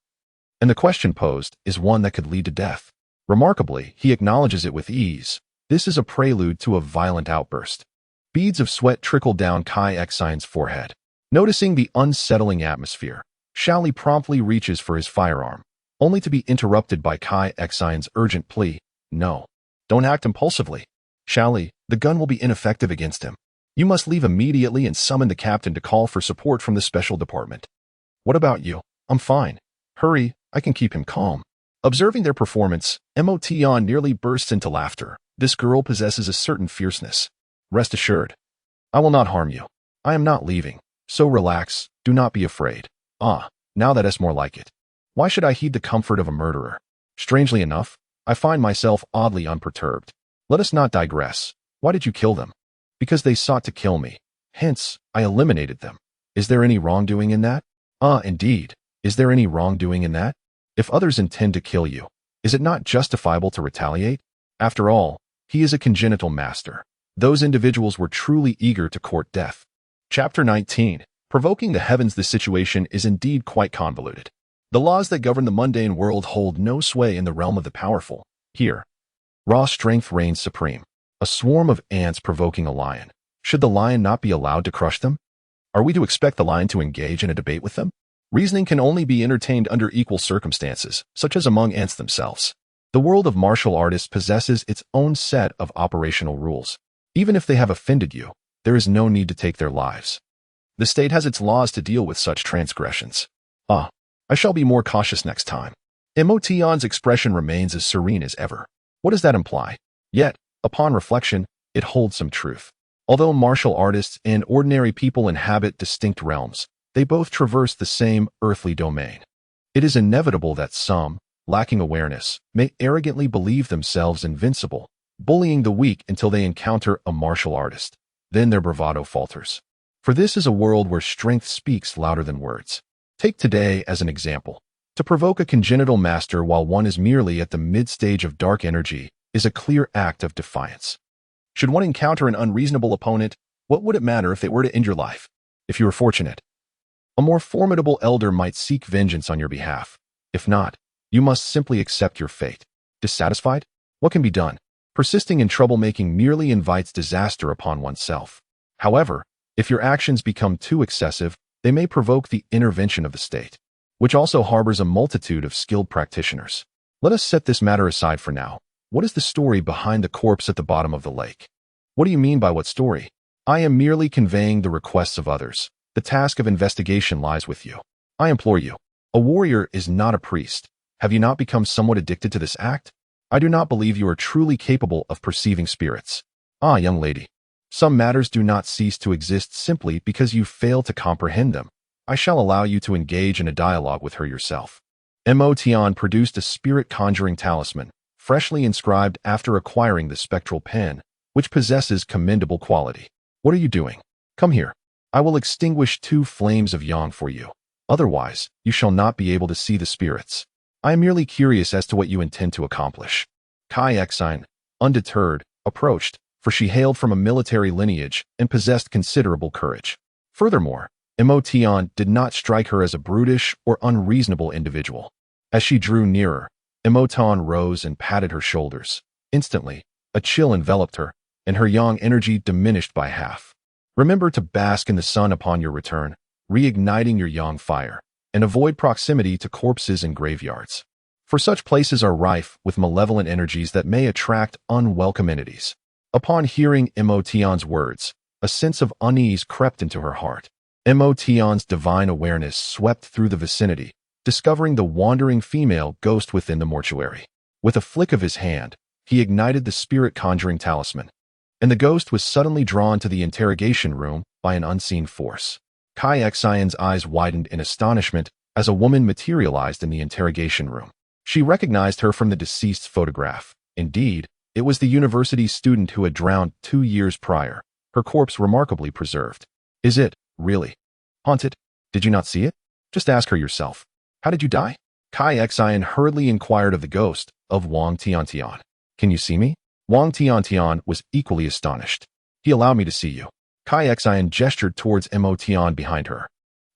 And the question posed is one that could lead to death. Remarkably, he acknowledges it with ease. This is a prelude to a violent outburst. Beads of sweat trickle down Kai Xian's forehead. Noticing the unsettling atmosphere, Xiaoli promptly reaches for his firearm, only to be interrupted by Kai Xian's urgent plea. No, don't act impulsively. Xiaoli, the gun will be ineffective against him. You must leave immediately and summon the captain to call for support from the special department. What about you? I'm fine. Hurry, I can keep him calm. Observing their performance, Emotion nearly bursts into laughter. This girl possesses a certain fierceness. Rest assured, I will not harm you. I am not leaving. So relax, do not be afraid. Ah, now that's more like it. Why should I heed the comfort of a murderer? Strangely enough, I find myself oddly unperturbed. Let us not digress. Why did you kill them? Because they sought to kill me. Hence, I eliminated them. Is there any wrongdoing in that? Ah, indeed. Is there any wrongdoing in that? If others intend to kill you, is it not justifiable to retaliate? After all, he is a congenital master. Those individuals were truly eager to court death. Chapter 19. Provoking the heavens. This situation is indeed quite convoluted. The laws that govern the mundane world hold no sway in the realm of the powerful. Here, raw strength reigns supreme. A swarm of ants provoking a lion. Should the lion not be allowed to crush them? Are we to expect the lion to engage in a debate with them? Reasoning can only be entertained under equal circumstances, such as among ants themselves. The world of martial artists possesses its own set of operational rules. Even if they have offended you, there is no need to take their lives. The state has its laws to deal with such transgressions. Ah, I shall be more cautious next time. Emotion's expression remains as serene as ever. What does that imply? Yet, upon reflection, it holds some truth. Although martial artists and ordinary people inhabit distinct realms, they both traverse the same earthly domain. It is inevitable that some, lacking awareness, may arrogantly believe themselves invincible, bullying the weak until they encounter a martial artist. Then their bravado falters. For this is a world where strength speaks louder than words. Take today as an example. To provoke a congenital master while one is merely at the mid-stage of dark energy is a clear act of defiance. Should one encounter an unreasonable opponent, what would it matter if they were to end your life? If you were fortunate, a more formidable elder might seek vengeance on your behalf. If not, you must simply accept your fate. Dissatisfied? What can be done? Persisting in troublemaking merely invites disaster upon oneself. However, if your actions become too excessive, they may provoke the intervention of the state, which also harbors a multitude of skilled practitioners. Let us set this matter aside for now. What is the story behind the corpse at the bottom of the lake? What do you mean by what story? I am merely conveying the requests of others. The task of investigation lies with you. I implore you. A warrior is not a priest. Have you not become somewhat addicted to this act? I do not believe you are truly capable of perceiving spirits. Ah, young lady. Some matters do not cease to exist simply because you fail to comprehend them. I shall allow you to engage in a dialogue with her yourself. Emotion produced a spirit-conjuring talisman, freshly inscribed after acquiring the spectral pen, which possesses commendable quality. What are you doing? Come here. I will extinguish 2 flames of yang for you. Otherwise, you shall not be able to see the spirits. I am merely curious as to what you intend to accomplish. Kai Xian, undeterred, approached, for she hailed from a military lineage and possessed considerable courage. Furthermore, Emotion did not strike her as a brutish or unreasonable individual. As she drew nearer, Emotion rose and patted her shoulders. Instantly, a chill enveloped her, and her yang energy diminished by half. Remember to bask in the sun upon your return, reigniting your yang fire, and avoid proximity to corpses and graveyards. For such places are rife with malevolent energies that may attract unwelcome entities. Upon hearing Emotion's words, a sense of unease crept into her heart. Emotion's divine awareness swept through the vicinity, discovering the wandering female ghost within the mortuary. With a flick of his hand, he ignited the spirit-conjuring talisman, and the ghost was suddenly drawn to the interrogation room by an unseen force. Kai Xian's eyes widened in astonishment as a woman materialized in the interrogation room. She recognized her from the deceased's photograph. Indeed, it was the university student who had drowned 2 years prior, her corpse remarkably preserved. Is it, really, haunted? Did you not see it? Just ask her yourself. How did you die? Kai Xian hurriedly inquired of the ghost of Wang Tiantian. Can you see me? Wang Tiantian was equally astonished. He allowed me to see you. Kai Xian gestured towards Mo Tian behind her.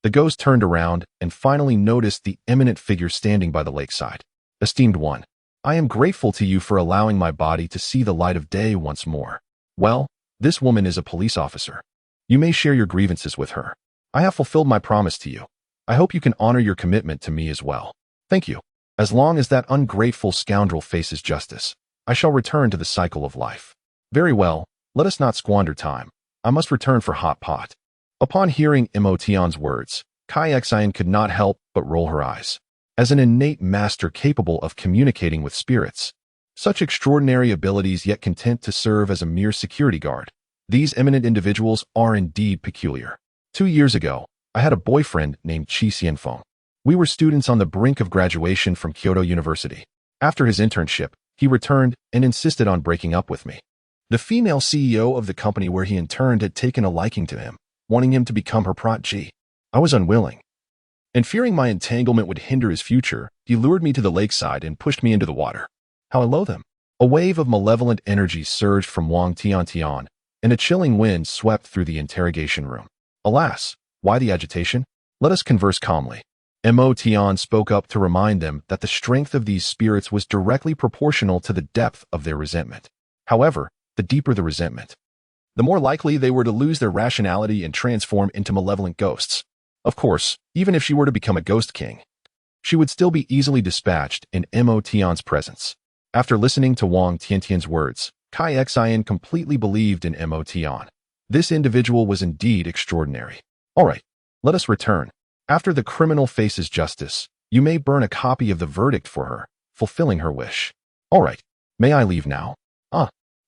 The ghost turned around and finally noticed the eminent figure standing by the lakeside. Esteemed one, I am grateful to you for allowing my body to see the light of day once more. Well, this woman is a police officer. You may share your grievances with her. I have fulfilled my promise to you. I hope you can honor your commitment to me as well. Thank you. As long as that ungrateful scoundrel faces justice, I shall return to the cycle of life. Very well, let us not squander time. I must return for hot pot. Upon hearing Mo Tian's words, Kai Xian could not help but roll her eyes. As an innate master capable of communicating with spirits, such extraordinary abilities yet content to serve as a mere security guard, these eminent individuals are indeed peculiar. 2 years ago, I had a boyfriend named Qi Xianfeng. We were students on the brink of graduation from Kyoto University. After his internship, he returned and insisted on breaking up with me. The female CEO of the company where he interned had taken a liking to him, wanting him to become her protege. I was unwilling. And fearing my entanglement would hinder his future, he lured me to the lakeside and pushed me into the water. How I loathe him. A wave of malevolent energy surged from Wang Tiantian, and a chilling wind swept through the interrogation room. Alas, why the agitation? Let us converse calmly. Mo Tian spoke up to remind them that the strength of these spirits was directly proportional to the depth of their resentment. However, the deeper the resentment, the more likely they were to lose their rationality and transform into malevolent ghosts. Of course, even if she were to become a ghost king, she would still be easily dispatched in Mo Tian's presence. After listening to Wang Tiantian's words, Kai Xian completely believed in Mo Tian. This individual was indeed extraordinary. All right, let us return. After the criminal faces justice, you may burn a copy of the verdict for her, fulfilling her wish. All right, may I leave now?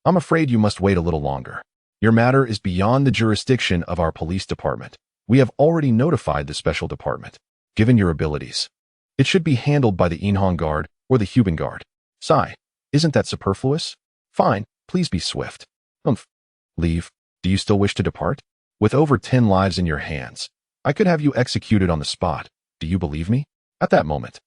I'm afraid you must wait a little longer. Your matter is beyond the jurisdiction of our police department. We have already notified the special department. Given your abilities, it should be handled by the Inhong Guard or the Huban Guard. Sigh, isn't that superfluous? Fine, please be swift. Leave. Do you still wish to depart? With over 10 lives in your hands, I could have you executed on the spot. Do you believe me? At that moment,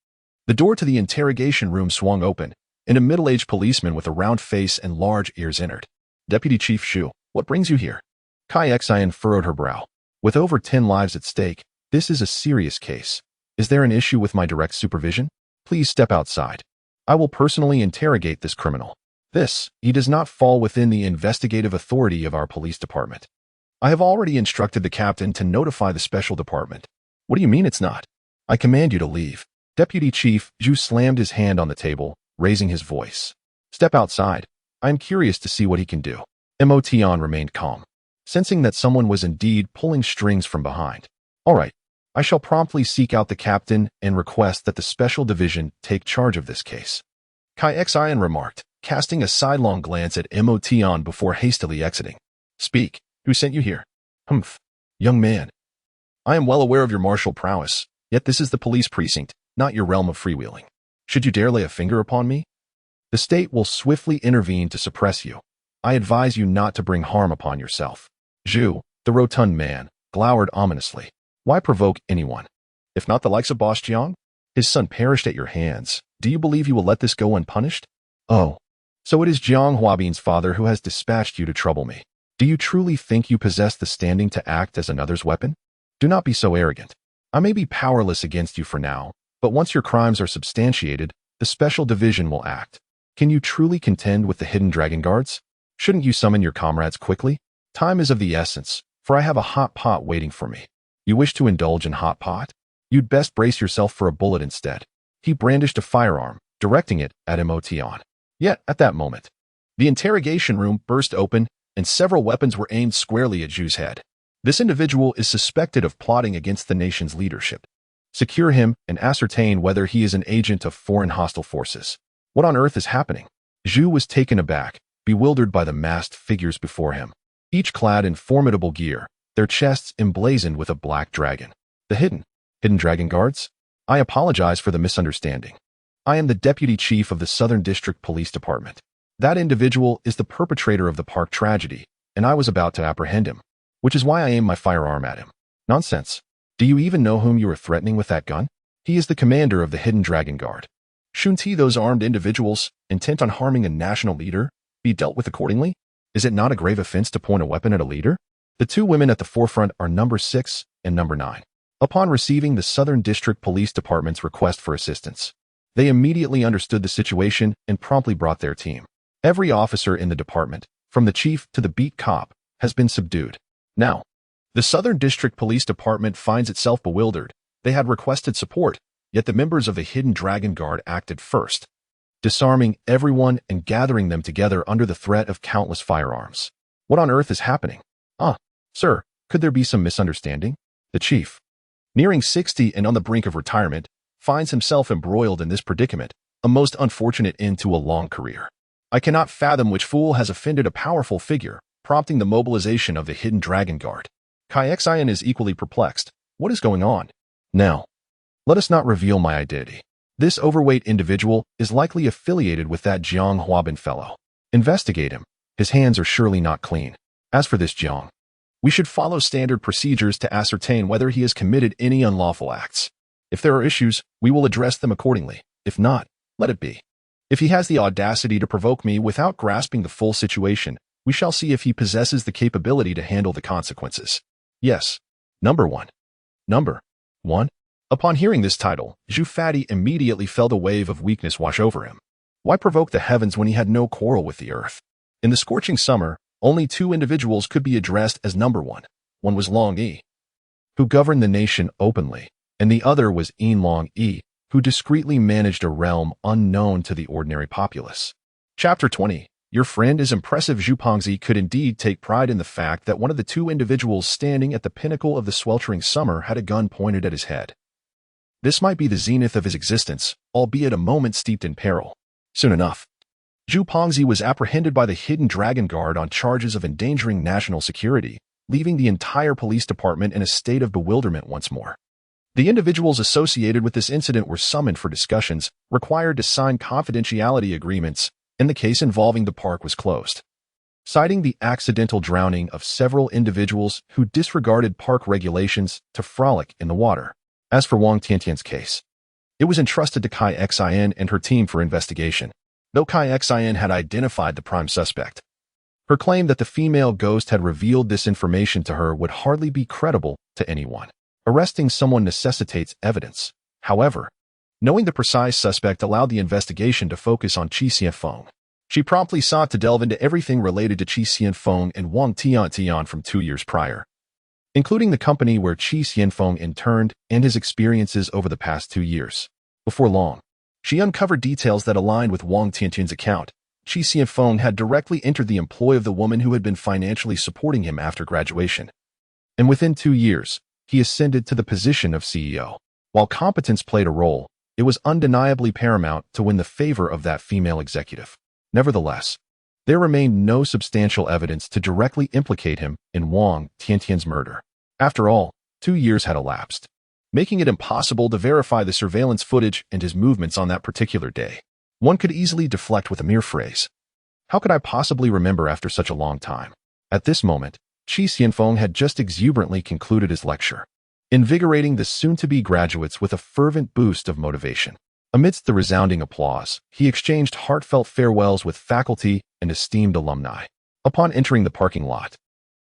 the door to the interrogation room swung open, and a middle-aged policeman with a round face and large ears entered. Deputy Chief Shu, what brings you here? Kai Xian furrowed her brow. With over 10 lives at stake, this is a serious case. Is there an issue with my direct supervision? Please step outside. I will personally interrogate this criminal. He does not fall within the investigative authority of our police department. I have already instructed the captain to notify the special department. What do you mean it's not? I command you to leave. Deputy Chief Zhu slammed his hand on the table, raising his voice. Step outside. I am curious to see what he can do. Mo Tian remained calm, sensing that someone was indeed pulling strings from behind. All right, I shall promptly seek out the captain and request that the special division take charge of this case. Kai Xian remarked, casting a sidelong glance at Mo Tian before hastily exiting. Speak. Who sent you here? Young man. I am well aware of your martial prowess, yet this is the police precinct, not your realm of freewheeling. Should you dare lay a finger upon me, the state will swiftly intervene to suppress you. I advise you not to bring harm upon yourself. Zhu, the rotund man, glowered ominously. Why provoke anyone? If not the likes of Boss Jiang? His son perished at your hands. Do you believe you will let this go unpunished? Oh, so it is Jiang Huabin's father who has dispatched you to trouble me. Do you truly think you possess the standing to act as another's weapon? Do not be so arrogant. I may be powerless against you for now, but once your crimes are substantiated, the special division will act. Can you truly contend with the hidden dragon guards? Shouldn't you summon your comrades quickly? Time is of the essence, for I have a hot pot waiting for me. You wish to indulge in hot pot? You'd best brace yourself for a bullet instead. He brandished a firearm, directing it at Mo Tian. Yet, at that moment, the interrogation room burst open, and several weapons were aimed squarely at Zhu's head. This individual is suspected of plotting against the nation's leadership. Secure him and ascertain whether he is an agent of foreign hostile forces. What on earth is happening? Zhu was taken aback, bewildered by the masked figures before him, each clad in formidable gear, their chests emblazoned with a black dragon. The hidden dragon guards? I apologize for the misunderstanding. I am the deputy chief of the Southern District Police Department. That individual is the perpetrator of the park tragedy, and I was about to apprehend him, which is why I aimed my firearm at him. Nonsense. Do you even know whom you are threatening with that gun? He is the commander of the Hidden Dragon Guard. Shouldn't those armed individuals, intent on harming a national leader, be dealt with accordingly? Is it not a grave offense to point a weapon at a leader? The two women at the forefront are number 6 and number 9. Upon receiving the Southern District Police Department's request for assistance, they immediately understood the situation and promptly brought their team. Every officer in the department, from the chief to the beat cop, has been subdued. Now, the Southern District Police Department finds itself bewildered. They had requested support, yet the members of the Hidden Dragon Guard acted first, disarming everyone and gathering them together under the threat of countless firearms. What on earth is happening? Sir, could there be some misunderstanding? The chief, nearing 60 and on the brink of retirement, finds himself embroiled in this predicament, a most unfortunate end to a long career. I cannot fathom which fool has offended a powerful figure, prompting the mobilization of the Hidden Dragon Guard. Kai Xian is equally perplexed. What is going on? Now, let us not reveal my identity. This overweight individual is likely affiliated with that Jiang Huabin fellow. Investigate him. His hands are surely not clean. As for this Jiang, we should follow standard procedures to ascertain whether he has committed any unlawful acts. If there are issues, we will address them accordingly. If not, let it be. If he has the audacity to provoke me without grasping the full situation, we shall see if he possesses the capability to handle the consequences. Yes. Number 1. Number 1. Upon hearing this title, Zhu Fati immediately felt a wave of weakness wash over him. Why provoke the heavens when he had no quarrel with the earth? In the scorching summer, only 2 individuals could be addressed as number 1. One was Long Yi, who governed the nation openly, and the other was Yin Long Yi, who discreetly managed a realm unknown to the ordinary populace. Chapter 20. Your friend is impressive. Zhu Pengzi could indeed take pride in the fact that one of the 2 individuals standing at the pinnacle of the sweltering summer had a gun pointed at his head. This might be the zenith of his existence, albeit a moment steeped in peril. Soon enough, Zhu Pengzi was apprehended by the Hidden Dragon Guard on charges of endangering national security, leaving the entire police department in a state of bewilderment once more. The individuals associated with this incident were summoned for discussions, required to sign confidentiality agreements, and the case involving the park was closed, citing the accidental drowning of several individuals who disregarded park regulations to frolic in the water. As for Wang Tiantian's case, it was entrusted to Kai Xian and her team for investigation, though Kai Xian had identified the prime suspect. Her claim that the female ghost had revealed this information to her would hardly be credible to anyone. Arresting someone necessitates evidence. However, knowing the precise suspect allowed the investigation to focus on Qi Xianfeng. She promptly sought to delve into everything related to Qi Xianfeng and Wang Tiantian from 2 years prior, including the company where Qi Xianfeng interned and his experiences over the past 2 years. Before long, she uncovered details that aligned with Wang Tiantian's account. Qi Xianfeng had directly entered the employ of the woman who had been financially supporting him after graduation. And within 2 years, he ascended to the position of CEO. While competence played a role, it was undeniably paramount to win the favor of that female executive. Nevertheless, there remained no substantial evidence to directly implicate him in Wang Tiantian's murder. After all, 2 years had elapsed, making it impossible to verify the surveillance footage and his movements on that particular day. One could easily deflect with a mere phrase. How could I possibly remember after such a long time? At this moment, Qi Xianfeng had just exuberantly concluded his lecture, invigorating the soon-to-be graduates with a fervent boost of motivation. Amidst the resounding applause, he exchanged heartfelt farewells with faculty and esteemed alumni. Upon entering the parking lot,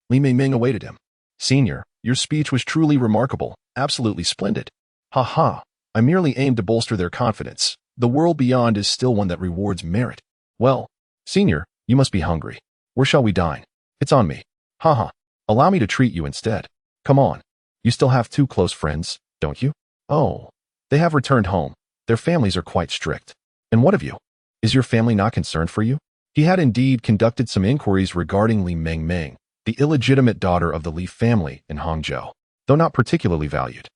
Li Mingming awaited him. Senior, your speech was truly remarkable, absolutely splendid. Ha ha, I merely aimed to bolster their confidence. The world beyond is still one that rewards merit. Well, Senior, you must be hungry. Where shall we dine? It's on me. Ha ha, allow me to treat you instead. Come on. You still have 2 close friends, don't you? Oh, they have returned home. Their families are quite strict. And what of you? Is your family not concerned for you? He had indeed conducted some inquiries regarding Li Mingming, the illegitimate daughter of the Li family in Hangzhou. Though not particularly valued,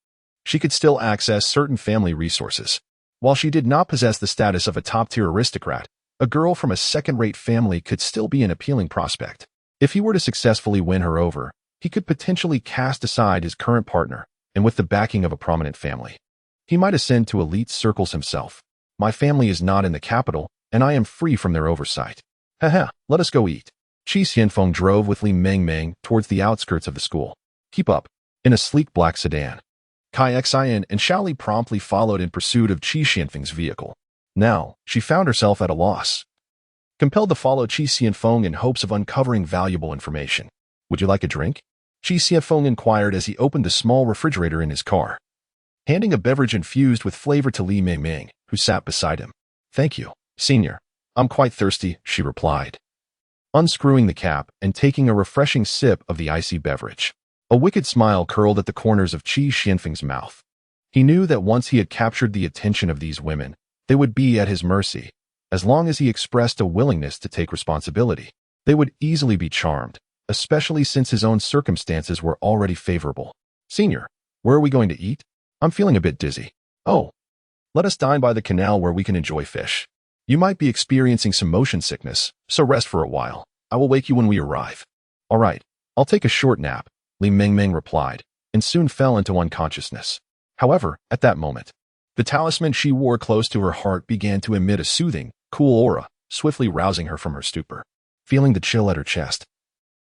she could still access certain family resources. While she did not possess the status of a top-tier aristocrat, a girl from a second-rate family could still be an appealing prospect. If he were to successfully win her over, he could potentially cast aside his current partner, and with the backing of a prominent family, he might ascend to elite circles himself. My family is not in the capital, and I am free from their oversight. Haha, let us go eat. Qi Xianfeng drove with Li Mingming towards the outskirts of the school. Keep up. In a sleek black sedan, Kai Xian and Xiaoli promptly followed in pursuit of Qi Xianfeng's vehicle. Now, she found herself at a loss, compelled to follow Qi Xianfeng in hopes of uncovering valuable information. Would you like a drink? Qi Xianfeng inquired as he opened the small refrigerator in his car, handing a beverage infused with flavor to Li Mingming, who sat beside him. Thank you, Senior. I'm quite thirsty, she replied, unscrewing the cap and taking a refreshing sip of the icy beverage. A wicked smile curled at the corners of Qi Xianfeng's mouth. He knew that once he had captured the attention of these women, they would be at his mercy. As long as he expressed a willingness to take responsibility, they would easily be charmed, especially since his own circumstances were already favorable. Senior, where are we going to eat? I'm feeling a bit dizzy. Oh, let us dine by the canal where we can enjoy fish. You might be experiencing some motion sickness, so rest for a while. I will wake you when we arrive. All right, I'll take a short nap, Li Mingming replied, and soon fell into unconsciousness. However, at that moment, the talisman she wore close to her heart began to emit a soothing, cool aura, swiftly rousing her from her stupor. Feeling the chill at her chest,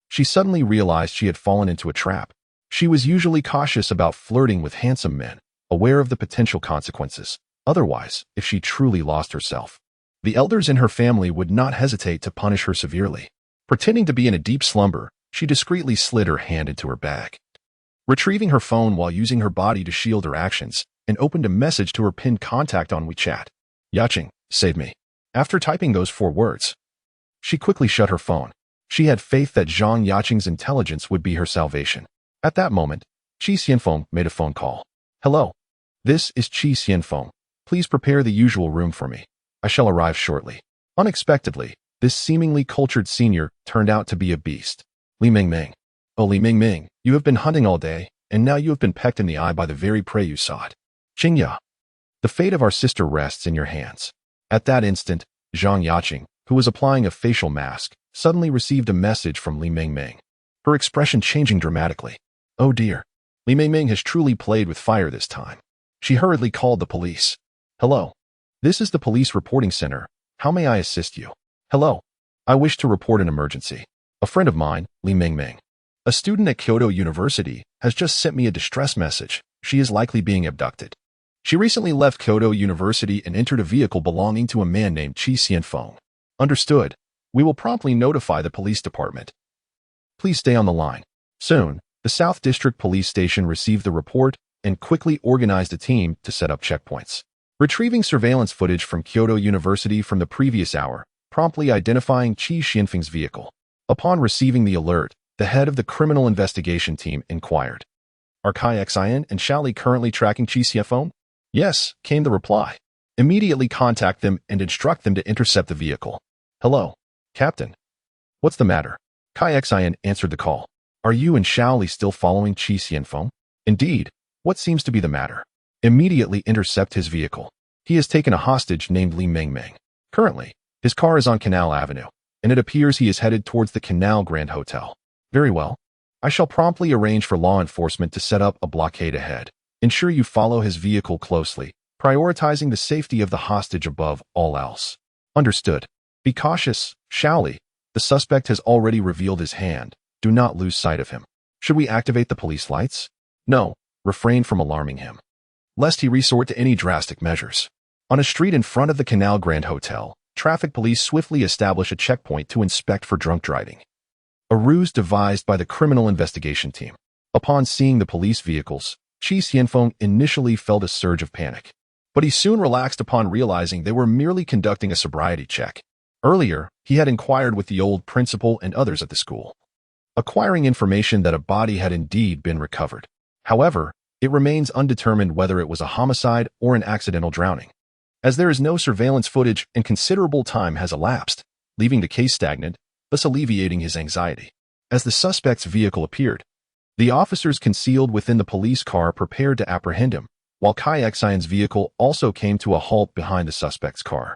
she suddenly realized she had fallen into a trap. She was usually cautious about flirting with handsome men, aware of the potential consequences. Otherwise, if she truly lost herself, the elders in her family would not hesitate to punish her severely. Pretending to be in a deep slumber, she discreetly slid her hand into her bag, retrieving her phone while using her body to shield her actions, and opened a message to her pinned contact on WeChat. Yaching, save me. After typing those 4 words, she quickly shut her phone. She had faith that Zhang Yaqing's intelligence would be her salvation. At that moment, Qi Xianfeng made a phone call. Hello. This is Qi Xianfeng. Please prepare the usual room for me. I shall arrive shortly. Unexpectedly, this seemingly cultured senior turned out to be a beast. Li Mingming. Oh, Li Mingming, you have been hunting all day, and now you have been pecked in the eye by the very prey you sought. Qingya. The fate of our sister rests in your hands. At that instant, Zhang Yaqing, who was applying a facial mask, suddenly received a message from Li Mingming, her expression changing dramatically. Oh dear. Li Mingming has truly played with fire this time. She hurriedly called the police. Hello. This is the police reporting center. How may I assist you? Hello. I wish to report an emergency. A friend of mine, Li Mingming, a student at Kyoto University, has just sent me a distress message. She is likely being abducted. She recently left Kyoto University and entered a vehicle belonging to a man named Qi Xianfeng. Understood. We will promptly notify the police department. Please stay on the line. Soon, the South District Police Station received the report and quickly organized a team to set up checkpoints, retrieving surveillance footage from Kyoto University from the previous hour, promptly identifying Qi Xianfeng's vehicle. Upon receiving the alert, the head of the criminal investigation team inquired. Are Kai Xian and Xiaoli currently tracking Qi Xianfeng? Yes, came the reply. Immediately contact them and instruct them to intercept the vehicle. Hello, Captain. What's the matter? Kai Xian answered the call. Are you and Xiaoli still following Qi Xianfeng? Indeed. What seems to be the matter? Immediately intercept his vehicle. He has taken a hostage named Li Mingming. Currently, his car is on Canal Avenue, and it appears he is headed towards the Canal Grand Hotel. Very well. I shall promptly arrange for law enforcement to set up a blockade ahead. Ensure you follow his vehicle closely, prioritizing the safety of the hostage above all else. Understood. Be cautious, Xiaoli. The suspect has already revealed his hand. Do not lose sight of him. Should we activate the police lights? No. Refrain from alarming him, lest he resort to any drastic measures. On a street in front of the Canal Grand Hotel, traffic police swiftly establish a checkpoint to inspect for drunk driving, a ruse devised by the criminal investigation team. Upon seeing the police vehicles, Qi Xianfeng initially felt a surge of panic, but he soon relaxed upon realizing they were merely conducting a sobriety check. Earlier, he had inquired with the old principal and others at the school, acquiring information that a body had indeed been recovered. However, it remains undetermined whether it was a homicide or an accidental drowning, as there is no surveillance footage and considerable time has elapsed, leaving the case stagnant, thus alleviating his anxiety. As the suspect's vehicle appeared, the officers concealed within the police car prepared to apprehend him, while Kai Xian's vehicle also came to a halt behind the suspect's car.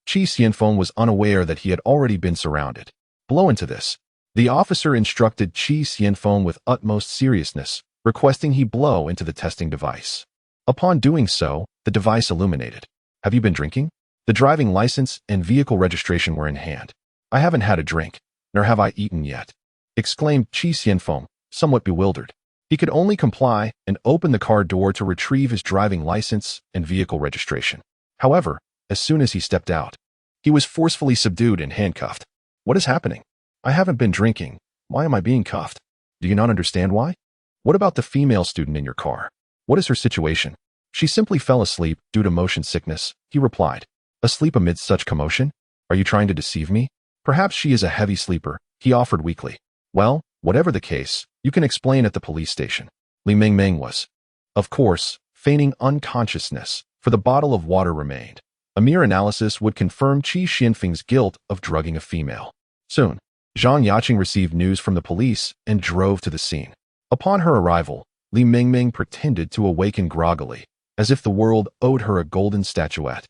Qi Xianfeng was unaware that he had already been surrounded. Blow into this. The officer instructed Qi Xianfeng with utmost seriousness, requesting he blow into the testing device. Upon doing so, the device illuminated. Have you been drinking? The driving license and vehicle registration were in hand. I haven't had a drink, nor have I eaten yet, exclaimed Qi Xianfeng, somewhat bewildered. He could only comply and open the car door to retrieve his driving license and vehicle registration. However, as soon as he stepped out, he was forcefully subdued and handcuffed. What is happening? I haven't been drinking. Why am I being cuffed? Do you not understand why? What about the female student in your car? What is her situation? She simply fell asleep due to motion sickness, he replied. Asleep amidst such commotion? Are you trying to deceive me? Perhaps she is a heavy sleeper, he offered weakly. Well, whatever the case, you can explain at the police station. Li Mingming was, of course, feigning unconsciousness, for the bottle of water remained. A mere analysis would confirm Qi Xianfeng's guilt of drugging a female. Soon, Zhang Yaqing received news from the police and drove to the scene. Upon her arrival, Li Mingming pretended to awaken groggily, as if the world owed her a golden statuette.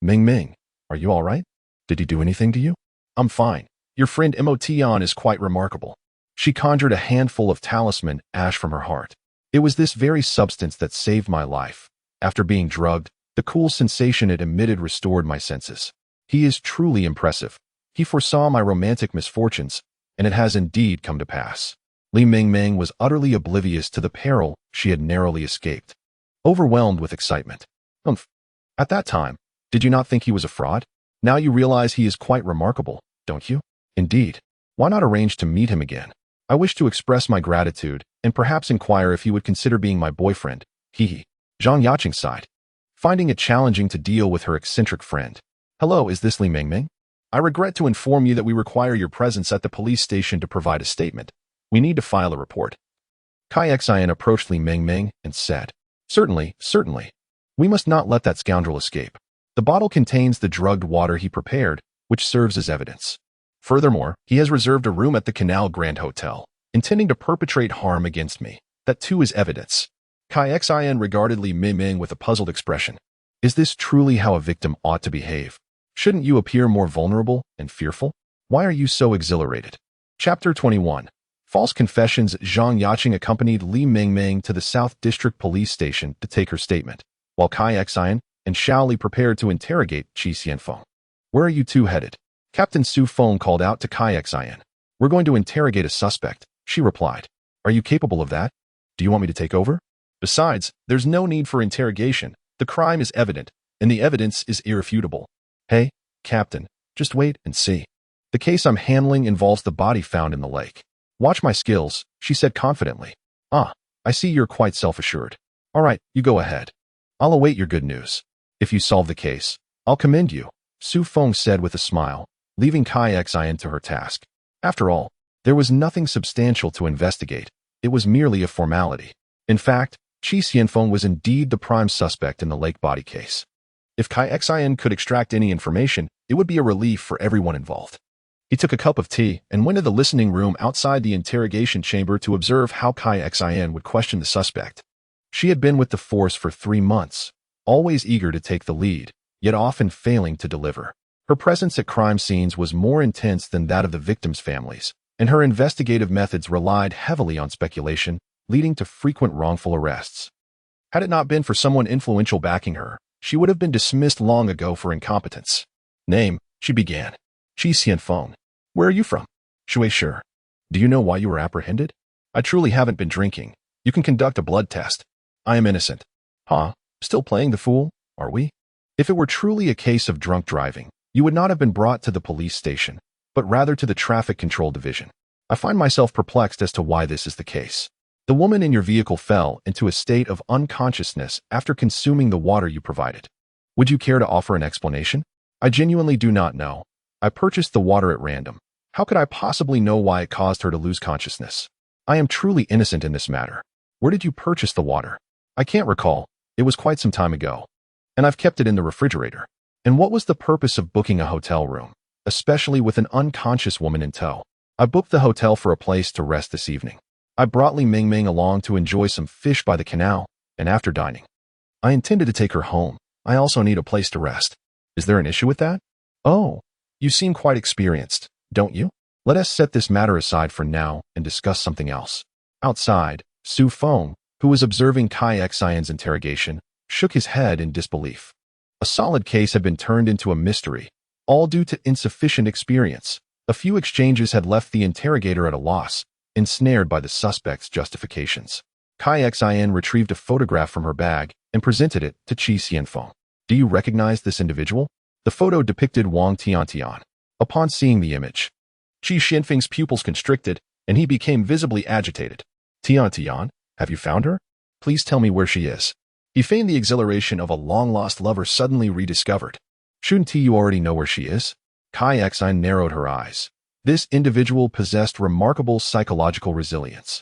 Mingming, are you all right? Did he do anything to you? I'm fine. Your friend Emotion is quite remarkable. She conjured a handful of talisman ash from her heart. It was this very substance that saved my life. After being drugged, the cool sensation it emitted restored my senses. He is truly impressive. He foresaw my romantic misfortunes, and it has indeed come to pass. Li Mingming was utterly oblivious to the peril she had narrowly escaped. Overwhelmed with excitement. At that time, did you not think he was a fraud? Now you realize he is quite remarkable, don't you? Indeed. Why not arrange to meet him again? I wish to express my gratitude and perhaps inquire if he would consider being my boyfriend. Zhang Yaqing sighed, finding it challenging to deal with her eccentric friend. Hello, is this Li Mingming? I regret to inform you that we require your presence at the police station to provide a statement. We need to file a report. Kai Xian approached Li Mingming and said, Certainly, certainly. We must not let that scoundrel escape. The bottle contains the drugged water he prepared, which serves as evidence. Furthermore, he has reserved a room at the Canal Grand Hotel, intending to perpetrate harm against me. That too is evidence. Kai Xian regarded Li Mingming with a puzzled expression. Is this truly how a victim ought to behave? Shouldn't you appear more vulnerable and fearful? Why are you so exhilarated? Chapter 21. False Confessions. Zhang Yaqing accompanied Li Mingming to the South District Police Station to take her statement, while Kai Xian and Xiao Li prepared to interrogate Qi Xianfeng. Where are you two headed? Captain Su Feng called out to Kai Xian. We're going to interrogate a suspect, she replied. Are you capable of that? Do you want me to take over? Besides, there's no need for interrogation. The crime is evident, and the evidence is irrefutable. Hey, Captain, just wait and see. The case I'm handling involves the body found in the lake. Watch my skills, she said confidently. I see you're quite self-assured. All right, you go ahead. I'll await your good news. If you solve the case, I'll commend you, Su Feng said with a smile, leaving Kai Xian to her task. After all, there was nothing substantial to investigate. It was merely a formality. In fact, Qi Xianfeng was indeed the prime suspect in the lake body case. If Kai Xian could extract any information, it would be a relief for everyone involved. He took a cup of tea and went to the listening room outside the interrogation chamber to observe how Kai Xian would question the suspect. She had been with the force for 3 months, always eager to take the lead, yet often failing to deliver. Her presence at crime scenes was more intense than that of the victims' families, and her investigative methods relied heavily on speculation, leading to frequent wrongful arrests. Had it not been for someone influential backing her, she would have been dismissed long ago for incompetence. Name, she began. Qi Xianfeng. Where are you from? Shui Shi. Do you know why you were apprehended? I truly haven't been drinking. You can conduct a blood test. I am innocent. Still playing the fool, are we? If it were truly a case of drunk driving, you would not have been brought to the police station, but rather to the traffic control division. I find myself perplexed as to why this is the case. The woman in your vehicle fell into a state of unconsciousness after consuming the water you provided. Would you care to offer an explanation? I genuinely do not know. I purchased the water at random. How could I possibly know why it caused her to lose consciousness? I am truly innocent in this matter. Where did you purchase the water? I can't recall. It was quite some time ago. And I've kept it in the refrigerator. And what was the purpose of booking a hotel room, especially with an unconscious woman in tow? I booked the hotel for a place to rest this evening. I brought Li Mingming along to enjoy some fish by the canal, and after dining, I intended to take her home. I also need a place to rest. Is there an issue with that? Oh, you seem quite experienced, don't you? Let us set this matter aside for now and discuss something else. Outside, Su Feng, who was observing Kai Xian's interrogation, shook his head in disbelief. A solid case had been turned into a mystery, all due to insufficient experience. A few exchanges had left the interrogator at a loss, ensnared by the suspect's justifications. Kai Xin retrieved a photograph from her bag and presented it to Qi Xianfeng. Do you recognize this individual? The photo depicted Wang Tiantian. Upon seeing the image, Qi Xianfeng's pupils constricted and he became visibly agitated. Tiantian, have you found her? Please tell me where she is. He feigned the exhilaration of a long-lost lover suddenly rediscovered. Shouldn't you already know where she is? Kai Xin narrowed her eyes. This individual possessed remarkable psychological resilience,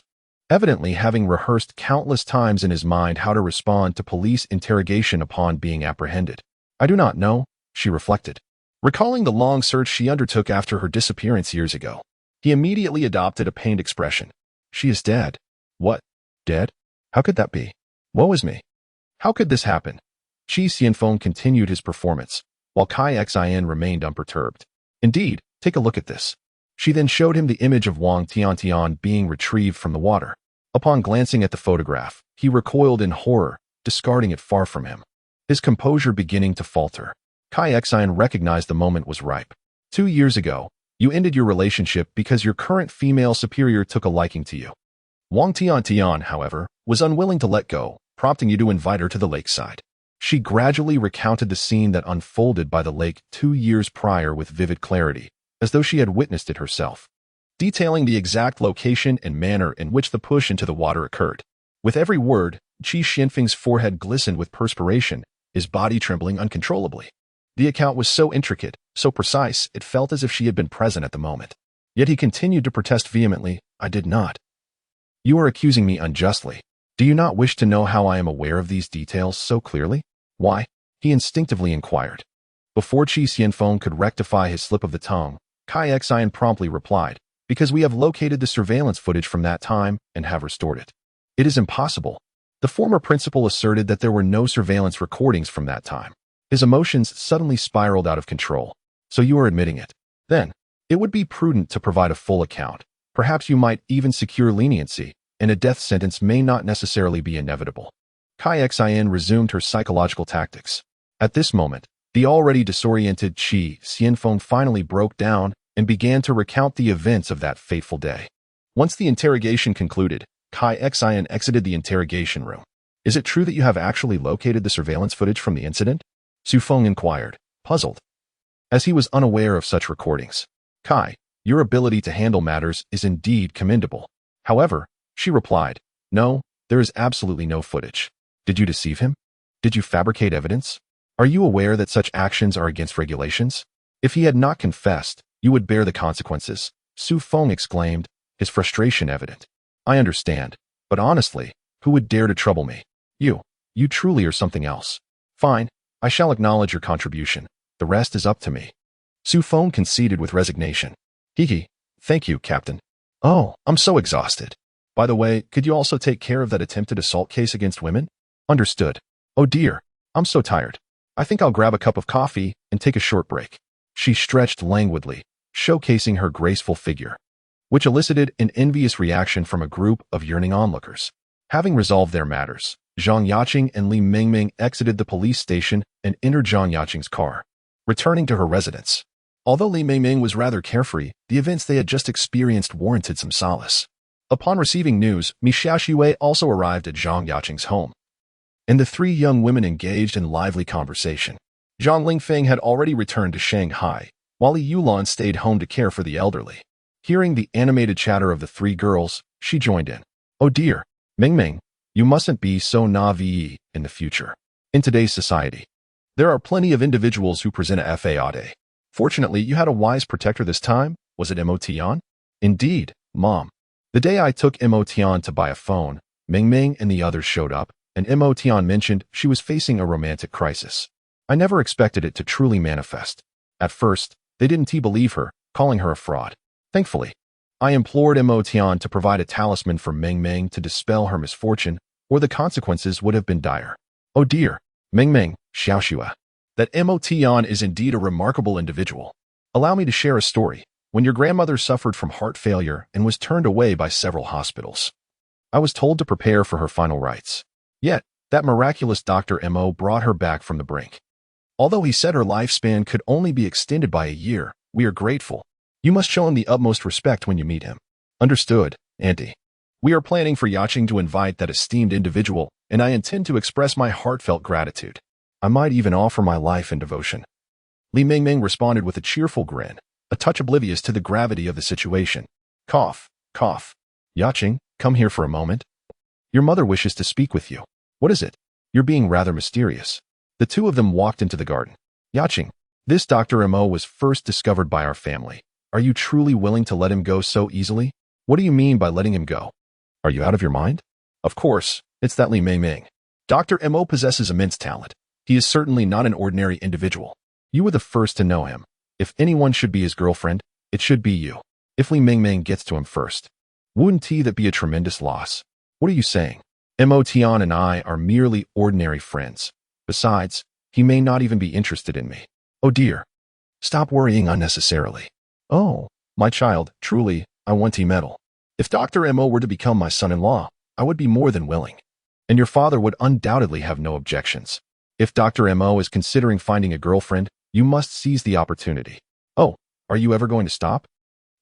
evidently having rehearsed countless times in his mind how to respond to police interrogation upon being apprehended. I do not know, she reflected. Recalling the long search she undertook after her disappearance years ago, he immediately adopted a pained expression. She is dead. What? Dead? How could that be? Woe is me. How could this happen? Qi Xianfeng continued his performance, while Kai Xin remained unperturbed. Indeed, take a look at this. She then showed him the image of Wang Tiantian being retrieved from the water. Upon glancing at the photograph, he recoiled in horror, discarding it far from him, his composure beginning to falter. Kai Xin recognized the moment was ripe. 2 years ago, you ended your relationship because your current female superior took a liking to you. Wang Tiantian, however, was unwilling to let go, prompting you to invite her to the lakeside. She gradually recounted the scene that unfolded by the lake 2 years prior with vivid clarity, as though she had witnessed it herself, detailing the exact location and manner in which the push into the water occurred. With every word, Qi Xianfeng's forehead glistened with perspiration, his body trembling uncontrollably. The account was so intricate, so precise, it felt as if she had been present at the moment. Yet he continued to protest vehemently, I did not. You are accusing me unjustly. Do you not wish to know how I am aware of these details so clearly? Why? He instinctively inquired. Before Qi Xianfeng could rectify his slip of the tongue, Kai Xin promptly replied, because we have located the surveillance footage from that time and have restored it. It is impossible. The former principal asserted that there were no surveillance recordings from that time. His emotions suddenly spiraled out of control. So you are admitting it. Then, it would be prudent to provide a full account. Perhaps you might even secure leniency, and a death sentence may not necessarily be inevitable. Kai Xin resumed her psychological tactics. At this moment, the already disoriented Qi Xianfeng finally broke down and began to recount the events of that fateful day. Once the interrogation concluded, Kai Xin exited the interrogation room. Is it true that you have actually located the surveillance footage from the incident? Su Feng inquired, puzzled, as he was unaware of such recordings. Kai, your ability to handle matters is indeed commendable. However, she replied, no, there is absolutely no footage. Did you deceive him? Did you fabricate evidence? Are you aware that such actions are against regulations? If he had not confessed, you would bear the consequences, Su Feng exclaimed, his frustration evident. I understand, but honestly, who would dare to trouble me? You truly are something else. Fine, I shall acknowledge your contribution. The rest is up to me. Su Feng conceded with resignation. Hee, thank you, Captain. Oh, I'm so exhausted. By the way, could you also take care of that attempted assault case against women? Understood. Oh dear, I'm so tired. I think I'll grab a cup of coffee and take a short break. She stretched languidly, showcasing her graceful figure, which elicited an envious reaction from a group of yearning onlookers. Having resolved their matters, Zhang Yaqing and Li Mingming exited the police station and entered Zhang Yaqing's car, returning to her residence. Although Li Mingming was rather carefree, the events they had just experienced warranted some solace. Upon receiving news, Mi Xiaoxue also arrived at Zhang Yaqing's home, and the 3 young women engaged in lively conversation. Zhang Lingfeng had already returned to Shanghai, while Li Yulan stayed home to care for the elderly. Hearing the animated chatter of the 3 girls, she joined in. Oh dear, Mingming, you mustn't be so naive in the future. In today's society, there are plenty of individuals who present a fade. Fortunately, you had a wise protector this time. Was it Mo Tian? Indeed, Mom. The day I took Mo Tian to buy a phone, Mingming and the others showed up, and Mo Tian mentioned she was facing a romantic crisis. I never expected it to truly manifest. At first, they didn't believe her, calling her a fraud. Thankfully, I implored Mo Tian to provide a talisman for Mingming to dispel her misfortune, or the consequences would have been dire. Oh dear, Mingming, Xiaoxue. That Mo Tian is indeed a remarkable individual. Allow me to share a story. When your grandmother suffered from heart failure and was turned away by several hospitals, I was told to prepare for her final rites. Yet, that miraculous Dr. Mo brought her back from the brink. Although he said her lifespan could only be extended by a year, we are grateful. You must show him the utmost respect when you meet him. Understood, Auntie. We are planning for Yaching to invite that esteemed individual, and I intend to express my heartfelt gratitude. I might even offer my life in devotion." Li Mingming responded with a cheerful grin, a touch oblivious to the gravity of the situation. Cough, cough. "Yaching, come here for a moment. Your mother wishes to speak with you." "What is it?" "You're being rather mysterious." The two of them walked into the garden. "Yaching, this Dr. Mo was first discovered by our family. Are you truly willing to let him go so easily?" "What do you mean by letting him go? Are you out of your mind?" "Of course, it's that Li Mingming. Dr. Mo possesses immense talent. He is certainly not an ordinary individual. You were the first to know him. If anyone should be his girlfriend, it should be you. If Li Mingming gets to him first, wouldn't that be a tremendous loss?" "What are you saying? Mo Tian and I are merely ordinary friends. Besides, he may not even be interested in me." "Oh dear. Stop worrying unnecessarily." "Oh, my child, truly, I want to meddle. If Dr. Mo were to become my son-in-law, I would be more than willing. And your father would undoubtedly have no objections. If Dr. Mo is considering finding a girlfriend, you must seize the opportunity." "Oh, are you ever going to stop?"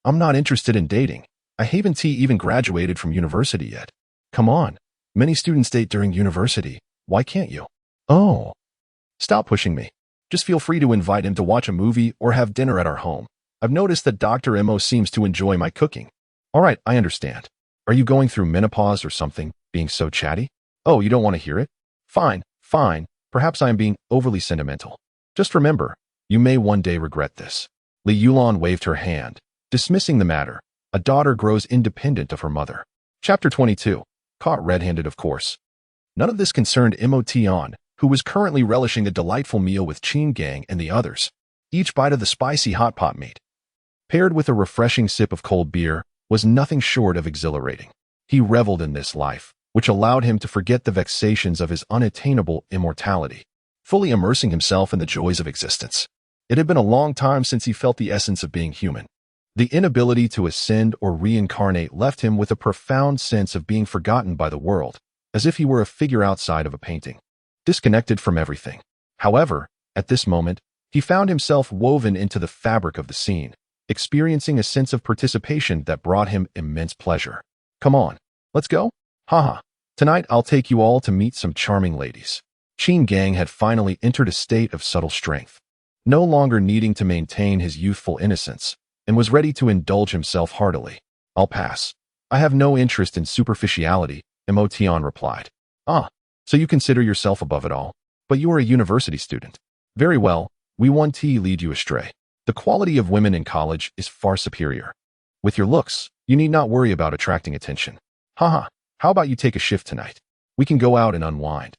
"I'm not interested in dating. I haven't even graduated from university yet." "Come on. Many students date during university. Why can't you?" "Oh. Stop pushing me. Just feel free to invite him to watch a movie or have dinner at our home. I've noticed that Dr. Mo seems to enjoy my cooking." "All right, I understand. Are you going through menopause or something, being so chatty?" "Oh, you don't want to hear it? Fine, fine. Perhaps I am being overly sentimental. Just remember, you may one day regret this." Li Yulan waved her hand, dismissing the matter. A daughter grows independent of her mother. Chapter 22. Caught red-handed, of course. None of this concerned Mo Tian, who was currently relishing a delightful meal with Qin Gang and the others. Each bite of the spicy hot pot meat, paired with a refreshing sip of cold beer, was nothing short of exhilarating. He reveled in this life, which allowed him to forget the vexations of his unattainable immortality, fully immersing himself in the joys of existence. It had been a long time since he felt the essence of being human. The inability to ascend or reincarnate left him with a profound sense of being forgotten by the world, as if he were a figure outside of a painting, disconnected from everything. However, at this moment, he found himself woven into the fabric of the scene, experiencing a sense of participation that brought him immense pleasure. "Come on, let's go? Haha. Tonight I'll take you all to meet some charming ladies." Qin Gang had finally entered a state of subtle strength, no longer needing to maintain his youthful innocence, and was ready to indulge himself heartily. "I'll pass. I have no interest in superficiality," Mo Tian replied. "Ah, so you consider yourself above it all? But you are a university student." "Very well, we won't lead you astray. The quality of women in college is far superior. With your looks, you need not worry about attracting attention. Haha, how about you take a shift tonight? We can go out and unwind.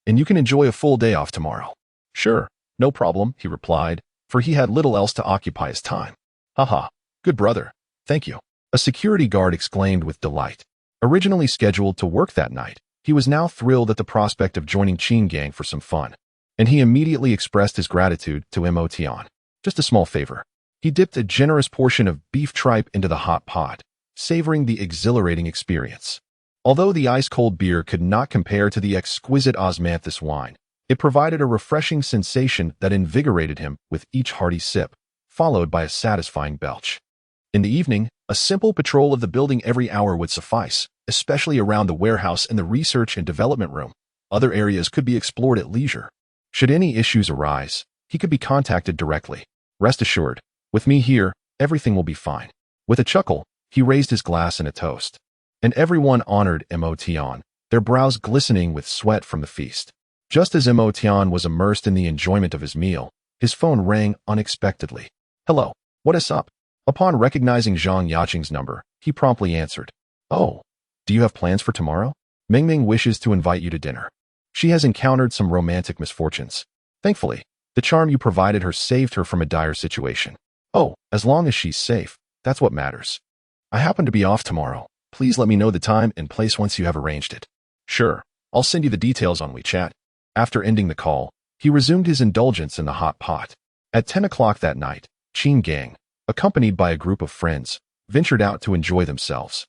And you can enjoy a full day off tomorrow." "Sure, no problem," he replied, for he had little else to occupy his time. "Haha, good brother, thank you." A security guard exclaimed with delight. Originally scheduled to work that night, he was now thrilled at the prospect of joining Qin Gang for some fun, and he immediately expressed his gratitude to Mo Tian. Just a small favor. He dipped a generous portion of beef tripe into the hot pot, savoring the exhilarating experience. Although the ice-cold beer could not compare to the exquisite osmanthus wine, it provided a refreshing sensation that invigorated him with each hearty sip, followed by a satisfying belch. In the evening, a simple patrol of the building every hour would suffice, especially around the warehouse and the research and development room. Other areas could be explored at leisure. Should any issues arise, he could be contacted directly. "Rest assured, with me here, everything will be fine." With a chuckle, he raised his glass in a toast. And everyone honored Mo Tian, their brows glistening with sweat from the feast. Just as Mo Tian was immersed in the enjoyment of his meal, his phone rang unexpectedly. "Hello, what is up?" Upon recognizing Zhang Yaqing's number, he promptly answered. "Oh, do you have plans for tomorrow? Mingming wishes to invite you to dinner. She has encountered some romantic misfortunes. Thankfully, the charm you provided her saved her from a dire situation." "Oh, as long as she's safe, that's what matters. I happen to be off tomorrow. Please let me know the time and place once you have arranged it." "Sure, I'll send you the details on WeChat." After ending the call, he resumed his indulgence in the hot pot. At 10 o'clock that night, Qin Gang, accompanied by a group of friends, ventured out to enjoy themselves.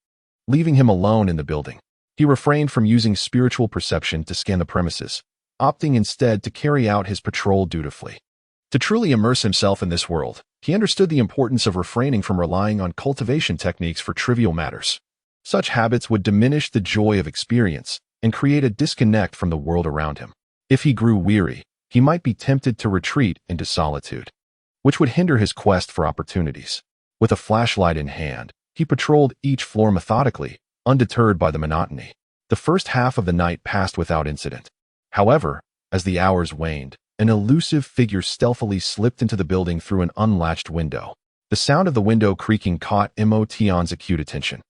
Leaving him alone in the building, he refrained from using spiritual perception to scan the premises, opting instead to carry out his patrol dutifully. To truly immerse himself in this world, he understood the importance of refraining from relying on cultivation techniques for trivial matters. Such habits would diminish the joy of experience and create a disconnect from the world around him. If he grew weary, he might be tempted to retreat into solitude, which would hinder his quest for opportunities. With a flashlight in hand, he patrolled each floor methodically, undeterred by the monotony. The first half of the night passed without incident. However, as the hours waned, an elusive figure stealthily slipped into the building through an unlatched window. The sound of the window creaking caught Emotion's acute attention.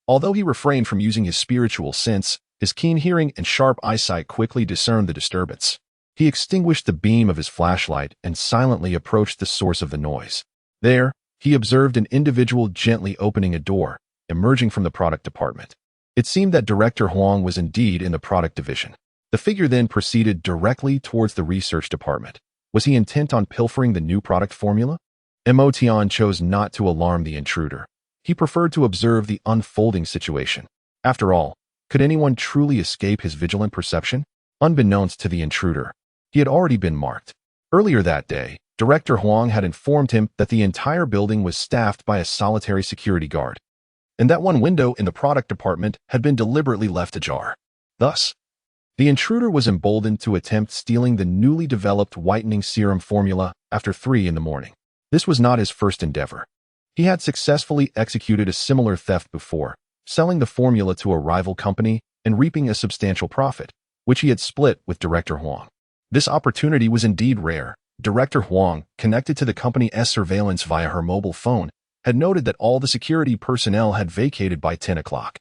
Although he refrained from using his spiritual sense, his keen hearing and sharp eyesight quickly discerned the disturbance. He extinguished the beam of his flashlight and silently approached the source of the noise. There, he observed an individual gently opening a door, emerging from the product department. It seemed that Director Huang was indeed in the product division. The figure then proceeded directly towards the research department. Was he intent on pilfering the new product formula? Emotion chose not to alarm the intruder. He preferred to observe the unfolding situation. After all, could anyone truly escape his vigilant perception? Unbeknownst to the intruder, he had already been marked. Earlier that day, Director Huang had informed him that the entire building was staffed by a solitary security guard, and that one window in the product department had been deliberately left ajar. Thus, the intruder was emboldened to attempt stealing the newly developed whitening serum formula after 3 in the morning. This was not his first endeavor. He had successfully executed a similar theft before, selling the formula to a rival company and reaping a substantial profit, which he had split with Director Huang. This opportunity was indeed rare. Director Huang, connected to the company's surveillance via her mobile phone, had noted that all the security personnel had vacated by 10 o'clock,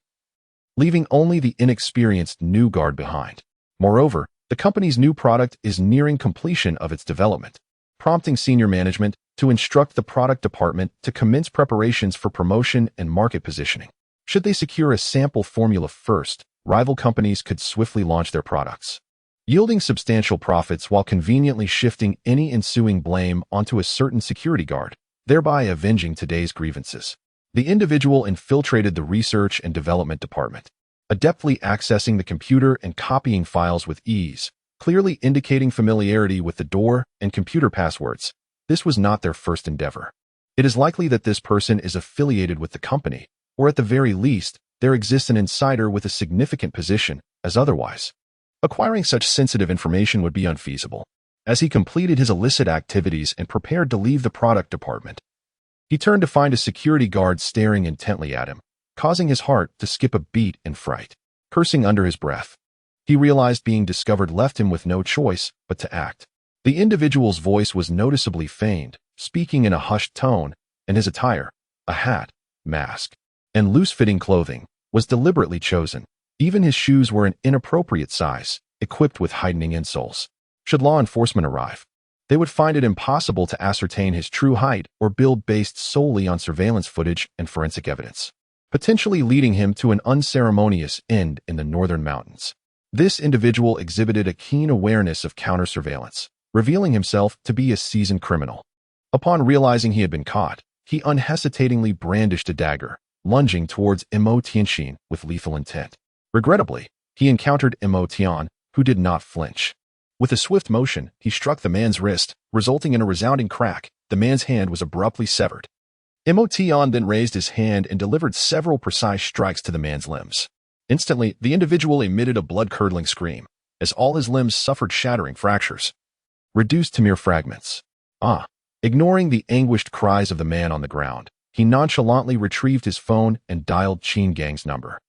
leaving only the inexperienced new guard behind. Moreover, the company's new product is nearing completion of its development, prompting senior management to instruct the product department to commence preparations for promotion and market positioning. Should they secure a sample formula first, rival companies could swiftly launch their products, yielding substantial profits while conveniently shifting any ensuing blame onto a certain security guard, thereby avenging today's grievances. The individual infiltrated the research and development department, adeptly accessing the computer and copying files with ease, clearly indicating familiarity with the door and computer passwords. This was not their first endeavor. It is likely that this person is affiliated with the company, or at the very least, there exists an insider with a significant position, as otherwise acquiring such sensitive information would be unfeasible. As he completed his illicit activities and prepared to leave the product department, he turned to find a security guard staring intently at him, causing his heart to skip a beat in fright. Cursing under his breath, he realized being discovered left him with no choice but to act. The individual's voice was noticeably feigned, speaking in a hushed tone, and his attire, a hat, mask, and loose-fitting clothing, was deliberately chosen. Even his shoes were an inappropriate size, equipped with heightening insoles. Should law enforcement arrive, they would find it impossible to ascertain his true height or build based solely on surveillance footage and forensic evidence, potentially leading him to an unceremonious end in the northern mountains. This individual exhibited a keen awareness of counter-surveillance, revealing himself to be a seasoned criminal. Upon realizing he had been caught, he unhesitatingly brandished a dagger, lunging towards Emotion with lethal intent. Regrettably, he encountered Emotion, who did not flinch. With a swift motion, he struck the man's wrist, resulting in a resounding crack. The man's hand was abruptly severed. Emotion then raised his hand and delivered several precise strikes to the man's limbs. Instantly, the individual emitted a blood-curdling scream, as all his limbs suffered shattering fractures, reduced to mere fragments. Ignoring the anguished cries of the man on the ground, he nonchalantly retrieved his phone and dialed Qin Gang's number.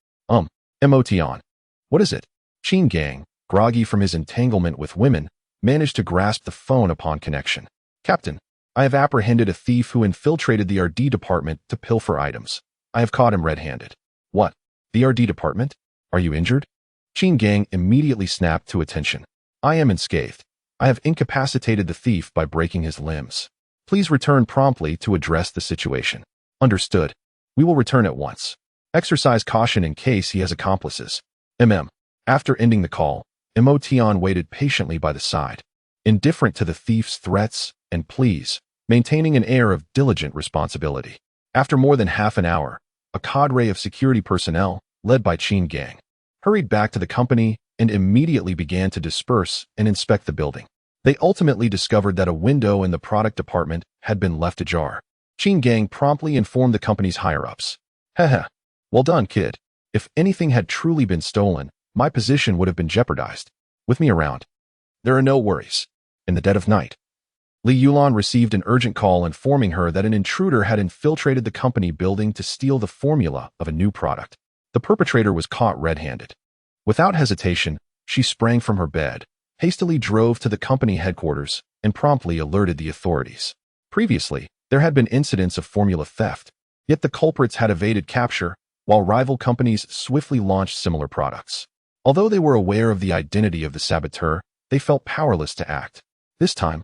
Emotion. What is it? Qin Gang, groggy from his entanglement with women, managed to grasp the phone upon connection. Captain, I have apprehended a thief who infiltrated the RD department to pilfer items. I have caught him red-handed. What? The RD department? Are you injured? Qin Gang immediately snapped to attention. I am unscathed. I have incapacitated the thief by breaking his limbs. Please return promptly to address the situation. Understood. We will return at once. Exercise caution in case he has accomplices. After ending the call, Emotion waited patiently by the side, indifferent to the thief's threats and pleas, maintaining an air of diligent responsibility. After more than half an hour, a cadre of security personnel, led by Qin Gang, hurried back to the company and immediately began to disperse and inspect the building. They ultimately discovered that a window in the product department had been left ajar. Qin Gang promptly informed the company's higher-ups. Well done, kid. If anything had truly been stolen, my position would have been jeopardized. With me around, there are no worries. In the dead of night, Li Yulan received an urgent call informing her that an intruder had infiltrated the company building to steal the formula of a new product. The perpetrator was caught red-handed. Without hesitation, she sprang from her bed, hastily drove to the company headquarters, and promptly alerted the authorities. Previously, there had been incidents of formula theft, yet the culprits had evaded capture, while rival companies swiftly launched similar products. Although they were aware of the identity of the saboteur, they felt powerless to act. This time,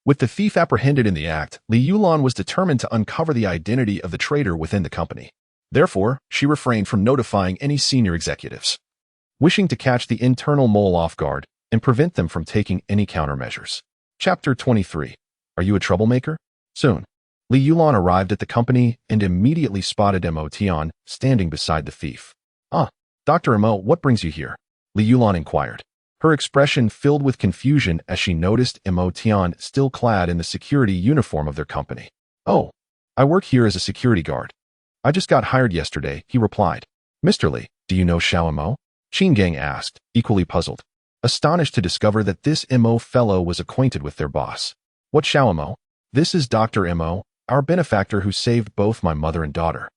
with the thief apprehended in the act, Li Yulan was determined to uncover the identity of the traitor within the company. Therefore, she refrained from notifying any senior executives, wishing to catch the internal mole off guard and prevent them from taking any countermeasures. Chapter 23. Are you a troublemaker? Soon, Li Yulan arrived at the company and immediately spotted Mo Tian standing beside the thief. Dr. Mo, what brings you here? Li Yulan inquired. Her expression filled with confusion as she noticed Mo Tian still clad in the security uniform of their company. Oh, I work here as a security guard. I just got hired yesterday, he replied. Mr. Li, do you know Xiao Mo? Qin Gang asked, equally puzzled, astonished to discover that this Mo fellow was acquainted with their boss. What Xiao Mo? This is Dr. Mo, our benefactor who saved both my mother and daughter.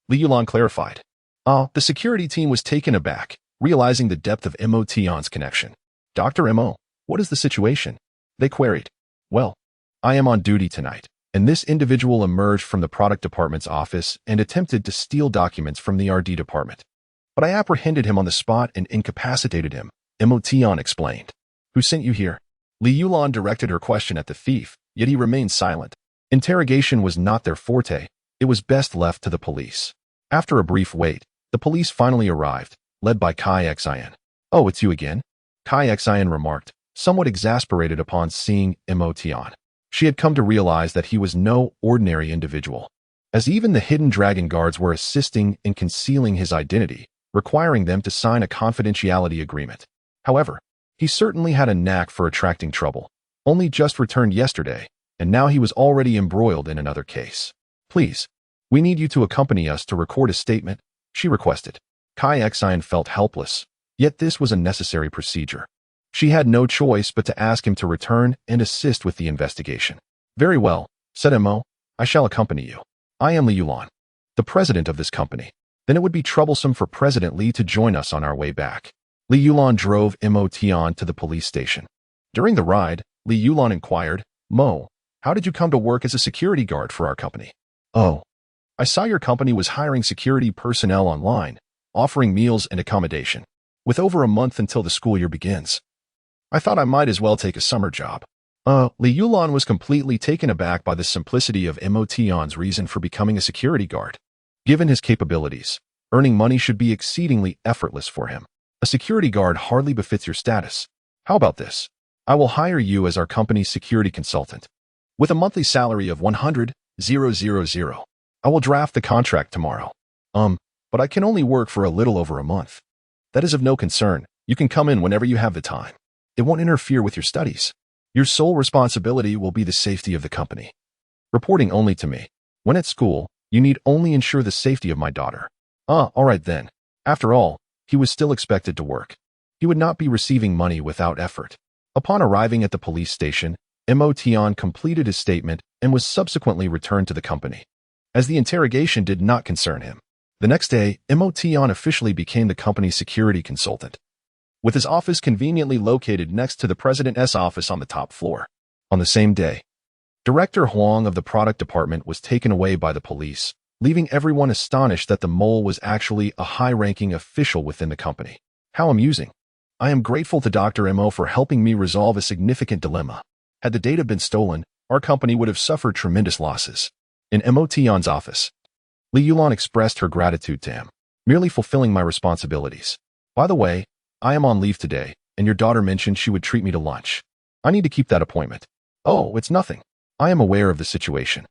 Li Yulan clarified. The security team was taken aback, realizing the depth of Mo Tian's connection. Dr. Mo, what is the situation? They queried. Well, I am on duty tonight, and this individual emerged from the product department's office and attempted to steal documents from the RD department. But I apprehended him on the spot and incapacitated him, Mo Tian explained. Who sent you here? Li Yulan directed her question at the thief, yet he remained silent. Interrogation was not their forte, it was best left to the police. After a brief wait, the police finally arrived, led by Kai Xian. Oh, it's you again? Kai Xian remarked, somewhat exasperated upon seeing Mo Tian. She had come to realize that he was no ordinary individual, as even the hidden dragon guards were assisting in concealing his identity, requiring them to sign a confidentiality agreement. However, he certainly had a knack for attracting trouble. Only just returned yesterday, and now he was already embroiled in another case. Please, we need you to accompany us to record a statement, she requested. Kai Xian felt helpless, yet this was a necessary procedure. She had no choice but to ask him to return and assist with the investigation. Very well, said Mo, I shall accompany you. I am Li Yulan, the president of this company. Then it would be troublesome for President Li to join us on our way back. Li Yulan drove Mo Tian to the police station. During the ride, Li Yulan inquired, Mo, how did you come to work as a security guard for our company? Oh, I saw your company was hiring security personnel online, offering meals and accommodation, with over a month until the school year begins. I thought I might as well take a summer job. Li Yulan was completely taken aback by the simplicity of Mo Tian's reason for becoming a security guard. Given his capabilities, earning money should be exceedingly effortless for him. A security guard hardly befits your status. How about this? I will hire you as our company's security consultant, with a monthly salary of 100,000. I will draft the contract tomorrow. But I can only work for a little over a month. That is of no concern. You can come in whenever you have the time. It won't interfere with your studies. Your sole responsibility will be the safety of the company. Reporting only to me. When at school, you need only ensure the safety of my daughter. All right then. After all, he was still expected to work. He would not be receiving money without effort. Upon arriving at the police station, Mo Tian completed his statement and was subsequently returned to the company, as the interrogation did not concern him. The next day, Mo Tian officially became the company's security consultant, with his office conveniently located next to the president's office on the top floor. On the same day, Director Huang of the product department was taken away by the police, leaving everyone astonished that the mole was actually a high-ranking official within the company. How amusing. I am grateful to Dr. Mo for helping me resolve a significant dilemma. Had the data been stolen, our company would have suffered tremendous losses. In Mo Tian's office, Li Yulan expressed her gratitude to him. Merely fulfilling my responsibilities. By the way, I am on leave today, and your daughter mentioned she would treat me to lunch. I need to keep that appointment. Oh, it's nothing. I am aware of the situation.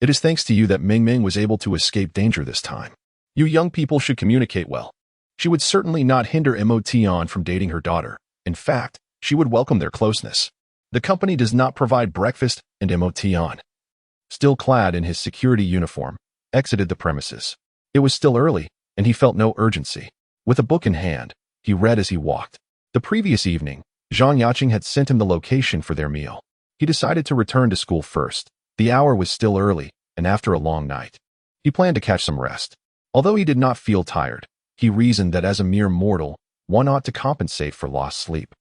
It is thanks to you that Ming Ming was able to escape danger this time. You young people should communicate well. She would certainly not hinder Mo Tian from dating her daughter. In fact, she would welcome their closeness. The company does not provide breakfast, and Mo Tian, still clad in his security uniform, exited the premises. It was still early, and he felt no urgency. With a book in hand, he read as he walked. The previous evening, Zhang Yaqing had sent him the location for their meal. He decided to return to school first. The hour was still early, and after a long night, he planned to catch some rest. Although he did not feel tired, he reasoned that as a mere mortal, one ought to compensate for lost sleep.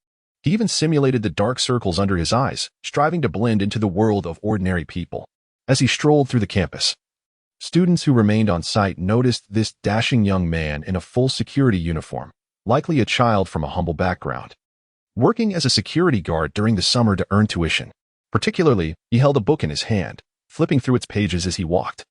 He even simulated the dark circles under his eyes, striving to blend into the world of ordinary people. As he strolled through the campus, students who remained on site noticed this dashing young man in a full security uniform, likely a child from a humble background, working as a security guard during the summer to earn tuition. Particularly, he held a book in his hand, flipping through its pages as he walked,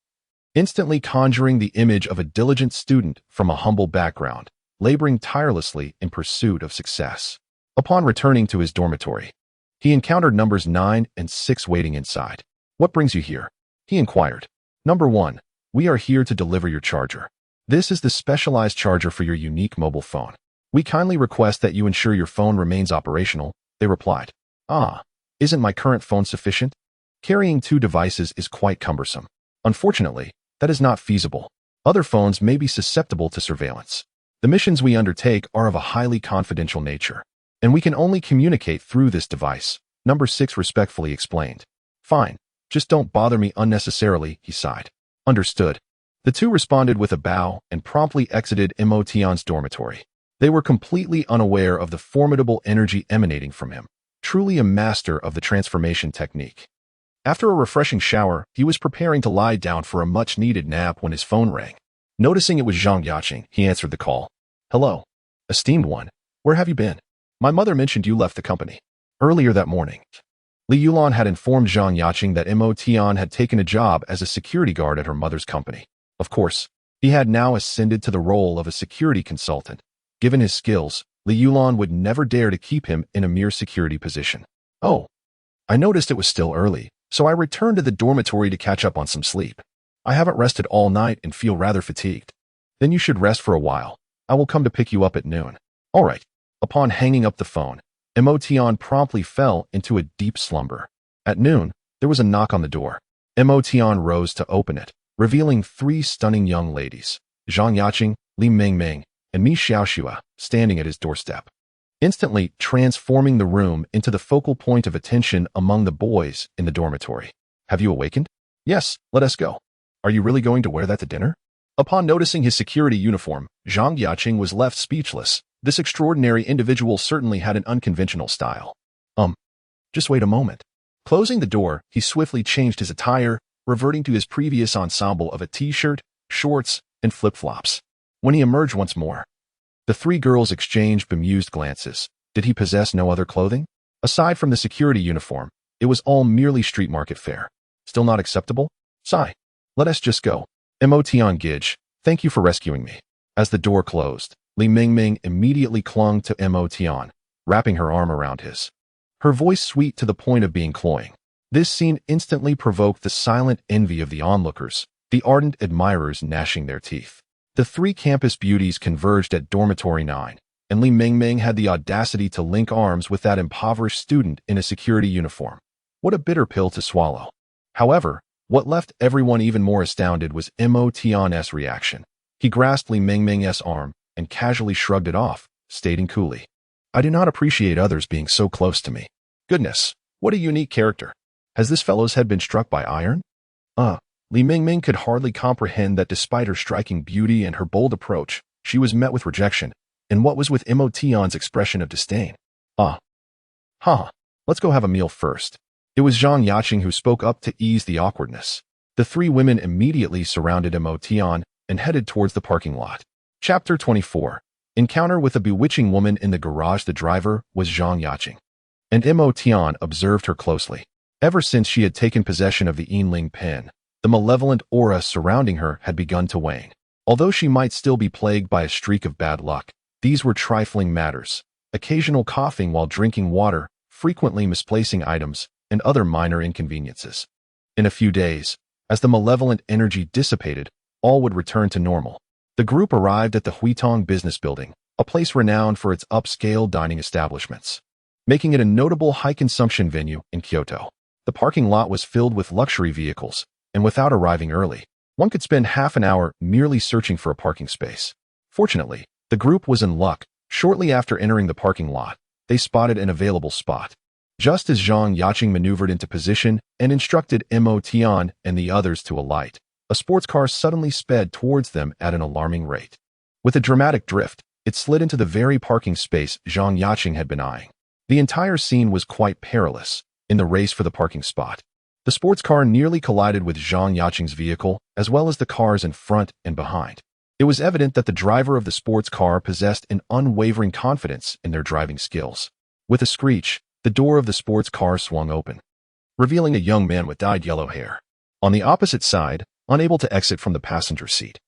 instantly conjuring the image of a diligent student from a humble background, laboring tirelessly in pursuit of success. Upon returning to his dormitory, he encountered numbers 9 and 6 waiting inside. "What brings you here?" he inquired. "Number 1, we are here to deliver your charger. This is the specialized charger for your unique mobile phone. We kindly request that you ensure your phone remains operational," they replied. "Ah, isn't my current phone sufficient? Carrying 2 devices is quite cumbersome. Unfortunately, that is not feasible. Other phones may be susceptible to surveillance. The missions we undertake are of a highly confidential nature, and we can only communicate through this device," Number 6 respectfully explained. "Fine, just don't bother me unnecessarily," he sighed. "Understood." The two responded with a bow and promptly exited Emotion's dormitory. They were completely unaware of the formidable energy emanating from him, truly a master of the transformation technique. After a refreshing shower, he was preparing to lie down for a much-needed nap when his phone rang. Noticing it was Zhang Yaqing, he answered the call. "Hello, esteemed one. Where have you been? My mother mentioned you left the company earlier that morning." Li Yulan had informed Zhang Yaqing that Emotion had taken a job as a security guard at her mother's company. Of course, he had now ascended to the role of a security consultant. Given his skills, Li Yulan would never dare to keep him in a mere security position. "Oh, I noticed it was still early, so I returned to the dormitory to catch up on some sleep. I haven't rested all night and feel rather fatigued." "Then you should rest for a while. I will come to pick you up at noon." "All right." Upon hanging up the phone, Emotion promptly fell into a deep slumber. At noon, there was a knock on the door. Emotion rose to open it, revealing 3 stunning young ladies, Zhang Yaqing, Li Mingming, and Mi Xiaoxua, standing at his doorstep, instantly transforming the room into the focal point of attention among the boys in the dormitory. "Have you awakened?" "Yes, let us go." "Are you really going to wear that to dinner?" Upon noticing his security uniform, Zhang Yaqing was left speechless. This extraordinary individual certainly had an unconventional style. Just wait a moment." Closing the door, he swiftly changed his attire, reverting to his previous ensemble of a t-shirt, shorts, and flip-flops. When he emerged once more, the 3 girls exchanged bemused glances. Did he possess no other clothing? Aside from the security uniform, it was all merely street market fare. Still not acceptable? Sigh. "Let us just go." "Emotion Gidge, thank you for rescuing me." As the door closed, Li Mingming immediately clung to Emotion, wrapping her arm around his. Her voice sweet to the point of being cloying. This scene instantly provoked the silent envy of the onlookers, the ardent admirers gnashing their teeth. The 3 campus beauties converged at dormitory 9, and Li Mingming had the audacity to link arms with that impoverished student in a security uniform. What a bitter pill to swallow. However, what left everyone even more astounded was Emotion's reaction. He grasped Li Mingming's arm and casually shrugged it off, stating coolly, "I do not appreciate others being so close to me." Goodness, what a unique character. Has this fellow's head been struck by iron? Li Mingming could hardly comprehend that despite her striking beauty and her bold approach, she was met with rejection, and what was with Emotion's expression of disdain? Let's go have a meal first." It was Zhang Yaqing who spoke up to ease the awkwardness. The 3 women immediately surrounded Emotion and headed towards the parking lot. Chapter 24. Encounter with a bewitching woman in the garage. The driver was Zhang Yaqing, and Emotion observed her closely. Ever since she had taken possession of the Yinling pen, the malevolent aura surrounding her had begun to wane. Although she might still be plagued by a streak of bad luck, these were trifling matters: occasional coughing while drinking water, frequently misplacing items, and other minor inconveniences. In a few days, as the malevolent energy dissipated, all would return to normal. The group arrived at the Huitong Business Building, a place renowned for its upscale dining establishments, making it a notable high-consumption venue in Kyoto. The parking lot was filled with luxury vehicles, and without arriving early, One could spend half an hour merely searching for a parking space. Fortunately, the group was in luck. Shortly after entering the parking lot, they spotted an available spot. Just as Zhang Yaqing maneuvered into position and instructed Mo Tian and the others to alight, a sports car suddenly sped towards them at an alarming rate. With a dramatic drift, it slid into the very parking space Zhang Yaqing had been eyeing. The entire scene was quite perilous in the race for the parking spot. The sports car nearly collided with Zhang Yaqing's vehicle, as well as the cars in front and behind. It was evident that the driver of the sports car possessed an unwavering confidence in their driving skills. With a screech, the door of the sports car swung open, revealing a young man with dyed yellow hair. On the opposite side, unable to exit from the passenger seat,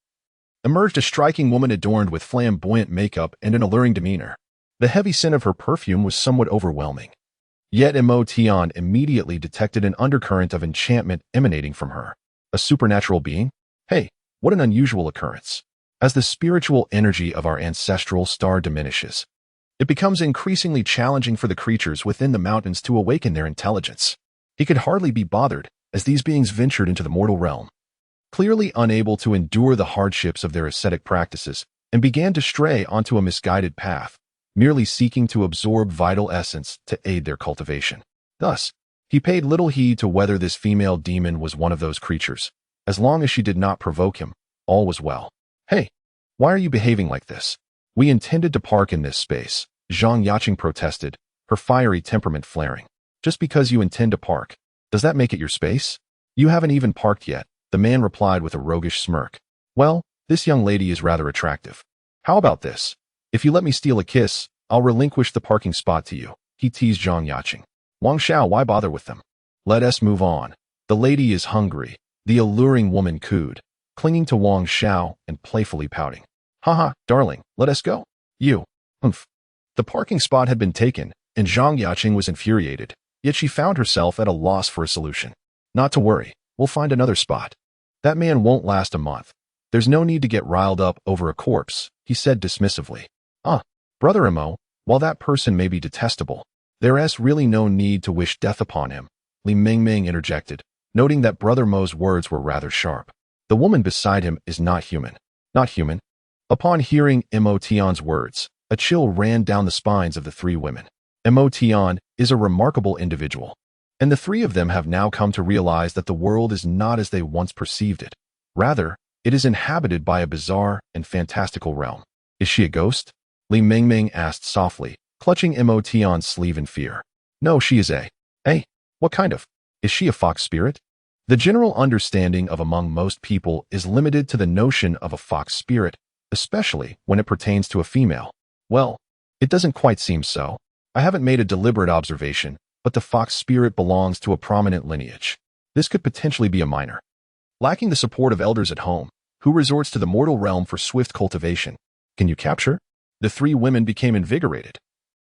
emerged a striking woman adorned with flamboyant makeup and an alluring demeanor. The heavy scent of her perfume was somewhat overwhelming. Yet Mo Tian immediately detected an undercurrent of enchantment emanating from her. A supernatural being? Hey, what an unusual occurrence. As the spiritual energy of our ancestral star diminishes, it becomes increasingly challenging for the creatures within the mountains to awaken their intelligence. He could hardly be bothered as these beings ventured into the mortal realm, clearly unable to endure the hardships of their ascetic practices, and began to stray onto a misguided path, merely seeking to absorb vital essence to aid their cultivation. Thus, he paid little heed to whether this female demon was one of those creatures. As long as she did not provoke him, all was well. Hey, why are you behaving like this? We intended to park in this space, Zhang Yaqing protested, her fiery temperament flaring. Just because you intend to park, does that make it your space? You haven't even parked yet, the man replied with a roguish smirk. Well, this young lady is rather attractive. How about this? If you let me steal a kiss, I'll relinquish the parking spot to you, he teased Zhang Yaqing. Wang Xiao, why bother with them? Let us move on. The lady is hungry, the alluring woman cooed, clinging to Wang Xiao and playfully pouting. Haha, darling, let us go. You. Humph. The parking spot had been taken, and Zhang Yaqing was infuriated, yet she found herself at a loss for a solution. Not to worry, we'll find another spot. That man won't last a month. There's no need to get riled up over a corpse, he said dismissively. Brother Mo, while that person may be detestable, there's really no need to wish death upon him, Li Mingming interjected, noting that Brother Mo's words were rather sharp. The woman beside him is not human. Not human? Upon hearing Mo Tian's words, a chill ran down the spines of the three women. Mo Tian is a remarkable individual, and the three of them have now come to realize that the world is not as they once perceived it. Rather, it is inhabited by a bizarre and fantastical realm. Is she a ghost? Li Mingming asked softly, clutching Mo Tian's sleeve in fear. No, she is what kind of? Is she a fox spirit? The general understanding of among most people is limited to the notion of a fox spirit, especially when it pertains to a female. Well, it doesn't quite seem so. I haven't made a deliberate observation, but the fox spirit belongs to a prominent lineage. This could potentially be a minor, lacking the support of elders at home, who resorts to the mortal realm for swift cultivation. Can you capture? The three women became invigorated,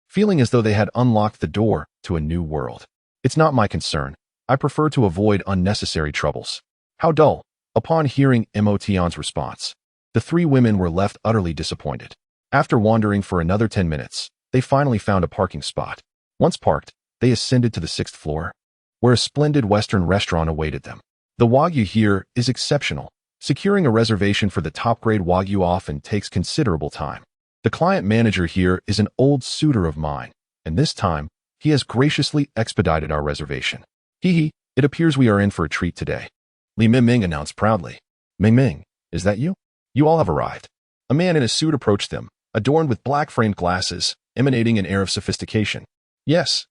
feeling as though they had unlocked the door to a new world. It's not my concern. I prefer to avoid unnecessary troubles. How dull. Upon hearing Mo Tian's response, the three women were left utterly disappointed. After wandering for another 10 minutes, they finally found a parking spot. Once parked, they ascended to the 6th floor, where a splendid Western restaurant awaited them. The Wagyu here is exceptional. Securing a reservation for the top-grade Wagyu often takes considerable time. The client manager here is an old suitor of mine, and this time, he has graciously expedited our reservation. Hee, it appears we are in for a treat today, Li Mingming announced proudly. Mingming, is that you? You all have arrived. A man in a suit approached them, adorned with black-framed glasses, emanating an air of sophistication. Yes.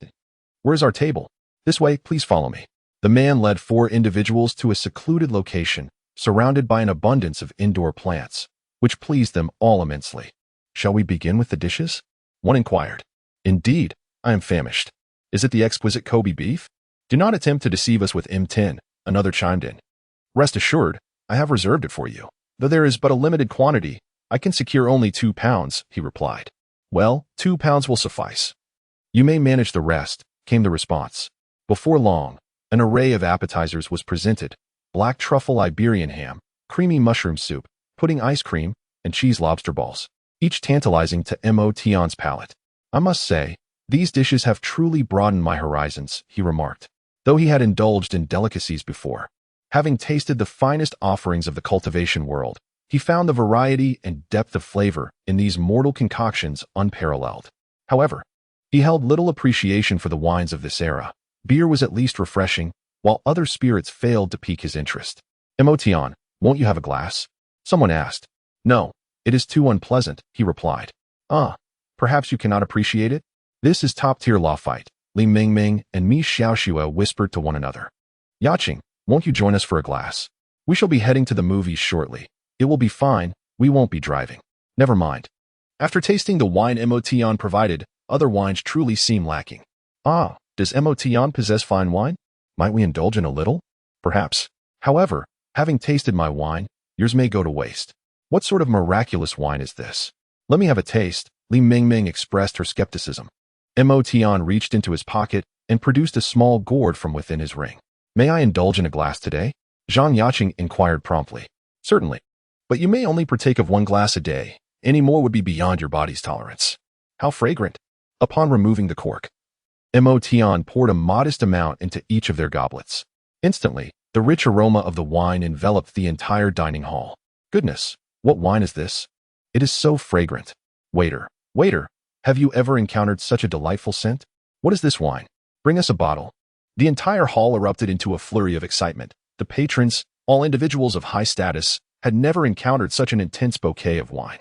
Where's our table? This way, please follow me. The man led 4 individuals to a secluded location, surrounded by an abundance of indoor plants, which pleased them all immensely. Shall we begin with the dishes? One inquired. Indeed, I am famished. Is it the exquisite Kobe beef? Do not attempt to deceive us with M10, another chimed in. Rest assured, I have reserved it for you. Though there is but a limited quantity, I can secure only 2 pounds, he replied. Well, 2 pounds will suffice. You may manage the rest, came the response. Before long, an array of appetizers was presented: black truffle Iberian ham, creamy mushroom soup, pudding ice cream, and cheese lobster balls, each tantalizing to Mo Tian's palate. I must say, these dishes have truly broadened my horizons, he remarked. Though he had indulged in delicacies before, Having tasted the finest offerings of the cultivation world, he found the variety and depth of flavor in these mortal concoctions unparalleled. However, he held little appreciation for the wines of this era. Beer was at least refreshing, while other spirits failed to pique his interest. "Emotion, won't you have a glass?" someone asked. "No, it is too unpleasant," he replied. "Ah, perhaps you cannot appreciate it?" "This is top-tier law fight," Li Mingming and Mi Xiaoxue whispered to one another. "Yaching, won't you join us for a glass? We shall be heading to the movies shortly. It will be fine, we won't be driving." "Never mind." After tasting the wine Emotion provided, other wines truly seem lacking. "Ah, does Emotion possess fine wine? Might we indulge in a little?" "Perhaps. However, having tasted my wine, yours may go to waste." "What sort of miraculous wine is this?" "Let me have a taste," Li Mingming expressed her skepticism. Emotion reached into his pocket and produced a small gourd from within his ring. "May I indulge in a glass today?" Zhang Yaqing inquired promptly. "Certainly. But you may only partake of 1 glass a day. Any more would be beyond your body's tolerance." "How fragrant!" Upon removing the cork, Emotion poured a modest amount into each of their goblets. Instantly, the rich aroma of the wine enveloped the entire dining hall. "Goodness, what wine is this? It is so fragrant." Waiter, have you ever encountered such a delightful scent? What is this wine? Bring us a bottle." The entire hall erupted into a flurry of excitement. The patrons, all individuals of high status, had never encountered such an intense bouquet of wine.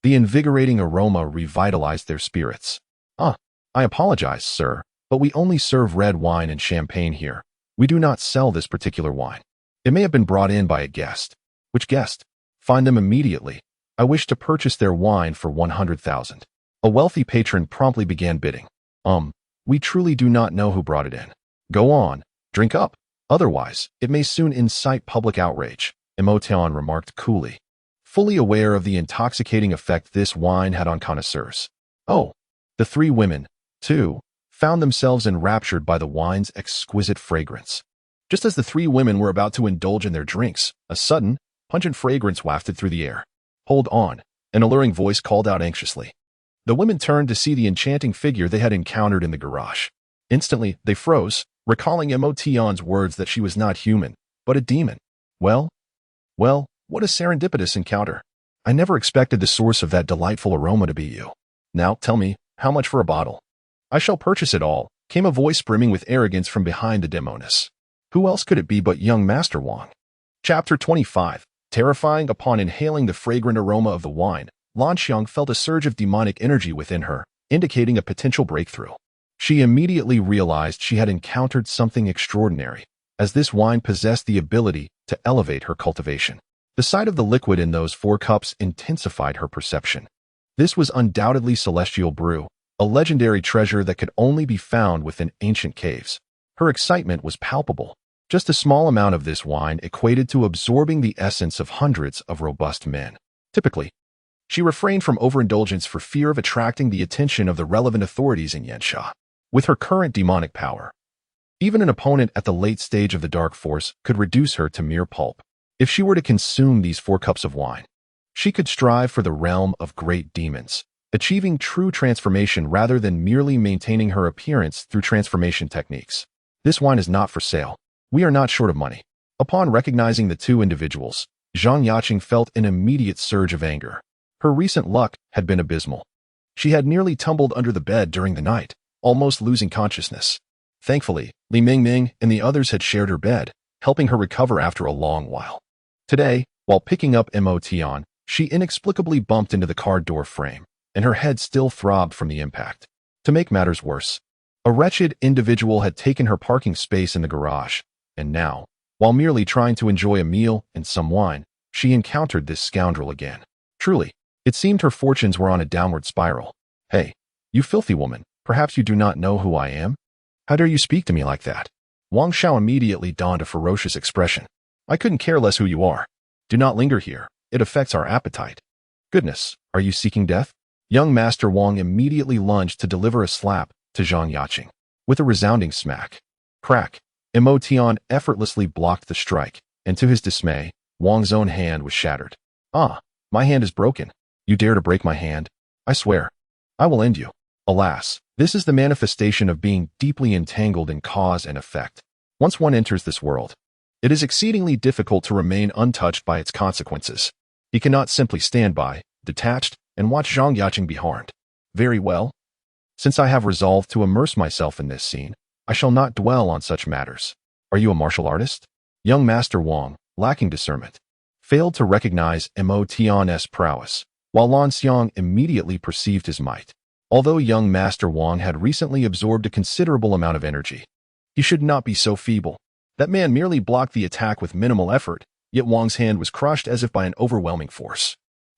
The invigorating aroma revitalized their spirits. "Ah, I apologize, sir, but we only serve red wine and champagne here. We do not sell this particular wine. It may have been brought in by a guest." "Which guest?" "Find them immediately. I wish to purchase their wine for 100,000. A wealthy patron promptly began bidding. We truly do not know who brought it in." "Go on, drink up. Otherwise, it may soon incite public outrage," Emotion remarked coolly, fully aware of the intoxicating effect this wine had on connoisseurs. Oh, the 3 women, too, found themselves enraptured by the wine's exquisite fragrance. Just as the 3 women were about to indulge in their drinks, a sudden, pungent fragrance wafted through the air. "Hold on," an alluring voice called out anxiously. The women turned to see the enchanting figure they had encountered in the garage. Instantly, they froze, recalling Emotion's words that she was not human, but a demon. Well, what a serendipitous encounter. I never expected the source of that delightful aroma to be you. Now, tell me, how much for a bottle?" "I shall purchase it all," came a voice brimming with arrogance from behind the demoness. Who else could it be but young Master Wang? Chapter 25. Terrifying. Upon inhaling the fragrant aroma of the wine, Lan Xiang felt a surge of demonic energy within her, indicating a potential breakthrough. She immediately realized she had encountered something extraordinary, as this wine possessed the ability to elevate her cultivation. The sight of the liquid in those 4 cups intensified her perception. This was undoubtedly celestial brew, a legendary treasure that could only be found within ancient caves. Her excitement was palpable. Just a small amount of this wine equated to absorbing the essence of hundreds of robust men. Typically, she refrained from overindulgence for fear of attracting the attention of the relevant authorities in Yansha. With her current demonic power, even an opponent at the late stage of the Dark Force could reduce her to mere pulp. If she were to consume these 4 cups of wine, she could strive for the realm of great demons, achieving true transformation rather than merely maintaining her appearance through transformation techniques. "This wine is not for sale. We are not short of money." Upon recognizing the 2 individuals, Zhang Yaqing felt an immediate surge of anger. Her recent luck had been abysmal. She had nearly tumbled under the bed during the night, almost losing consciousness. Thankfully, Li Mingming and the others had shared her bed, helping her recover after a long while. Today, while picking up Emotion, she inexplicably bumped into the car door frame, and her head still throbbed from the impact. To make matters worse, a wretched individual had taken her parking space in the garage, and now, while merely trying to enjoy a meal and some wine, she encountered this scoundrel again. Truly, it seemed her fortunes were on a downward spiral. "Hey, you filthy woman, perhaps you do not know who I am? How dare you speak to me like that?" Wang Shao immediately donned a ferocious expression. "I couldn't care less who you are. Do not linger here. It affects our appetite." "Goodness, are you seeking death?" Young Master Wang immediately lunged to deliver a slap to Zhang Yaqing. With a resounding smack, crack, Emotion effortlessly blocked the strike, and to his dismay, Wang's own hand was shattered. "Ah, my hand is broken. You dare to break my hand? I swear, I will end you." Alas, this is the manifestation of being deeply entangled in cause and effect. Once one enters this world, It is exceedingly difficult to remain untouched by its consequences. He cannot simply stand by, detached, and watch Zhang Yaqing be harmed. Very well. Since I have resolved to immerse myself in this scene, I shall not dwell on such matters. Are you a martial artist? Young Master Wang, lacking discernment, failed to recognize Mo Tian's prowess, while Lan Xiang immediately perceived his might. Although young Master Wang had recently absorbed a considerable amount of energy, he should not be so feeble. That man merely blocked the attack with minimal effort, yet Wang's hand was crushed as if by an overwhelming force.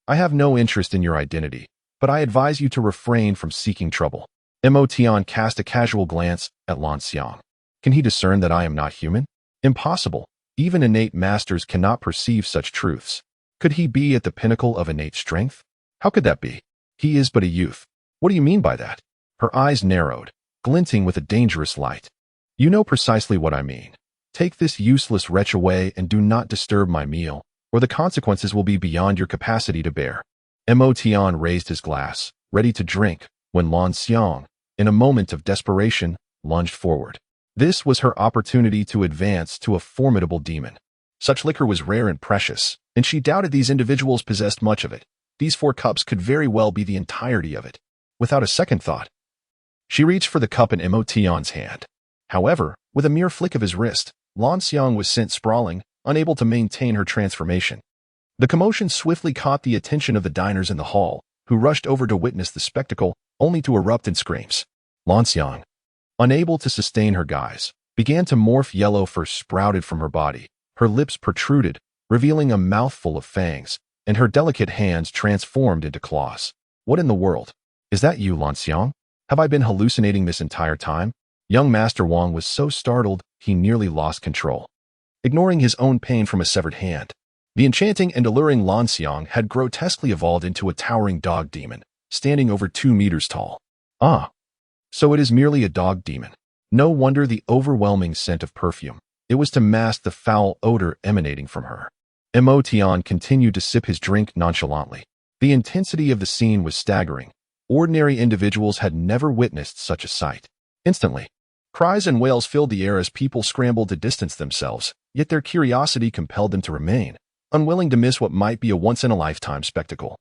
I have no interest in your identity, but I advise you to refrain from seeking trouble. Mo Tian cast a casual glance at Lan Xiang. Can he discern that I am not human? Impossible. Even innate masters cannot perceive such truths. Could he be at the pinnacle of innate strength? How could that be? He is but a youth. What do you mean by that? Her eyes narrowed, glinting with a dangerous light. You know precisely what I mean. Take this useless wretch away and do not disturb my meal, or the consequences will be beyond your capacity to bear. Mo Tian raised his glass, ready to drink, when Lan Xiang, in a moment of desperation, lunged forward. This was her opportunity to advance to a formidable demon. Such liquor was rare and precious, and she doubted these individuals possessed much of it. These 4 cups could very well be the entirety of it. Without a second thought, she reached for the cup in Mo Tian's hand. However, with a mere flick of his wrist, Lan Xiang was sent sprawling, unable to maintain her transformation. The commotion swiftly caught the attention of the diners in the hall, who rushed over to witness the spectacle, only to erupt in screams. Lan Xiang, unable to sustain her guise, began to morph. Yellow fur sprouted from her body, her lips protruded, revealing a mouthful of fangs, and her delicate hands transformed into claws. What in the world? Is that you, Lan Xiang? Have I been hallucinating this entire time? Young Master Wang was so startled, he nearly lost control. Ignoring his own pain from a severed hand, the enchanting and alluring Lan Xiang had grotesquely evolved into a towering dog demon, standing over 2 meters tall. Ah, so it is merely a dog demon. No wonder the overwhelming scent of perfume. It was to mask the foul odor emanating from her. Mo Tian continued to sip his drink nonchalantly. The intensity of the scene was staggering. Ordinary individuals had never witnessed such a sight. Instantly, cries and wails filled the air as people scrambled to distance themselves, yet their curiosity compelled them to remain, unwilling to miss what might be a once-in-a-lifetime spectacle.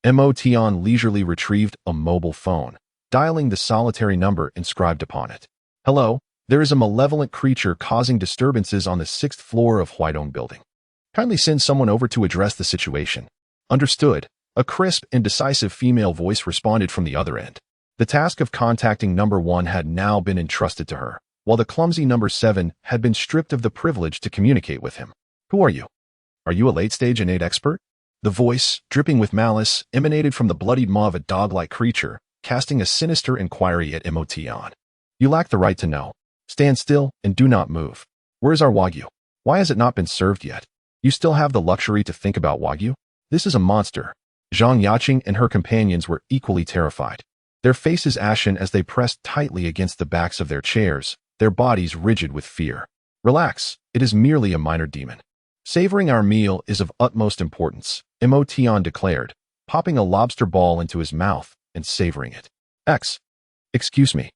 Mo Tian leisurely retrieved a mobile phone, dialing the solitary number inscribed upon it. Hello, there is a malevolent creature causing disturbances on the 6th floor of Huaidong Building. Kindly send someone over to address the situation. Understood. A crisp and decisive female voice responded from the other end. The task of contacting number 1 had now been entrusted to her, while the clumsy number 7 had been stripped of the privilege to communicate with him. Who are you? Are you a late-stage innate expert? The voice, dripping with malice, emanated from the bloodied maw of a dog-like creature, casting a sinister inquiry at Mo Tian. You lack the right to know. Stand still and do not move. Where is our Wagyu? Why has it not been served yet? You still have the luxury to think about Wagyu? This is a monster. Zhang Yaqing and her companions were equally terrified. Their faces ashen as they pressed tightly against the backs of their chairs, their bodies rigid with fear. Relax, it is merely a minor demon. Savoring our meal is of utmost importance, Mo Tian declared, popping a lobster ball into his mouth and savoring it. Excuse me.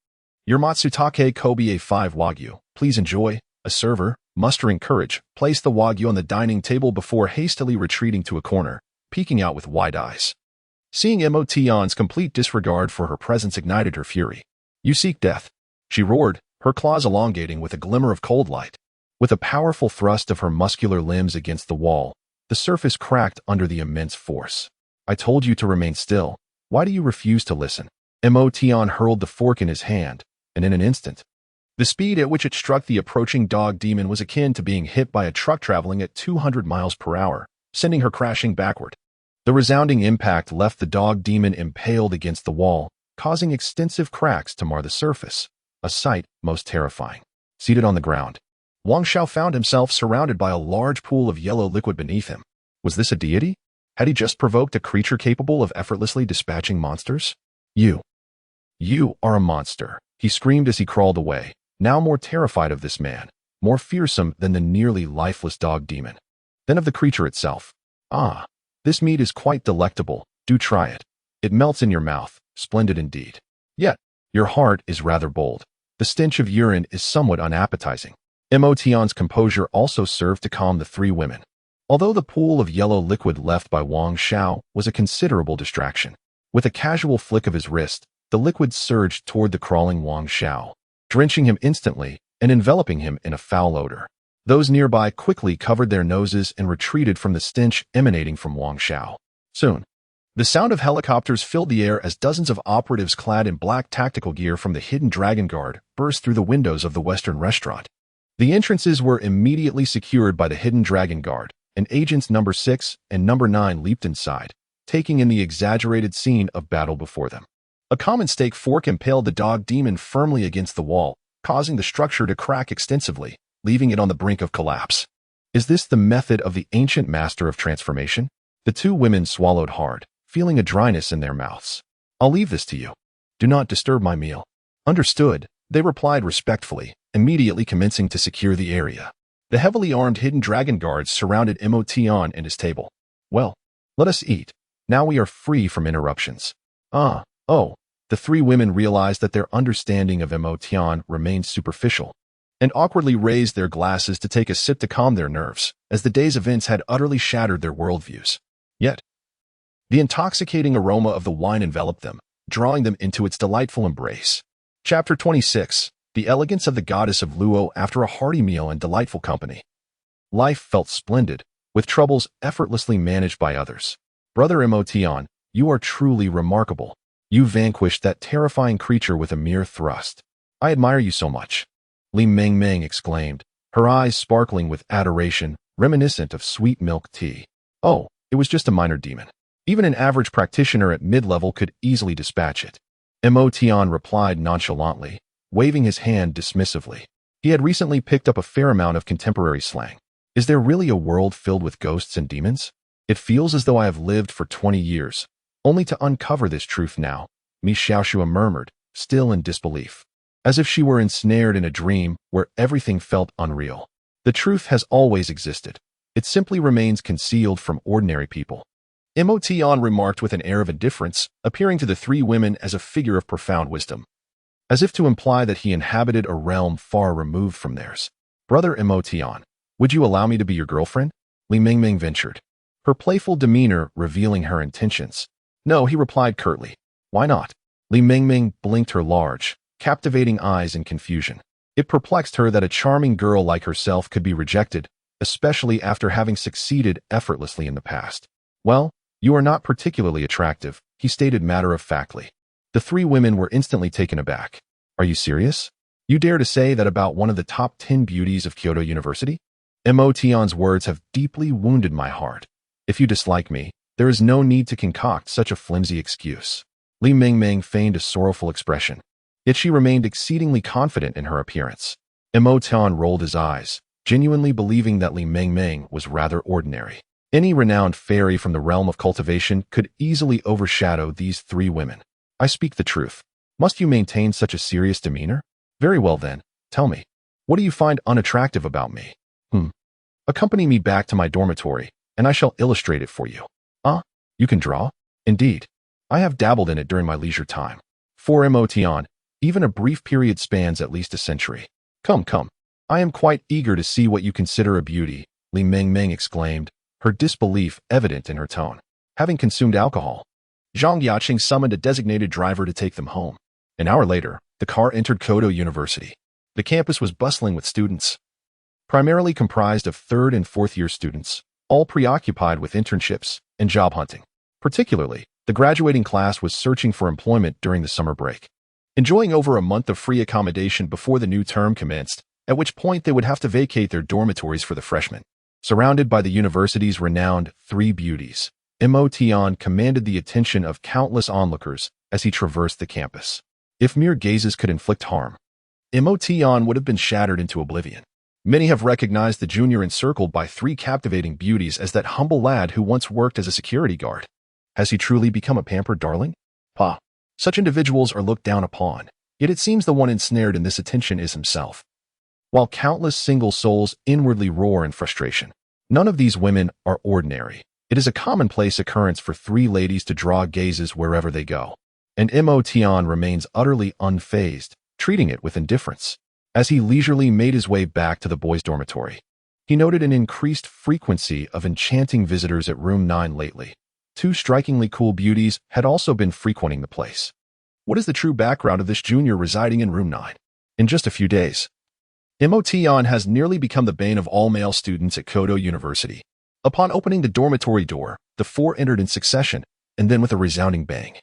Your Matsutake Kobe A5 Wagyu, please enjoy. A server, mustering courage, placed the Wagyu on the dining table before hastily retreating to a corner, peeking out with wide eyes. Seeing Mo Tian's complete disregard for her presence ignited her fury. You seek death, she roared, her claws elongating with a glimmer of cold light. With a powerful thrust of her muscular limbs against the wall, the surface cracked under the immense force. I told you to remain still. Why do you refuse to listen? Mo Tian hurled the fork in his hand, and in an instant, the speed at which it struck the approaching dog demon was akin to being hit by a truck traveling at 200 miles per hour, sending her crashing backward. The resounding impact left the dog demon impaled against the wall, causing extensive cracks to mar the surface, a sight most terrifying. Seated on the ground, Wang Xiao found himself surrounded by a large pool of yellow liquid beneath him. Was this a deity? Had he just provoked a creature capable of effortlessly dispatching monsters? You are a monster, he screamed as he crawled away, now more terrified of this man, more fearsome than the nearly lifeless dog demon. Then of the creature itself. Ah, this meat is quite delectable, do try it. It melts in your mouth, splendid indeed. Yet, your heart is rather bold. The stench of urine is somewhat unappetizing. Emotion's composure also served to calm the three women. Although the pool of yellow liquid left by Wang Xiao was a considerable distraction, with a casual flick of his wrist, the liquid surged toward the crawling Wang Xiao, drenching him instantly and enveloping him in a foul odor. Those nearby quickly covered their noses and retreated from the stench emanating from Wang Xiao. Soon, the sound of helicopters filled the air as dozens of operatives clad in black tactical gear from the hidden Dragon Guard burst through the windows of the Western restaurant. The entrances were immediately secured by the hidden Dragon Guard, and agents number 6 and number 9 leaped inside, taking in the exaggerated scene of battle before them. A common stake fork impaled the dog demon firmly against the wall, causing the structure to crack extensively, leaving it on the brink of collapse. Is this the method of the ancient master of transformation? The two women swallowed hard, feeling a dryness in their mouths. I'll leave this to you. Do not disturb my meal. Understood, they replied respectfully, immediately commencing to secure the area. The heavily armed hidden dragon guards surrounded Emotion and his table. Well, let us eat. Now we are free from interruptions. The three women realized that their understanding of Emotion remained superficial, and awkwardly raised their glasses to take a sip to calm their nerves, as the day's events had utterly shattered their worldviews. Yet, the intoxicating aroma of the wine enveloped them, drawing them into its delightful embrace. Chapter 26. The elegance of the goddess of Luo after a hearty meal and delightful company. Life felt splendid, with troubles effortlessly managed by others. Brother Emotion, you are truly remarkable. You vanquished that terrifying creature with a mere thrust. I admire you so much. Li Mengmeng exclaimed, her eyes sparkling with adoration, reminiscent of sweet milk tea. Oh, it was just a minor demon. Even an average practitioner at mid-level could easily dispatch it. Emotion replied nonchalantly, waving his hand dismissively. He had recently picked up a fair amount of contemporary slang. Is there really a world filled with ghosts and demons? It feels as though I have lived for 20 years, only to uncover this truth now, Mi Xiaoxua murmured, still in disbelief. As if she were ensnared in a dream where everything felt unreal. The truth has always existed. It simply remains concealed from ordinary people. Emotion remarked with an air of indifference, appearing to the three women as a figure of profound wisdom, as if to imply that he inhabited a realm far removed from theirs. Brother Emotion, would you allow me to be your girlfriend? Li Mengmeng ventured, her playful demeanor revealing her intentions. No, he replied curtly. Why not? Li Mengmeng blinked her large, captivating eyes in confusion. It perplexed her that a charming girl like herself could be rejected, especially after having succeeded effortlessly in the past. Well, you are not particularly attractive, he stated matter-of-factly. The three women were instantly taken aback. Are you serious? You dare to say that about one of the top 10 beauties of Kyoto University? Emotion's words have deeply wounded my heart. If you dislike me, there is no need to concoct such a flimsy excuse. Li Mengmeng feigned a sorrowful expression, yet she remained exceedingly confident in her appearance. Emotion rolled his eyes, genuinely believing that Li Mengmeng was rather ordinary. Any renowned fairy from the realm of cultivation could easily overshadow these three women. I speak the truth. Must you maintain such a serious demeanor? Very well then, tell me. What do you find unattractive about me? Accompany me back to my dormitory, and I shall illustrate it for you. You can draw? Indeed. I have dabbled in it during my leisure time. For Emotion, even a brief period spans at least a century. Come. I am quite eager to see what you consider a beauty, Li Mengmeng exclaimed, her disbelief evident in her tone. Having consumed alcohol, Zhang Yaqing summoned a designated driver to take them home. An hour later, the car entered Kyoto University. The campus was bustling with students, primarily comprised of third and fourth year students, all preoccupied with internships and job hunting. Particularly, the graduating class was searching for employment during the summer break, enjoying over a month of free accommodation before the new term commenced, at which point they would have to vacate their dormitories for the freshmen. Surrounded by the university's renowned three beauties, Emotion commanded the attention of countless onlookers as he traversed the campus. If mere gazes could inflict harm, Emotion would have been shattered into oblivion. Many have recognized the junior encircled by three captivating beauties as that humble lad who once worked as a security guard. Has he truly become a pampered darling? Such individuals are looked down upon, yet it seems the one ensnared in this attention is himself. While countless single souls inwardly roar in frustration, none of these women are ordinary. It is a commonplace occurrence for three ladies to draw gazes wherever they go, and Emotion remains utterly unfazed, treating it with indifference. As he leisurely made his way back to the boys' dormitory, he noted an increased frequency of enchanting visitors at room 9 lately. 2 strikingly cool beauties had also been frequenting the place. What is the true background of this junior residing in room 9? In just a few days, Emotion has nearly become the bane of all male students at Kodo University. Upon opening the dormitory door, the 4 entered in succession, and then with a resounding bang.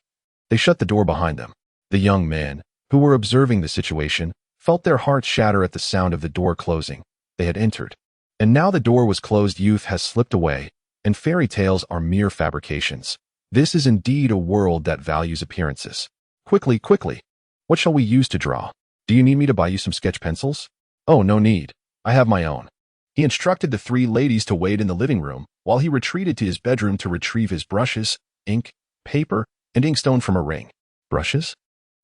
They shut the door behind them. The young men, who were observing the situation, felt their hearts shatter at the sound of the door closing. They had entered. And now the door was closed. Youth has slipped away, and fairy tales are mere fabrications. This is indeed a world that values appearances. Quickly, quickly. What shall we use to draw? Do you need me to buy you some sketch pencils? Oh, no need. I have my own. He instructed the 3 ladies to wait in the living room while he retreated to his bedroom to retrieve his brushes, ink, paper, and inkstone from a ring. Brushes?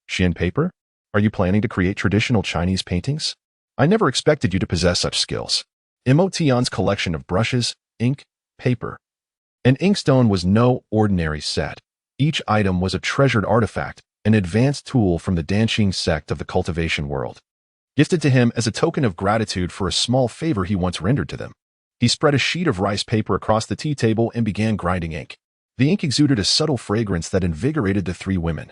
Shin paper? Are you planning to create traditional Chinese paintings? I never expected you to possess such skills. Emotion's collection of brushes, ink, paper, and inkstone was no ordinary set. Each item was a treasured artifact, an advanced tool from the Danqing sect of the cultivation world, gifted to him as a token of gratitude for a small favor he once rendered to them. He spread a sheet of rice paper across the tea table and began grinding ink. The ink exuded a subtle fragrance that invigorated the 3 women,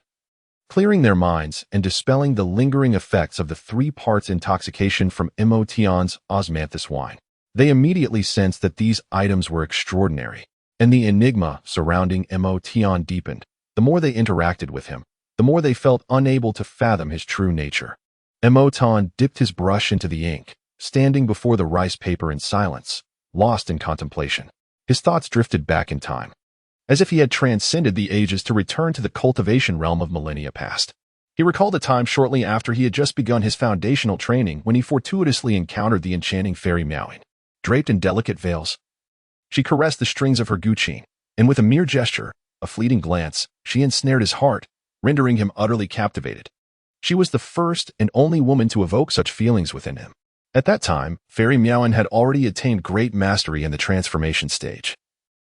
clearing their minds and dispelling the lingering effects of the 3 parts intoxication from Emotion's osmanthus wine. They immediately sensed that these items were extraordinary, and the enigma surrounding Emotion deepened. The more they interacted with him, the more they felt unable to fathom his true nature. Emotion dipped his brush into the ink, standing before the rice paper in silence, lost in contemplation. His thoughts drifted back in time, as if he had transcended the ages to return to the cultivation realm of millennia past. He recalled a time shortly after he had just begun his foundational training when he fortuitously encountered the enchanting fairy Miaoing. Draped in delicate veils, she caressed the strings of her guqin, and with a mere gesture, a fleeting glance, she ensnared his heart, rendering him utterly captivated. She was the first and only woman to evoke such feelings within him. At that time, Fairy Miaoing had already attained great mastery in the transformation stage,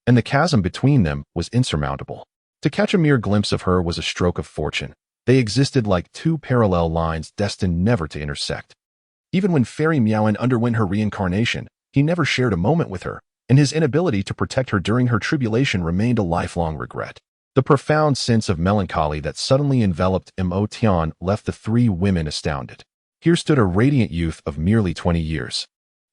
and the chasm between them was insurmountable. To catch a mere glimpse of her was a stroke of fortune. They existed like 2 parallel lines destined never to intersect. Even when Fairy Miaoing underwent her reincarnation, he never shared a moment with her, and his inability to protect her during her tribulation remained a lifelong regret. The profound sense of melancholy that suddenly enveloped Emotion left the 3 women astounded. Here stood a radiant youth of merely 20 years.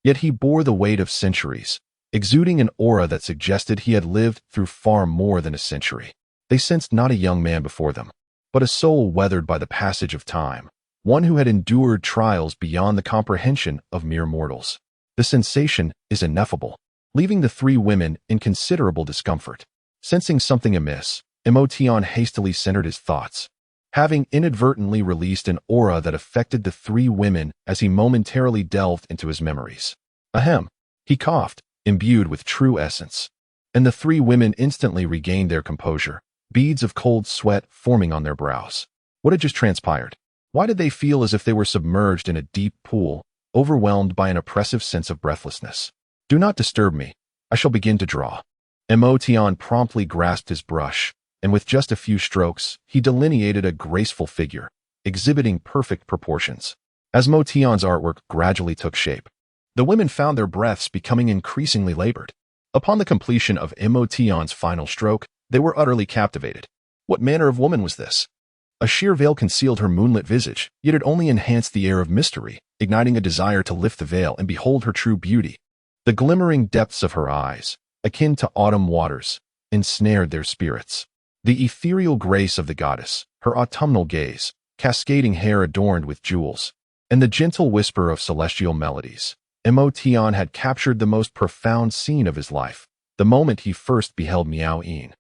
Yet he bore the weight of centuries, exuding an aura that suggested he had lived through far more than a century. They sensed not a young man before them, but a soul weathered by the passage of time, one who had endured trials beyond the comprehension of mere mortals. The sensation is ineffable, leaving the 3 women in considerable discomfort. Sensing something amiss, Emotion hastily centered his thoughts, having inadvertently released an aura that affected the 3 women as he momentarily delved into his memories. Ahem. He coughed, imbued with true essence, and the 3 women instantly regained their composure, beads of cold sweat forming on their brows. What had just transpired? Why did they feel as if they were submerged in a deep pool, overwhelmed by an oppressive sense of breathlessness? Do not disturb me. I shall begin to draw. Emotion promptly grasped his brush, and with just a few strokes, he delineated a graceful figure, exhibiting perfect proportions. As Emotion's artwork gradually took shape, the women found their breaths becoming increasingly labored. Upon the completion of Emotion's final stroke, they were utterly captivated. What manner of woman was this? A sheer veil concealed her moonlit visage, yet it only enhanced the air of mystery, igniting a desire to lift the veil and behold her true beauty. The glimmering depths of her eyes, akin to autumn waters, ensnared their spirits. The ethereal grace of the goddess, her autumnal gaze, cascading hair adorned with jewels, and the gentle whisper of celestial melodies. Emotion had captured the most profound scene of his life, the moment he first beheld Miaoing.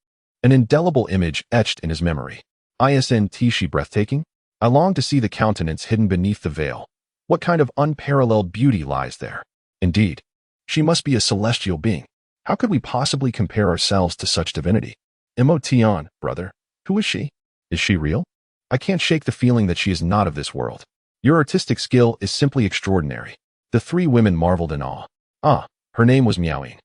An indelible image etched in his memory. Isn't she breathtaking? I long to see the countenance hidden beneath the veil. What kind of unparalleled beauty lies there? Indeed, she must be a celestial being. How could we possibly compare ourselves to such divinity? Emotion, brother, who is she? Is she real? I can't shake the feeling that she is not of this world. Your artistic skill is simply extraordinary. The 3 women marveled in awe. Ah, her name was Miaoing.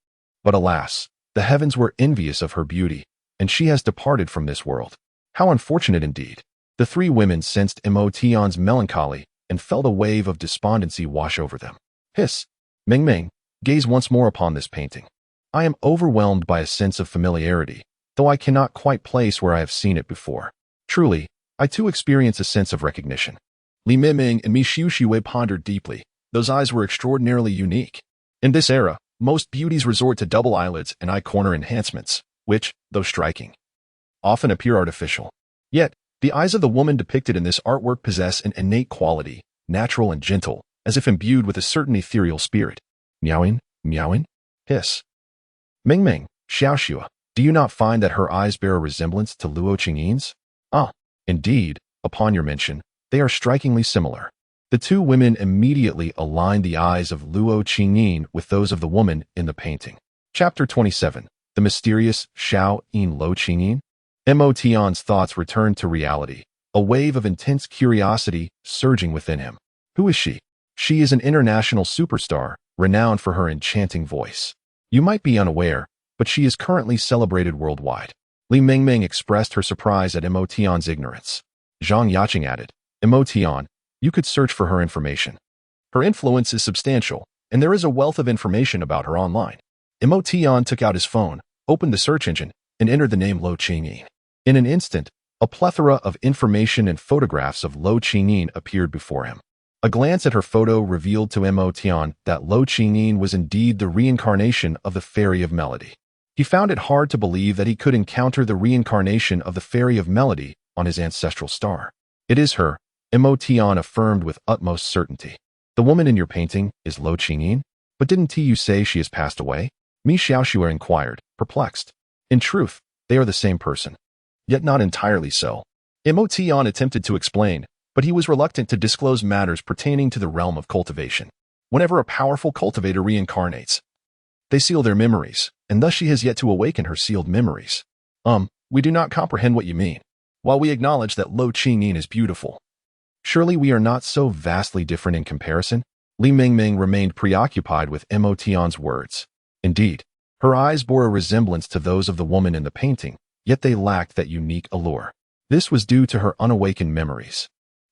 But alas, the heavens were envious of her beauty, and she has departed from this world. How unfortunate indeed. The 3 women sensed Emotion's melancholy and felt a wave of despondency wash over them. Hiss. Ming Ming, gaze once more upon this painting. I am overwhelmed by a sense of familiarity, though I cannot quite place where I have seen it before. Truly, I too experience a sense of recognition. Li Miming and Mi Xiuxiwei pondered deeply. Those eyes were extraordinarily unique. In this era, most beauties resort to double eyelids and eye corner enhancements, which, though striking, often appear artificial. Yet, the eyes of the woman depicted in this artwork possess an innate quality, natural and gentle, as if imbued with a certain ethereal spirit. Meowing, meowing, hiss. Ming Ming, Xiaoxua, do you not find that her eyes bear a resemblance to Luo Qingyin's? Ah, indeed, upon your mention, they are strikingly similar. The two women immediately aligned the eyes of Luo Qingyin with those of the woman in the painting. Chapter 27. The mysterious Xiao Yin Lo Qingyin. Mo Tian's thoughts returned to reality, a wave of intense curiosity surging within him. Who is she? She is an international superstar, renowned for her enchanting voice. You might be unaware, but she is currently celebrated worldwide. Li Mingming expressed her surprise at Mo Tian's ignorance. Zhang Yaqing added, Mo Tian, you could search for her information. Her influence is substantial, and there is a wealth of information about her online. Mo Tian took out his phone, opened the search engine, and entered the name Lo Qingyin. In an instant, a plethora of information and photographs of Lo Qingyin appeared before him. A glance at her photo revealed to Mo Tian that Lo Qingyin was indeed the reincarnation of the Fairy of Melody. He found it hard to believe that he could encounter the reincarnation of the Fairy of Melody on his ancestral star. It is her, Mo Tian affirmed with utmost certainty. The woman in your painting is Lo Qingyin? But didn't you say she has passed away? Mi Xiaoxua inquired, perplexed. In truth, they are the same person. Yet not entirely so. Mo Tian attempted to explain, but he was reluctant to disclose matters pertaining to the realm of cultivation. Whenever a powerful cultivator reincarnates, they seal their memories, and thus she has yet to awaken her sealed memories. We do not comprehend what you mean. While we acknowledge that Lo Qingyin is beautiful, surely we are not so vastly different in comparison? Li Mingming remained preoccupied with Mo Tian's words. Indeed, her eyes bore a resemblance to those of the woman in the painting, yet they lacked that unique allure. This was due to her unawakened memories.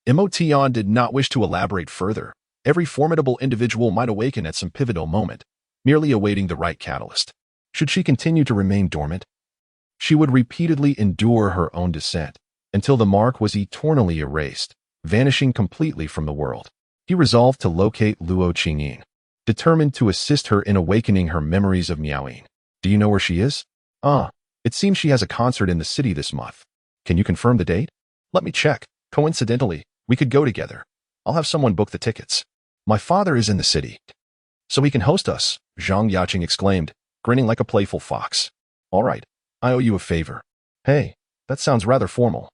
Mo Tian did not wish to elaborate further. Every formidable individual might awaken at some pivotal moment, merely awaiting the right catalyst. Should she continue to remain dormant, she would repeatedly endure her own descent, until the mark was eternally erased, vanishing completely from the world. He resolved to locate Luo Qingyin, determined to assist her in awakening her memories of Miaoyin. Do you know where she is? It seems she has a concert in the city this month. Can you confirm the date? Let me check. Coincidentally, we could go together. I'll have someone book the tickets. My father is in the city, so he can host us, Zhang Yaqing exclaimed, grinning like a playful fox. All right, I owe you a favor. Hey, that sounds rather formal.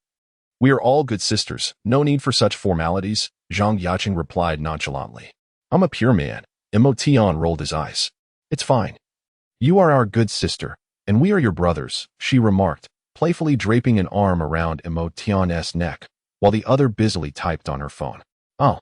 We are all good sisters, no need for such formalities, Zhang Yaqing replied nonchalantly. I'm a pure man. Mo Tian rolled his eyes. It's fine. You are our good sister, and we are your brothers, she remarked, playfully draping an arm around Mo Tian's neck, while the other busily typed on her phone. Oh,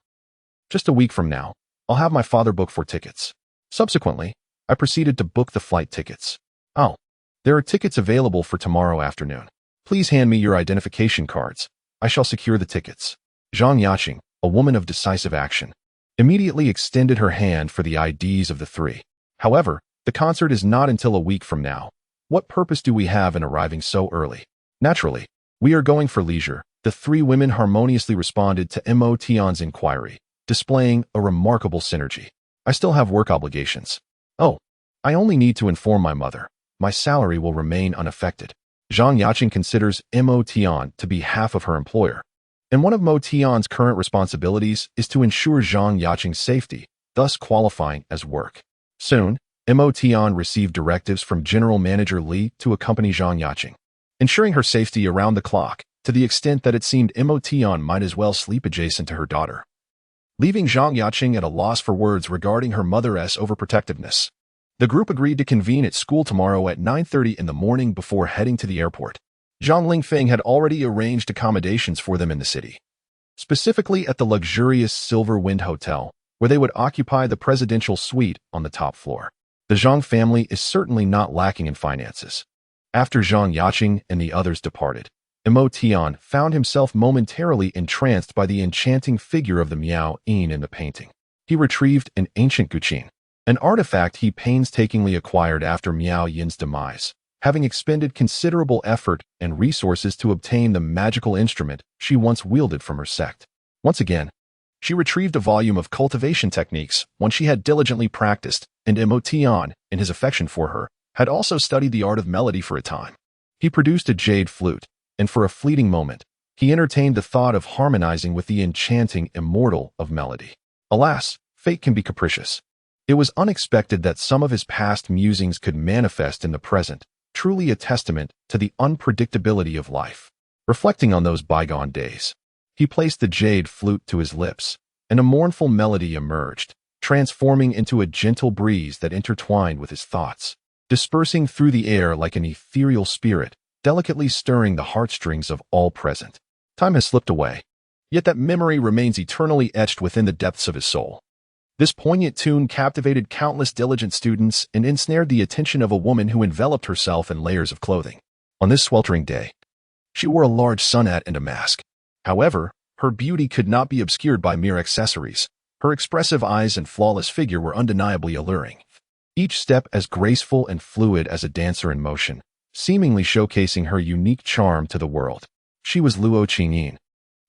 just a week from now, I'll have my father book for tickets. Subsequently, I proceeded to book the flight tickets. Oh, there are tickets available for tomorrow afternoon. Please hand me your identification cards. I shall secure the tickets. Zhang Yaqing, a woman of decisive action, immediately extended her hand for the IDs of the three. However, the concert is not until a week from now. What purpose do we have in arriving so early? Naturally, we are going for leisure. The three women harmoniously responded to Mo Tian's inquiry, displaying a remarkable synergy. I still have work obligations. Oh, I only need to inform my mother. My salary will remain unaffected. Zhang Yaqing considers Mo Tian to be half of her employer, and one of Mo Tian's current responsibilities is to ensure Zhang Yaqing's safety, thus qualifying as work. Soon, Mo Tian received directives from General Manager Li to accompany Zhang Yaqing, ensuring her safety around the clock, to the extent that it seemed Mo Tian might as well sleep adjacent to her daughter, leaving Zhang Yaqing at a loss for words regarding her mother's overprotectiveness. The group agreed to convene at school tomorrow at 9:30 in the morning before heading to the airport. Zhang Lingfeng had already arranged accommodations for them in the city, specifically at the luxurious Silver Wind Hotel, where they would occupy the presidential suite on the top floor. The Zhang family is certainly not lacking in finances. After Zhang Yaqing and the others departed, Emotion found himself momentarily entranced by the enchanting figure of the Miao-yin in the painting. He retrieved an ancient guqin, an artifact he painstakingly acquired after Miao-yin's demise, having expended considerable effort and resources to obtain the magical instrument she once wielded from her sect. Once again, she retrieved a volume of cultivation techniques one she had diligently practiced, and Emotion, in his affection for her, had also studied the art of melody for a time. He produced a jade flute, and for a fleeting moment, he entertained the thought of harmonizing with the enchanting immortal of melody. Alas, fate can be capricious. It was unexpected that some of his past musings could manifest in the present, truly a testament to the unpredictability of life. Reflecting on those bygone days, he placed the jade flute to his lips, and a mournful melody emerged, transforming into a gentle breeze that intertwined with his thoughts, dispersing through the air like an ethereal spirit, delicately stirring the heartstrings of all present. Time has slipped away, yet that memory remains eternally etched within the depths of his soul. This poignant tune captivated countless diligent students and ensnared the attention of a woman who enveloped herself in layers of clothing. On this sweltering day, she wore a large sun hat and a mask. However, her beauty could not be obscured by mere accessories. Her expressive eyes and flawless figure were undeniably alluring, each step as graceful and fluid as a dancer in motion, seemingly showcasing her unique charm to the world. She was Luo Qingyin,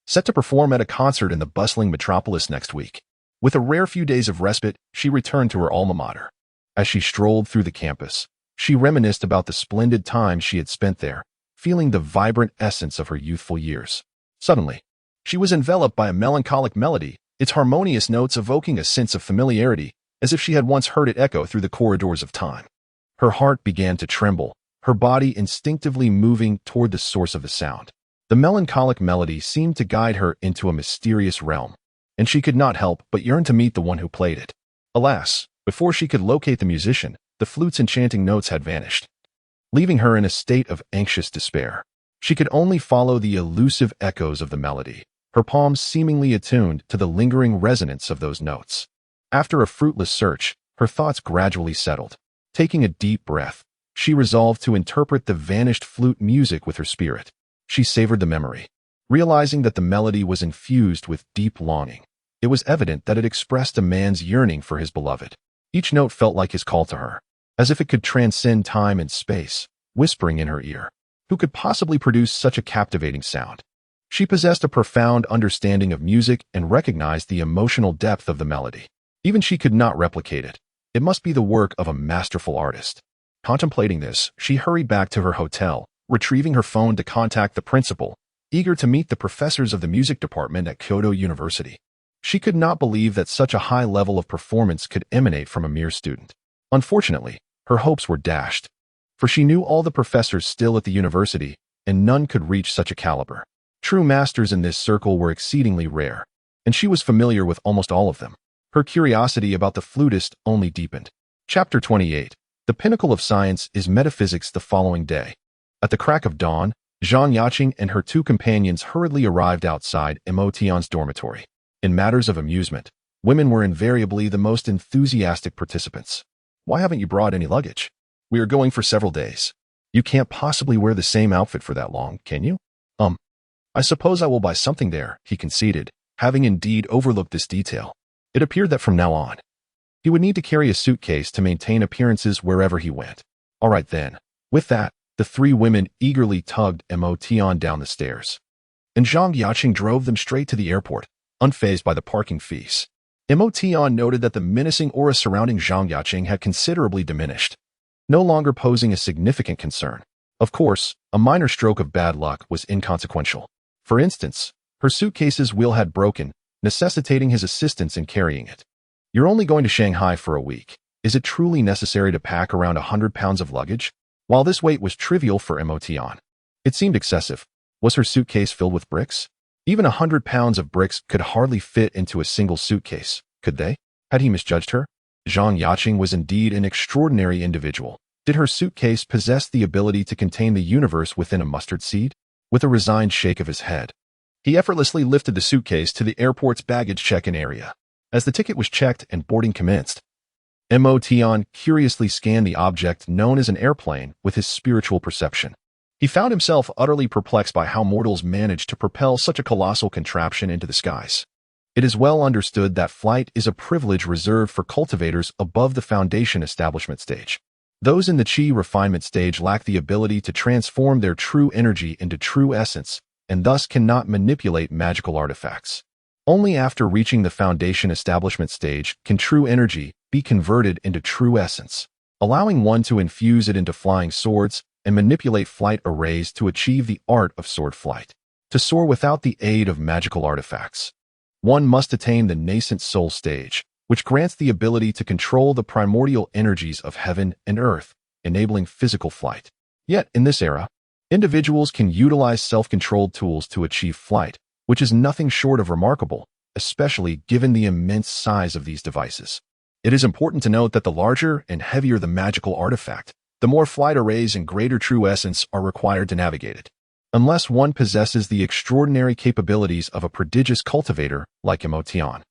set to perform at a concert in the bustling metropolis next week. With a rare few days of respite, she returned to her alma mater. As she strolled through the campus, she reminisced about the splendid time she had spent there, feeling the vibrant essence of her youthful years. Suddenly, she was enveloped by a melancholic melody, its harmonious notes evoking a sense of familiarity, as if she had once heard it echo through the corridors of time. Her heart began to tremble, her body instinctively moving toward the source of the sound. The melancholic melody seemed to guide her into a mysterious realm, and she could not help but yearn to meet the one who played it. Alas, before she could locate the musician, the flute's enchanting notes had vanished, leaving her in a state of anxious despair. She could only follow the elusive echoes of the melody, her palms seemingly attuned to the lingering resonance of those notes. After a fruitless search, her thoughts gradually settled. Taking a deep breath, she resolved to interpret the vanished flute music with her spirit. She savored the memory, realizing that the melody was infused with deep longing. It was evident that it expressed a man's yearning for his beloved. Each note felt like his call to her, as if it could transcend time and space, whispering in her ear, "Who could possibly produce such a captivating sound?" She possessed a profound understanding of music and recognized the emotional depth of the melody. Even she could not replicate it. It must be the work of a masterful artist. Contemplating this, she hurried back to her hotel, retrieving her phone to contact the principal, eager to meet the professors of the music department at Kyoto University. She could not believe that such a high level of performance could emanate from a mere student. Unfortunately, her hopes were dashed, for she knew all the professors still at the university, and none could reach such a caliber. True masters in this circle were exceedingly rare, and she was familiar with almost all of them. Her curiosity about the flutist only deepened. Chapter 28. The pinnacle of science is metaphysics. The following day, at the crack of dawn, Zhang Yaqing and her two companions hurriedly arrived outside Emotion's dormitory. In matters of amusement, women were invariably the most enthusiastic participants. "Why haven't you brought any luggage? We are going for several days. You can't possibly wear the same outfit for that long, can you?" I suppose I will buy something there," he conceded, having indeed overlooked this detail. It appeared that from now on, he would need to carry a suitcase to maintain appearances wherever he went. All right then. With that, the three women eagerly tugged Emotion down the stairs, and Zhang Yaqing drove them straight to the airport, unfazed by the parking fees. Emotion noted that the menacing aura surrounding Zhang Yaqing had considerably diminished, no longer posing a significant concern. Of course, a minor stroke of bad luck was inconsequential. For instance, her suitcase's wheel had broken, necessitating his assistance in carrying it. "You're only going to Shanghai for a week. Is it truly necessary to pack around 100 pounds of luggage?" While this weight was trivial for Emotion, it seemed excessive. Was her suitcase filled with bricks? Even 100 pounds of bricks could hardly fit into a single suitcase, could they? Had he misjudged her? Zhang Yaqing was indeed an extraordinary individual. Did her suitcase possess the ability to contain the universe within a mustard seed? With a resigned shake of his head, he effortlessly lifted the suitcase to the airport's baggage check-in area. As the ticket was checked and boarding commenced, Emotion curiously scanned the object known as an airplane with his spiritual perception. He found himself utterly perplexed by how mortals managed to propel such a colossal contraption into the skies. It is well understood that flight is a privilege reserved for cultivators above the foundation establishment stage. Those in the chi refinement stage lack the ability to transform their true energy into true essence, and thus cannot manipulate magical artifacts. Only after reaching the foundation establishment stage can true energy be converted into true essence, allowing one to infuse it into flying swords and manipulate flight arrays to achieve the art of sword flight. To soar without the aid of magical artifacts, one must attain the nascent soul stage, which grants the ability to control the primordial energies of heaven and earth, enabling physical flight. Yet, in this era, individuals can utilize self-controlled tools to achieve flight, which is nothing short of remarkable, especially given the immense size of these devices. It is important to note that the larger and heavier the magical artifact, the more flight arrays and greater true essence are required to navigate it. Unless one possesses the extraordinary capabilities of a prodigious cultivator like Emotion.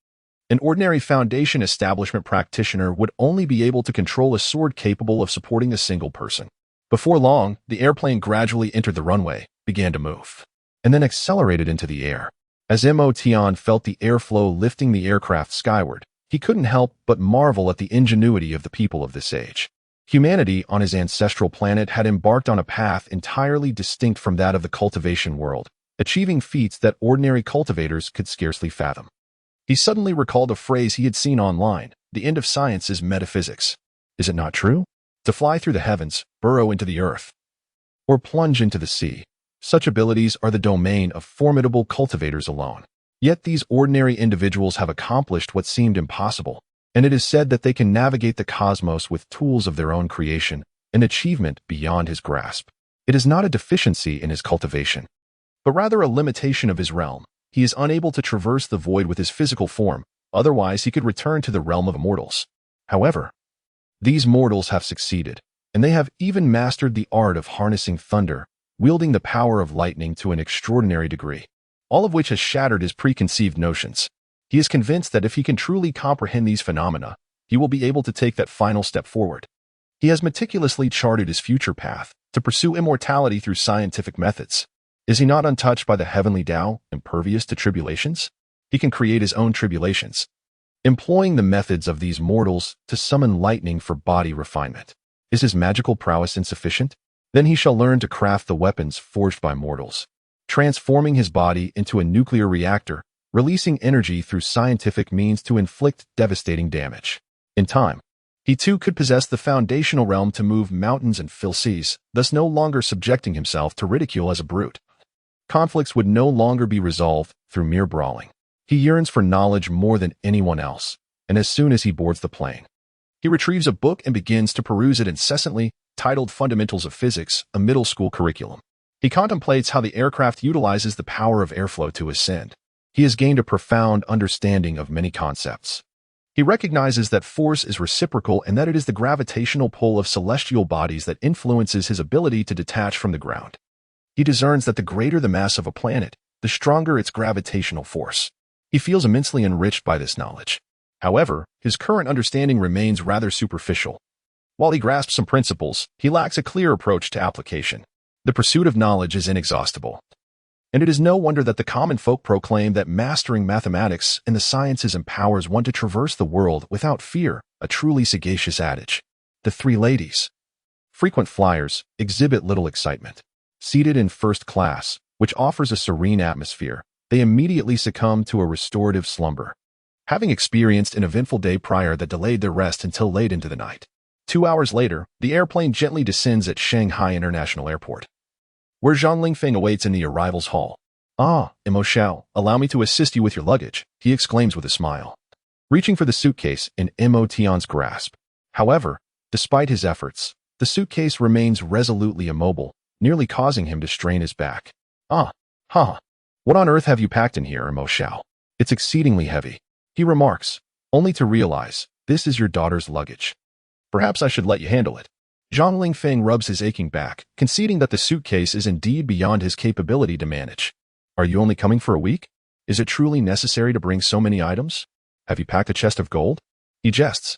An ordinary foundation establishment practitioner would only be able to control a sword capable of supporting a single person. Before long, the airplane gradually entered the runway, began to move, and then accelerated into the air. As Emotion felt the airflow lifting the aircraft skyward, he couldn't help but marvel at the ingenuity of the people of this age. Humanity on his ancestral planet had embarked on a path entirely distinct from that of the cultivation world, achieving feats that ordinary cultivators could scarcely fathom. He suddenly recalled a phrase he had seen online: the end of science is metaphysics. Is it not true? To fly through the heavens, burrow into the earth, or plunge into the sea, such abilities are the domain of formidable cultivators alone. Yet these ordinary individuals have accomplished what seemed impossible, and it is said that they can navigate the cosmos with tools of their own creation, an achievement beyond his grasp. It is not a deficiency in his cultivation, but rather a limitation of his realm. He is unable to traverse the void with his physical form, otherwise he could return to the realm of immortals. However, these mortals have succeeded, and they have even mastered the art of harnessing thunder, wielding the power of lightning to an extraordinary degree, all of which has shattered his preconceived notions. He is convinced that if he can truly comprehend these phenomena, he will be able to take that final step forward. He has meticulously charted his future path to pursue immortality through scientific methods. Is he not untouched by the heavenly Tao, impervious to tribulations? He can create his own tribulations, employing the methods of these mortals to summon lightning for body refinement. Is his magical prowess insufficient? Then he shall learn to craft the weapons forged by mortals, transforming his body into a nuclear reactor, releasing energy through scientific means to inflict devastating damage. In time, he too could possess the foundational realm to move mountains and fill seas, thus no longer subjecting himself to ridicule as a brute. Conflicts would no longer be resolved through mere brawling. He yearns for knowledge more than anyone else, and as soon as he boards the plane, he retrieves a book and begins to peruse it incessantly, titled Fundamentals of Physics, a middle school curriculum. He contemplates how the aircraft utilizes the power of airflow to ascend. He has gained a profound understanding of many concepts. He recognizes that force is reciprocal and that it is the gravitational pull of celestial bodies that influences his ability to detach from the ground. He discerns that the greater the mass of a planet, the stronger its gravitational force. He feels immensely enriched by this knowledge. However, his current understanding remains rather superficial. While he grasps some principles, he lacks a clear approach to application. The pursuit of knowledge is inexhaustible, and it is no wonder that the common folk proclaim that mastering mathematics and the sciences empowers one to traverse the world without fear, a truly sagacious adage. The three ladies, frequent flyers, exhibit little excitement. Seated in first class, which offers a serene atmosphere, they immediately succumb to a restorative slumber, having experienced an eventful day prior that delayed their rest until late into the night. 2 hours later, the airplane gently descends at Shanghai International Airport, where Zhang Lingfeng awaits in the arrivals hall. "Ah, Emotion, allow me to assist you with your luggage," he exclaims with a smile, reaching for the suitcase in Emotion's grasp. However, despite his efforts, the suitcase remains resolutely immobile, nearly causing him to strain his back. What on earth have you packed in here, Emotion? It's exceedingly heavy," he remarks, only to realize, "This is your daughter's luggage. Perhaps I should let you handle it." Zhang Lingfeng rubs his aching back, conceding that the suitcase is indeed beyond his capability to manage. "Are you only coming for a week? Is it truly necessary to bring so many items? Have you packed a chest of gold?" He jests,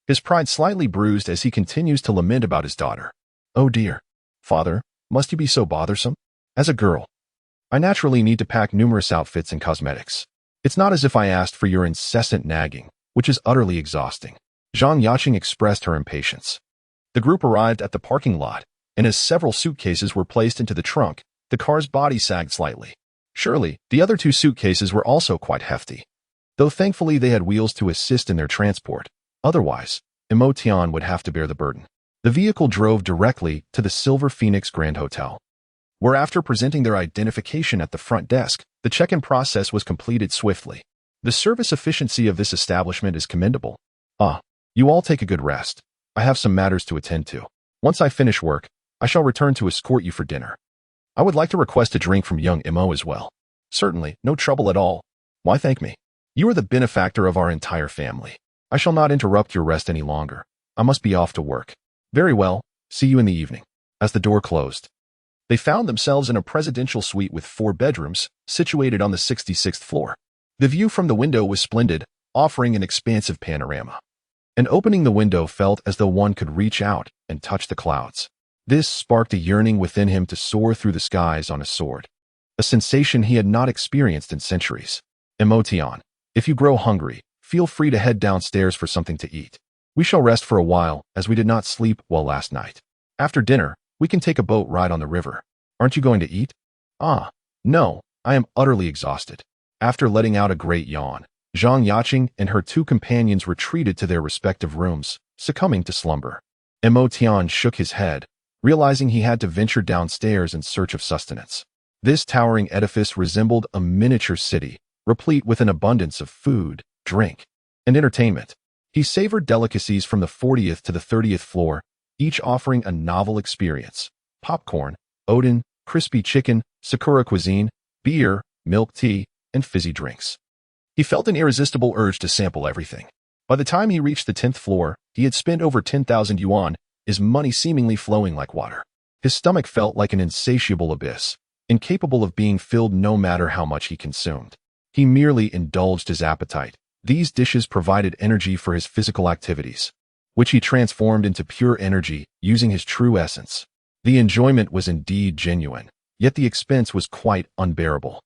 his pride slightly bruised as he continues to lament about his daughter. "Oh dear, father, Must you be so bothersome? As a girl, I naturally need to pack numerous outfits and cosmetics. It's not as if I asked for your incessant nagging, which is utterly exhausting. Zhang Yaqing expressed her impatience. The group arrived at the parking lot, and as several suitcases were placed into the trunk, the car's body sagged slightly. Surely, the other two suitcases were also quite hefty. Though thankfully they had wheels to assist in their transport, otherwise, Emotion would have to bear the burden. The vehicle drove directly to the Silver Phoenix Grand Hotel, where after presenting their identification at the front desk, the check-in process was completed swiftly. The service efficiency of this establishment is commendable. You all take a good rest. I have some matters to attend to. Once I finish work, I shall return to escort you for dinner. I would like to request a drink from young Imo as well. Certainly, no trouble at all. Why thank me? You are the benefactor of our entire family. I shall not interrupt your rest any longer. I must be off to work. Very well, see you in the evening. As the door closed, they found themselves in a presidential suite with 4 bedrooms, situated on the 66th floor. The view from the window was splendid, offering an expansive panorama. And opening the window felt as though one could reach out and touch the clouds. This sparked a yearning within him to soar through the skies on a sword, a sensation he had not experienced in centuries. Emotion, if you grow hungry, feel free to head downstairs for something to eat. We shall rest for a while, as we did not sleep well last night. After dinner, we can take a boat ride on the river. Aren't you going to eat? No, I am utterly exhausted. After letting out a great yawn, Zhang Yaqing and her 2 companions retreated to their respective rooms, succumbing to slumber. Emotion shook his head, realizing he had to venture downstairs in search of sustenance. This towering edifice resembled a miniature city, replete with an abundance of food, drink, and entertainment. He savored delicacies from the 40th to the 30th floor, each offering a novel experience: popcorn, oden, crispy chicken, sakura cuisine, beer, milk tea, and fizzy drinks. He felt an irresistible urge to sample everything. By the time he reached the 10th floor, he had spent over 10,000 yuan, his money seemingly flowing like water. His stomach felt like an insatiable abyss, incapable of being filled no matter how much he consumed. He merely indulged his appetite. These dishes provided energy for his physical activities, which he transformed into pure energy using his true essence. The enjoyment was indeed genuine, yet the expense was quite unbearable.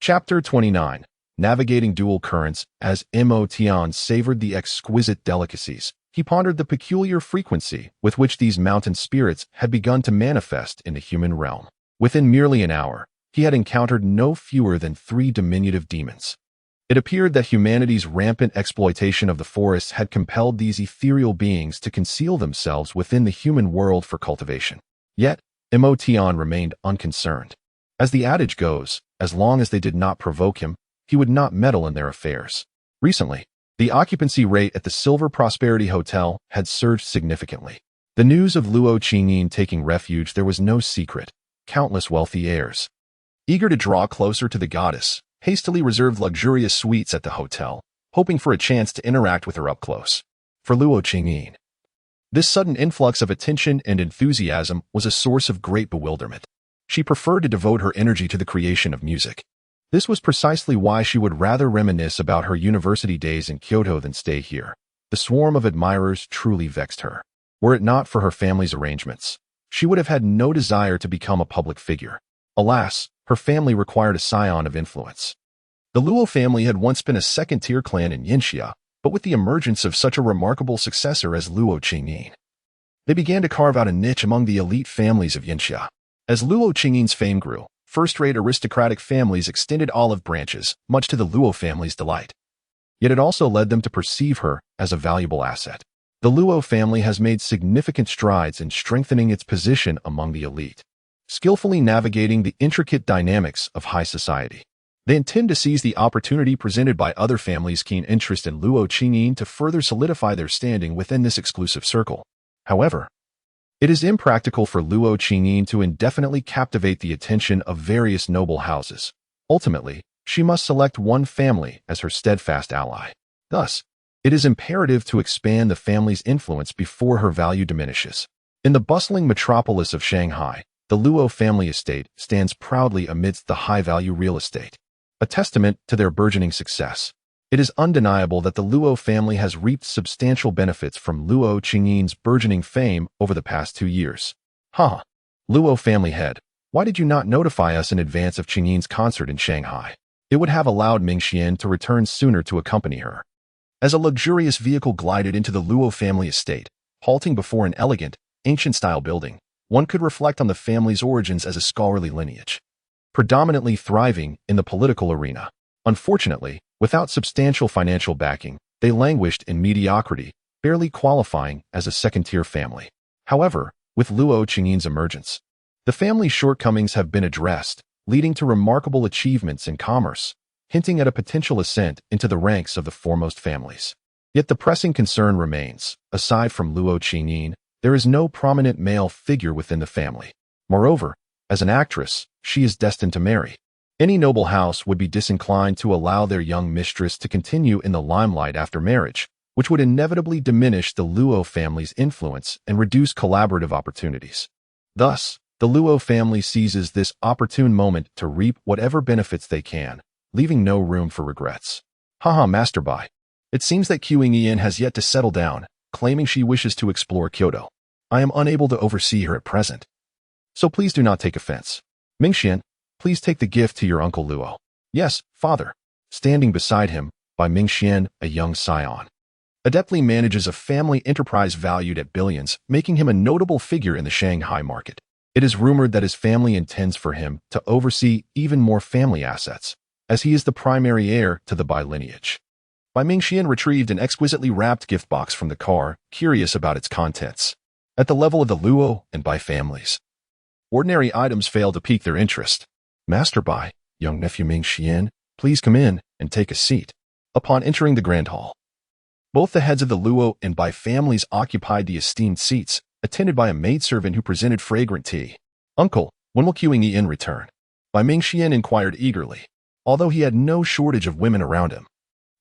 Chapter 29. Navigating dual currents. As Emotion savored the exquisite delicacies, he pondered the peculiar frequency with which these mountain spirits had begun to manifest in the human realm. Within merely an hour, he had encountered no fewer than 3 diminutive demons. It appeared that humanity's rampant exploitation of the forests had compelled these ethereal beings to conceal themselves within the human world for cultivation. Yet, Emotion remained unconcerned. As the adage goes, as long as they did not provoke him, he would not meddle in their affairs. Recently, the occupancy rate at the Silver Prosperity Hotel had surged significantly. The news of Luo Qingyin taking refuge there was no secret. Countless wealthy heirs, eager to draw closer to the goddess, hastily reserved luxurious suites at the hotel, hoping for a chance to interact with her up close. For Luo Qingyin, this sudden influx of attention and enthusiasm was a source of great bewilderment. She preferred to devote her energy to the creation of music. This was precisely why she would rather reminisce about her university days in Kyoto than stay here. The swarm of admirers truly vexed her. Were it not for her family's arrangements, she would have had no desire to become a public figure. Alas, her family required a scion of influence. The Luo family had once been a second-tier clan in Yinxia, but with the emergence of such a remarkable successor as Luo Qingyin, they began to carve out a niche among the elite families of Yinxia. As Luo Qingyin's fame grew, first-rate aristocratic families extended olive branches, much to the Luo family's delight. Yet it also led them to perceive her as a valuable asset. The Luo family has made significant strides in strengthening its position among the elite, skillfully navigating the intricate dynamics of high society. They intend to seize the opportunity presented by other families' keen interest in Luo Qingyin to further solidify their standing within this exclusive circle. However, it is impractical for Luo Qingyin to indefinitely captivate the attention of various noble houses. Ultimately, she must select one family as her steadfast ally. Thus, it is imperative to expand the family's influence before her value diminishes. In the bustling metropolis of Shanghai, the Luo family estate stands proudly amidst the high-value real estate, a testament to their burgeoning success. It is undeniable that the Luo family has reaped substantial benefits from Luo Qingyin's burgeoning fame over the past 2 years. Luo family head, why did you not notify us in advance of Qingyin's concert in Shanghai? It would have allowed Mingxian to return sooner to accompany her. As a luxurious vehicle glided into the Luo family estate, halting before an elegant, ancient-style building, one could reflect on the family's origins as a scholarly lineage, predominantly thriving in the political arena. Unfortunately, without substantial financial backing, they languished in mediocrity, barely qualifying as a second-tier family. However, with Luo Qingyin's emergence, the family's shortcomings have been addressed, leading to remarkable achievements in commerce, hinting at a potential ascent into the ranks of the foremost families. Yet the pressing concern remains. Aside from Luo Qingyin, there is no prominent male figure within the family. Moreover, as an actress, she is destined to marry. Any noble house would be disinclined to allow their young mistress to continue in the limelight after marriage, which would inevitably diminish the Luo family's influence and reduce collaborative opportunities. Thus, the Luo family seizes this opportune moment to reap whatever benefits they can, leaving no room for regrets. Haha, Master Bai. It seems that Qingyin has yet to settle down, claiming she wishes to explore Kyoto. I am unable to oversee her at present, so please do not take offense. Mingxian, please take the gift to your uncle Luo. Yes, father. Standing beside him, Bai Mingxian, a young scion, adeptly manages a family enterprise valued at billions, making him a notable figure in the Shanghai market. It is rumored that his family intends for him to oversee even more family assets, as he is the primary heir to the Bai lineage. Bai Mingxian retrieved an exquisitely wrapped gift box from the car, curious about its contents. At the level of the Luo and Bai families, ordinary items fail to pique their interest. Master Bai, young nephew Mingxian, please come in and take a seat. Upon entering the grand hall, both the heads of the Luo and Bai families occupied the esteemed seats, attended by a maidservant who presented fragrant tea. Uncle, when will Qingyin return? Bai Mingxian inquired eagerly, although he had no shortage of women around him.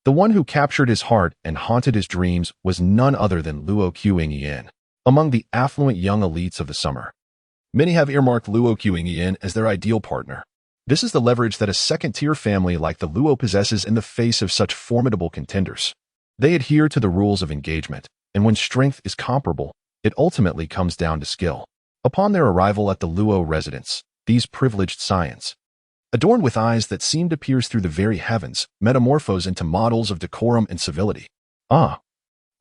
The one who captured his heart and haunted his dreams was none other than Luo Qingyin. Among the affluent young elites of the summer, many have earmarked Luo Qingyin as their ideal partner. This is the leverage that a second-tier family like the Luo possesses in the face of such formidable contenders. They adhere to the rules of engagement, and when strength is comparable, it ultimately comes down to skill. Upon their arrival at the Luo residence, these privileged scions, adorned with eyes that seem to pierce through the very heavens, metamorphose into models of decorum and civility. A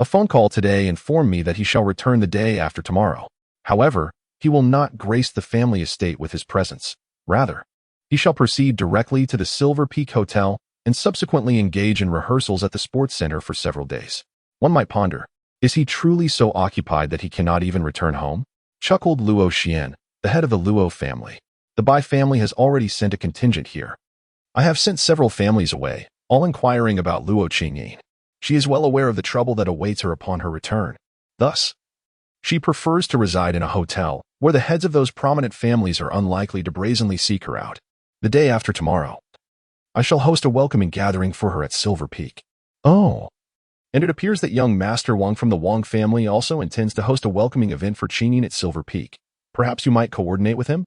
phone call today informed me that he shall return the day after tomorrow. However, he will not grace the family estate with his presence. Rather, he shall proceed directly to the Silver Peak Hotel and subsequently engage in rehearsals at the sports center for several days. One might ponder, is he truly so occupied that he cannot even return home? Chuckled Luo Xian, the head of the Luo family. The Bai family has already sent a contingent here. I have sent several families away, all inquiring about Luo Qingyin. She is well aware of the trouble that awaits her upon her return. Thus, she prefers to reside in a hotel where the heads of those prominent families are unlikely to brazenly seek her out. The day after tomorrow, I shall host a welcoming gathering for her at Silver Peak. Oh, and it appears that young Master Wang from the Wang family also intends to host a welcoming event for Qingyin at Silver Peak. Perhaps you might coordinate with him?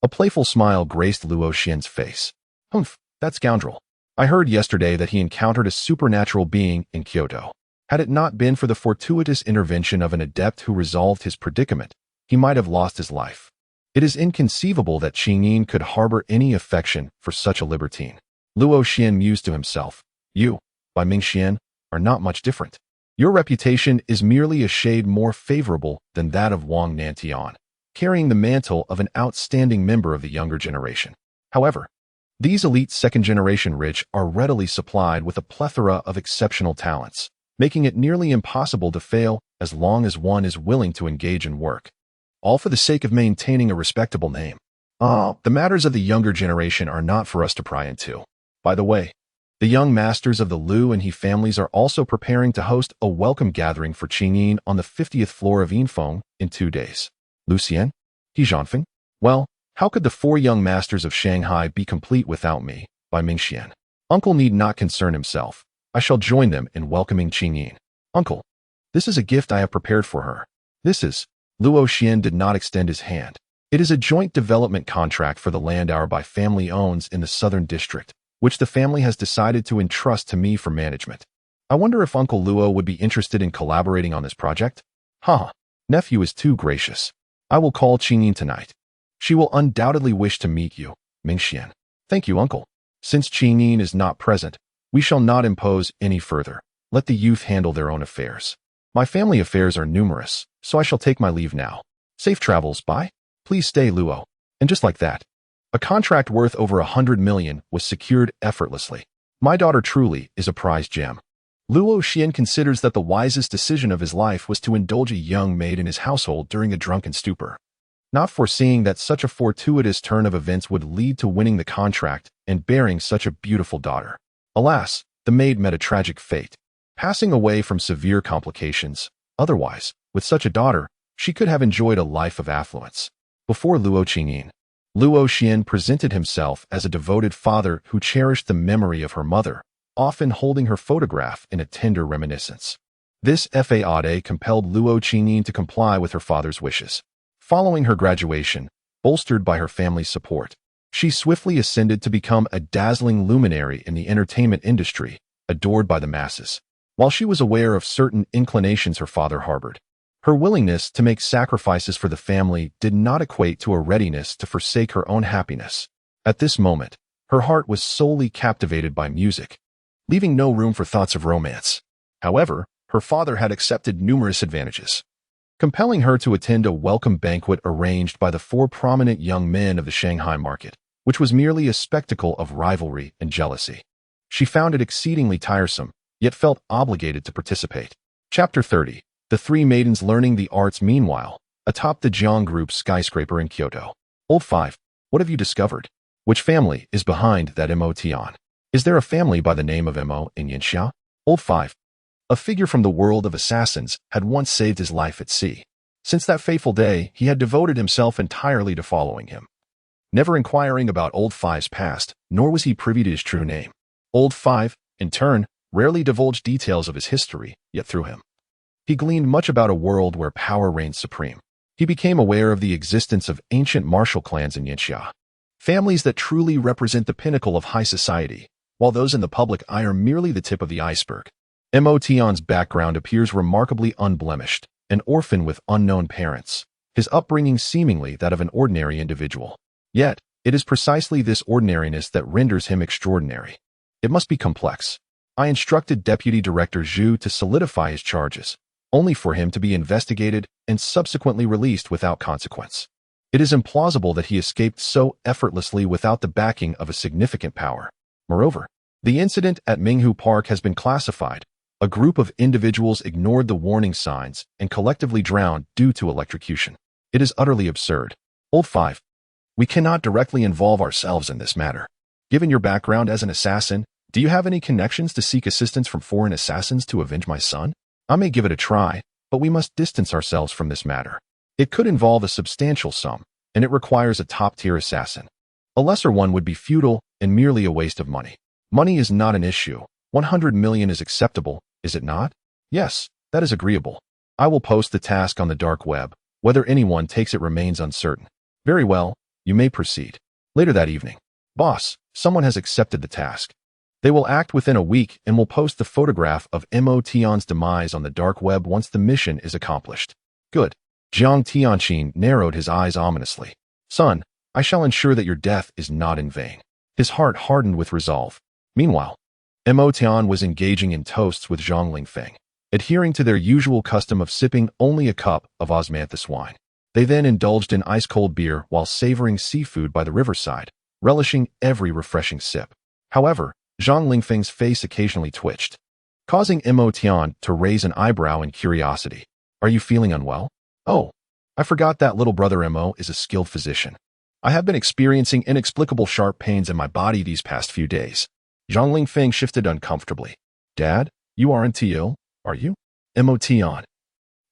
A playful smile graced Luo Xian's face. Humph, that scoundrel. I heard yesterday that he encountered a supernatural being in Kyoto. Had it not been for the fortuitous intervention of an adept who resolved his predicament, he might have lost his life. It is inconceivable that Qingyin could harbor any affection for such a libertine. Luo Xian mused to himself. You, Bai Mingxian, are not much different. Your reputation is merely a shade more favorable than that of Wang Nantian, carrying the mantle of an outstanding member of the younger generation. However, these elite second-generation rich are readily supplied with a plethora of exceptional talents, making it nearly impossible to fail as long as one is willing to engage in work, all for the sake of maintaining a respectable name. The matters of the younger generation are not for us to pry into. By the way, the young masters of the Lu and He families are also preparing to host a welcome gathering for Qingyin on the 50th floor of Yinfeng in 2 days. Lucien? He Zhanfeng? Well, how could the 4 young masters of Shanghai be complete without me? Bai Mingxian. Uncle need not concern himself. I shall join them in welcoming Qingyin. Uncle, this is a gift I have prepared for her. This is... Luo Xian did not extend his hand. It is a joint development contract for the land our Bai family owns in the southern district, which the family has decided to entrust to me for management. I wonder if Uncle Luo would be interested in collaborating on this project? Nephew is too gracious. I will call Qingyin tonight. She will undoubtedly wish to meet you, Mingxian. Thank you, uncle. Since Qingyin is not present, we shall not impose any further. Let the youth handle their own affairs. My family affairs are numerous, so I shall take my leave now. Safe travels, bye. Please stay, Luo. And just like that, a contract worth over 100 million was secured effortlessly. My daughter truly is a prized gem. Luo Xian considers that the wisest decision of his life was to indulge a young maid in his household during a drunken stupor, not foreseeing that such a fortuitous turn of events would lead to winning the contract and bearing such a beautiful daughter. Alas, the maid met a tragic fate, passing away from severe complications. Otherwise, with such a daughter, she could have enjoyed a life of affluence. Before Luo Qingyin, Luo Xian presented himself as a devoted father who cherished the memory of her mother, often holding her photograph in a tender reminiscence. This faade compelled Luo Qingyin to comply with her father's wishes. Following her graduation, bolstered by her family's support, she swiftly ascended to become a dazzling luminary in the entertainment industry, adored by the masses. While she was aware of certain inclinations her father harbored, her willingness to make sacrifices for the family did not equate to a readiness to forsake her own happiness. At this moment, her heart was solely captivated by music, leaving no room for thoughts of romance. However, her father had accepted numerous advantages, compelling her to attend a welcome banquet arranged by the 4 prominent young men of the Shanghai market, which was merely a spectacle of rivalry and jealousy. She found it exceedingly tiresome, yet felt obligated to participate. Chapter 30. The 3 maidens learning the arts. Meanwhile, atop the Jiang Group's skyscraper in Kyoto. Old 5. What have you discovered? Which family is behind that Mo Tian? Is there a family by the name of Mo in Yinxia? Old 5. A figure from the world of assassins had once saved his life at sea. Since that fateful day, he had devoted himself entirely to following him, never inquiring about Old 5's past, nor was he privy to his true name. Old 5, in turn, rarely divulged details of his history, yet through him, he gleaned much about a world where power reigned supreme. He became aware of the existence of ancient martial clans in Yinxia, families that truly represent the pinnacle of high society, while those in the public eye are merely the tip of the iceberg. Mo Tian's background appears remarkably unblemished, an orphan with unknown parents, his upbringing seemingly that of an ordinary individual. Yet, it is precisely this ordinariness that renders him extraordinary. It must be complex. I instructed Deputy Director Zhu to solidify his charges, only for him to be investigated and subsequently released without consequence. It is implausible that he escaped so effortlessly without the backing of a significant power. Moreover, the incident at Minghu Park has been classified. A group of individuals ignored the warning signs and collectively drowned due to electrocution. It is utterly absurd. Old 5. We cannot directly involve ourselves in this matter. Given your background as an assassin, do you have any connections to seek assistance from foreign assassins to avenge my son? I may give it a try, but we must distance ourselves from this matter. It could involve a substantial sum, and it requires a top-tier assassin. A lesser one would be futile and merely a waste of money. Money is not an issue. 100 million is acceptable, is it not? Yes, that is agreeable. I will post the task on the dark web. Whether anyone takes it remains uncertain. Very well, you may proceed. Later that evening. Boss, someone has accepted the task. They will act within a week and will post the photograph of Mo Tian's demise on the dark web once the mission is accomplished. Good. Jiang Tianqin narrowed his eyes ominously. Son, I shall ensure that your death is not in vain. His heart hardened with resolve. Meanwhile, Mo Tian was engaging in toasts with Zhang Lingfeng, adhering to their usual custom of sipping only a cup of osmanthus wine. They then indulged in ice-cold beer while savoring seafood by the riverside, relishing every refreshing sip. However, Zhang Lingfeng's face occasionally twitched, causing Mo Tian to raise an eyebrow in curiosity. Are you feeling unwell? Oh, I forgot that little brother Mo is a skilled physician. I have been experiencing inexplicable sharp pains in my body these past few days. Zhang Lingfeng shifted uncomfortably. Dad, you aren't ill, are you? Mo Tian.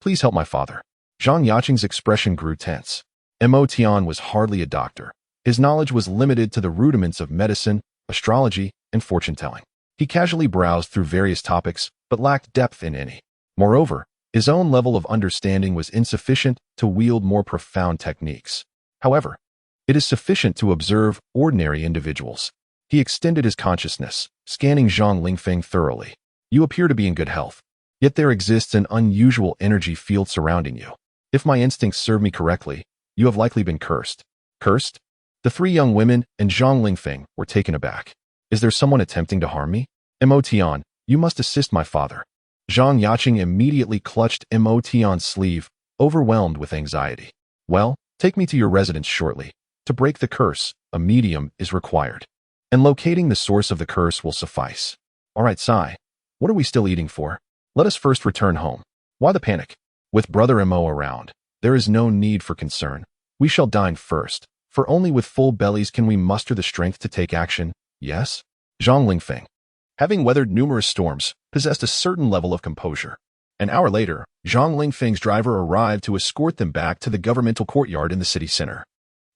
Please help my father. Zhang Yaqing's expression grew tense. Mo Tian was hardly a doctor. His knowledge was limited to the rudiments of medicine, astrology, and fortune-telling. He casually browsed through various topics, but lacked depth in any. Moreover, his own level of understanding was insufficient to wield more profound techniques. However, it is sufficient to observe ordinary individuals. He extended his consciousness, scanning Zhang Lingfeng thoroughly. You appear to be in good health, yet there exists an unusual energy field surrounding you. If my instincts serve me correctly, you have likely been cursed. Cursed? The three young women and Zhang Lingfeng were taken aback. Is there someone attempting to harm me? Mo Tian, you must assist my father. Zhang Yaqing immediately clutched Mo Tian's sleeve, overwhelmed with anxiety. Well, take me to your residence shortly. To break the curse, a medium is required. And locating the source of the curse will suffice. All right, Sai. What are we still eating for? Let us first return home. Why the panic? With Brother Mo around, there is no need for concern. We shall dine first, for only with full bellies can we muster the strength to take action, yes? Zhang Lingfeng, having weathered numerous storms, possessed a certain level of composure. An hour later, Zhang Lingfeng's driver arrived to escort them back to the governmental courtyard in the city center.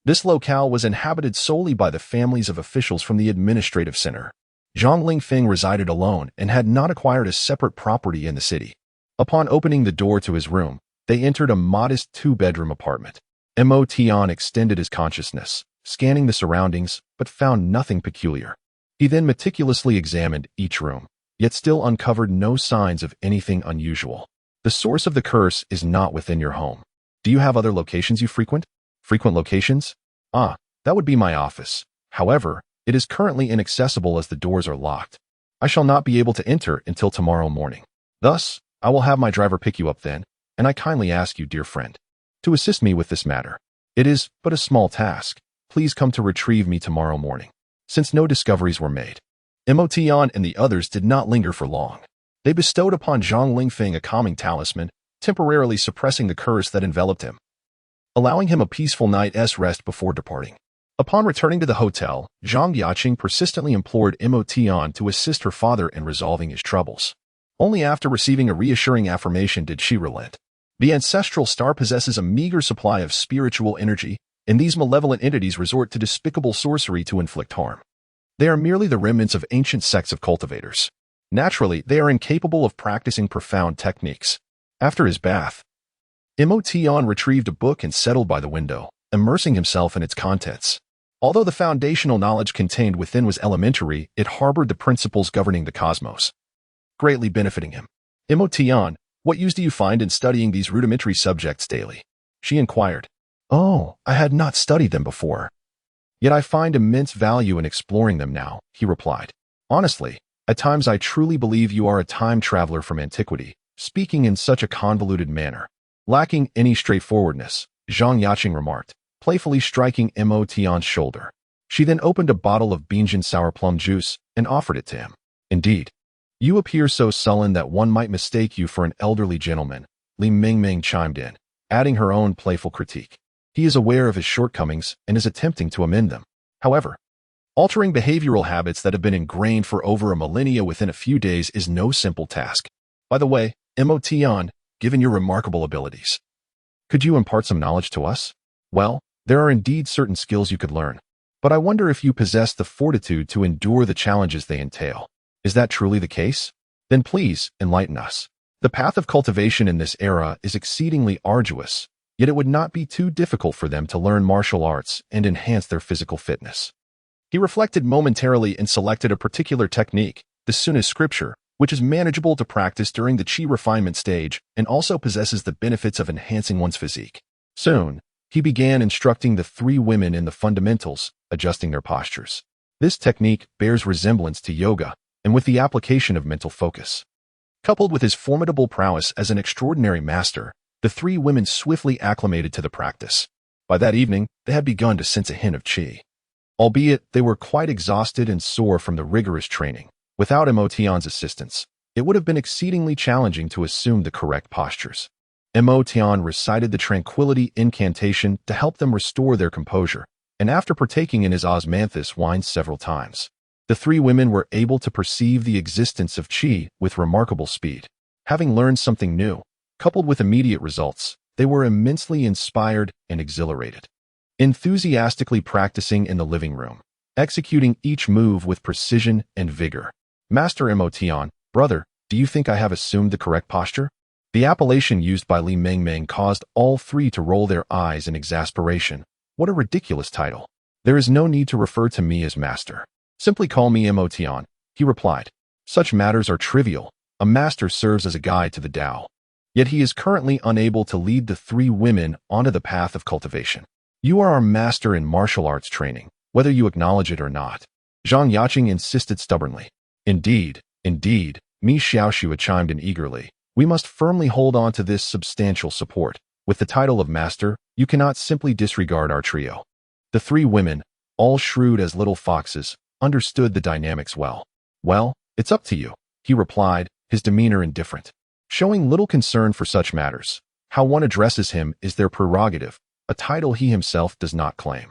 This locale was inhabited solely by the families of officials from the administrative center. Zhang Lingfeng resided alone and had not acquired a separate property in the city. Upon opening the door to his room, they entered a modest two-bedroom apartment. Mo Tian extended his consciousness, scanning the surroundings, but found nothing peculiar. He then meticulously examined each room, yet still uncovered no signs of anything unusual. The source of the curse is not within your home. Do you have other locations you frequent? Frequent locations? Ah, that would be my office. However, it is currently inaccessible as the doors are locked. I shall not be able to enter until tomorrow morning. Thus, I will have my driver pick you up then, and I kindly ask you, dear friend, to assist me with this matter. It is but a small task. Please come to retrieve me tomorrow morning. Since no discoveries were made, Mo Tian and the others did not linger for long. They bestowed upon Zhang Lingfeng a calming talisman, temporarily suppressing the curse that enveloped him, allowing him a peaceful night's rest before departing. Upon returning to the hotel, Zhang Yaqing persistently implored Mo Tian to assist her father in resolving his troubles. Only after receiving a reassuring affirmation did she relent. The ancestral star possesses a meager supply of spiritual energy, and these malevolent entities resort to despicable sorcery to inflict harm. They are merely the remnants of ancient sects of cultivators. Naturally, they are incapable of practicing profound techniques. After his bath, Mo Tian retrieved a book and settled by the window, immersing himself in its contents. Although the foundational knowledge contained within was elementary, it harbored the principles governing the cosmos, greatly benefiting him. Mo Tian, what use do you find in studying these rudimentary subjects daily? She inquired. Oh, I had not studied them before. Yet I find immense value in exploring them now, he replied. Honestly, at times I truly believe you are a time traveler from antiquity, speaking in such a convoluted manner. Lacking any straightforwardness, Zhang Yaqing remarked, playfully striking Mo Tian's shoulder. She then opened a bottle of Bianjin sour plum juice and offered it to him. Indeed, you appear so sullen that one might mistake you for an elderly gentleman, Li Mingming chimed in, adding her own playful critique. He is aware of his shortcomings and is attempting to amend them. However, altering behavioral habits that have been ingrained for over a millennia within a few days is no simple task. By the way, Mo Tian, given your remarkable abilities, could you impart some knowledge to us? Well, there are indeed certain skills you could learn, but I wonder if you possess the fortitude to endure the challenges they entail. Is that truly the case? Then please enlighten us. The path of cultivation in this era is exceedingly arduous, yet it would not be too difficult for them to learn martial arts and enhance their physical fitness. He reflected momentarily and selected a particular technique, the Sunnah scripture, which is manageable to practice during the chi refinement stage and also possesses the benefits of enhancing one's physique. Soon, he began instructing the three women in the fundamentals, adjusting their postures. This technique bears resemblance to yoga, and with the application of mental focus. Coupled with his formidable prowess as an extraordinary master, the three women swiftly acclimated to the practice. By that evening, they had begun to sense a hint of chi. Albeit they were quite exhausted and sore from the rigorous training, without Mo Tian's assistance, it would have been exceedingly challenging to assume the correct postures. Mo Tian recited the tranquility incantation to help them restore their composure, and after partaking in his osmanthus wine several times, the three women were able to perceive the existence of chi with remarkable speed. Having learned something new, coupled with immediate results, they were immensely inspired and exhilarated. Enthusiastically practicing in the living room, executing each move with precision and vigor. Master Mo Tian, brother, do you think I have assumed the correct posture? The appellation used by Li Mingming caused all three to roll their eyes in exasperation. What a ridiculous title. There is no need to refer to me as master. Simply call me Mo Tian, he replied. Such matters are trivial. A master serves as a guide to the Tao. Yet he is currently unable to lead the three women onto the path of cultivation. You are our master in martial arts training, whether you acknowledge it or not. Zhang Yaqing insisted stubbornly. Indeed, indeed, Mi Xiaoxue chimed in eagerly. We must firmly hold on to this substantial support. With the title of master, you cannot simply disregard our trio. The three women, all shrewd as little foxes, understood the dynamics well. Well, it's up to you, he replied, his demeanor indifferent, showing little concern for such matters. How one addresses him is their prerogative, a title he himself does not claim.